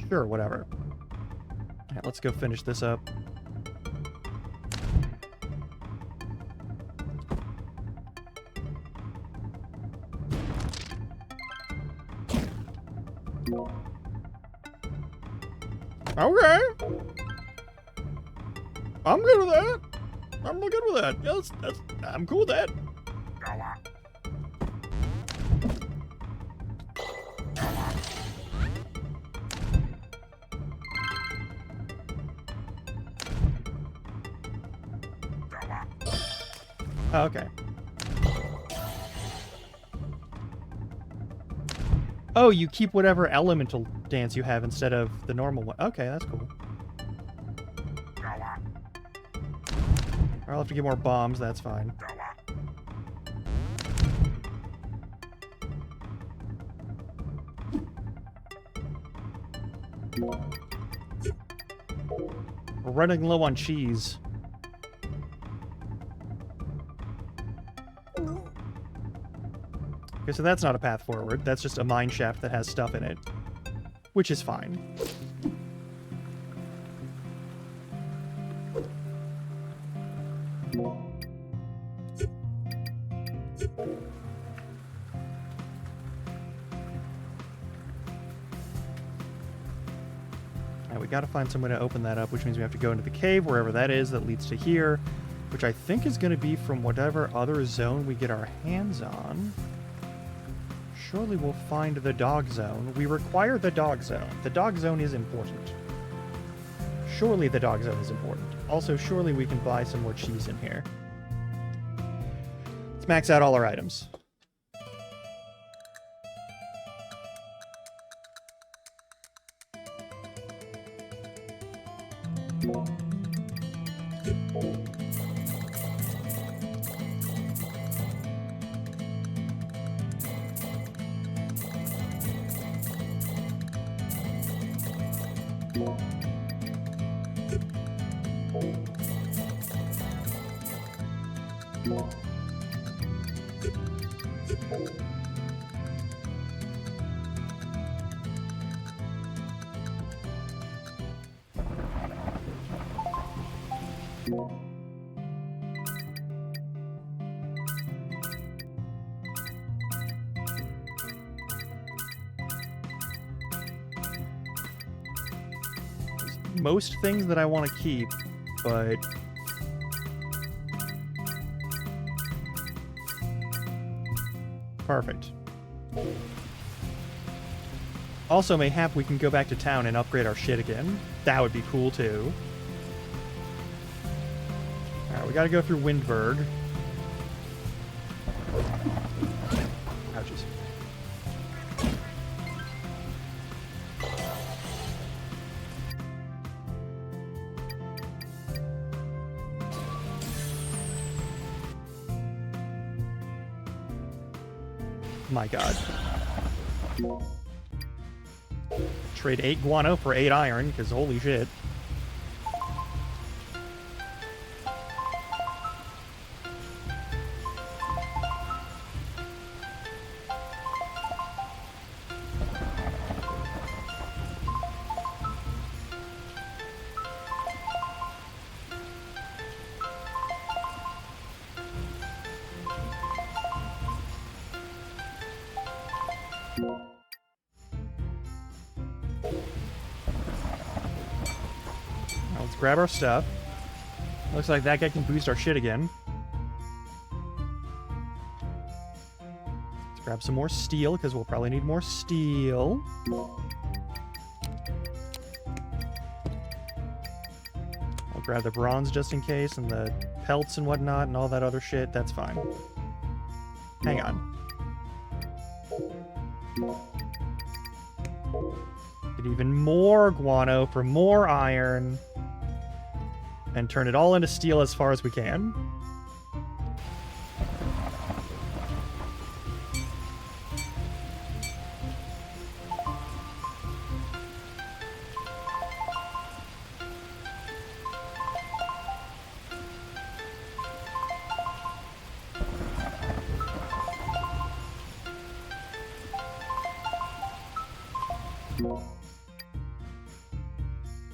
Sure, whatever. Alright, let's go finish this up. Okay. I'm good with that. I'm good with that. Yeah, I'm cool with that. Oh, okay. Oh, you keep whatever elemental dance you have instead of the normal one. Okay, that's cool. I'll have to get more bombs, that's fine. We're running low on cheese. Okay, so that's not a path forward. That's just a mine shaft that has stuff in it. Which is fine. Alright, we gotta find some way to open that up, which means we have to go into the cave, wherever that is, that leads to here. Which I think is gonna be from whatever other zone we get our hands on. Surely we'll find the dog zone. We require the dog zone. The dog zone is important. Surely the dog zone is important. Also, surely we can buy some more cheese in here. Let's max out all our items. Most things that I want to keep, but perfect. Also, mayhap we can go back to town and upgrade our shit again. That would be cool too. Alright, we gotta go through Windberg. Ouchies. My god. Trade 8 guano for 8 iron, because holy shit. Now let's grab our stuff. Looks like that guy can boost our shit again. Let's grab some more steel, because we'll probably need more steel. I'll grab the bronze just in case, and the pelts and whatnot, and all that other shit. That's fine. Hang on. Get even more guano for more iron. And turn it all into steel as far as we can.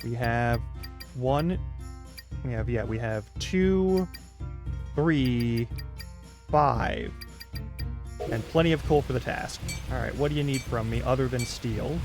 We have one. We have 2, 3, 5. And plenty of coal for the task. Alright, what do you need from me other than steel?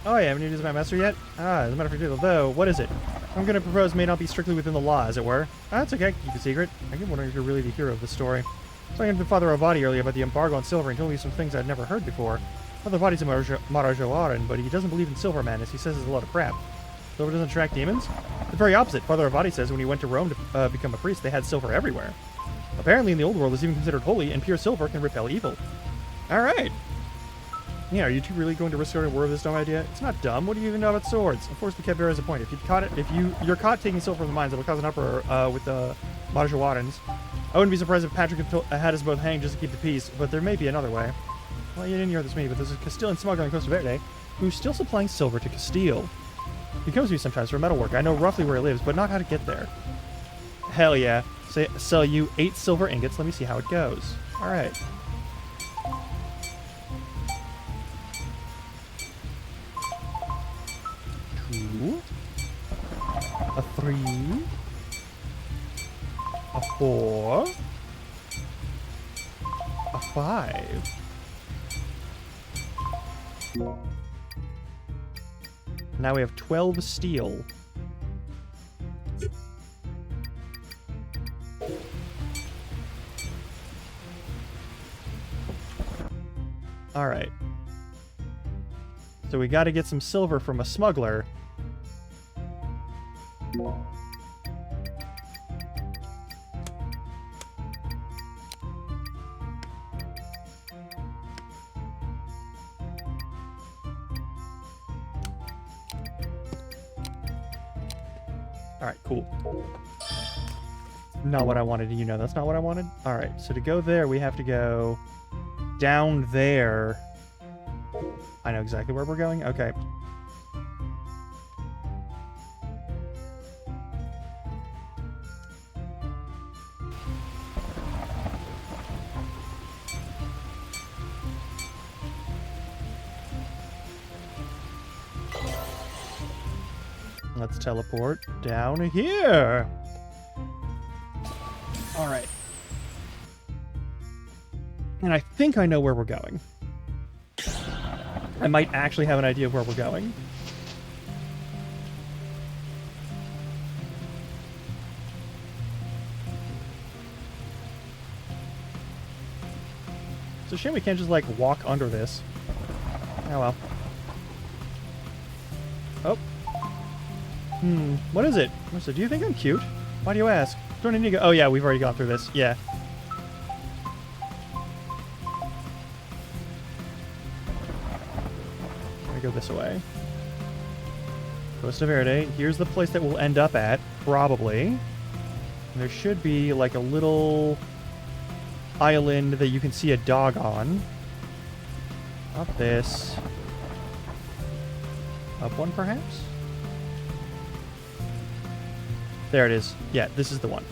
Oh yeah, haven't you used my master yet? As a matter of fact, though, what is it? I'm going to propose may not be strictly within the law, as it were. That's okay, keep it secret. I keep wondering if you're really the hero of the story. I was talking to Father Avadi earlier about the embargo on silver and told me some things I'd never heard before. Father Avadi's a Maharajawaran, but he doesn't believe in silver madness. He says it's a lot of crap. Silver doesn't attract demons? The very opposite. Father Avadi says when he went to Rome to become a priest, they had silver everywhere. Apparently in the old world it's even considered holy, and pure silver can repel evil. Alright. Yeah, are you two really going to risk starting a war with this dumb idea? It's not dumb. What do you even know about swords? Of course, the Kevlar has a point. If you're caught taking silver from the mines, it'll cause an uproar with the Maharajawadans. I wouldn't be surprised if Patrick had us both hanged just to keep the peace, but there may be another way. Well, you didn't hear this me, but there's a Castilian smuggler in Costa Verde who's still supplying silver to Castile. He comes to me sometimes for metalwork. I know roughly where he lives, but not how to get there. Hell yeah. Sell you 8 silver ingots. Let me see how it goes. Alright. A 3, a 4, a 5. Now we have 12 steel. All right. So we got to get some silver from a smuggler. Alright, cool. Not what I wanted. You know that's not what I wanted? Alright, so to go there, we have to go down there. I know exactly where we're going? Okay. Let's teleport down here. All right. And I think I know where we're going. I might actually have an idea of where we're going. It's a shame we can't just, like, walk under this. Oh, well. Oh. What is it? So, do you think I'm cute? Why do you ask? Don't need to go. Oh, yeah, we've already gone through this. Yeah. I go this way. Costa Verde. Here's the place that we'll end up at, probably. And there should be, like, a little island that you can see a dog on. Up this. Up one, perhaps? There it is. Yeah, this is the one.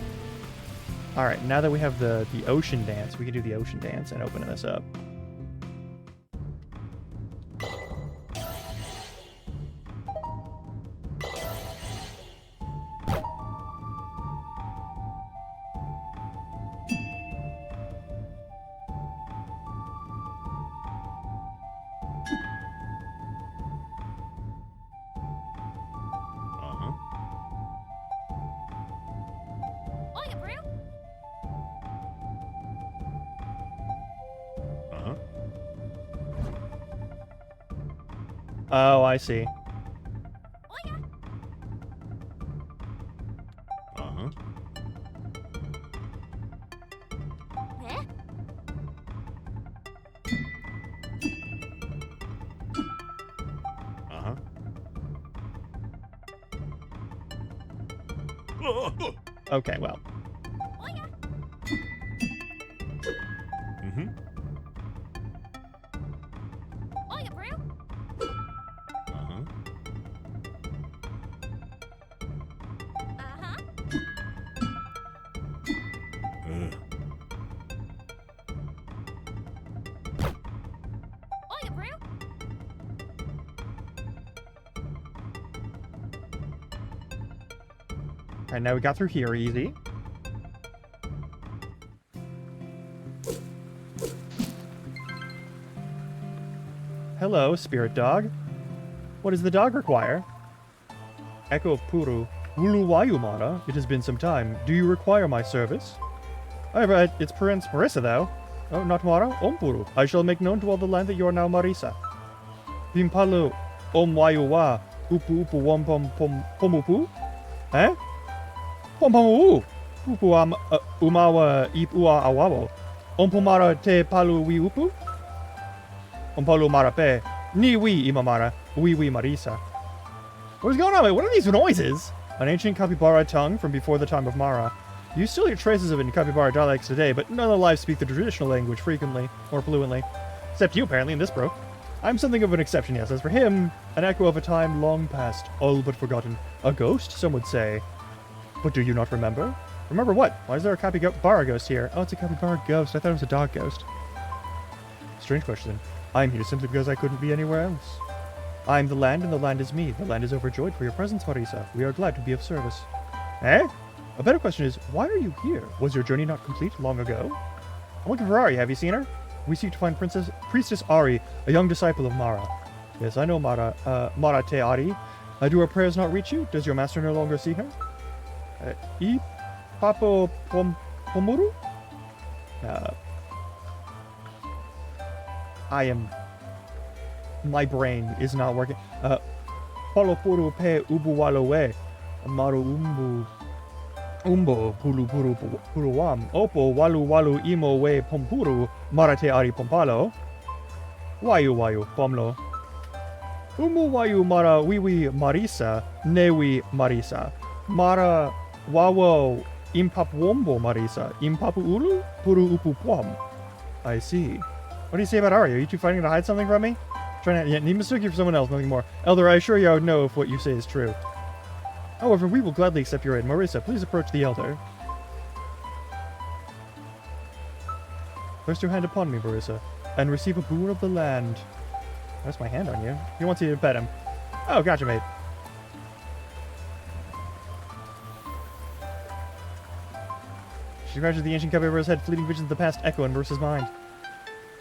Alright, now that we have the ocean dance, we can do the ocean dance and open this up. Oh, I see. Uh-huh. Uh-huh. Okay, well. Mm-hmm. Alright, now we got through here easy. Hello, spirit dog. What does the dog require? Echo of Puru. Uluwayumara. It has been some time. Do you require my service? However, it's Prince Marissa, though. Oh, not Mara? Ompuru. I shall make known to all the land that you are now Marisa. Pimpalu. Omwayuwa. Upu upu wom pom pom pom upu? Eh? Pom pom u. Upu umawa ip ua awabo. Ompomara te palu wi upu? Ompolu mara pe. Ni wi imamara. Wi marisa. What's going on, mate? What are these noises? An ancient capybara tongue from before the time of Mara. You still hear traces of it in capybara dialects today, but none of the lives speak the traditional language frequently, or fluently. Except you, apparently, in this broke. I'm something of an exception, yes. As for him, an echo of a time long past, all but forgotten. A ghost, some would say. But do you not remember? Remember what? Why is there a capybara ghost here? Oh, it's a capybara ghost. I thought it was a dog ghost. Strange question. I'm here simply because I couldn't be anywhere else. I'm the land, and the land is me. The land is overjoyed for your presence, Marisa. We are glad to be of service. Eh? A better question is, why are you here? Was your journey not complete long ago? I'm looking for Ari. Have you seen her? We seek to find Priestess Ari, a young disciple of Mara. Yes, I know Mara. Mara te Ari. Do our prayers not reach you? Does your master no longer see her? I Papo Pomuru? My brain is not working. Polopuru pe ubuwalowe. Maru umbo pulu puruwam. Opo walu imo we pompuru. Marate ari pompalo. Wayu pomlo. Wayu mara wiwi marisa. Newi marisa. Mara wawo impapwombo marisa. Impapu ulu? Puru upu pwam. I see. What do you say about Ari? Are you two fighting to hide something from me? Trying to mistake you for someone else, nothing more. Elder, I assure you I would know if what you say is true. However, we will gladly accept your aid. Marisa, please approach the Elder. Rest your hand upon me, Marisa, and receive a boon of the land. Rest my hand on you. He wants you to pet him. Oh, gotcha, mate. She scratches the ancient capybara's head, fleeting visions of the past echo in Marissa's mind.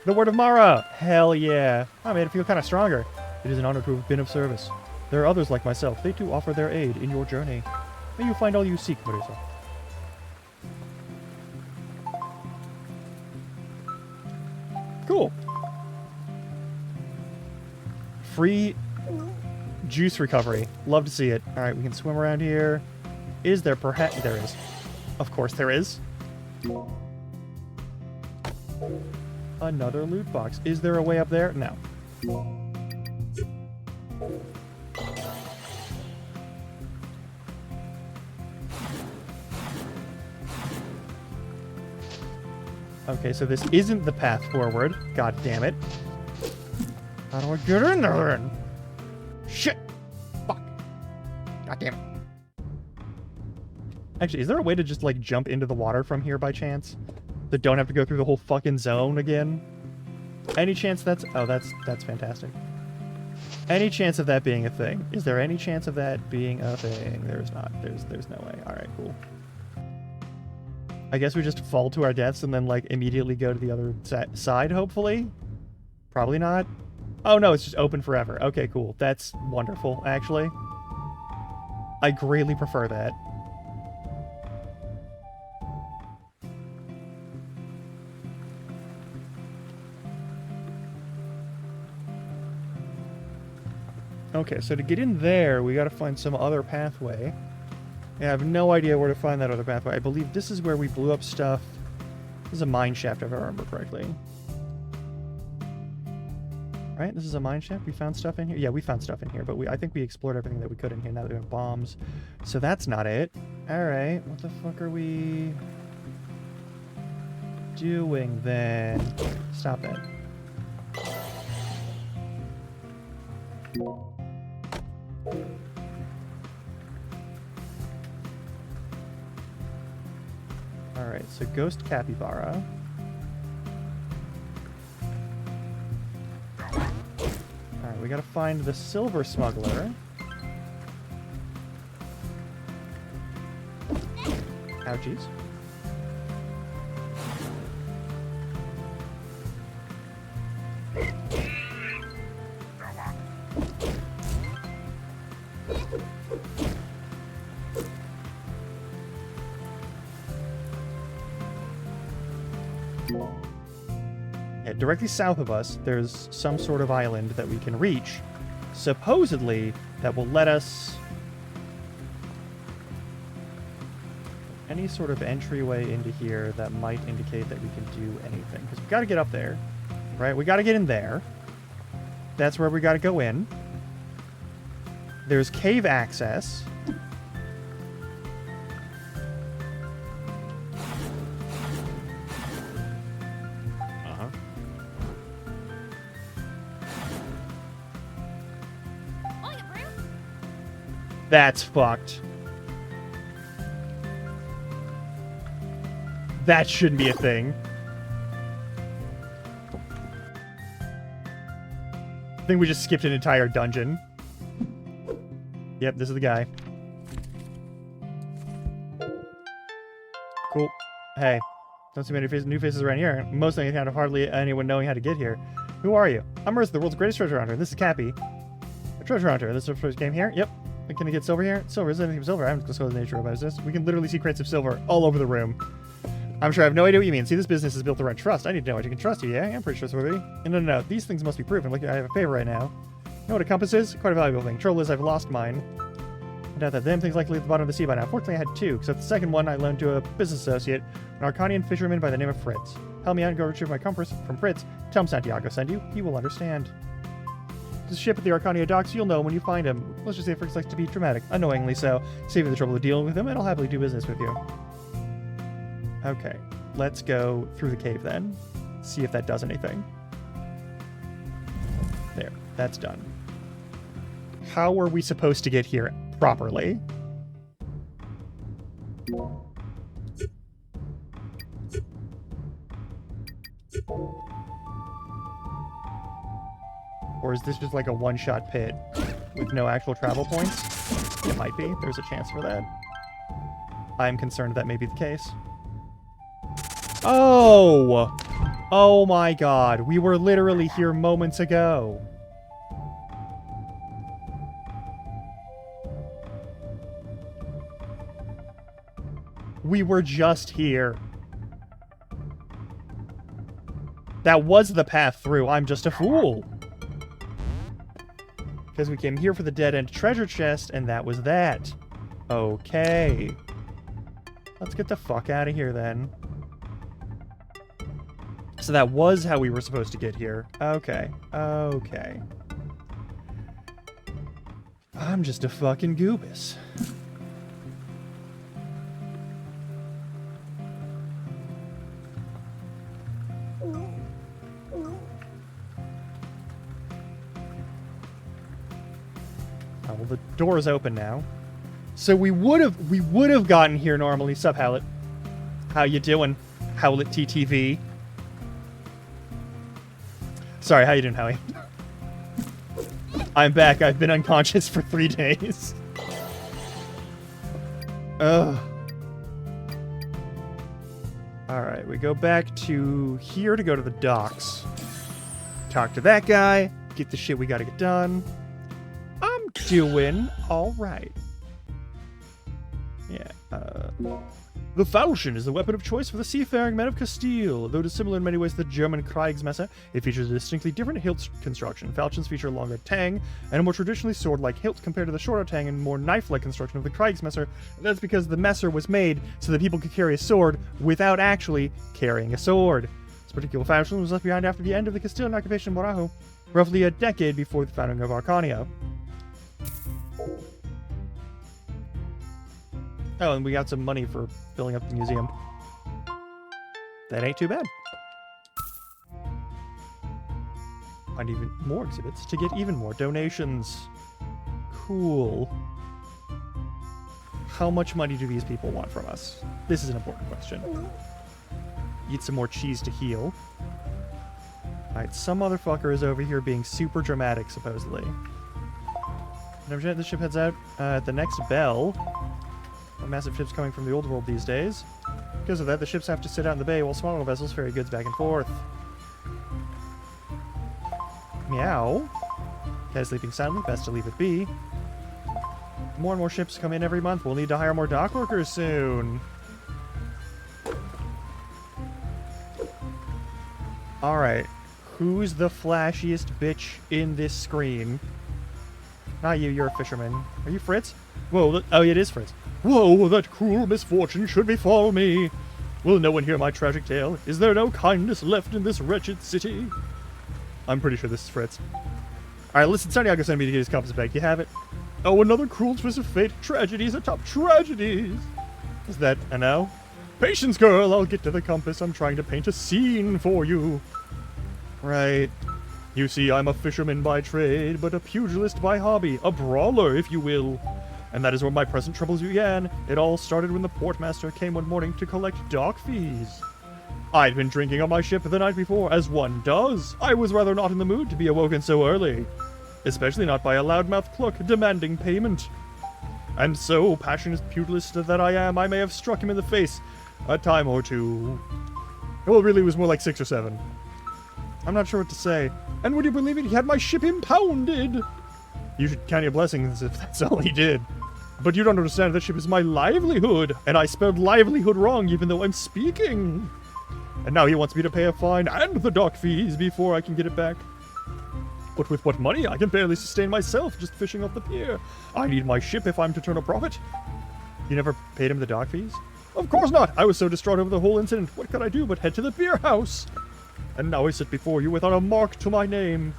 The word of Mara! Hell yeah. I made it feel kind of stronger. It is an honor to have been of service. There are others like myself. They too offer their aid in your journey. May you find all you seek, Marisa. Cool. Free juice recovery. Love to see it. Alright, we can swim around here. Is there perhaps... There is. Of course there is. Another loot box. Is there a way up there? No. Okay, so this isn't the path forward. God damn it. How do I get in there then? Shit! Fuck. God damn it. Actually, is there a way to just, like, jump into the water from here by chance? That don't have to go through the whole fucking zone again? Any chance that's... Oh, that's fantastic. Any chance of that being a thing? Is there any chance of that being a thing? There's not. There's no way. Alright, cool. I guess we just fall to our deaths and then, like, immediately go to the other side, hopefully? Probably not. Oh, no, it's just open forever. Okay, cool. That's wonderful, actually. I greatly prefer that. Okay, so to get in there, we gotta find some other pathway. I have no idea where to find that other pathway. I believe this is where we blew up stuff. This is a mine shaft, if I remember correctly. Right? This is a mine shaft? We found stuff in here? Yeah, we found stuff in here, but I think we explored everything that we could in here now that we have bombs. So that's not it. Alright, what the fuck are we doing then? Stop that. Alright, so Ghost Capybara. Alright, we gotta find the Silver Smuggler. Ouchies. Yeah, directly south of us, there's some sort of island that we can reach. Supposedly, that will let us... any sort of entryway into here that might indicate that we can do anything. Because we got to get up there, right? We got to get in there. That's where we got to go in. There's cave access. Uh-huh. That's fucked. That shouldn't be a thing. I think we just skipped an entire dungeon. Yep, this is the guy. Cool. Hey, don't see many new faces around here. Mostly kind of hardly anyone knowing how to get here. Who are you? I'm Earth, the world's greatest treasure hunter. This is Cappy. A treasure hunter. This is the first game here? Yep. Can I get silver here? Silver, is anything silver? I'm just going to the nature of business. We can literally see crates of silver all over the room. I'm sure I have no idea what you mean. See, this business is built around trust. I need to know what you can trust you, yeah? I'm pretty trustworthy. No. These things must be proven. Look, I have a favor right now. You know what a compass is? Quite a valuable thing. Trouble is, I've lost mine. I doubt that damn thing's likely at the bottom of the sea by now. Fortunately, I had two, except the second one I loaned to a business associate, an Arcanian fisherman by the name of Fritz. Help me out and go retrieve my compass from Fritz. Tell him Santiago sent you. He will understand. This ship at the Arcania docks, you'll know when you find him. Let's just say Fritz likes to be dramatic. Annoyingly so. Save me the trouble of dealing with him, and I'll happily do business with you. Okay. Let's go through the cave then. See if that does anything. There. That's done. How are we supposed to get here properly? Or is this just like a one-shot pit with no actual travel points? It might be. There's a chance for that. I'm concerned that may be the case. Oh! Oh my god. We were literally here moments ago. We were just here. That was the path through. I'm just a fool. Because we came here for the dead-end treasure chest, and that was that. Okay. Let's get the fuck out of here, then. So that was how we were supposed to get here. Okay. Okay. I'm just a fucking goobus. Oh, well, the door is open now. So we would have gotten here normally. Sup, Howlet? How you doing, Howlet TTV? Sorry, how you doing, Howie? I'm back. I've been unconscious for 3 days. Ugh. Alright, we go back to here to go to the docks. Talk to that guy. Get the shit we gotta get done. I'm doing alright. Yeah, The Falchion is the weapon of choice for the seafaring men of Castile. Though it is similar in many ways to the German Kriegsmesser, it features a distinctly different hilt construction. Falchions feature a longer tang and a more traditionally sword-like hilt compared to the shorter tang and more knife-like construction of the Kriegsmesser. That's because the messer was made so that people could carry a sword without actually carrying a sword. This particular falchion was left behind after the end of the Castilian occupation of Morajo, roughly a decade before the founding of Arcania. Oh, and we got some money for filling up the museum. That ain't too bad. Find even more exhibits to get even more donations. Cool. How much money do these people want from us? This is an important question. Eat some more cheese to heal. Alright, some motherfucker is over here being super dramatic, supposedly. The ship heads out at the next bell. Massive ships coming from the old world these days. Because of that, the ships have to sit out in the bay while smaller vessels ferry goods back and forth. Meow. Cat sleeping soundly, best to leave it be. More and more ships come in every month. We'll need to hire more dock workers soon. Alright. Who's the flashiest bitch in this screen? Not you, you're a fisherman. Are you Fritz? Whoa, oh, it is Fritz. Whoa, that cruel misfortune should befall me. Will no one hear my tragic tale? Is there no kindness left in this wretched city? I'm pretty sure this is Fritz. Alright, listen, Santiago sent me to get his compass back. You have it? Oh, another cruel twist of fate. Tragedies atop tragedies. Is that a no? Patience, girl. I'll get to the compass. I'm trying to paint a scene for you. Right. You see, I'm a fisherman by trade, but a pugilist by hobby. A brawler, if you will. And that is where my present troubles began. It all started when the portmaster came one morning to collect dock fees. I'd been drinking on my ship the night before, as one does. I was rather not in the mood to be awoken so early. Especially not by a loudmouth clerk demanding payment. And so, passionate pugilist that I am, I may have struck him in the face a time or two. Well, really, it was more like 6 or 7. I'm not sure what to say. And would you believe it? He had my ship impounded! You should count your blessings if that's all he did. But you don't understand, that ship is my livelihood, and I spelled livelihood wrong even though I'm speaking. And now he wants me to pay a fine and the dock fees before I can get it back. But with what money? I can barely sustain myself just fishing off the pier. I need my ship if I'm to turn a profit. You never paid him the dock fees? Of course not! I was so distraught over the whole incident. What could I do but head to the beer house? And now I sit before you without a mark to my name.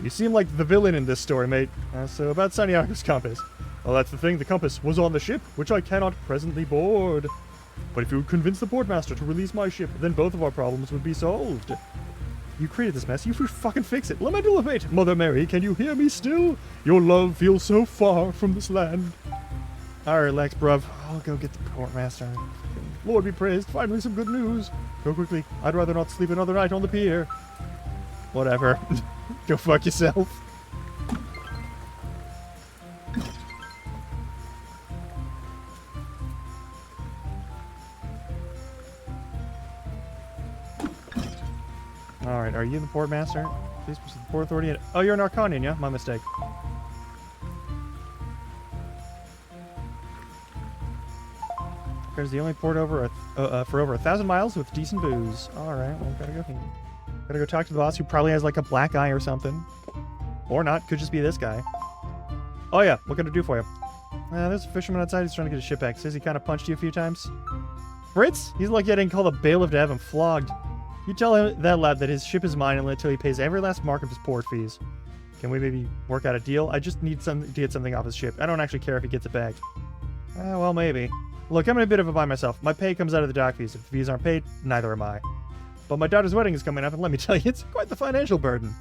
You seem like the villain in this story, mate. So about Santiago's compass. Well, that's the thing. The compass was on the ship, which I cannot presently board. But if you would convince the portmaster to release my ship, then both of our problems would be solved. You created this mess. You should fucking fix it. Lament elevate. Mother Mary, can you hear me still? Your love feels so far from this land. Alright, Lex, bruv. I'll go get the portmaster. Lord be praised. Finally some good news. Go quickly. I'd rather not sleep another night on the pier. Whatever. Go fuck yourself. Alright, are you the portmaster? Please proceed to the Port Authority. Oh, you're an Arcanian, yeah? My mistake. There's the only port over for over 1,000 miles with decent booze. Alright, well, gotta go here. Gotta go talk to the boss, who probably has like a black eye or something. Or not, could just be this guy. Oh yeah, what can I do for you? There's a fisherman outside, he's trying to get his ship back. Says he kind of punched you a few times. Fritz? He's like getting called a bailiff to have him flogged. You tell him, that lad, that his ship is mine until he pays every last mark of his port fees. Can we maybe work out a deal? I just need to get something off his ship. I don't actually care if he gets it back. Well, maybe. Look, I'm in a bit of a bind myself. My pay comes out of the dock fees. If the fees aren't paid, neither am I. But my daughter's wedding is coming up, and let me tell you, it's quite the financial burden.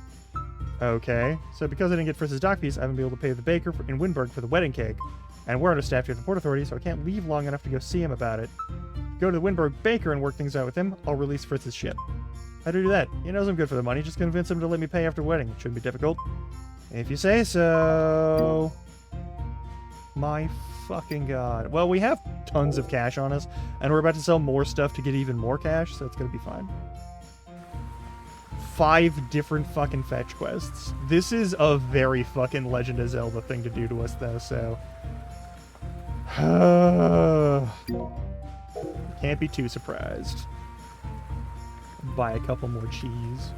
Okay, so because I didn't get Fritz's dock fees, I haven't been able to pay the baker in Windberg for the wedding cake. And we're understaffed here at the Port Authority, so I can't leave long enough to go see him about it. Go to the Windberg baker and work things out with him. I'll release Fritz's ship. How do I do that? He knows I'm good for the money. Just convince him to let me pay after the wedding. It shouldn't be difficult. If you say so. My fucking god. Well, we have tons of cash on us, and we're about to sell more stuff to get even more cash, so it's gonna be fine. 5 different fucking fetch quests. This is a very fucking Legend of Zelda thing to do to us, though, so... Can't be too surprised. Buy a couple more cheese.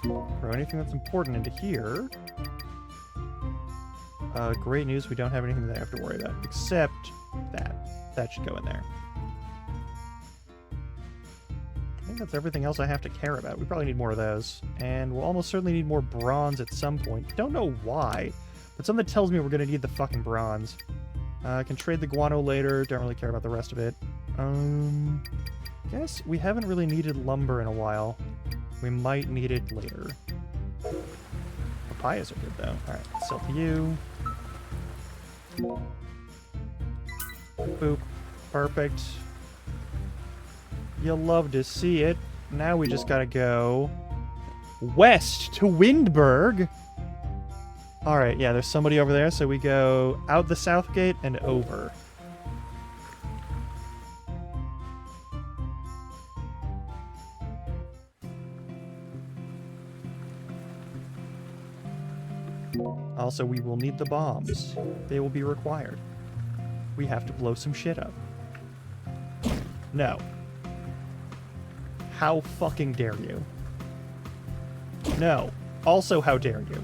Throw anything that's important into here. Great news, we don't have anything that I have to worry about, except that. That should go in there. I think that's everything else I have to care about. We probably need more of those. And we'll almost certainly need more bronze at some point. Don't know why, but something tells me we're going to need the fucking bronze. I can trade the guano later. Don't really care about the rest of it. Guess we haven't really needed lumber in a while. We might need it later. Papayas are good, though. Alright, sell to you. Boop. Perfect. You'll love to see it. Now we just gotta go west to Windberg. Alright, yeah, there's somebody over there, so we go out the south gate and over. Also, we will need the bombs. They will be required. We have to blow some shit up. No. How fucking dare you? No. Also, how dare you?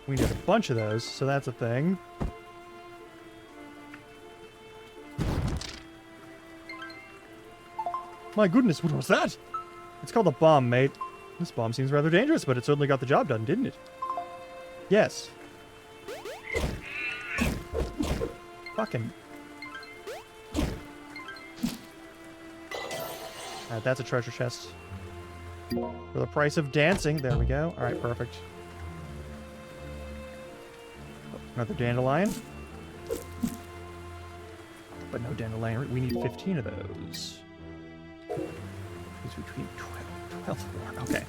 We need a bunch of those, so that's a thing. My goodness, what was that? It's called a bomb, mate. This bomb seems rather dangerous, but it certainly got the job done, didn't it? Yes. Fucking... Alright, that's a treasure chest. For the price of dancing. There we go. Alright, perfect. Another dandelion. But no dandelion. We need 15 of those. It's between 12 more. Okay.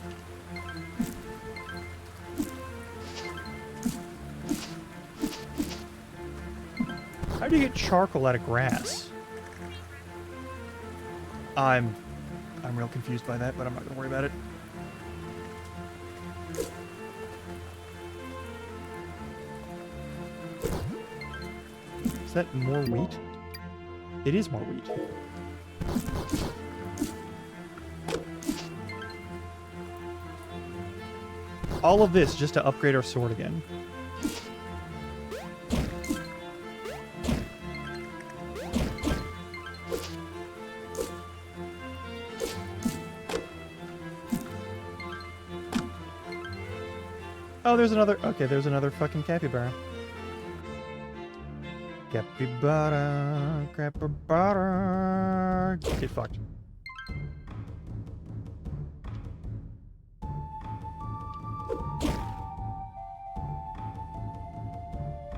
How do you get charcoal out of grass? I'm real confused by that, but I'm not gonna worry about it. Is that more wheat? It is more wheat. All of this just to upgrade our sword again. Oh, there's another... Okay, there's another fucking capybara. Capybara, capybara. Get fucked.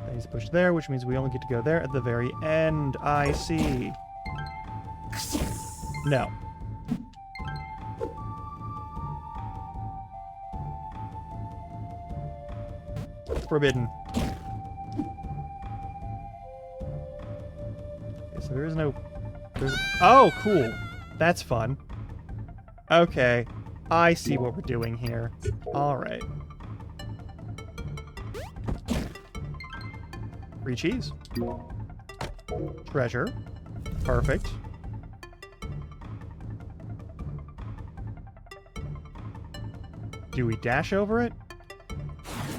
That is pushed there, which means we only get to go there at the very end. I see. No. Forbidden. Okay, so there is no... Oh, cool. That's fun. Okay. I see what we're doing here. Alright. Free cheese. Treasure. Perfect. Do we dash over it?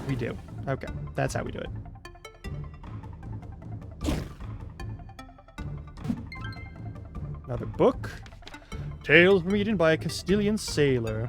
We do. Okay, that's how we do it. Another book. Tales from Eden by a Castilian sailor.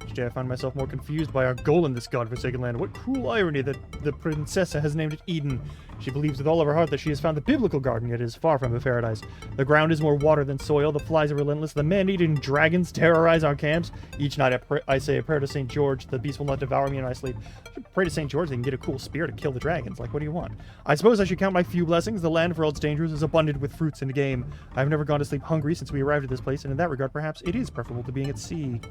Today I find myself more confused by our goal in this godforsaken land. What cruel irony that the Princessa has named it Eden. She believes with all of her heart that she has found the biblical garden, yet it is far from a paradise. The ground is more water than soil, the flies are relentless, the man-eating dragons terrorize our camps. Each night I say a prayer to St. George, the beast will not devour me in my sleep. I should pray to St. George they can get a cool spear to kill the dragons. Like, what do you want? I suppose I should count my few blessings. The land, for all its dangers, is abundant with fruits and game. I have never gone to sleep hungry since we arrived at this place, and in that regard, perhaps, it is preferable to being at sea.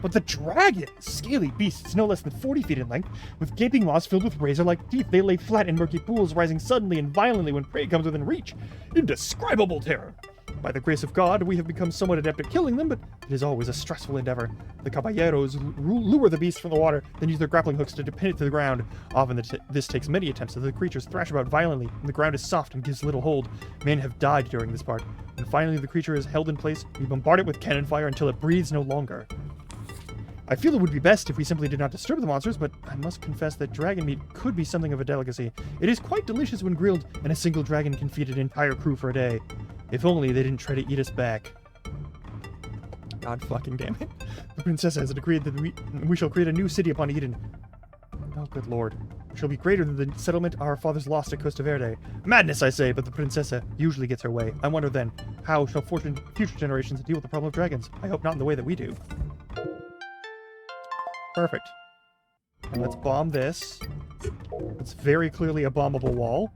But the dragons! Scaly beasts no less than 40 feet in length, with gaping maws filled with razor-like teeth. They lay flat in murky pools, rising suddenly and violently when prey comes within reach. Indescribable terror! By the grace of God, we have become somewhat adept at killing them, but it is always a stressful endeavor. The caballeros lure the beast from the water, then use their grappling hooks to pin it to the ground. Often this takes many attempts, as the creatures thrash about violently, and the ground is soft and gives little hold. Men have died during this part. When finally the creature is held in place, we bombard it with cannon fire until it breathes no longer. I feel it would be best if we simply did not disturb the monsters, but I must confess that dragon meat could be something of a delicacy. It is quite delicious when grilled, and a single dragon can feed an entire crew for a day. If only they didn't try to eat us back. God fucking damn it. The princess has decreed that we shall create a new city upon Eden. Oh, good lord. It shall be greater than the settlement our fathers lost at Costa Verde. Madness, I say, but the princessa usually gets her way. I wonder then, how shall future generations deal with the problem of dragons? I hope not in the way that we do. Perfect. And let's bomb this. It's very clearly a bombable wall.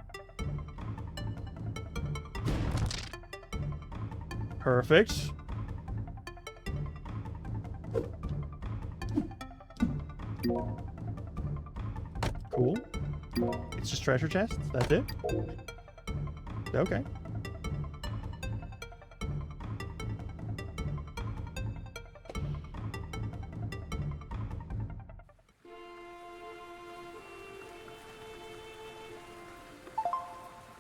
Perfect. Cool. It's just treasure chests? That's it? Okay.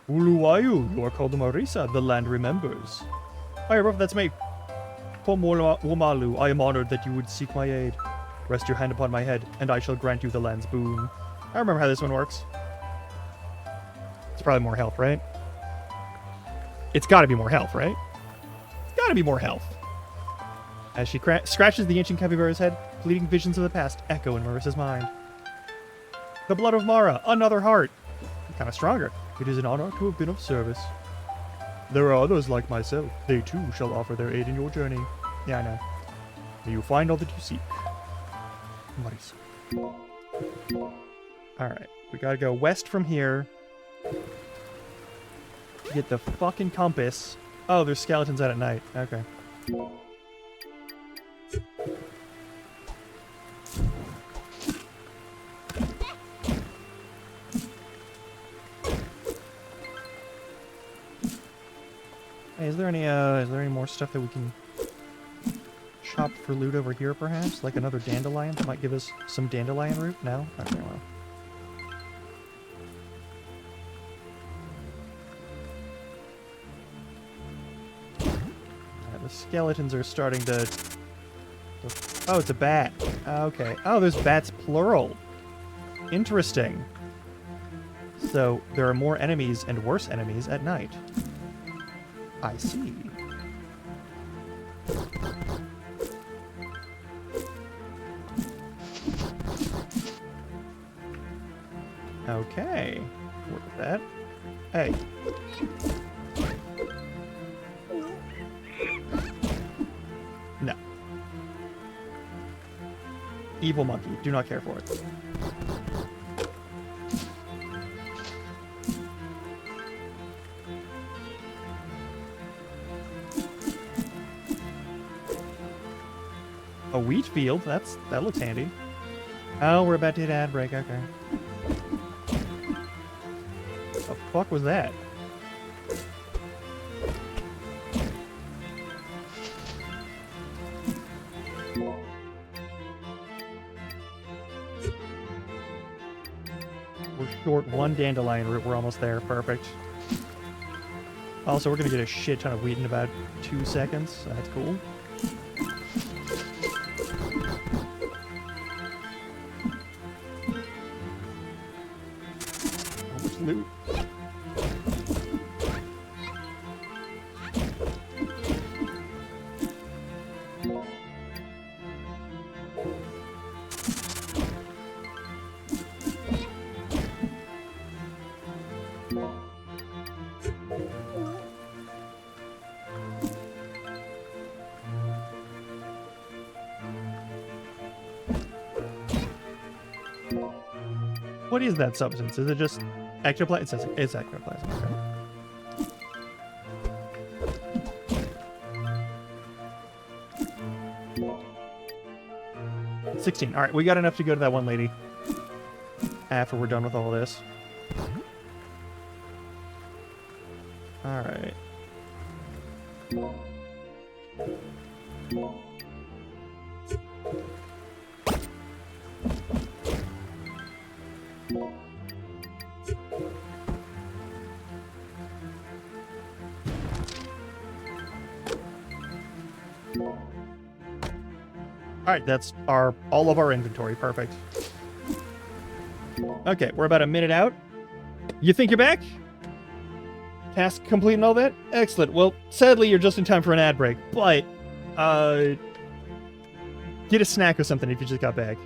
Uluwayu, you are called Marisa, the land remembers. Hi, Ruff, that's me. Womalu, I am honored that you would seek my aid. Rest your hand upon my head, and I shall grant you the land's boon. I remember how this one works. It's probably more health, right? It's gotta be more health, right? It's gotta be more health. As she scratches the ancient capybara's head, fleeting visions of the past echo in Marissa's mind. The blood of Mara, another heart. Kind of stronger. It is an honor to have been of service. There are others like myself. They too shall offer their aid in your journey. Yeah, I know. May you find all that you seek. Nice. Alright, we gotta go west from here. Get the fucking compass. Oh, there's skeletons out at night. Okay. Hey, is there any more stuff that we can shop for loot over here, perhaps? Like another dandelion that might give us some dandelion root? No? Okay, well. The skeletons are starting to... Oh, it's a bat. Okay. Oh, there's bats plural. Interesting. So, there are more enemies and worse enemies at night. I see. Okay. Work with that. Hey. No. Evil monkey. Do not care for it. A wheat field? That looks handy. Oh, we're about to hit ad break. Okay. The fuck was that? We're short one dandelion root. We're almost there. Perfect. Also, we're gonna get a shit ton of wheat in about 2 seconds. So that's cool. Loot. What is that substance? Is it just ectoplasm? It says it's ectoplasm. Okay. 16. All right, we got enough to go to that one lady after we're done with all this. All right. Alright, that's all of our inventory. Perfect. Okay, we're about a minute out. You think you're back? Task complete and all that? Excellent. Well, sadly, you're just in time for an ad break, but, get a snack or something if you just got back.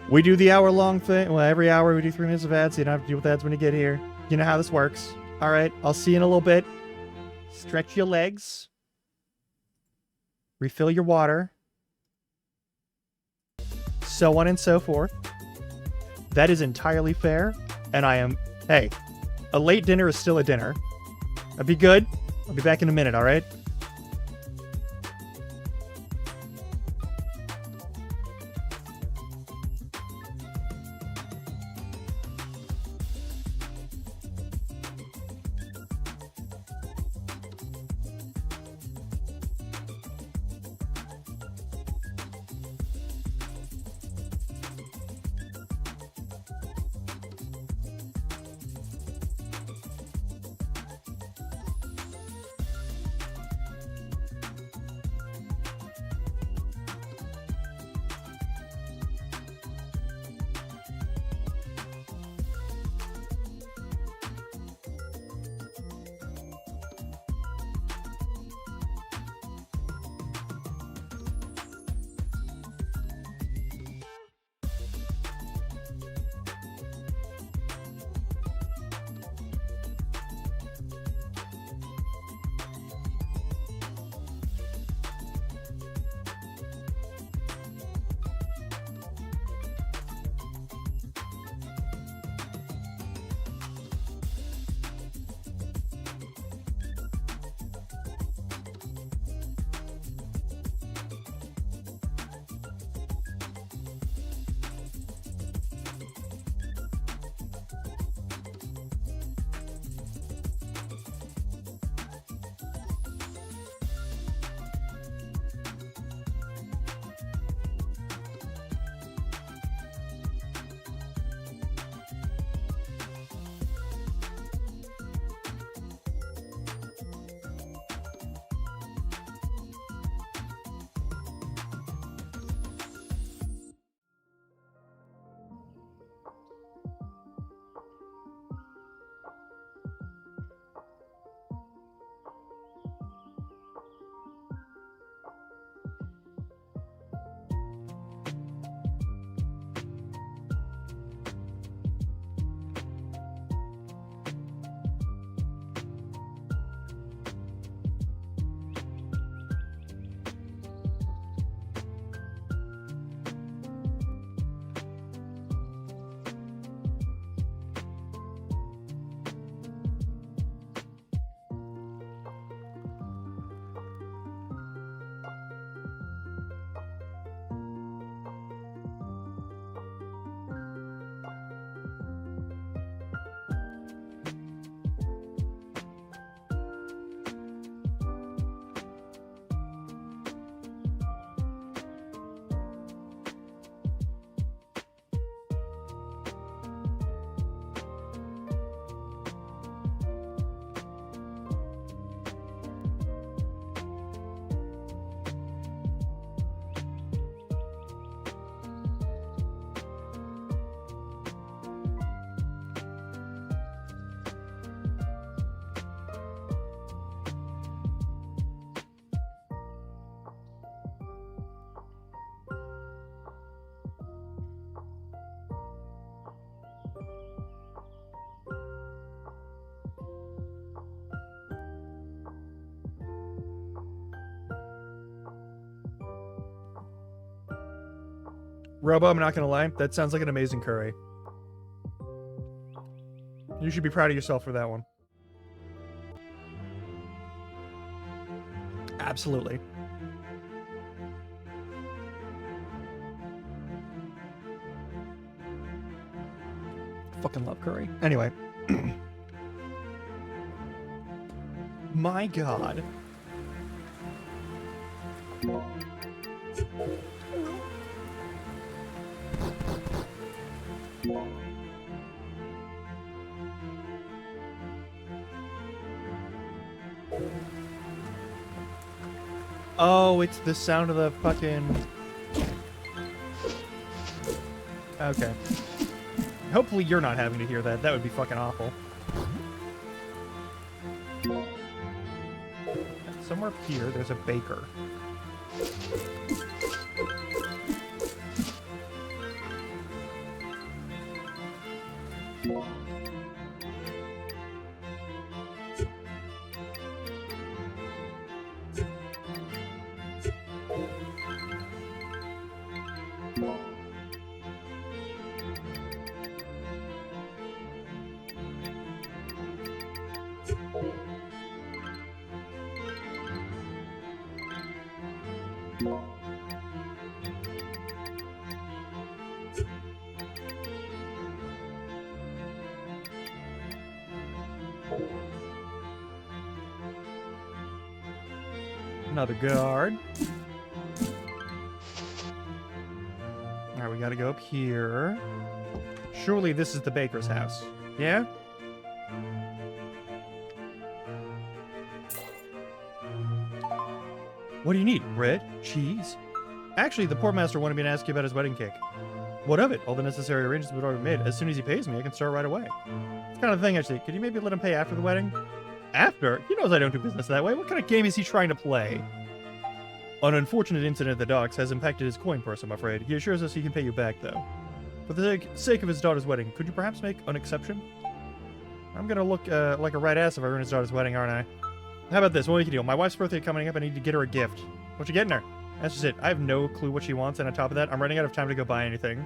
We do the hour-long thing. Well, every hour we do 3 minutes of ads, so you don't have to deal with ads when you get here. You know how this works. Alright, I'll see you in a little bit. Stretch your legs. Refill your water. So on and so forth. That is entirely fair. And I am... Hey, a late dinner is still a dinner. I'll be good. I'll be back in a minute, alright? Robo, I'm not gonna lie, that sounds like an amazing curry. You should be proud of yourself for that one. Absolutely. Fucking love curry. Anyway. My God. Oh, it's the sound of the fucking... Okay. Hopefully you're not having to hear that. That would be fucking awful. Somewhere up here, there's a baker. Another guard. Alright, we gotta go up here. Surely this is the baker's house. Yeah? What do you need? Bread? Cheese? Actually, the poor master wanted me to ask you about his wedding cake. What of it? All the necessary arrangements have already made. As soon as he pays me, I can start right away. It's kind of the thing, actually. Could you maybe let him pay after the wedding? After? He knows I don't do business that way. What kind of game is he trying to play? An unfortunate incident at the docks has impacted his coin purse, I'm afraid. He assures us he can pay you back, though. For the sake of his daughter's wedding, could you perhaps make an exception? I'm gonna look like a right ass if I ruin his daughter's wedding, aren't I? How about this? We'll make a deal. My wife's birthday coming up. I need to get her a gift. What you getting her? That's just it. I have no clue what she wants, and on top of that, I'm running out of time to go buy anything.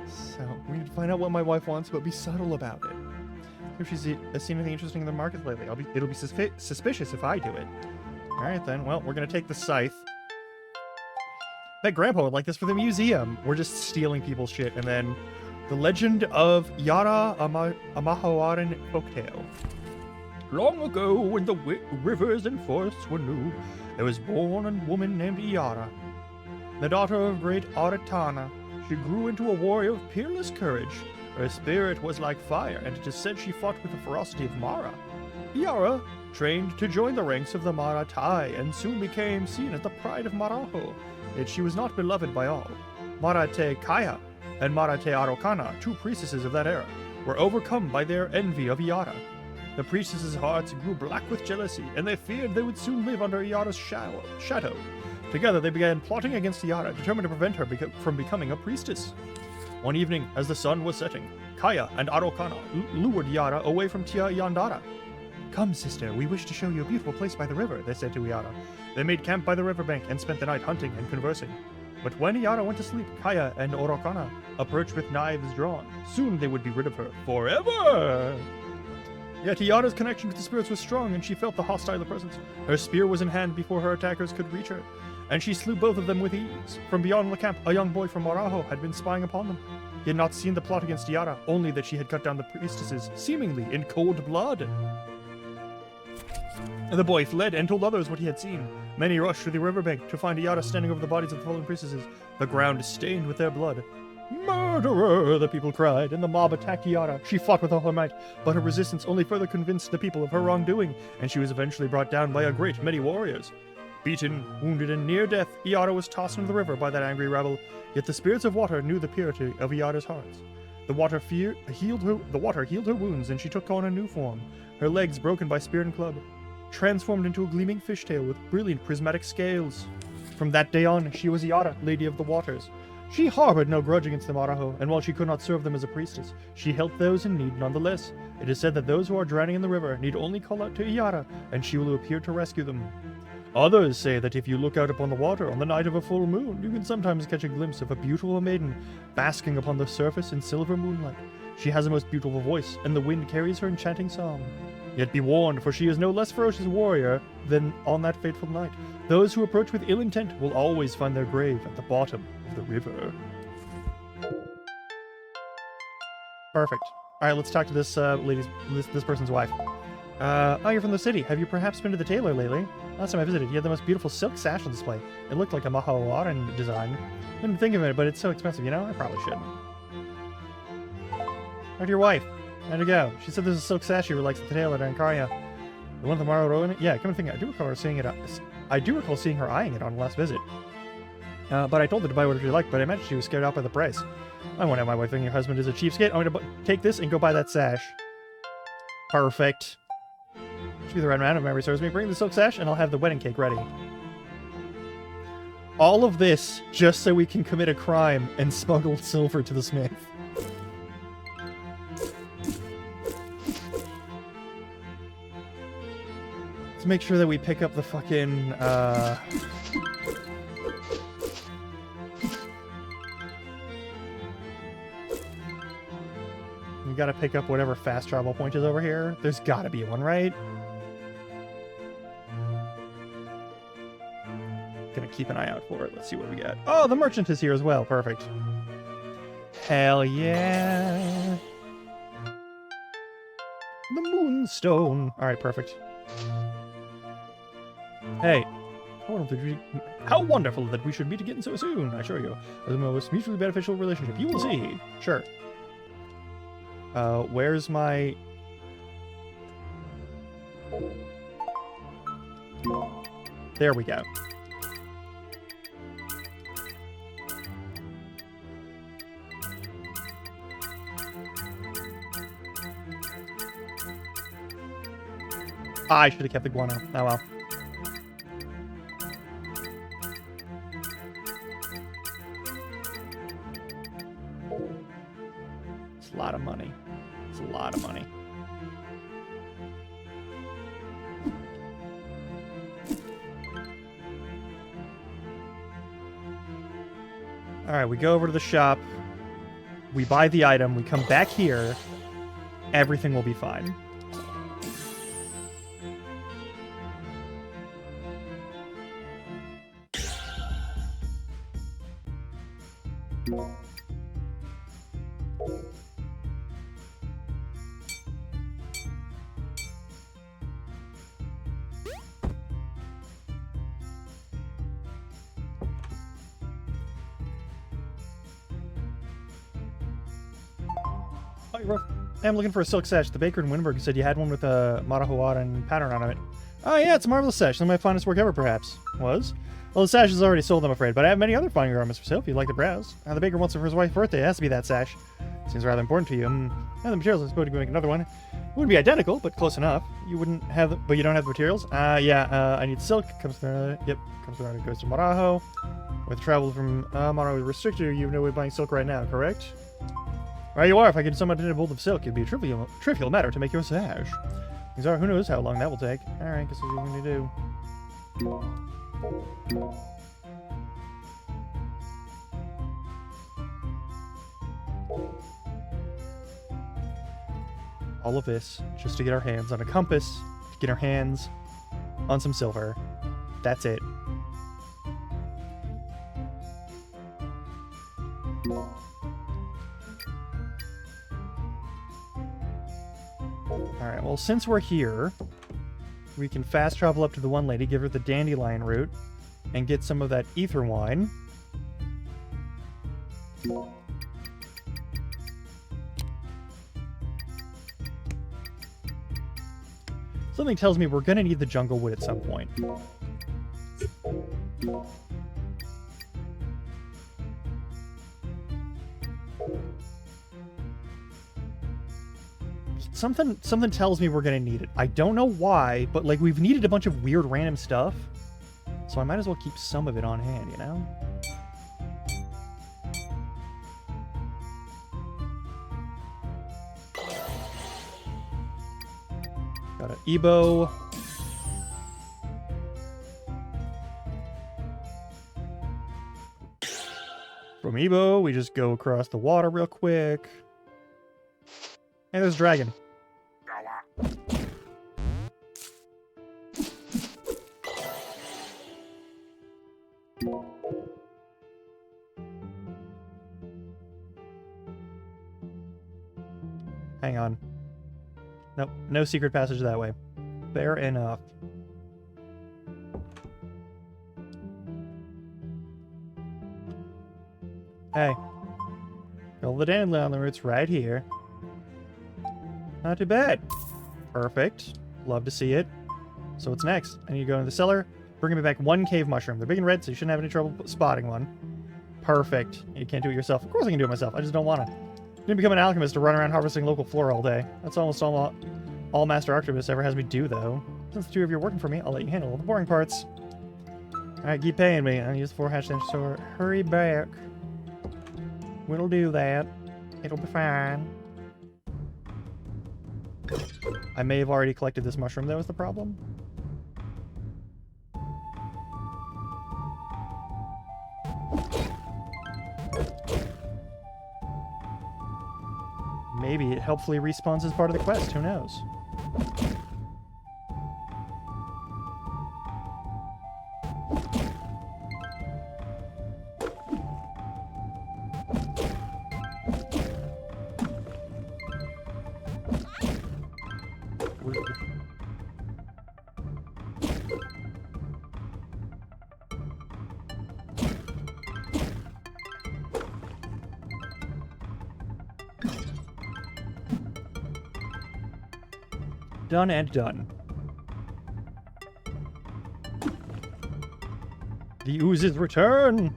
So, we need to find out what my wife wants, but be subtle about it. If she's seen anything interesting in the market lately, it'll be suspicious if I do it. Alright then, well, we're gonna take the scythe. Bet Grandpa would like this for the museum. We're just stealing people's shit, and then the legend of Yara, a Mahoaran folktale. Long ago, when the rivers and forests were new, there was born a woman named Yara, the daughter of great Aratana. She grew into a warrior of peerless courage. Her spirit was like fire, and it is said she fought with the ferocity of Mara. Yara trained to join the ranks of the Maratai, and soon became seen as the pride of Maraho. Yet she was not beloved by all. Marate Kaya and Marate Arokana, two priestesses of that era, were overcome by their envy of Yara. The priestesses' hearts grew black with jealousy, and they feared they would soon live under Yara's shadow. Together they began plotting against Yara, determined to prevent her from becoming a priestess. One evening, as the sun was setting, Kaya and Arokana lured Yara away from Tia Yandara. Come, sister, we wish to show you a beautiful place by the river, they said to Yara. They made camp by the riverbank and spent the night hunting and conversing. But when Yara went to sleep, Kaya and Arokana approached with knives drawn. Soon they would be rid of her forever! Yet Yara's connection with the spirits was strong, and she felt the hostile presence. Her spear was in hand before her attackers could reach her, and she slew both of them with ease. From beyond the camp, a young boy from Maraho had been spying upon them. He had not seen the plot against Yara, only that she had cut down the priestesses, seemingly in cold blood. The boy fled and told others what he had seen. Many rushed to the riverbank to find Yara standing over the bodies of the fallen priestesses, the ground stained with their blood. Murderer, the people cried, and the mob attacked Yara. She fought with all her might, but her resistance only further convinced the people of her wrongdoing, and she was eventually brought down by a great many warriors. Beaten, wounded, and near death, Yara was tossed into the river by that angry rabble, yet the spirits of water knew the purity of Yara's heart. The water healed her wounds, and she took on a new form, her legs broken by spear and club, transformed into a gleaming fishtail with brilliant prismatic scales. From that day on, she was Yara, Lady of the Waters. She harbored no grudge against the Maraho, and while she could not serve them as a priestess, she helped those in need nonetheless. It is said that those who are drowning in the river need only call out to Yara, and she will appear to rescue them. Others say that if you look out upon the water on the night of a full moon, you can sometimes catch a glimpse of a beautiful maiden basking upon the surface in silver moonlight. She has a most beautiful voice, and the wind carries her enchanting song. Yet be warned, for she is no less ferocious warrior than on that fateful night. Those who approach with ill intent will always find their grave at the bottom of the river. Perfect. All right, let's talk to this this person's wife. Oh, you're from the city. Have you perhaps been to the tailor lately? Last time I visited, you had the most beautiful silk sash on display. It looked like a Mahawaran design. Didn't think of it, but it's so expensive, you know? I probably shouldn't. How'd your wife? How'd it go? She said there's a silk sash you likes at the tailor in Karya. The one with the Mahawaran? Yeah, come to think, I do recall seeing her eyeing it on the last visit. But I told her to buy whatever she liked, but I imagine she was scared out by the price. I won't have my wife thinking your husband is a cheapskate. I'm going to take this and go buy that sash. Perfect. Should be the right amount, if memory serves me. Bring the silk sash, and I'll have the wedding cake ready. All of this just so we can commit a crime and smuggle silver to the smith. Let's make sure that we pick up the fucking, we gotta pick up whatever fast travel point is over here. There's gotta be one, right? Gonna keep an eye out for it. Let's see what we got. Oh, the merchant is here as well. Perfect. Hell yeah. The Moonstone. Alright, perfect. Hey. How wonderful that we should meet again so soon, I assure you. As the most mutually beneficial relationship. You will see. Sure. Where's my... There we go. I should have kept the guano. Oh well. It's a lot of money. It's a lot of money. Alright, we go over to the shop. We buy the item. We come back here. Everything will be fine. I'm looking for a silk sash. The baker in Winburg said you had one with a Mahawaran pattern on it. Oh yeah, it's a marvelous sash. Some of my finest work ever, perhaps. Was? Well, the sash is already sold, I'm afraid, but I have many other fine garments for sale if you'd like to browse. The baker wants it for his wife's birthday. It has to be that sash. Seems rather important to you. And the materials, I suppose you could make another one. It wouldn't be identical, but close enough. You wouldn't have, but you don't have the materials? Yeah, I need silk. Comes through, yep, comes through and goes to Maraho. With travel from Maraho is restricted, you have no way of buying silk right now, correct? Right you are. If I could somehow get a bolt of silk, it'd be a trivial matter to make your sash. Things are, who knows how long that will take. Alright, guess what you're going to do. All of this just to get our hands on a compass, to get our hands on some silver. That's it. Alright, well, since we're here, we can fast travel up to the one lady, give her the dandelion root, and get some of that ether wine. Something tells me we're gonna need the jungle wood at some point. Something tells me we're gonna need it. I don't know why, but like we've needed a bunch of weird random stuff. So I might as well keep some of it on hand, you know? Got an Ebo. From Ebo, we just go across the water real quick. Hey, there's a dragon. Hang on. Nope, no secret passage that way. Fair enough. Hey. Fill the dandelion roots right here. Not too bad. Perfect. Love to see it. So what's next? I need to go into the cellar. Bring me back one cave mushroom. They're big and red, so you shouldn't have any trouble spotting one. Perfect. You can't do it yourself. Of course I can do it myself. I just don't want to. I didn't become an alchemist to run around harvesting local flora all day. That's almost all Master Arcturus ever has me do, though. Since the two of you are working for me, I'll let you handle all the boring parts. Alright, keep paying me. I'll use the 4 hash damage, so hurry back. We'll do that. It'll be fine. I may have already collected this mushroom, that was the problem. Maybe it helpfully respawns as part of the quest, who knows? Done and done. The oozes return!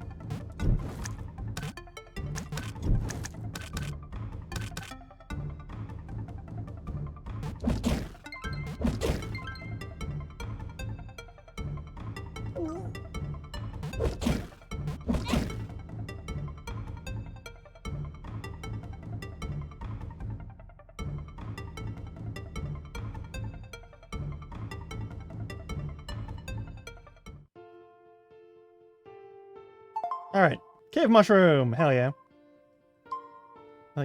Alright. Cave mushroom! Hell yeah.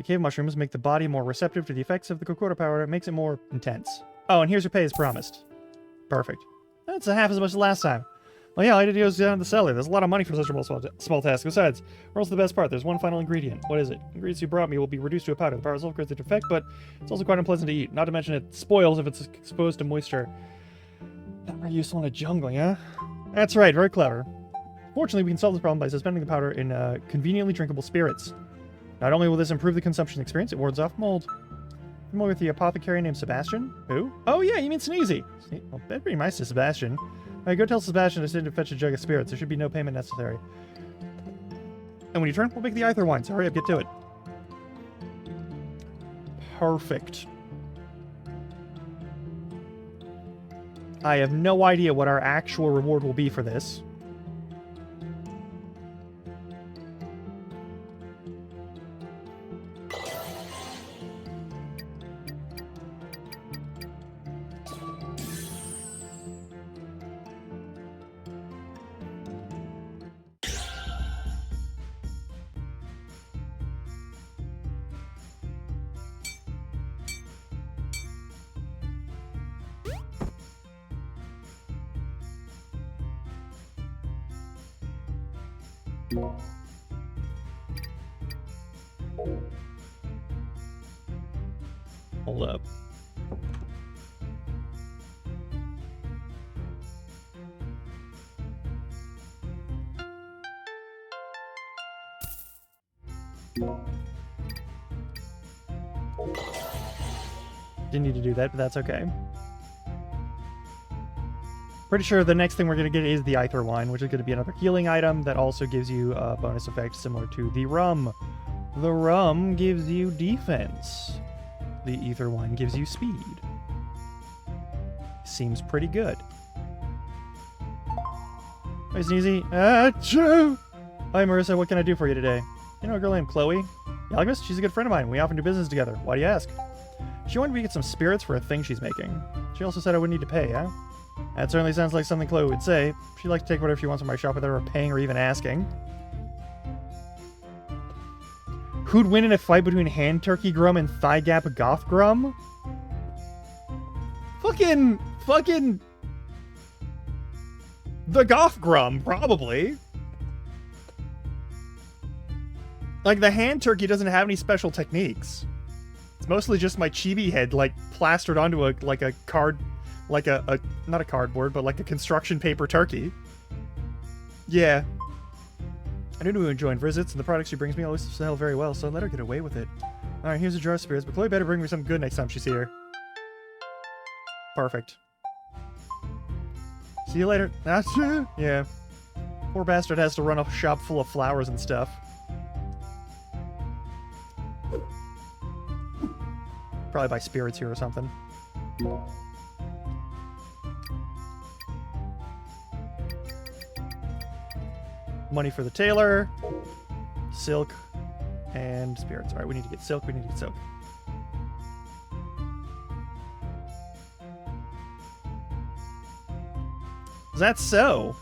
Cave mushrooms make the body more receptive to the effects of the Kokoro powder. It makes it more intense. Oh, and here's your pay as promised. Perfect. That's half as much as last time. Well, yeah, all I did was go down to the cellar. There's a lot of money for such a small task. Besides, we're also the best part. There's one final ingredient. What is it? The ingredients you brought me will be reduced to a powder. The powder itself creates its effect, but it's also quite unpleasant to eat. Not to mention it spoils if it's exposed to moisture. Not very useful in a jungle, yeah? That's right, very clever. Fortunately, we can solve this problem by suspending the powder in conveniently drinkable spirits. Not only will this improve the consumption experience, it wards off mold. Familiar with the apothecary named Sebastian? Who? Oh yeah, you mean Sneezy. Well, that'd be nice to Sebastian. Alright, go tell Sebastian to send to fetch a jug of spirits. There should be no payment necessary. And when you turn, we'll make the Aether wine, so hurry up, get to it. Perfect. I have no idea what our actual reward will be for this. Hold up. Didn't need to do that, but that's okay. Pretty sure the next thing we're going to get is the Aether Wine, which is going to be another healing item that also gives you a bonus effect similar to the rum. The rum gives you defense. The Aether Wine gives you speed. Seems pretty good. Hi, Sneezy. Achoo! Hi, Marissa. What can I do for you today? You know a girl named Chloe? The alchemist? She's a good friend of mine. We often do business together. Why do you ask? She wanted me to get some spirits for a thing she's making. She also said I wouldn't need to pay, huh? That certainly sounds like something Chloe would say. She'd like to take whatever she wants from my shop without her paying or even asking. Who'd win in a fight between Hand Turkey Grum and Thigh Gap Goth Grum? Fucking the Goth Grum, probably. Like, the Hand Turkey doesn't have any special techniques. It's mostly just my chibi head, like, plastered onto a not a cardboard, but like a construction paper turkey. Yeah. I knew to enjoy visits, and the products she brings me always sell very well, so let her get away with it. Alright, here's a jar of spirits, but Chloe better bring me something good next time she's here. Perfect. See you later. Yeah. Poor bastard has to run a shop full of flowers and stuff. Probably buy spirits here or something. Money for the tailor. Silk. And spirits. Alright, we need to get silk. We need to get silk. Is that so?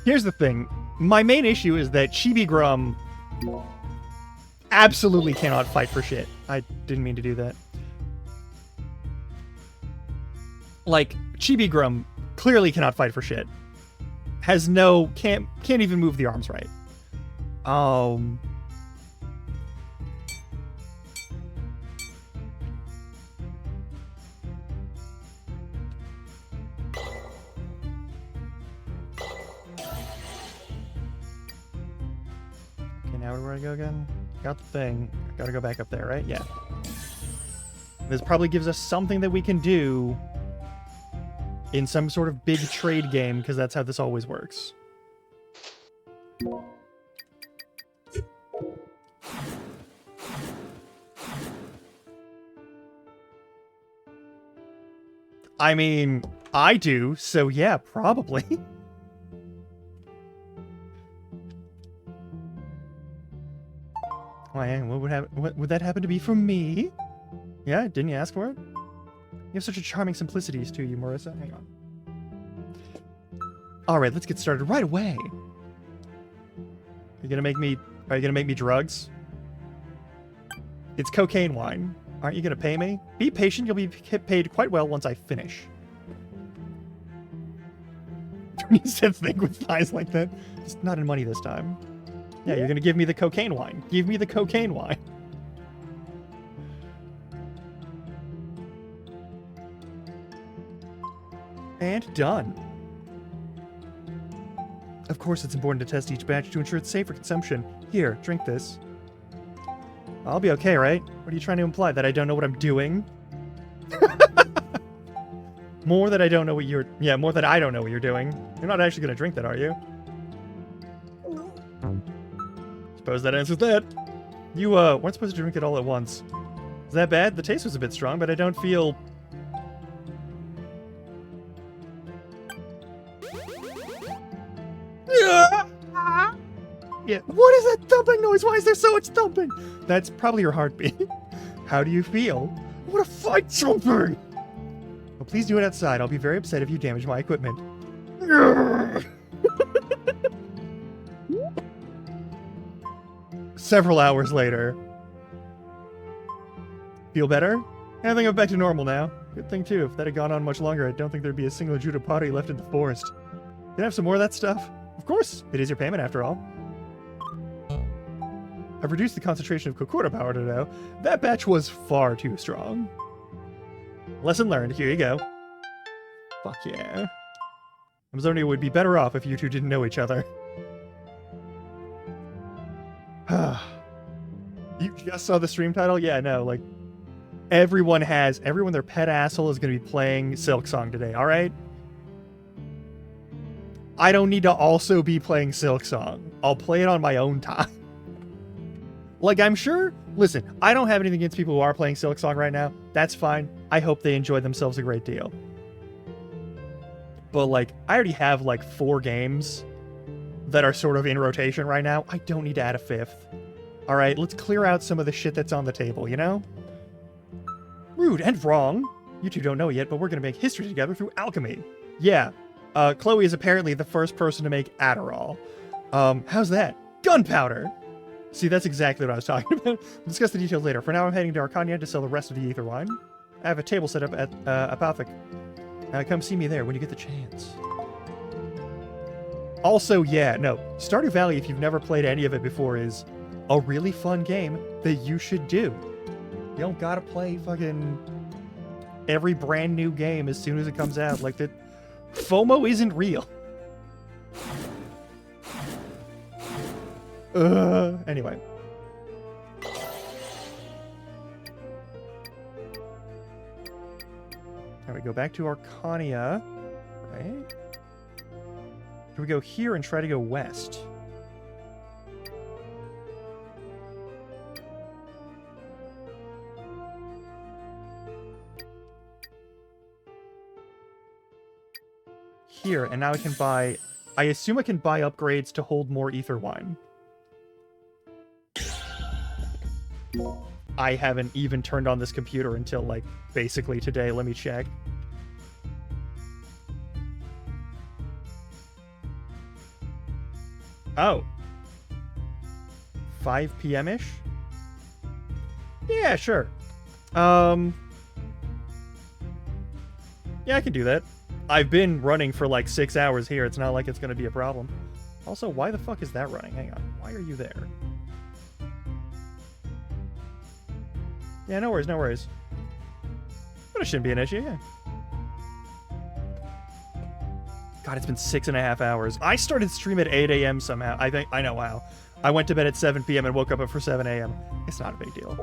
Here's the thing. My main issue is that Chibi Grum absolutely cannot fight for shit. I didn't mean to do that. Like, Chibi Grum clearly cannot fight for shit. Has no... Can't even move the arms right. Now where do I go again? Got the thing. Gotta go back up there, right? Yeah. This probably gives us something that we can do in some sort of big trade game, because that's how this always works. I mean, I do, so yeah, probably. Why, what would that happen to be from me? Yeah, didn't you ask for it? You have such a charming simplicity to you, Marissa. Hang on. Alright, let's get started right away. Are you gonna make me drugs? It's cocaine wine. Aren't you gonna pay me? Be patient, you'll be paid quite well once I finish. You said think with eyes like that. Just not in money this time. Yeah, you're gonna give me the cocaine wine. Give me the cocaine wine. And done. Of course, it's important to test each batch to ensure it's safe for consumption. Here, drink this. I'll be okay, right? What are you trying to imply? That I don't know what I'm doing? More that I don't know what you're... Yeah, more that I don't know what you're doing. You're not actually gonna drink that, are you? Suppose that answers that. You, weren't supposed to drink it all at once. Is that bad? The taste was a bit strong, but I don't feel... Yeah. What is that thumping noise? Why is there so much thumping? That's probably your heartbeat. How do you feel? I want to fight something! Well, please do it outside. I'll be very upset if you damage my equipment. Several hours later. Feel better? I think I'm back to normal now. Good thing too, if that had gone on much longer, I don't think there'd be a single Judapari left in the forest. Can I have some more of that stuff? Of course, it is your payment after all. I've reduced the concentration of Kokura power to know. That batch was far too strong. Lesson learned, here you go. Fuck yeah. Amazonia would be better off if you two didn't know each other. You just saw the stream title? Yeah, no, like, everyone their pet asshole is going to be playing Silksong today, alright? I don't need to also be playing Silksong. I'll play it on my own time. Like, I'm sure... Listen, I don't have anything against people who are playing Silksong right now. That's fine. I hope they enjoy themselves a great deal. But, like, I already have, like, 4 games that are sort of in rotation right now. I don't need to add a 5th. Alright, let's clear out some of the shit that's on the table, you know? Rude and wrong. You two don't know yet, but we're gonna make history together through alchemy. Yeah. Chloe is apparently the first person to make Adderall. How's that? Gunpowder! See, that's exactly what I was talking about. We'll discuss the details later. For now, I'm heading to Arcania to sell the rest of the ether wine. I have a table set up at Apothec. Come see me there when you get the chance. Also, yeah, no, Stardew Valley, if you've never played any of it before, is a really fun game that you should do. You don't gotta play fucking every brand new game as soon as it comes out. Like, that FOMO isn't real. Anyway. Now we go back to Arcania, right? Do we go here and try to go west? Here, and now I can buy... I assume I can buy upgrades to hold more ether wine. I haven't even turned on this computer until, like, basically today. Let me check. Oh. 5 p.m.-ish? Yeah, sure. Yeah, I can do that. I've been running for like 6 hours here. It's not like it's going to be a problem. Also, why the fuck is that running? Hang on. Why are you there? Yeah, no worries, no worries. But it shouldn't be an issue, yeah. God, it's been 6.5 hours. I started stream at 8 a.m. somehow. I know how. I went to bed at 7 p.m. and woke up for 7 a.m. It's not a big deal.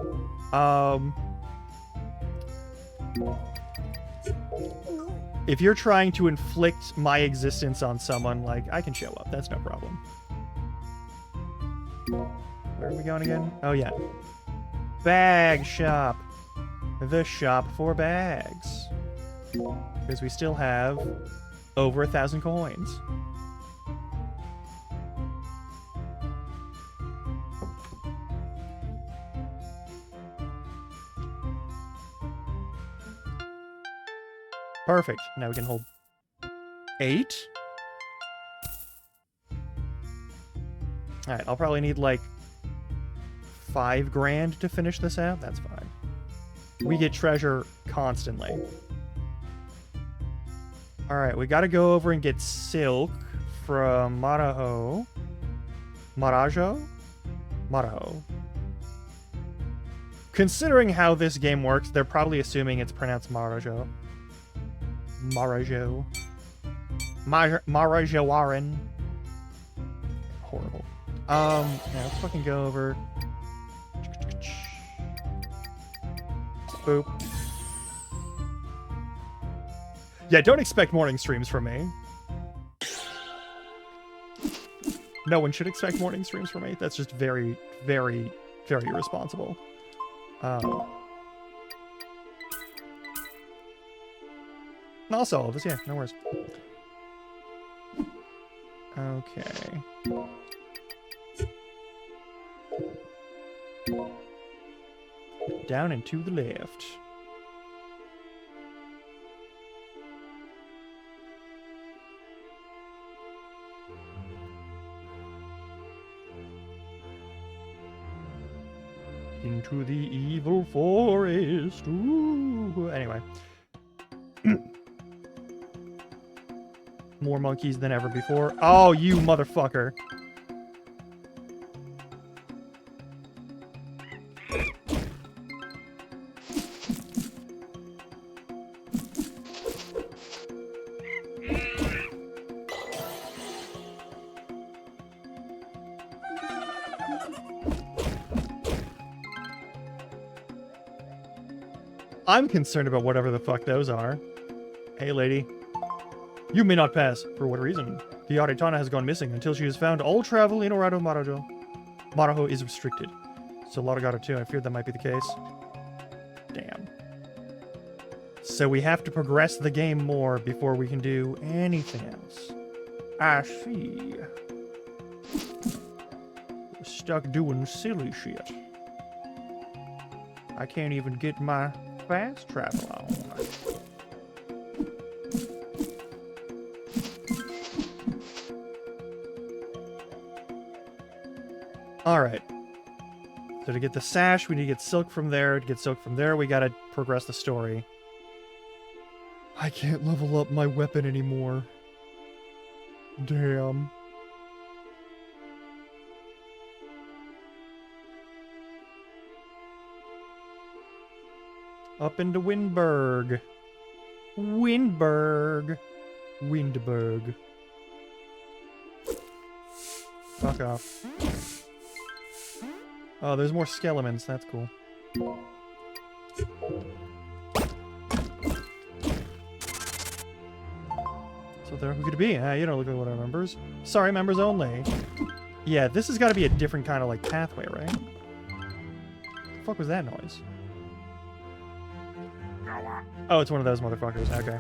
If you're trying to inflict my existence on someone, like, I can show up. That's no problem. Where are we going again? Oh, yeah. Bag shop. The shop for bags. Because we still have over 1,000 coins. Perfect. Now we can hold 8. Alright, I'll probably need like 5 grand to finish this out. That's fine. We get treasure constantly. Alright, we gotta go over and get silk from Marajo. Marajo? Marajo. Considering how this game works, they're probably assuming it's pronounced Marajo. Marajo. Marajoaran. Horrible. Yeah, let's fucking go over. Boop. Yeah, don't expect morning streams from me. No one should expect morning streams from me. That's just very, very, very irresponsible. Also, all of this, yeah, no worries. Okay. Down and to the left. Into the evil forest. Ooh. Anyway. More monkeys than ever before. Oh, you motherfucker. I'm concerned about whatever the fuck those are. Hey, lady. You may not pass. For what reason? The Aretana has gone missing. Until she is found, all travel in Orado Marajo. Marajo is restricted. So Largata too. I feared that might be the case. Damn. So we have to progress the game more before we can do anything else. I see. stuck doing silly shit. I can't even get my fast travel on. Alright. So to get the sash, we need to get silk from there. To get silk from there, we gotta progress the story. I can't level up my weapon anymore. Damn. Up into Windberg. Windberg. Windberg. Fuck off. Oh, there's more skeletons. That's cool. So there, who could it be? You don't look like one of our members. Sorry, members only. Yeah, this has got to be a different kind of, like, pathway, right? The fuck was that noise? Oh, it's one of those motherfuckers. Okay.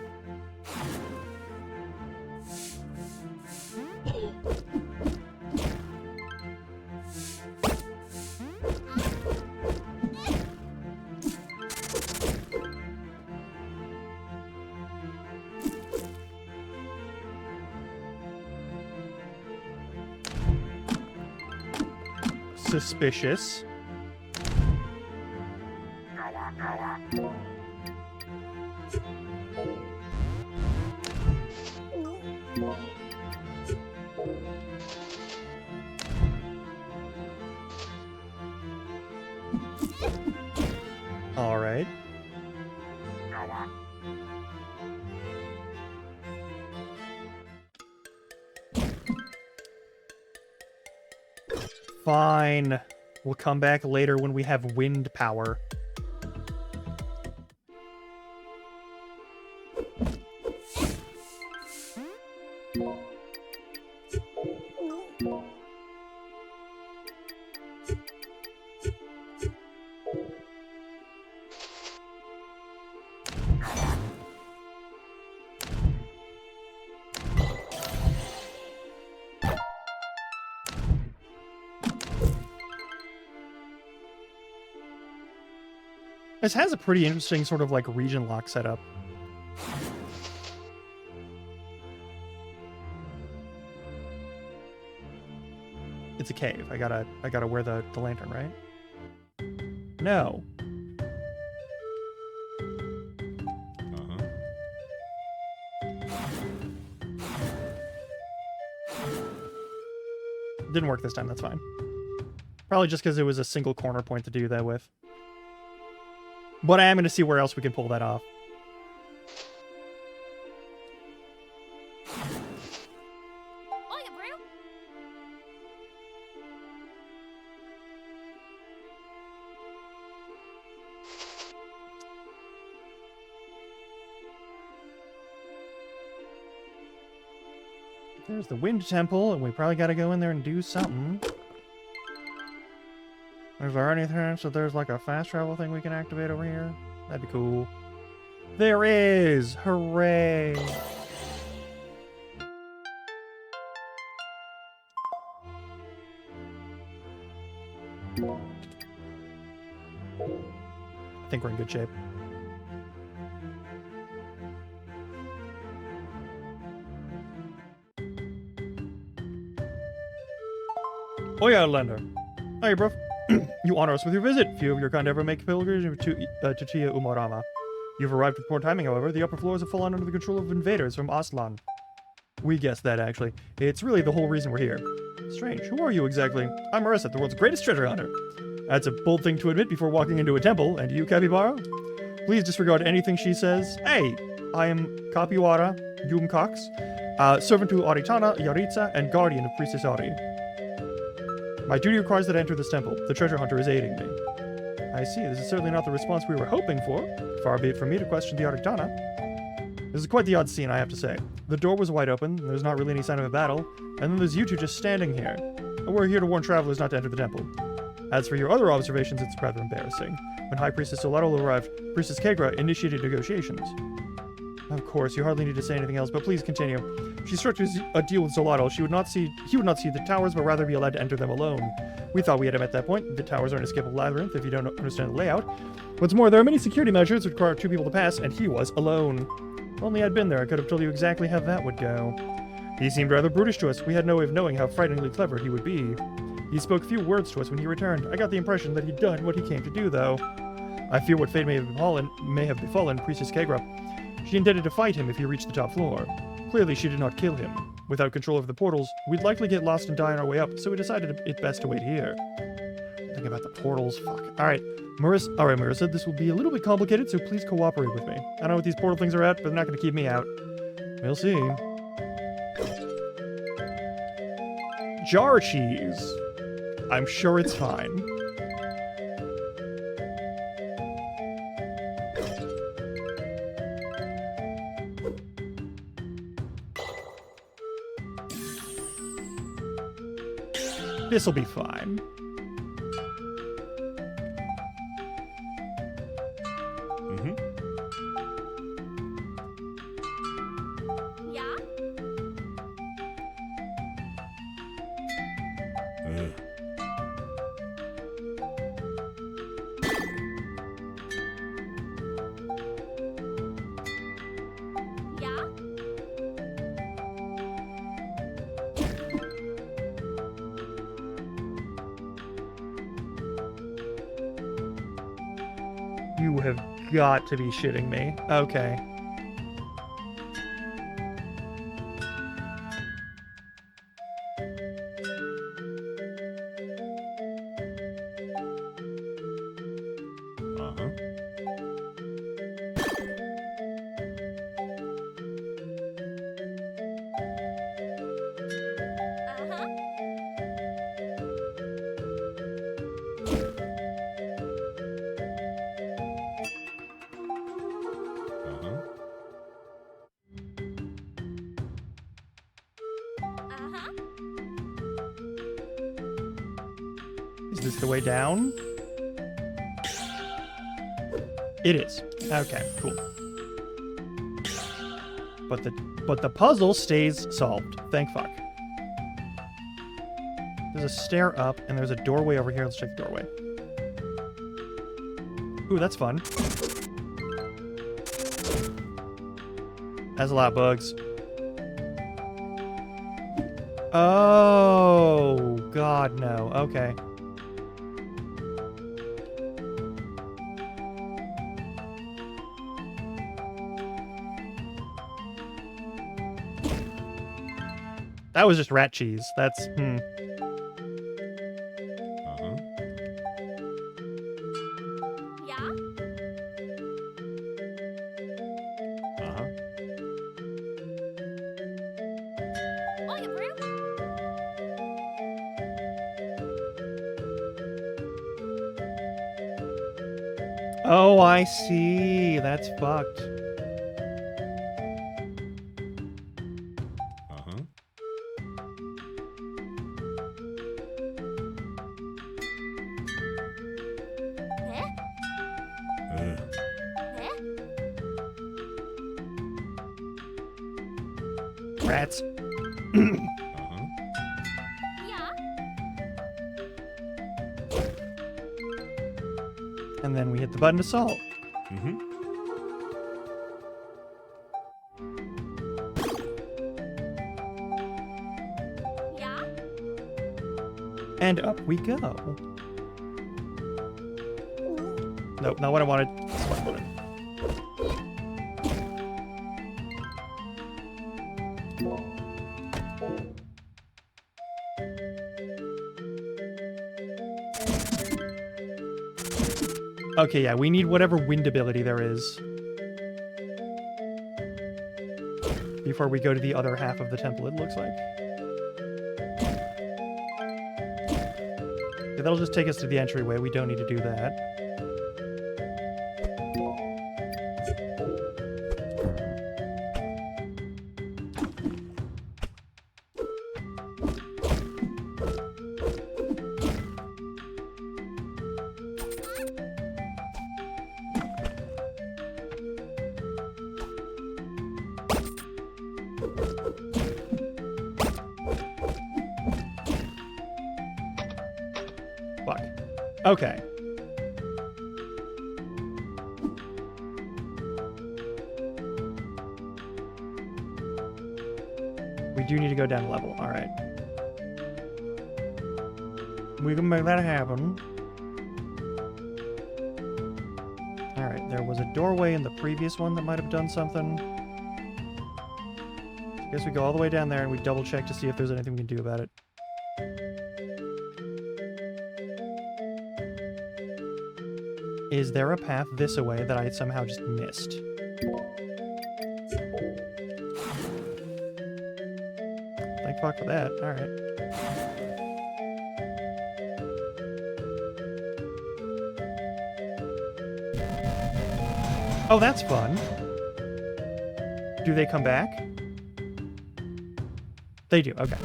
Suspicious. All right. Fine. We'll come back later when we have wind power. This has a pretty interesting sort of like region lock setup. It's a cave. I gotta wear the lantern, right? No. Didn't work this time, that's fine. Probably just because it was a single corner point to do that with. But I am going to see where else we can pull that off. There's the Wind Temple, and we probably got to go in there and do something. Is there any chance that there's like a fast travel thing we can activate over here? That'd be cool. There is! Hooray! I think we're in good shape. Oh yeah, Lander. Hey, bro. You honor us with your visit. Few of your kind ever make pilgrimage to Tia Umarama. You've arrived with poor timing, however. The upper floors have fallen under the control of invaders from Aslan. We guessed that, actually. It's really the whole reason we're here. Strange. Who are you exactly? I'm Marissa, the world's greatest treasure hunter. That's a bold thing to admit before walking into a temple. And you, Capybara? Please disregard anything she says. Hey, I am Kapiwara Yumcox, servant to Aritana, Yaritza, and guardian of Priestess Ari. My duty requires that I enter this temple. The treasure hunter is aiding me. I see. This is certainly not the response we were hoping for. Far be it from me to question the Aritana. This is quite the odd scene, I have to say. The door was wide open, there's not really any sign of a battle, and then there's you two just standing here. And we're here to warn travelers not to enter the temple. As for your other observations, it's rather embarrassing. When High Priestess Solarol arrived, Priestess Kegra initiated negotiations. Of course, you hardly need to say anything else, but please continue. She struck a deal with Zolotto. He would not see the towers, but rather be allowed to enter them alone. We thought we had him at that point. The towers are an escapable labyrinth if you don't understand the layout. What's more, there are many security measures which require 2 people to pass, and he was alone. If only I'd been there, I could have told you exactly how that would go. He seemed rather brutish to us. We had no way of knowing how frighteningly clever he would be. He spoke few words to us when he returned. I got the impression that he'd done what he came to do, though. I fear what fate may have befallen Priestess Kegra. She intended to fight him if he reached the top floor. Clearly, she did not kill him. Without control over the portals, we'd likely get lost and die on our way up, so we decided it best to wait here. Think about the portals, fuck. Alright, Marissa, this will be a little bit complicated, so please cooperate with me. I don't know what these portal things are at, but they're not going to keep me out. We'll see. Jar cheese. I'm sure it's fine. This'll be fine. Yeah? Yeah? You have got to be shitting me. Okay. Uh-huh. Uh-huh. Is this the way down? It is. Okay, cool. But the puzzle stays solved. Thank fuck. There's a stair up, and there's a doorway over here. Let's check the doorway. Ooh, that's fun. Has a lot of bugs. Oh, God, no. Okay. That was just rat cheese. That's, Yeah? Oh, you brew? Oh, I see. That's fucked. Eh? Eh? Rats. Yeah? And then we hit the button to solve. Yeah? And up we go. Nope, not what I wanted. That's what I wanted. Okay, yeah, we need whatever wind ability there is before we go to the other half of the temple, it looks like. Yeah, that'll just take us to the entryway. We don't need to do that. Fuck. Okay. We do need to go down a level. All right. We can make that happen. All right. There was a doorway in the previous one that might have done something. I guess we go all the way down there and we double check to see if there's anything we can do about it. Is there a path this way that I somehow just missed? Thank fuck for that. Alright. Oh, that's fun. Do they come back? They do, okay.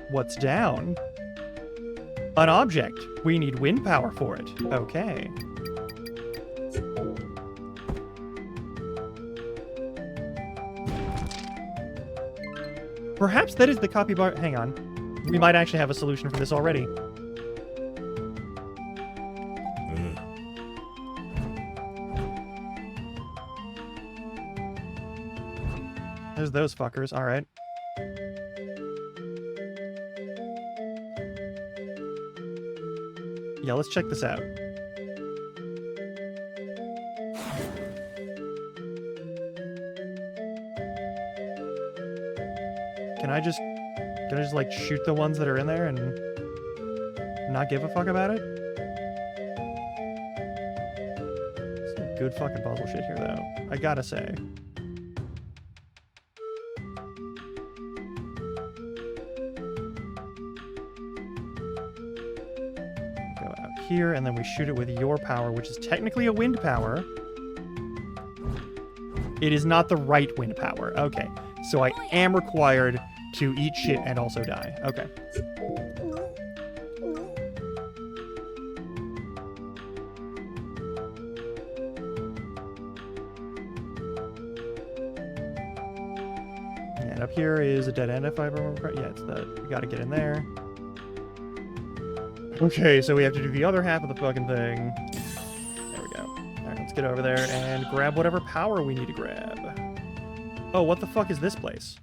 What's down? An object. We need wind power for it. Okay. Perhaps that is the copy bar. Hang on. We might actually have a solution for this already. There's those fuckers. All right. Yeah, let's check this out. Can I just like shoot the ones that are in there and not give a fuck about it? Some good fucking puzzle shit here though, I gotta say. Go out here and then we shoot it with your power, which is technically a wind power. It is not the right wind power. Okay. So I am required to eat shit and also die. Okay. And up here is a dead end if I remember correctly. Yeah, it's the... We gotta get in there. Okay, so we have to do the other half of the fucking thing. There we go. Alright, let's get over there and grab whatever power we need to grab. Oh, what the fuck is this place?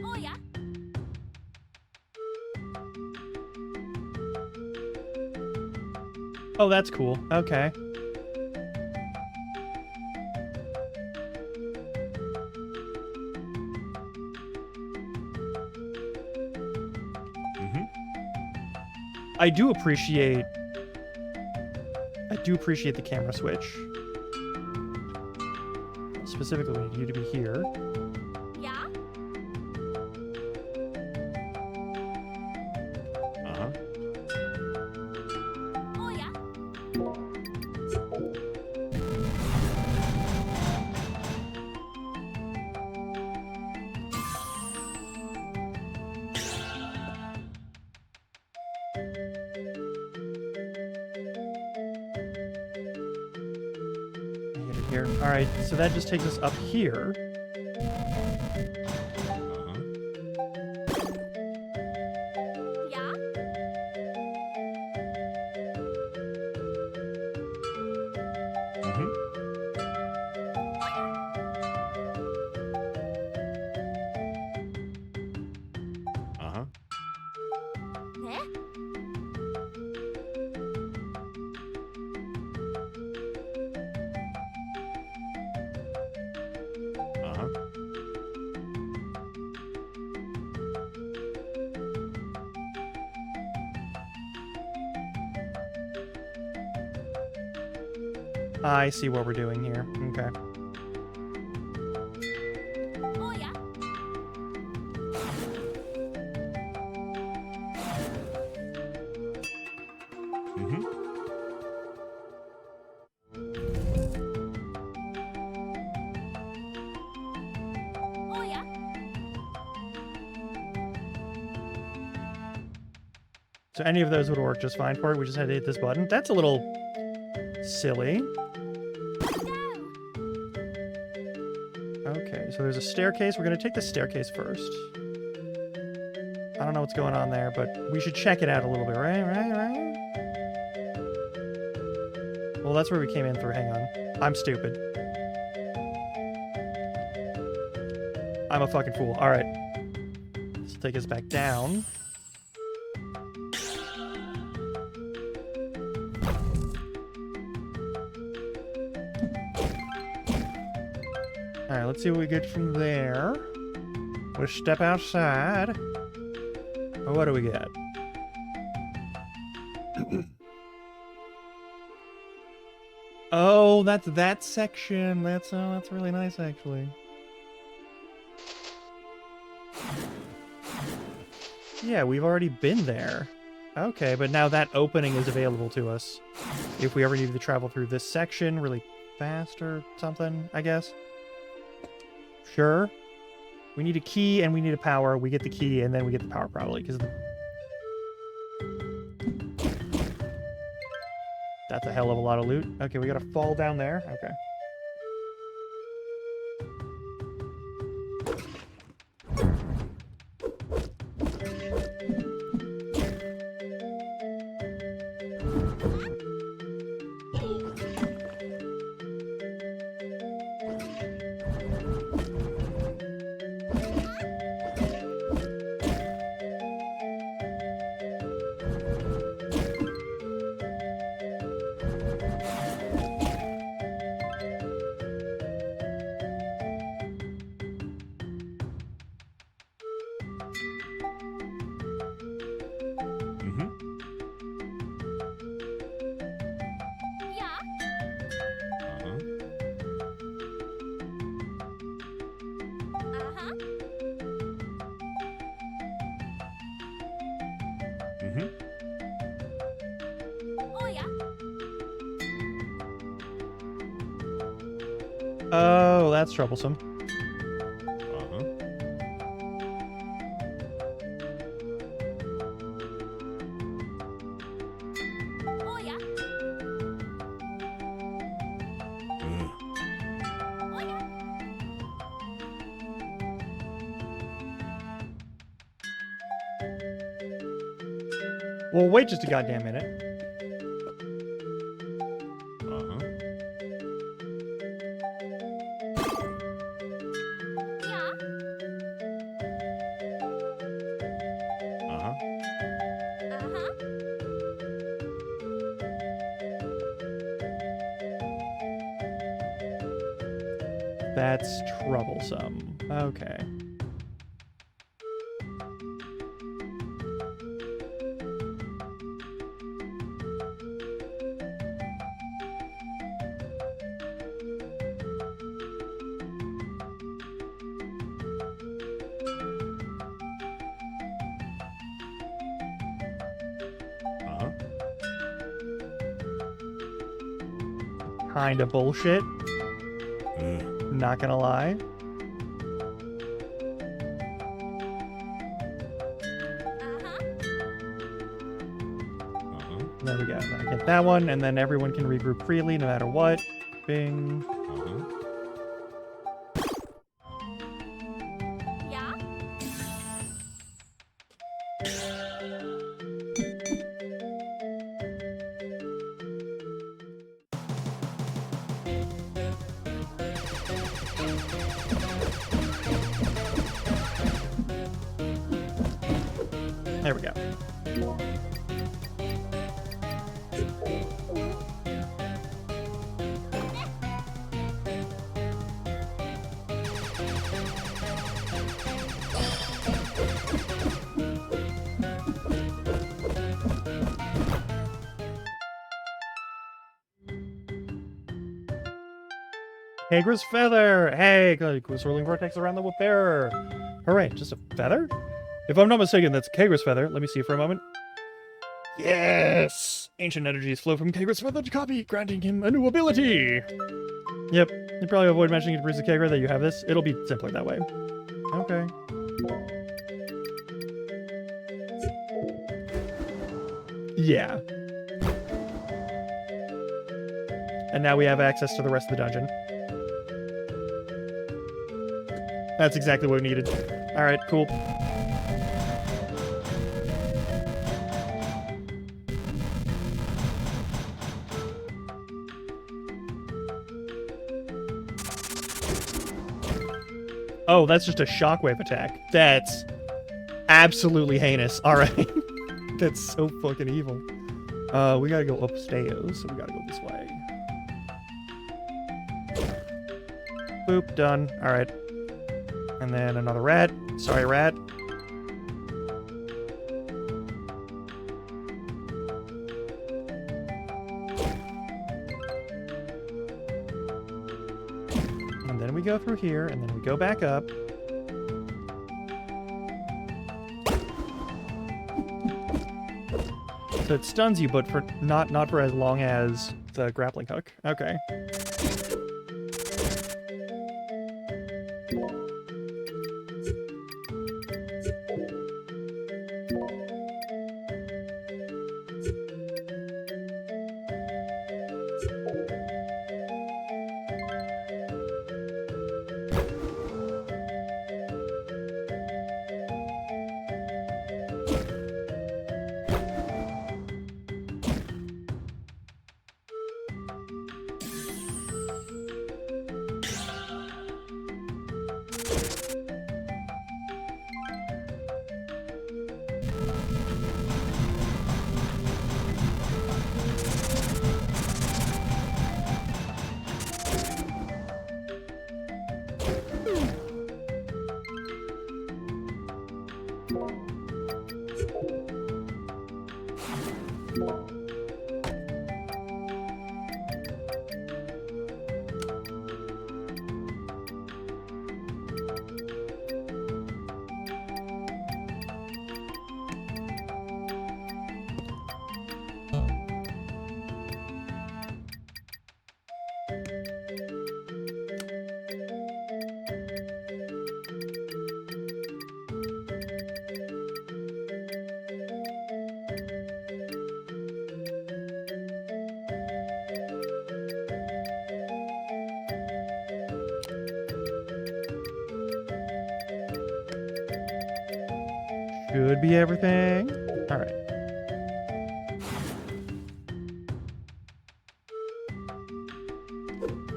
Oh yeah. Oh, that's cool. Okay. I do appreciate the camera switch. Specifically, we need you to be here. Yeah. Oh yeah. Get it here. All right, so that just takes us up here. Yeah. Eh? I see what we're doing here. Okay. Oh yeah. Mm-hmm. Oh yeah. So any of those would work just fine for it. We just had to hit this button. That's a little silly. Okay, so there's a staircase. We're going to take the staircase first. I don't know what's going on there, but we should check it out a little bit, right? Well, that's where we came in through. Hang on. I'm stupid. I'm a fucking fool. All right. This will take us back down. All right, let's see what we get from there. We'll step outside. What do we get? Oh, that's that section. That's really nice, actually. Yeah, we've already been there. Okay, but now that opening is available to us if we ever needed to travel through this section really fast or something, I guess. Sure. We need a key and we need a power. We get the key and then we get the power probably because that's a hell of a lot of loot. Okay, we gotta fall down there. Okay. Mm-hmm. Yeah. Uh-huh. Uh-huh. Mm-hmm. Oh yeah. Oh, that's troublesome. Uh-huh. Oh yeah. Ugh. Oh yeah. Well, wait just a goddamn minute. Uh-huh. Yeah. Uh-huh. Uh-huh. That's troublesome. Okay. Uh-huh. Kinda bullshit. Ugh. Not gonna lie. Uh-huh. Uh-huh. There we go. I get that one, and then everyone can regroup freely no matter what. Bing. Uh-huh. Yeah. There we go. Kagra's feather! Hey, swirling vortex around the bearer. Hooray, just a feather? If I'm not mistaken, that's Kagra's feather. Let me see for a moment. Yes! Ancient energies flow from Kagra's feathered copy, granting him a new ability. Yep, you probably avoid mentioning to Priest of Kagra that you have this. It'll be simpler that way. Okay. Yeah. And now we have access to the rest of the dungeon. That's exactly what we needed. Alright, cool. Oh, that's just a shockwave attack. That's absolutely heinous. Alright. That's so fucking evil. We gotta go upstairs, so we gotta go this way. Boop, done. Alright. And then another rat. Sorry, rat. And then we go through here, and then we go back up. So it stuns you, but for not for as long as the grappling hook. Okay. Should be everything. All right.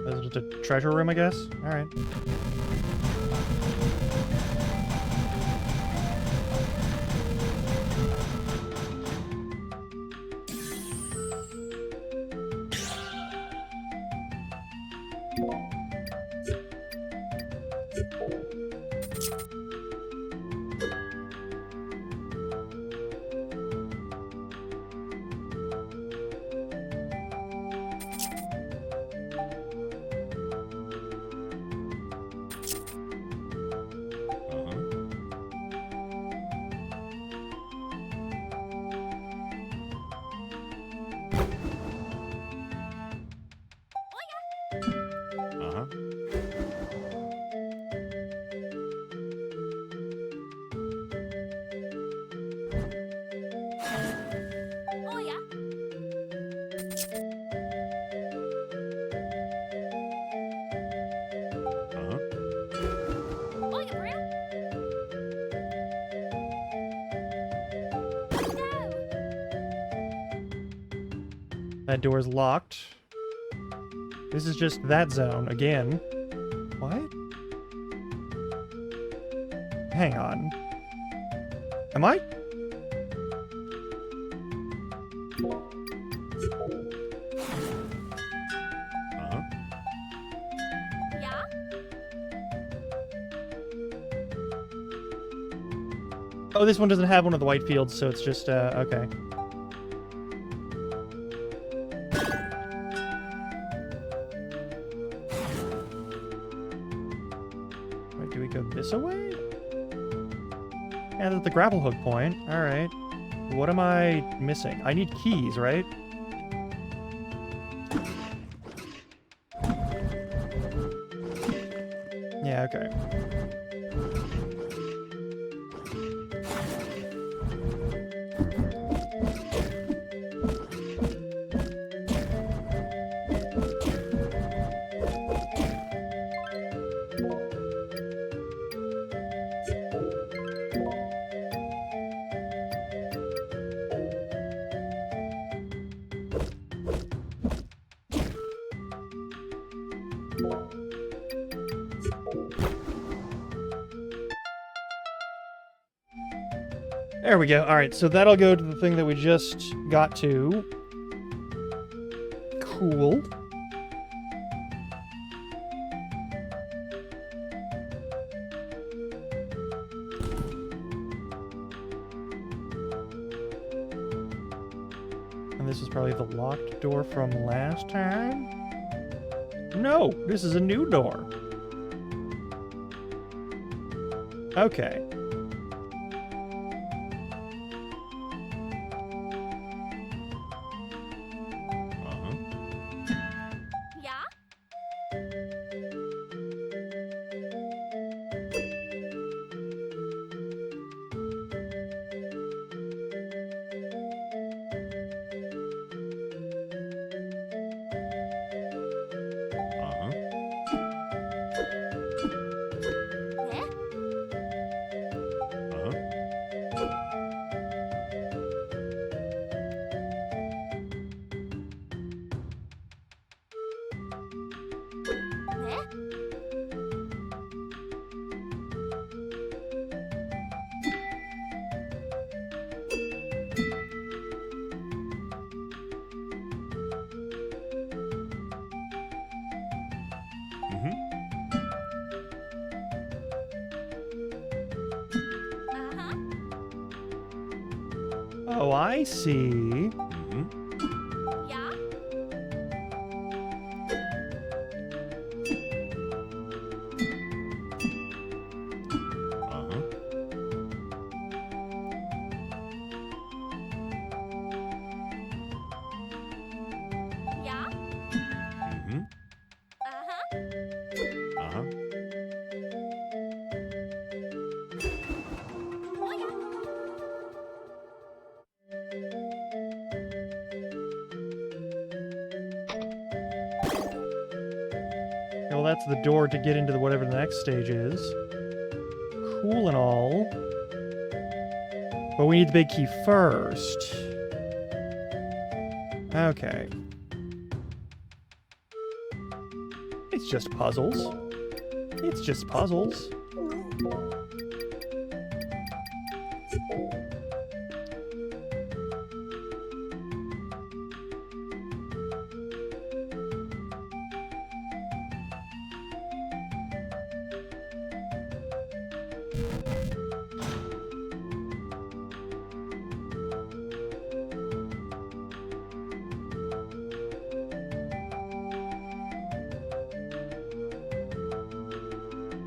This is just a treasure room, I guess. All right. Oh yeah. Oh yeah, Bruno. No. That door's locked. This is just that zone again. What? Hang on. Am I? Yeah. Oh, this one doesn't have one of the white fields, so it's just, okay. this away? And at the grapple hook point. Alright. What am I missing? I need keys, right? Yeah, okay. There we go. Alright, so that'll go to the thing that we just got to. Cool. And this is probably the locked door from last time? No, this is a new door. Okay. Uh-huh. Yeah? Uh-huh. Eh? Uh-huh. Eh? Mm-hmm. Uh-huh. Oh, I see. Mm-hmm. Yeah? Uh-huh. Yeah? Mm-hmm. Uh-huh. Uh-huh. Oh, yeah. Okay, well, that's the door to get into the whatever the next stage is. Cool and all. But we need the big key first. Okay. It's just puzzles. It's just puzzles.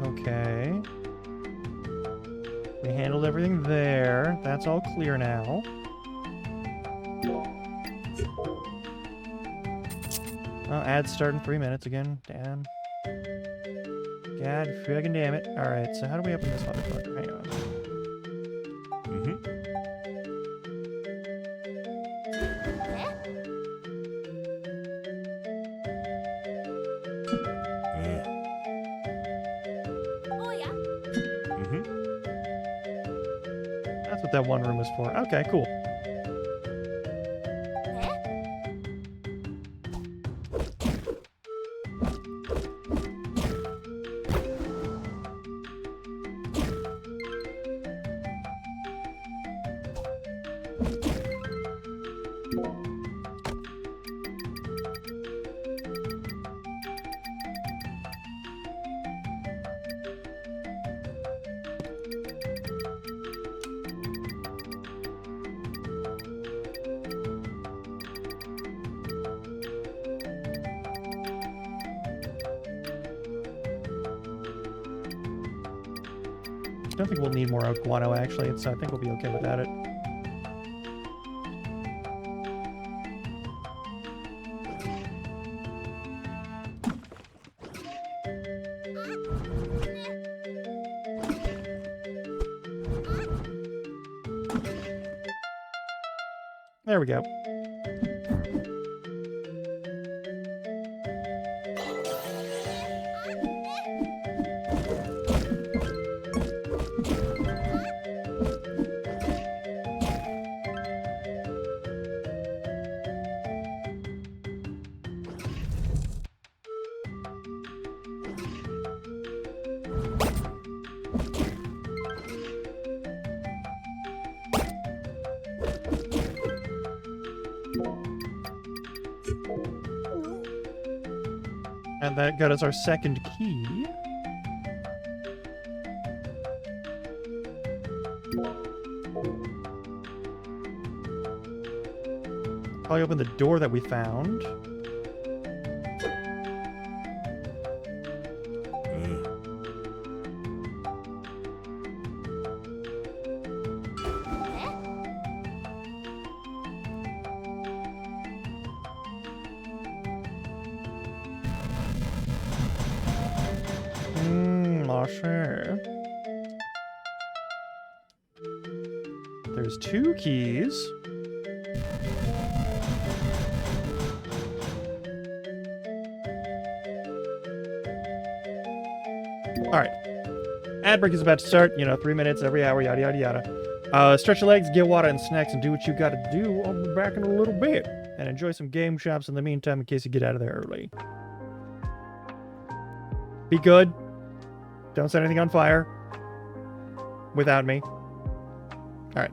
Okay. We handled everything there. That's all clear now. Oh, ads start in 3 minutes again. Damn. God friggin' damn it. Alright, so how do we open this motherfucker? Hang on. Mm-hmm. Eh? Oh, yeah. Mm-hmm. That's what that one room was for. Okay, cool. Eh? don't think we'll need more oat guano, actually. I think we'll be okay without it. There we go. And that got us our second key. Probably open the door that we found. Sure. There's 2 keys. Alright. Ad break is about to start. 3 minutes every hour, yada yada yada. Stretch your legs, get water and snacks, and do what you gotta do. I'll be back in a little bit. And enjoy some game shops in the meantime in case you get out of there early. Be good. Don't set anything on fire. Without me. Alright.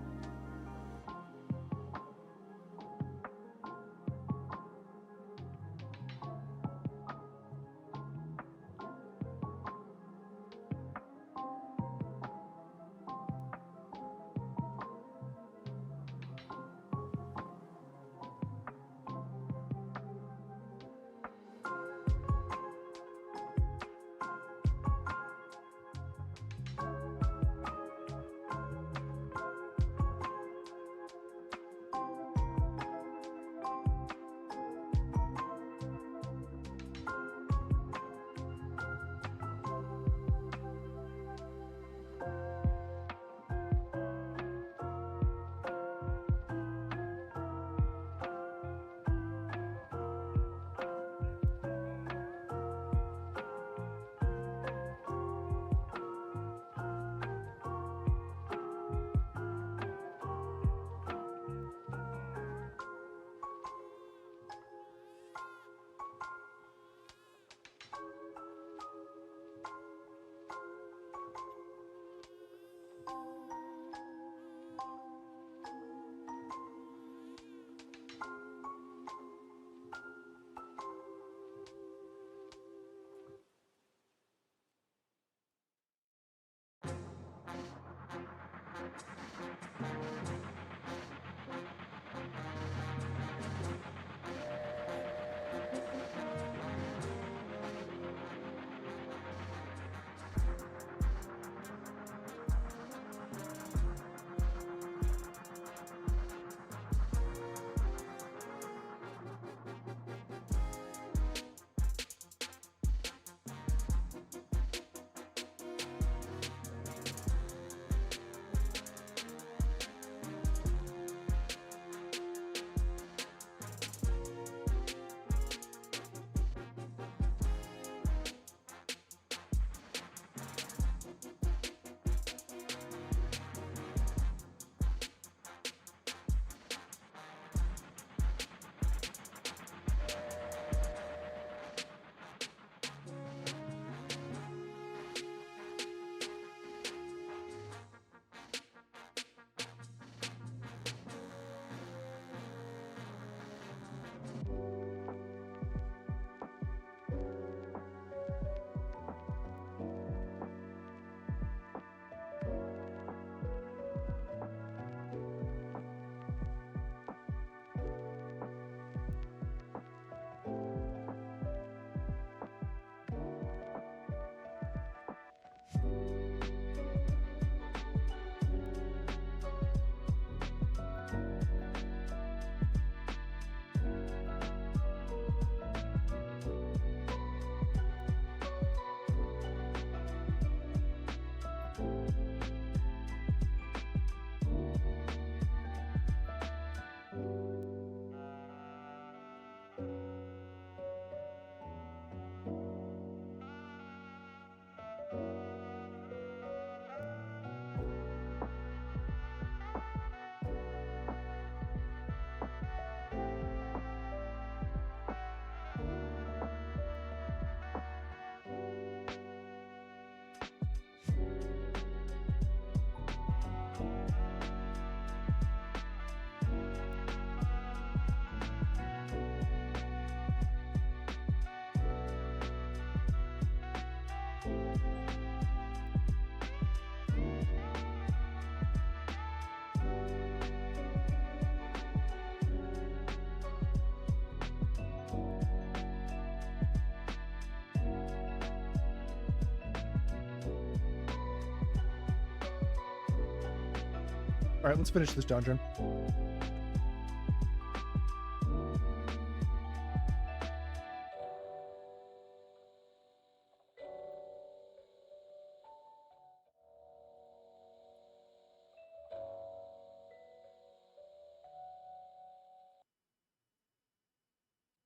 Alright, let's finish this dungeon.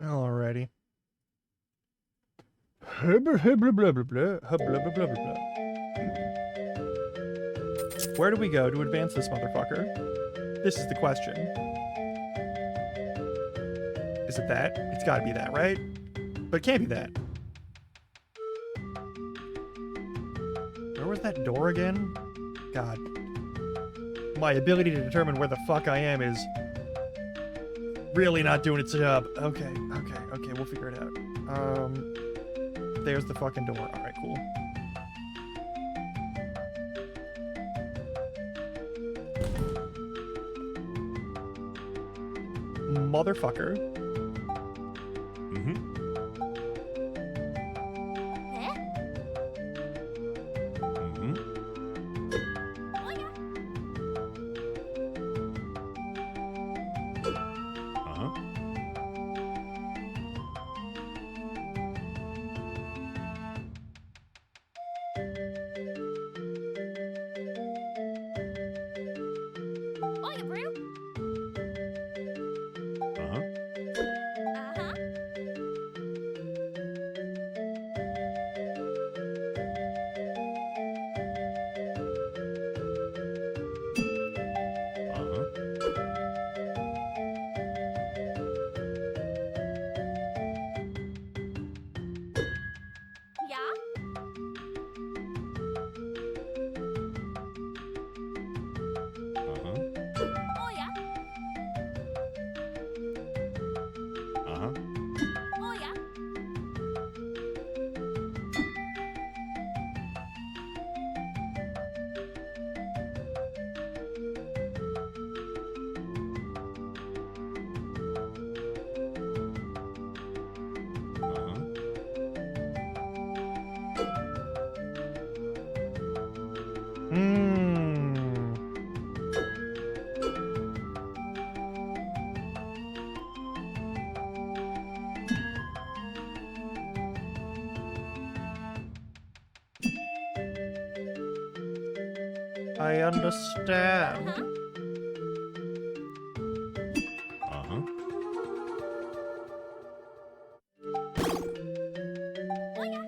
Alrighty. Where do we go to advance this motherfucker? This is the question. Is it that? It's gotta be that, right? But it can't be that. Where was that door again? God. My ability to determine where the fuck I am is really not doing its job. Okay, we'll figure it out. There's the fucking door. Alright, cool. Motherfucker. Mm-hmm. Eh? Mm-hmm. Oh yeah. Uh-huh. Oh yeah, bro. Uh-huh. Uh-huh. Uh-huh. Yeah. Uh-huh. Oh yeah. Uh-huh. Oh yeah. Uh-huh. Hmm. I understand. Uh-huh. Uh-huh. Oh yeah.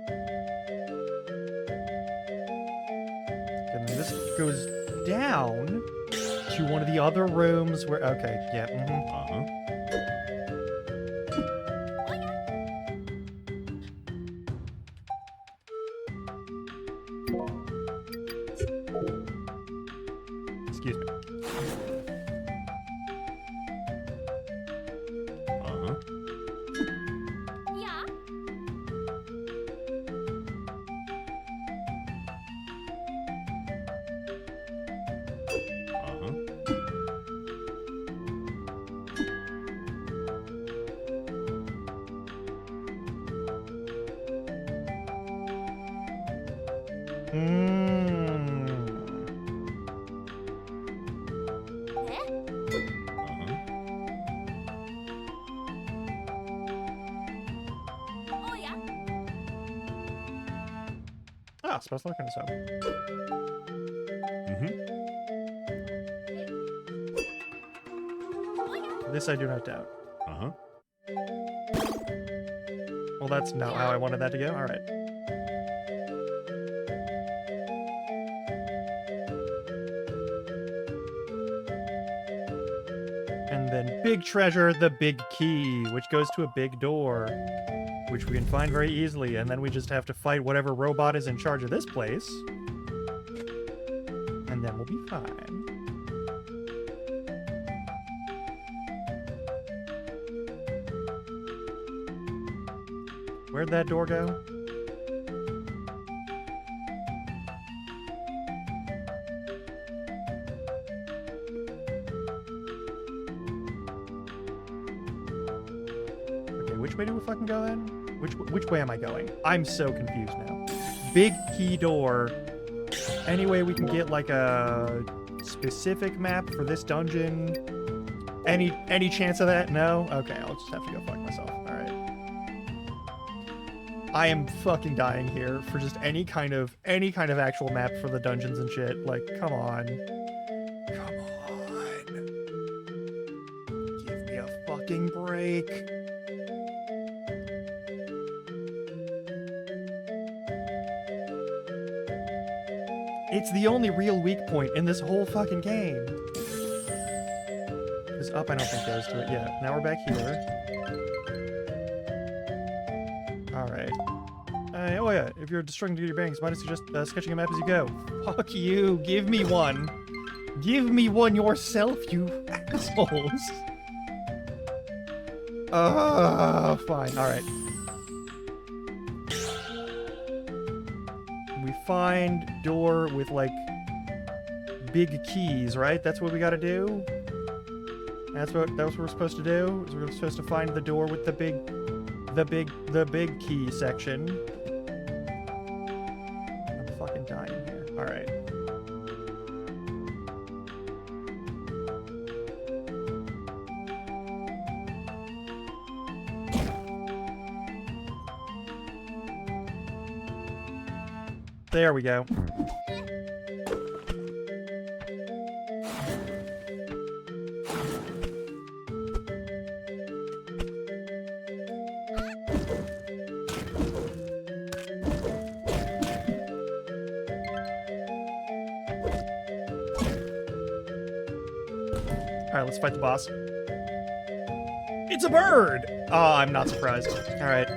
And this goes down to one of the other rooms where. Okay, yeah. Uh-huh. Oh yeah. Excuse me. Uh-huh. Yeah. Uh-huh. Hmm. Eh? Uh-huh. Oh yeah. Ah, special mechanism. Mm-hmm. Oh yeah. This I do not doubt. Uh-huh. Well, that's not how I wanted that to go. All right. And then big treasure, the big key, which goes to a big door, which we can find very easily. And then we just have to fight whatever robot is in charge of this place. And then we'll be fine. Where'd that door go? Okay, which way do we fucking go then? Which way am I going? I'm so confused now. Big key door. Any way we can get like a specific map for this dungeon? Any chance of that? No? Okay, I'll just have to go fuck myself. Alright. I am fucking dying here for just any kind of actual map for the dungeons and shit. Like, come on. Come on. Give me a fucking break. It's the only real weak point in this whole fucking game. Because up, I don't think goes to it. Yeah, now we're back here. Alright. Oh yeah, if you're struggling to get your bearings, might I suggest sketching a map as you go? Fuck you, give me one. Give me one yourself, you assholes. Fine, alright. We find door with, like, big keys, right? That's what we gotta do? That's what we're supposed to do? Is we're supposed to find the door with the big key section. I'm fucking dying here. Alright. There we go. Alright, let's fight the boss. It's a bird! Oh, I'm not surprised. Alright.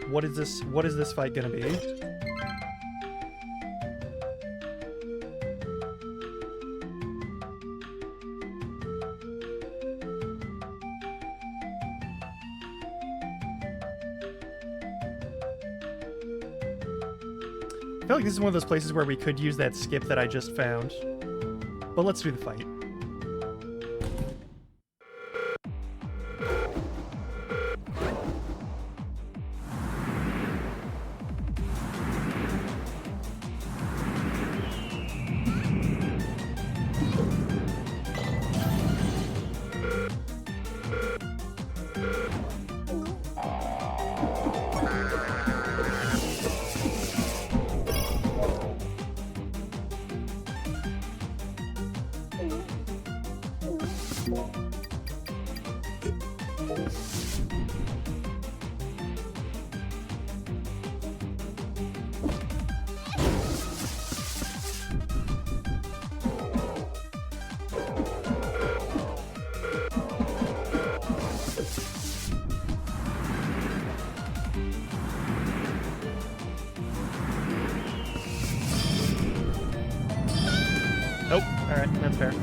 What is this fight gonna be? I feel like this is one of those places where we could use that skip that I just found. But let's do the fight. Nope. Alright, that's fair.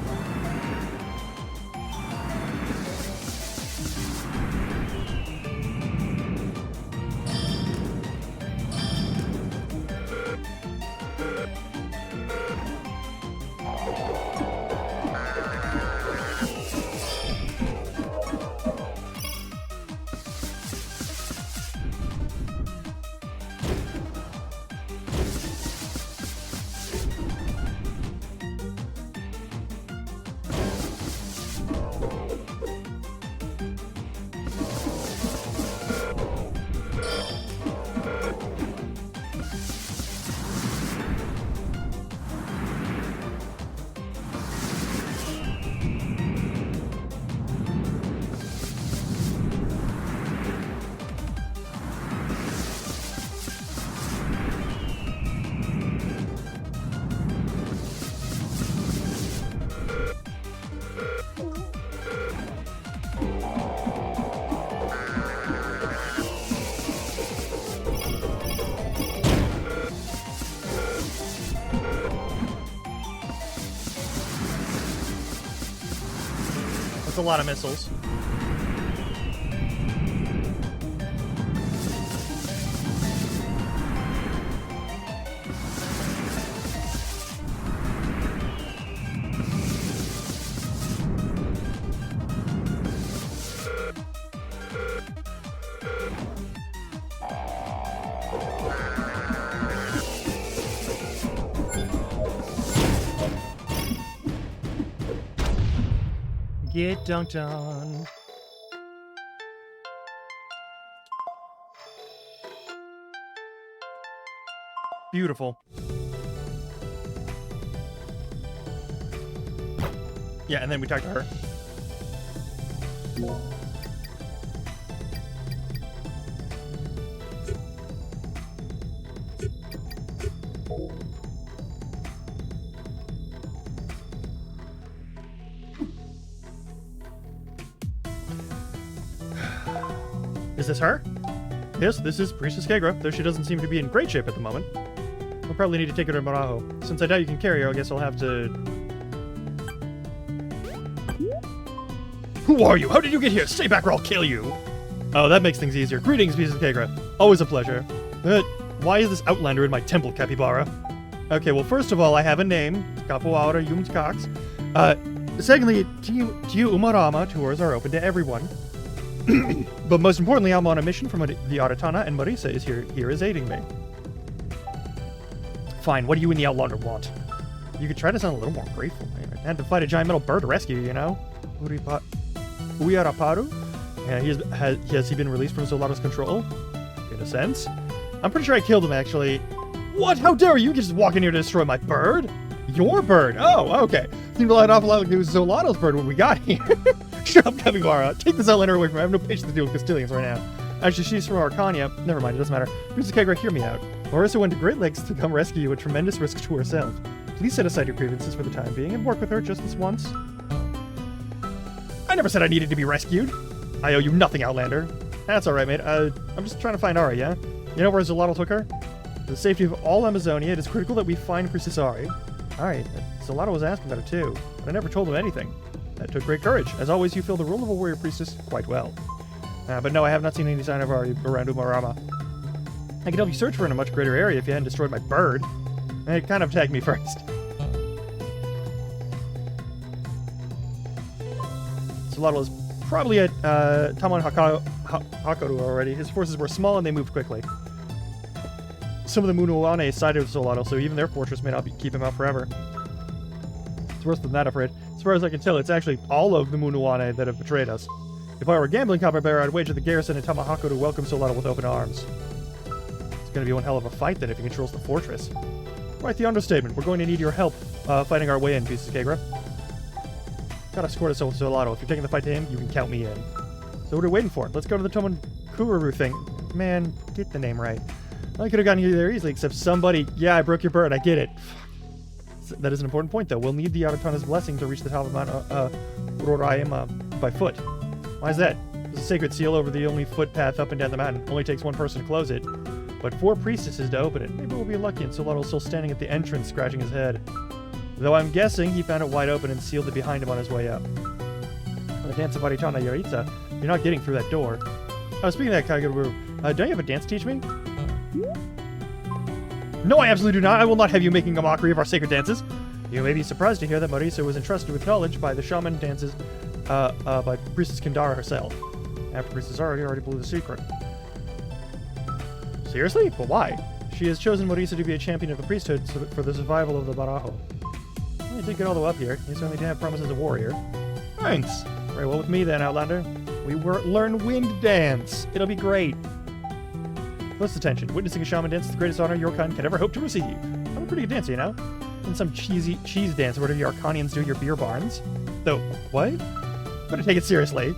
That's a lot of missiles. Get dunked on. Beautiful. Yeah, and then we talk to her. Is this her? Yes, this is Priestess Kegra, though she doesn't seem to be in great shape at the moment. We'll probably need to take her to Marajo. Since I doubt you can carry her, I guess I'll have to... Who are you? How did you get here? Stay back or I'll kill you! Oh, that makes things easier. Greetings, Priestess Kegra. Always a pleasure. Why is this outlander in my temple, Capybara? Okay, well, first of all, I have a name. Kapuara Yums Cox. Secondly, Tiu Umarama tours are open to everyone. But most importantly, I'm on a mission from the Aratana, and Marisa is here is aiding me. Fine, what do you and the Outlander want? You could try to sound a little more grateful. I had to fight a giant metal bird to rescue you, you know? Uiaraparu? Yeah, has he been released from Zolato's control? In a sense. I'm pretty sure I killed him, actually. What? How dare you just walk in here to destroy my bird? Your bird? Oh, okay. Seemed to light off a lot like it was Zolato's bird when we got here. Shut up, Capybara. Take this Outlander away from me. I have no patience to deal with Castilians right now. Actually, she's from Arcania. Never mind, it doesn't matter. Princess Kegra, hear me out. Marisa went to great lengths to come rescue you at tremendous risk to herself. Please set aside your grievances for the time being and work with her just this once. I never said I needed to be rescued. I owe you nothing, Outlander. That's alright, mate. I'm just trying to find Ari, yeah? You know where Zolato took her? For the safety of all Amazonia, it is critical that we find Princess Ari. Alright, Zolato was asking about it too, but I never told him anything. That took great courage. As always, you fill the role of a warrior priestess quite well. But no, I have not seen any sign of Ari around Umarama. I could help you search for her in a much greater area if you hadn't destroyed my bird. And it kind of tagged me first. Zolato is probably at Taman Hakoru already. His forces were small and they moved quickly. Some of the Munuane sided with Zolato, so even their fortress may not keep him out forever. It's worse than that, afraid. As far as I can tell, it's actually all of the Munuane that have betrayed us. If I were a gambling Capybara, I'd wager the garrison in Tamahako to welcome Zolato with open arms. It's going to be one hell of a fight then if he controls the fortress. Quite the understatement. We're going to need your help fighting our way in, Priestess Kegra. Gotta score to Zolato. If you're taking the fight to him, you can count me in. So what are we waiting for? Let's go to the Tomonkuru thing. Man, get the name right. I could have gotten you there easily, except somebody... Yeah, I broke your bird. I get it. Fuck. That is an important point, though. We'll need the Aratana's blessing to reach the top of Mount Roraima by foot. Why is that? There's a sacred seal over the only footpath up and down the mountain. Only takes one person to close it. But 4 priestesses to open it. Maybe we'll be lucky and Zolato's still standing at the entrance scratching his head. Though I'm guessing he found it wide open and sealed it behind him on his way up. Dance of Aratana Yaritza. You're not getting through that door. Oh, speaking of that, Kaguru, don't you have a dance to teach me? No, I absolutely do not. I will not have you making a mockery of our sacred dances. You may be surprised to hear that Marisa was entrusted with knowledge by the shaman dances by Priestess Kindara herself. After Priestess Ari already blew the secret. Seriously? But why? She has chosen Marisa to be a champion of the priesthood for the survival of the Barajo. Well, you did get all the way up here. You certainly did have promise as a warrior. Thanks. Very well with me then, Outlander. We learn wind dance. It'll be great. Close attention. Witnessing a shaman dance is the greatest honor your kind can ever hope to receive. I'm a pretty good dancer, you know? And some cheesy cheese dance or whatever you Arcanians do at your beer barns. Though, what? Better take it seriously.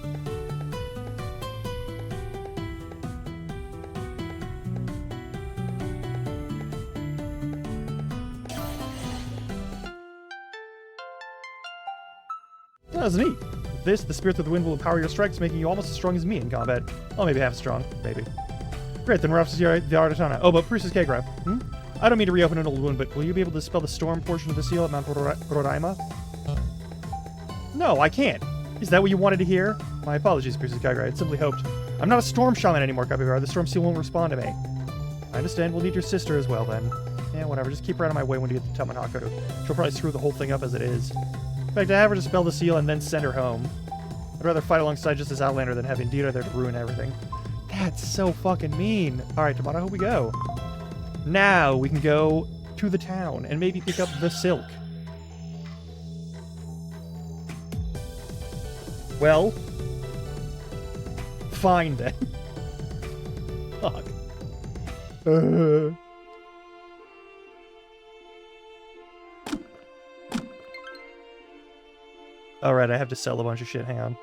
That was neat. With this, the spirit of the wind will empower your strikes, making you almost as strong as me in combat. Well, maybe half as strong. Maybe. Great, then we're off to see the Aratana. Oh, but Priestess Kegra. I don't mean to reopen an old wound, but will you be able to dispel the storm portion of the seal at Mount Roraima? No, I can't. Is that what you wanted to hear? My apologies, Priestess Kegra. I simply hoped. I'm not a storm shaman anymore, Capybara. The storm seal won't respond to me. I understand. We'll need your sister as well, then. Yeah, whatever. Just keep her out of my way when you get to Tamanakaru. She'll probably screw the whole thing up as it is. In fact, I have her dispel the seal and then send her home. I'd rather fight alongside just this Outlander than have Indira there to ruin everything. That's so fucking mean. Alright, Tamanaho we go. Now we can go to the town and maybe pick up the silk. Well, fine then. Fuck. Alright, I have to sell a bunch of shit. Hang on.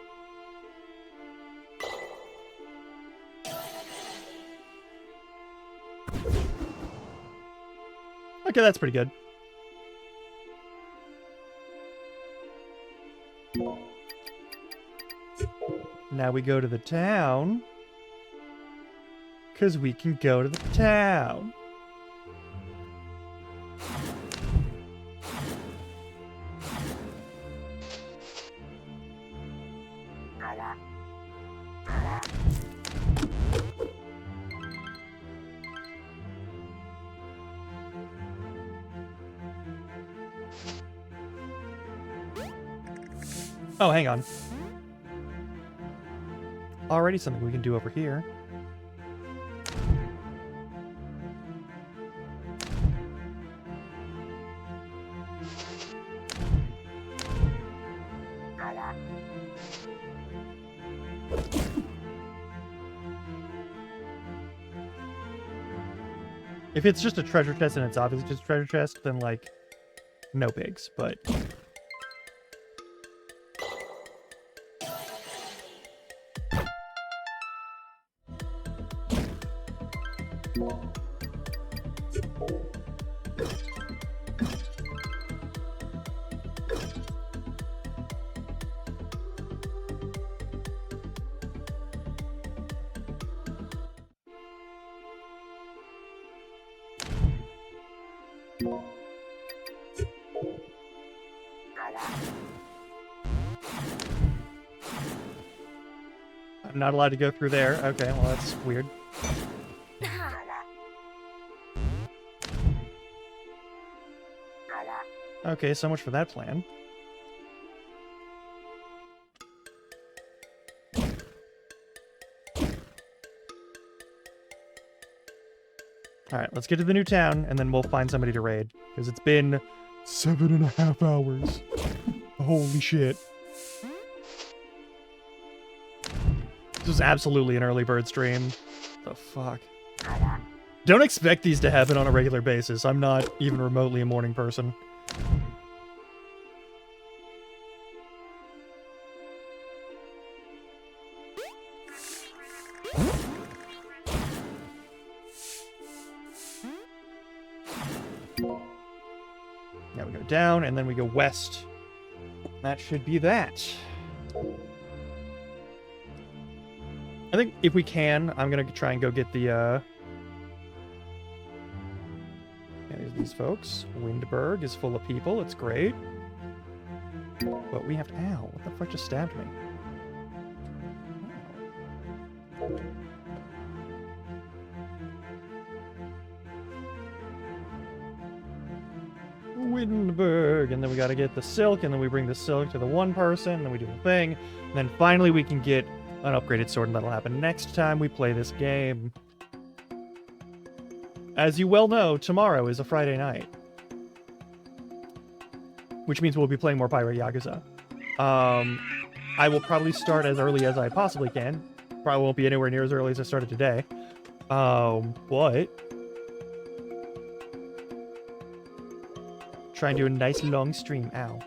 Okay, that's pretty good. Now we go to the town. Because we can go to the town. Oh, hang on. Already something we can do over here. If it's just a treasure chest and it's obviously just a treasure chest, then, like, no bigs, but... I'm not allowed to go through there. Okay, well, that's weird. Okay, so much for that plan. Alright, let's get to the new town, and then we'll find somebody to raid. Because it's been 7.5 hours. Holy shit. This is absolutely an early bird stream. The fuck? Don't expect these to happen on a regular basis. I'm not even remotely a morning person. Now we go down, and then we go west. That should be that. I think if we can, I'm gonna try and go get the, yeah, there's these folks. Windberg is full of people, it's great. But we have to, ow, what the fuck just stabbed me? Windberg, and then we gotta get the silk, and then we bring the silk to the one person, and then we do the thing, and then finally we can get an upgraded sword, and that'll happen next time we play this game. As you well know, tomorrow is a Friday night. Which means we'll be playing more Pirate Yakuza. I will probably start as early as I possibly can. Probably won't be anywhere near as early as I started today. But... try and do a nice long stream. Ow.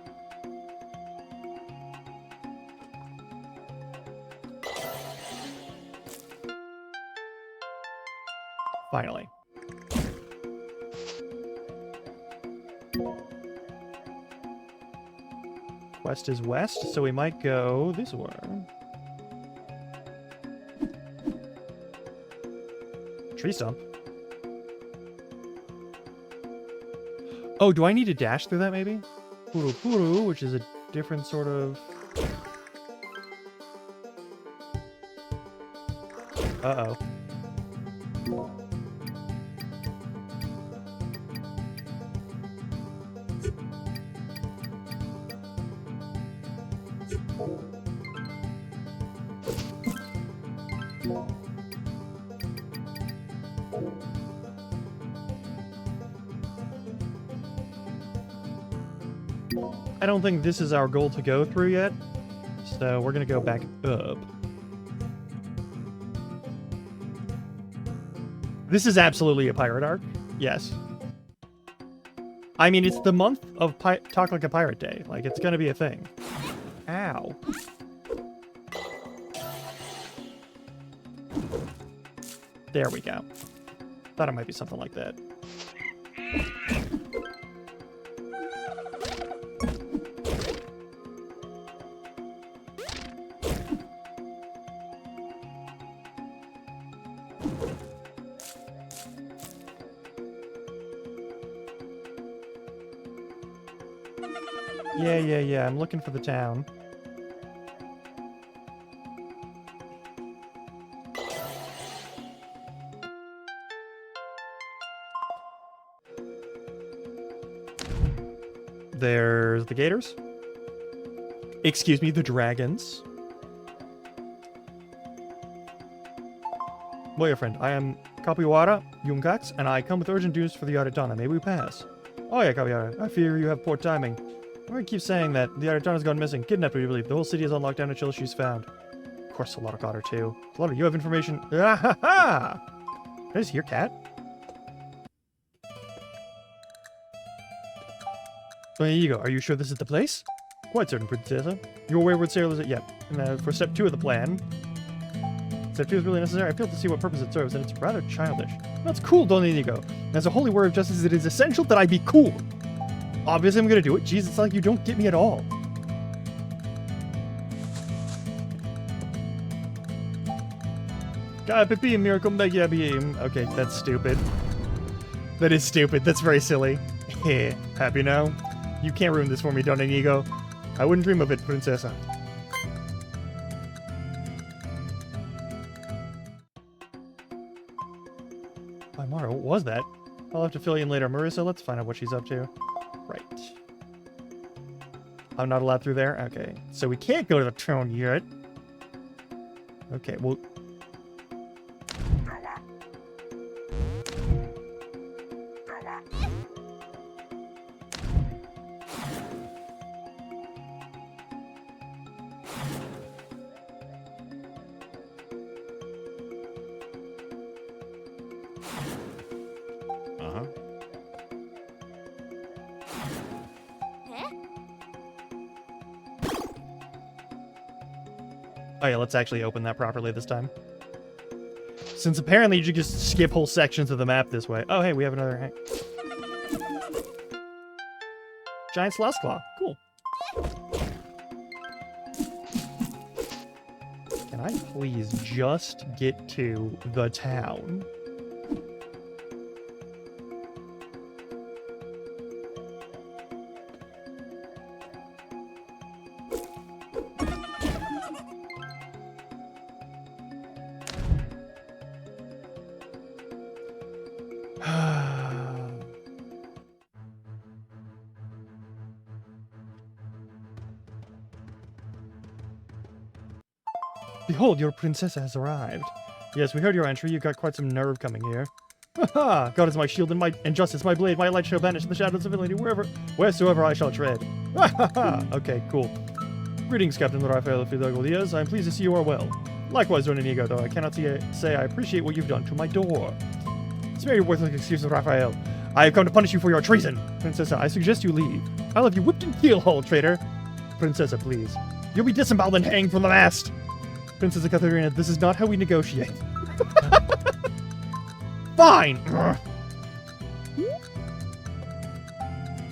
Finally. West is west, so we might go this way. Tree stump. Oh, do I need to dash through that, maybe? Puru Puru, which is a different sort of... Uh-oh. I don't think this is our goal to go through yet, So we're gonna go back up. This is absolutely a pirate arc. Yes. I mean, it's the month of Talk Like a Pirate Day. Like, it's gonna be a thing. Ow. There we go. Thought it might be something like that. Yeah. I'm looking for the town. There's the gators. Excuse me, the dragons. Well, your friend, I am Kapiwara Yungax, and I come with urgent news for the Aratana. May we pass? Oh yeah, Kapiwara. I fear you have poor timing. I keep saying that the Aratana's gone missing. Kidnapped, we believe. The whole city is on lockdown until she's found. Of course, Solara got her too. Solara, you have information. Ah ha ha! Can I just hear cat? There you go. Are you sure this is the place? Quite certain, Princessa. Your wayward sailors at yep. And for step 2 of the plan. So it feels really necessary. I feel to see what purpose it serves, and it's rather childish. That's cool, Don Inigo. As a holy word of justice, it is essential that I be cool. Obviously, I'm gonna do it. Jeez, it's like you don't get me at all. Okay, that's stupid. That is stupid. That's very silly. Happy now? You can't ruin this for me, Don Inigo. I wouldn't dream of it, Princessa. Mara, what was that? I'll have to fill you in later. Marissa, let's find out what she's up to. Right. I'm not allowed through there? Okay. So we can't go to the town yet. Okay, well... Oh yeah, let's actually open that properly this time. Since apparently you can just skip whole sections of the map this way. Oh hey, we have another... Giant Sloth Claw. Cool. Can I please just get to the town? Behold, your princess has arrived. Yes, we heard your entry. You got quite some nerve coming here. Ha! God is my shield and justice, my blade, my light shall banish the shadows of villainy wheresoever I shall tread. Okay, cool. Greetings, Captain Rafael Fidalgo Diaz. I am pleased to see you are well. Likewise, Don Inigo, though I cannot say I appreciate what you've done to my door. Spare your worthless excuses, Raphael. I have come to punish you for your treason. Princessa, I suggest you leave. I'll have you whipped and keel-hauled, traitor. Princessa, please. You'll be disemboweled and hanged from the mast. Princess Ekaterina, this is not how we negotiate. Fine! Can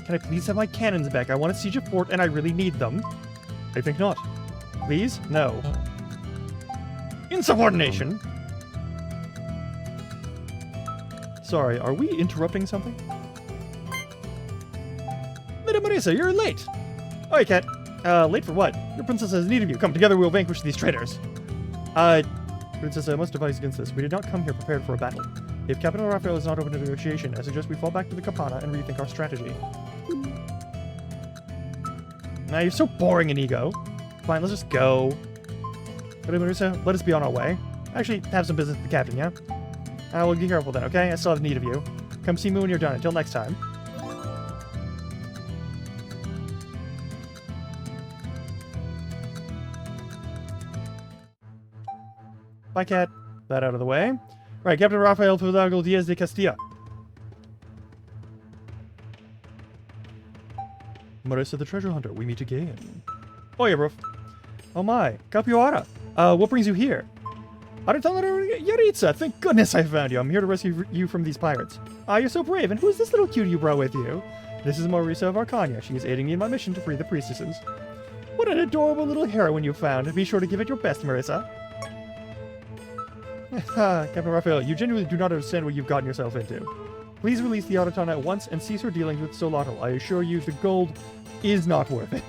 I please have my cannons back? I want to siege a fort and I really need them. I think not. Please? No. Insubordination! Sorry, are we interrupting something? Madame Marisa, you're late! Oh, hey, Cat. Late for what? Your princess has need of you. Come together, we'll vanquish these traitors. Princess, I must advise against this. We did not come here prepared for a battle. If Captain Raphael is not open to negotiation, I suggest we fall back to the Kapana and rethink our strategy. Now, you're so boring, Inigo. Fine, let's just go. Marisa, let us be on our way. Actually, have some business with the captain, yeah? Well, be careful then, okay? I still have need of you. Come see me when you're done. Until next time. Bye, cat. That out of the way. Right, Captain Rafael Fidalgo Diaz de Castilla. Marissa the treasure hunter, we meet again. Oh yeah, bro. Oh my, Capiora. What brings you here? Yaritza, thank goodness I found you. I'm here to rescue you from these pirates. Ah, you're so brave. And who's this little cutie you brought with you? This is Marisa of Arcania. She is aiding me in my mission to free the priestesses. What an adorable little heroine you found. Be sure to give it your best, Marissa. Captain Raphael, you genuinely do not understand what you've gotten yourself into. Please release the Autotona at once and cease her dealings with Solotl. I assure you the gold is not worth it.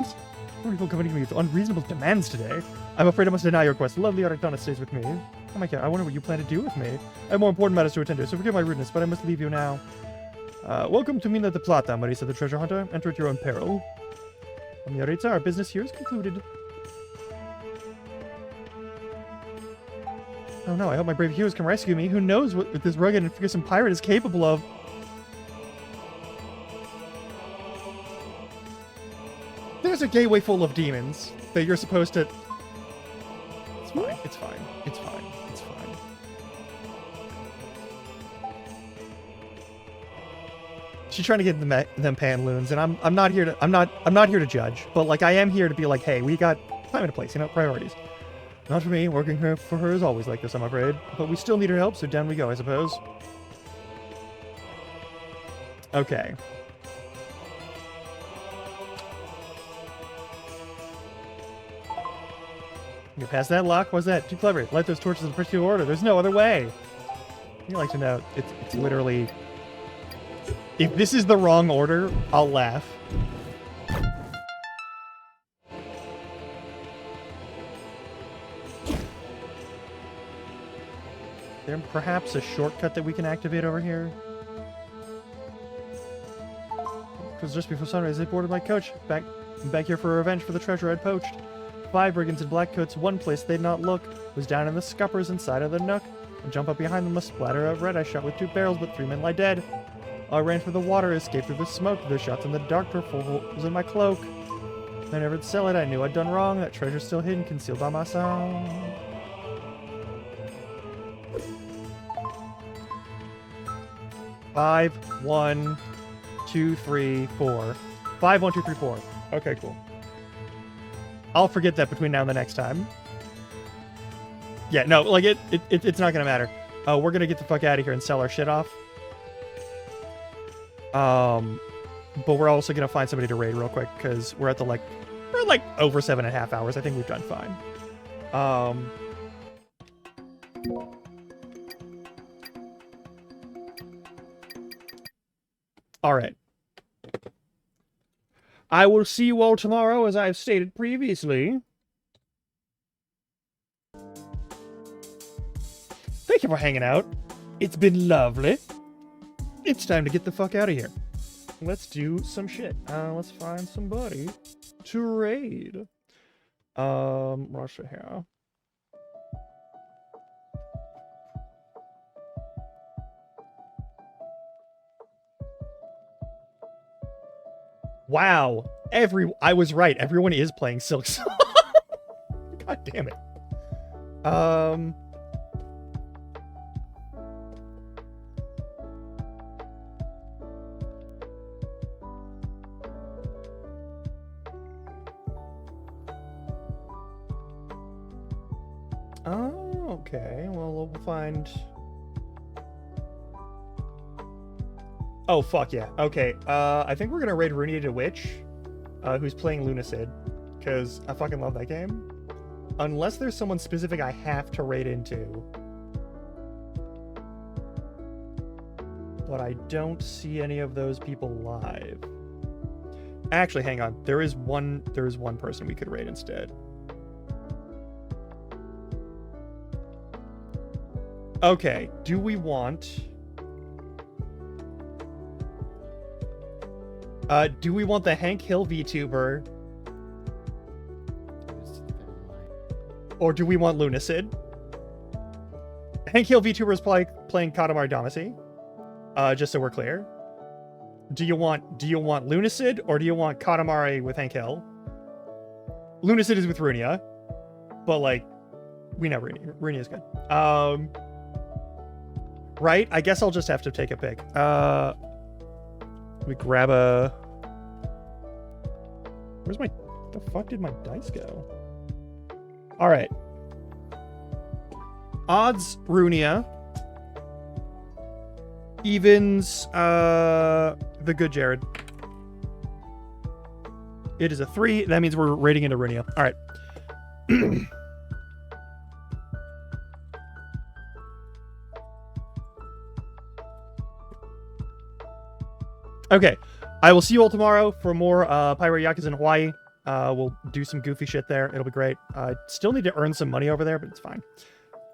People coming to me with unreasonable demands today. I'm afraid I must deny your request. Lovely Autotona stays with me. Oh my god, I wonder what you plan to do with me. I have more important matters to attend to, so forgive my rudeness, but I must leave you now. Welcome to Mina de Plata, Marisa the treasure hunter. Enter at your own peril. Yaritza, our business here is concluded. Oh no, I hope my brave heroes can rescue me. Who knows what this rugged and fearsome pirate is capable of. There's a gateway full of demons that you're supposed to... It's fine, it's fine, it's fine, it's fine. She's trying to get them pantaloons, and I'm not here to judge, but like I am here to be like, hey, we got time and a place, you know, priorities. Not for me, working for her is always like this, I'm afraid. But we still need her help, so down we go, I suppose. Okay. You pass that lock? What's that? Too clever. Light those torches in particular order. There's no other way. You like to know, it's literally... If this is the wrong order, I'll laugh. There perhaps a shortcut that we can activate over here? Because just before sunrise, they boarded my coach. Back here for revenge for the treasure I'd poached. 5 brigands in black coats, one place they'd not look was down in the scuppers inside of the nook. I jump up behind them, a splatter of red. I shot with 2 barrels, but 3 men lie dead. I ran for the water, escaped through the smoke. Their shots in the dark tore full holes in my cloak. I never'd sell it. I knew I'd done wrong. That treasure's still hidden, concealed by my song. Five, 1, 2, 3, 4. 5, 1, 2, 3, 4. Okay, cool. I'll forget that between now and the next time. Yeah, no, like it's not gonna matter. We're gonna get the fuck out of here and sell our shit off. But we're also gonna find somebody to raid real quick because we're at the we're like over 7.5 hours. I think we've done fine. All right. I will see you all tomorrow, as I've stated previously. Thank you for hanging out. It's been lovely. It's time to get the fuck out of here. Let's do some shit. Let's find somebody to raid. Russia here. Wow. I was right. Everyone is playing Silk Song. God damn it. Oh, okay. Well, we'll find... Oh, fuck yeah. Okay, I think we're gonna raid Runia the Witch, who's playing Lunacid, because I fucking love that game. Unless there's someone specific I have to raid into. But I don't see any of those people live. Actually, hang on. There is one person we could raid instead. Okay, do we want... do we want the Hank Hill VTuber? Or do we want Lunacid? Hank Hill VTuber is playing Katamari Damacy. Just so we're clear. Do you want Lunacid or do you want Katamari with Hank Hill? Lunacid is with Runia. But like, we know Runia is good. Right? I guess I'll just have to take a pick. Let me grab a... Where's my... The fuck did my dice go? Alright. Odds, Runia. Evens, the good Jared. It is a 3. That means we're rating into Runia. Alright. Okay. I will see you all tomorrow for more Pirate Yakuza in Hawaii. We'll do some goofy shit there. It'll be great. I still need to earn some money over there, but it's fine.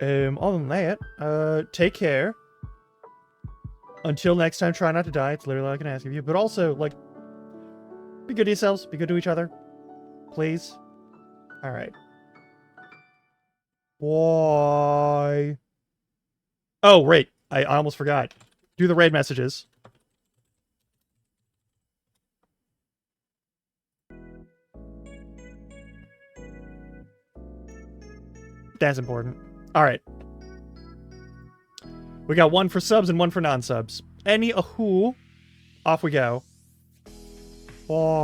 Other than that, take care. Until next time, try not to die. It's literally all I can ask of you. But also, like, be good to yourselves. Be good to each other. Please. Alright. Why? Oh, wait. I almost forgot. Do the raid messages. That's important. Alright. We got one for subs and one for non-subs. Any ahoo. Off we go. Oh.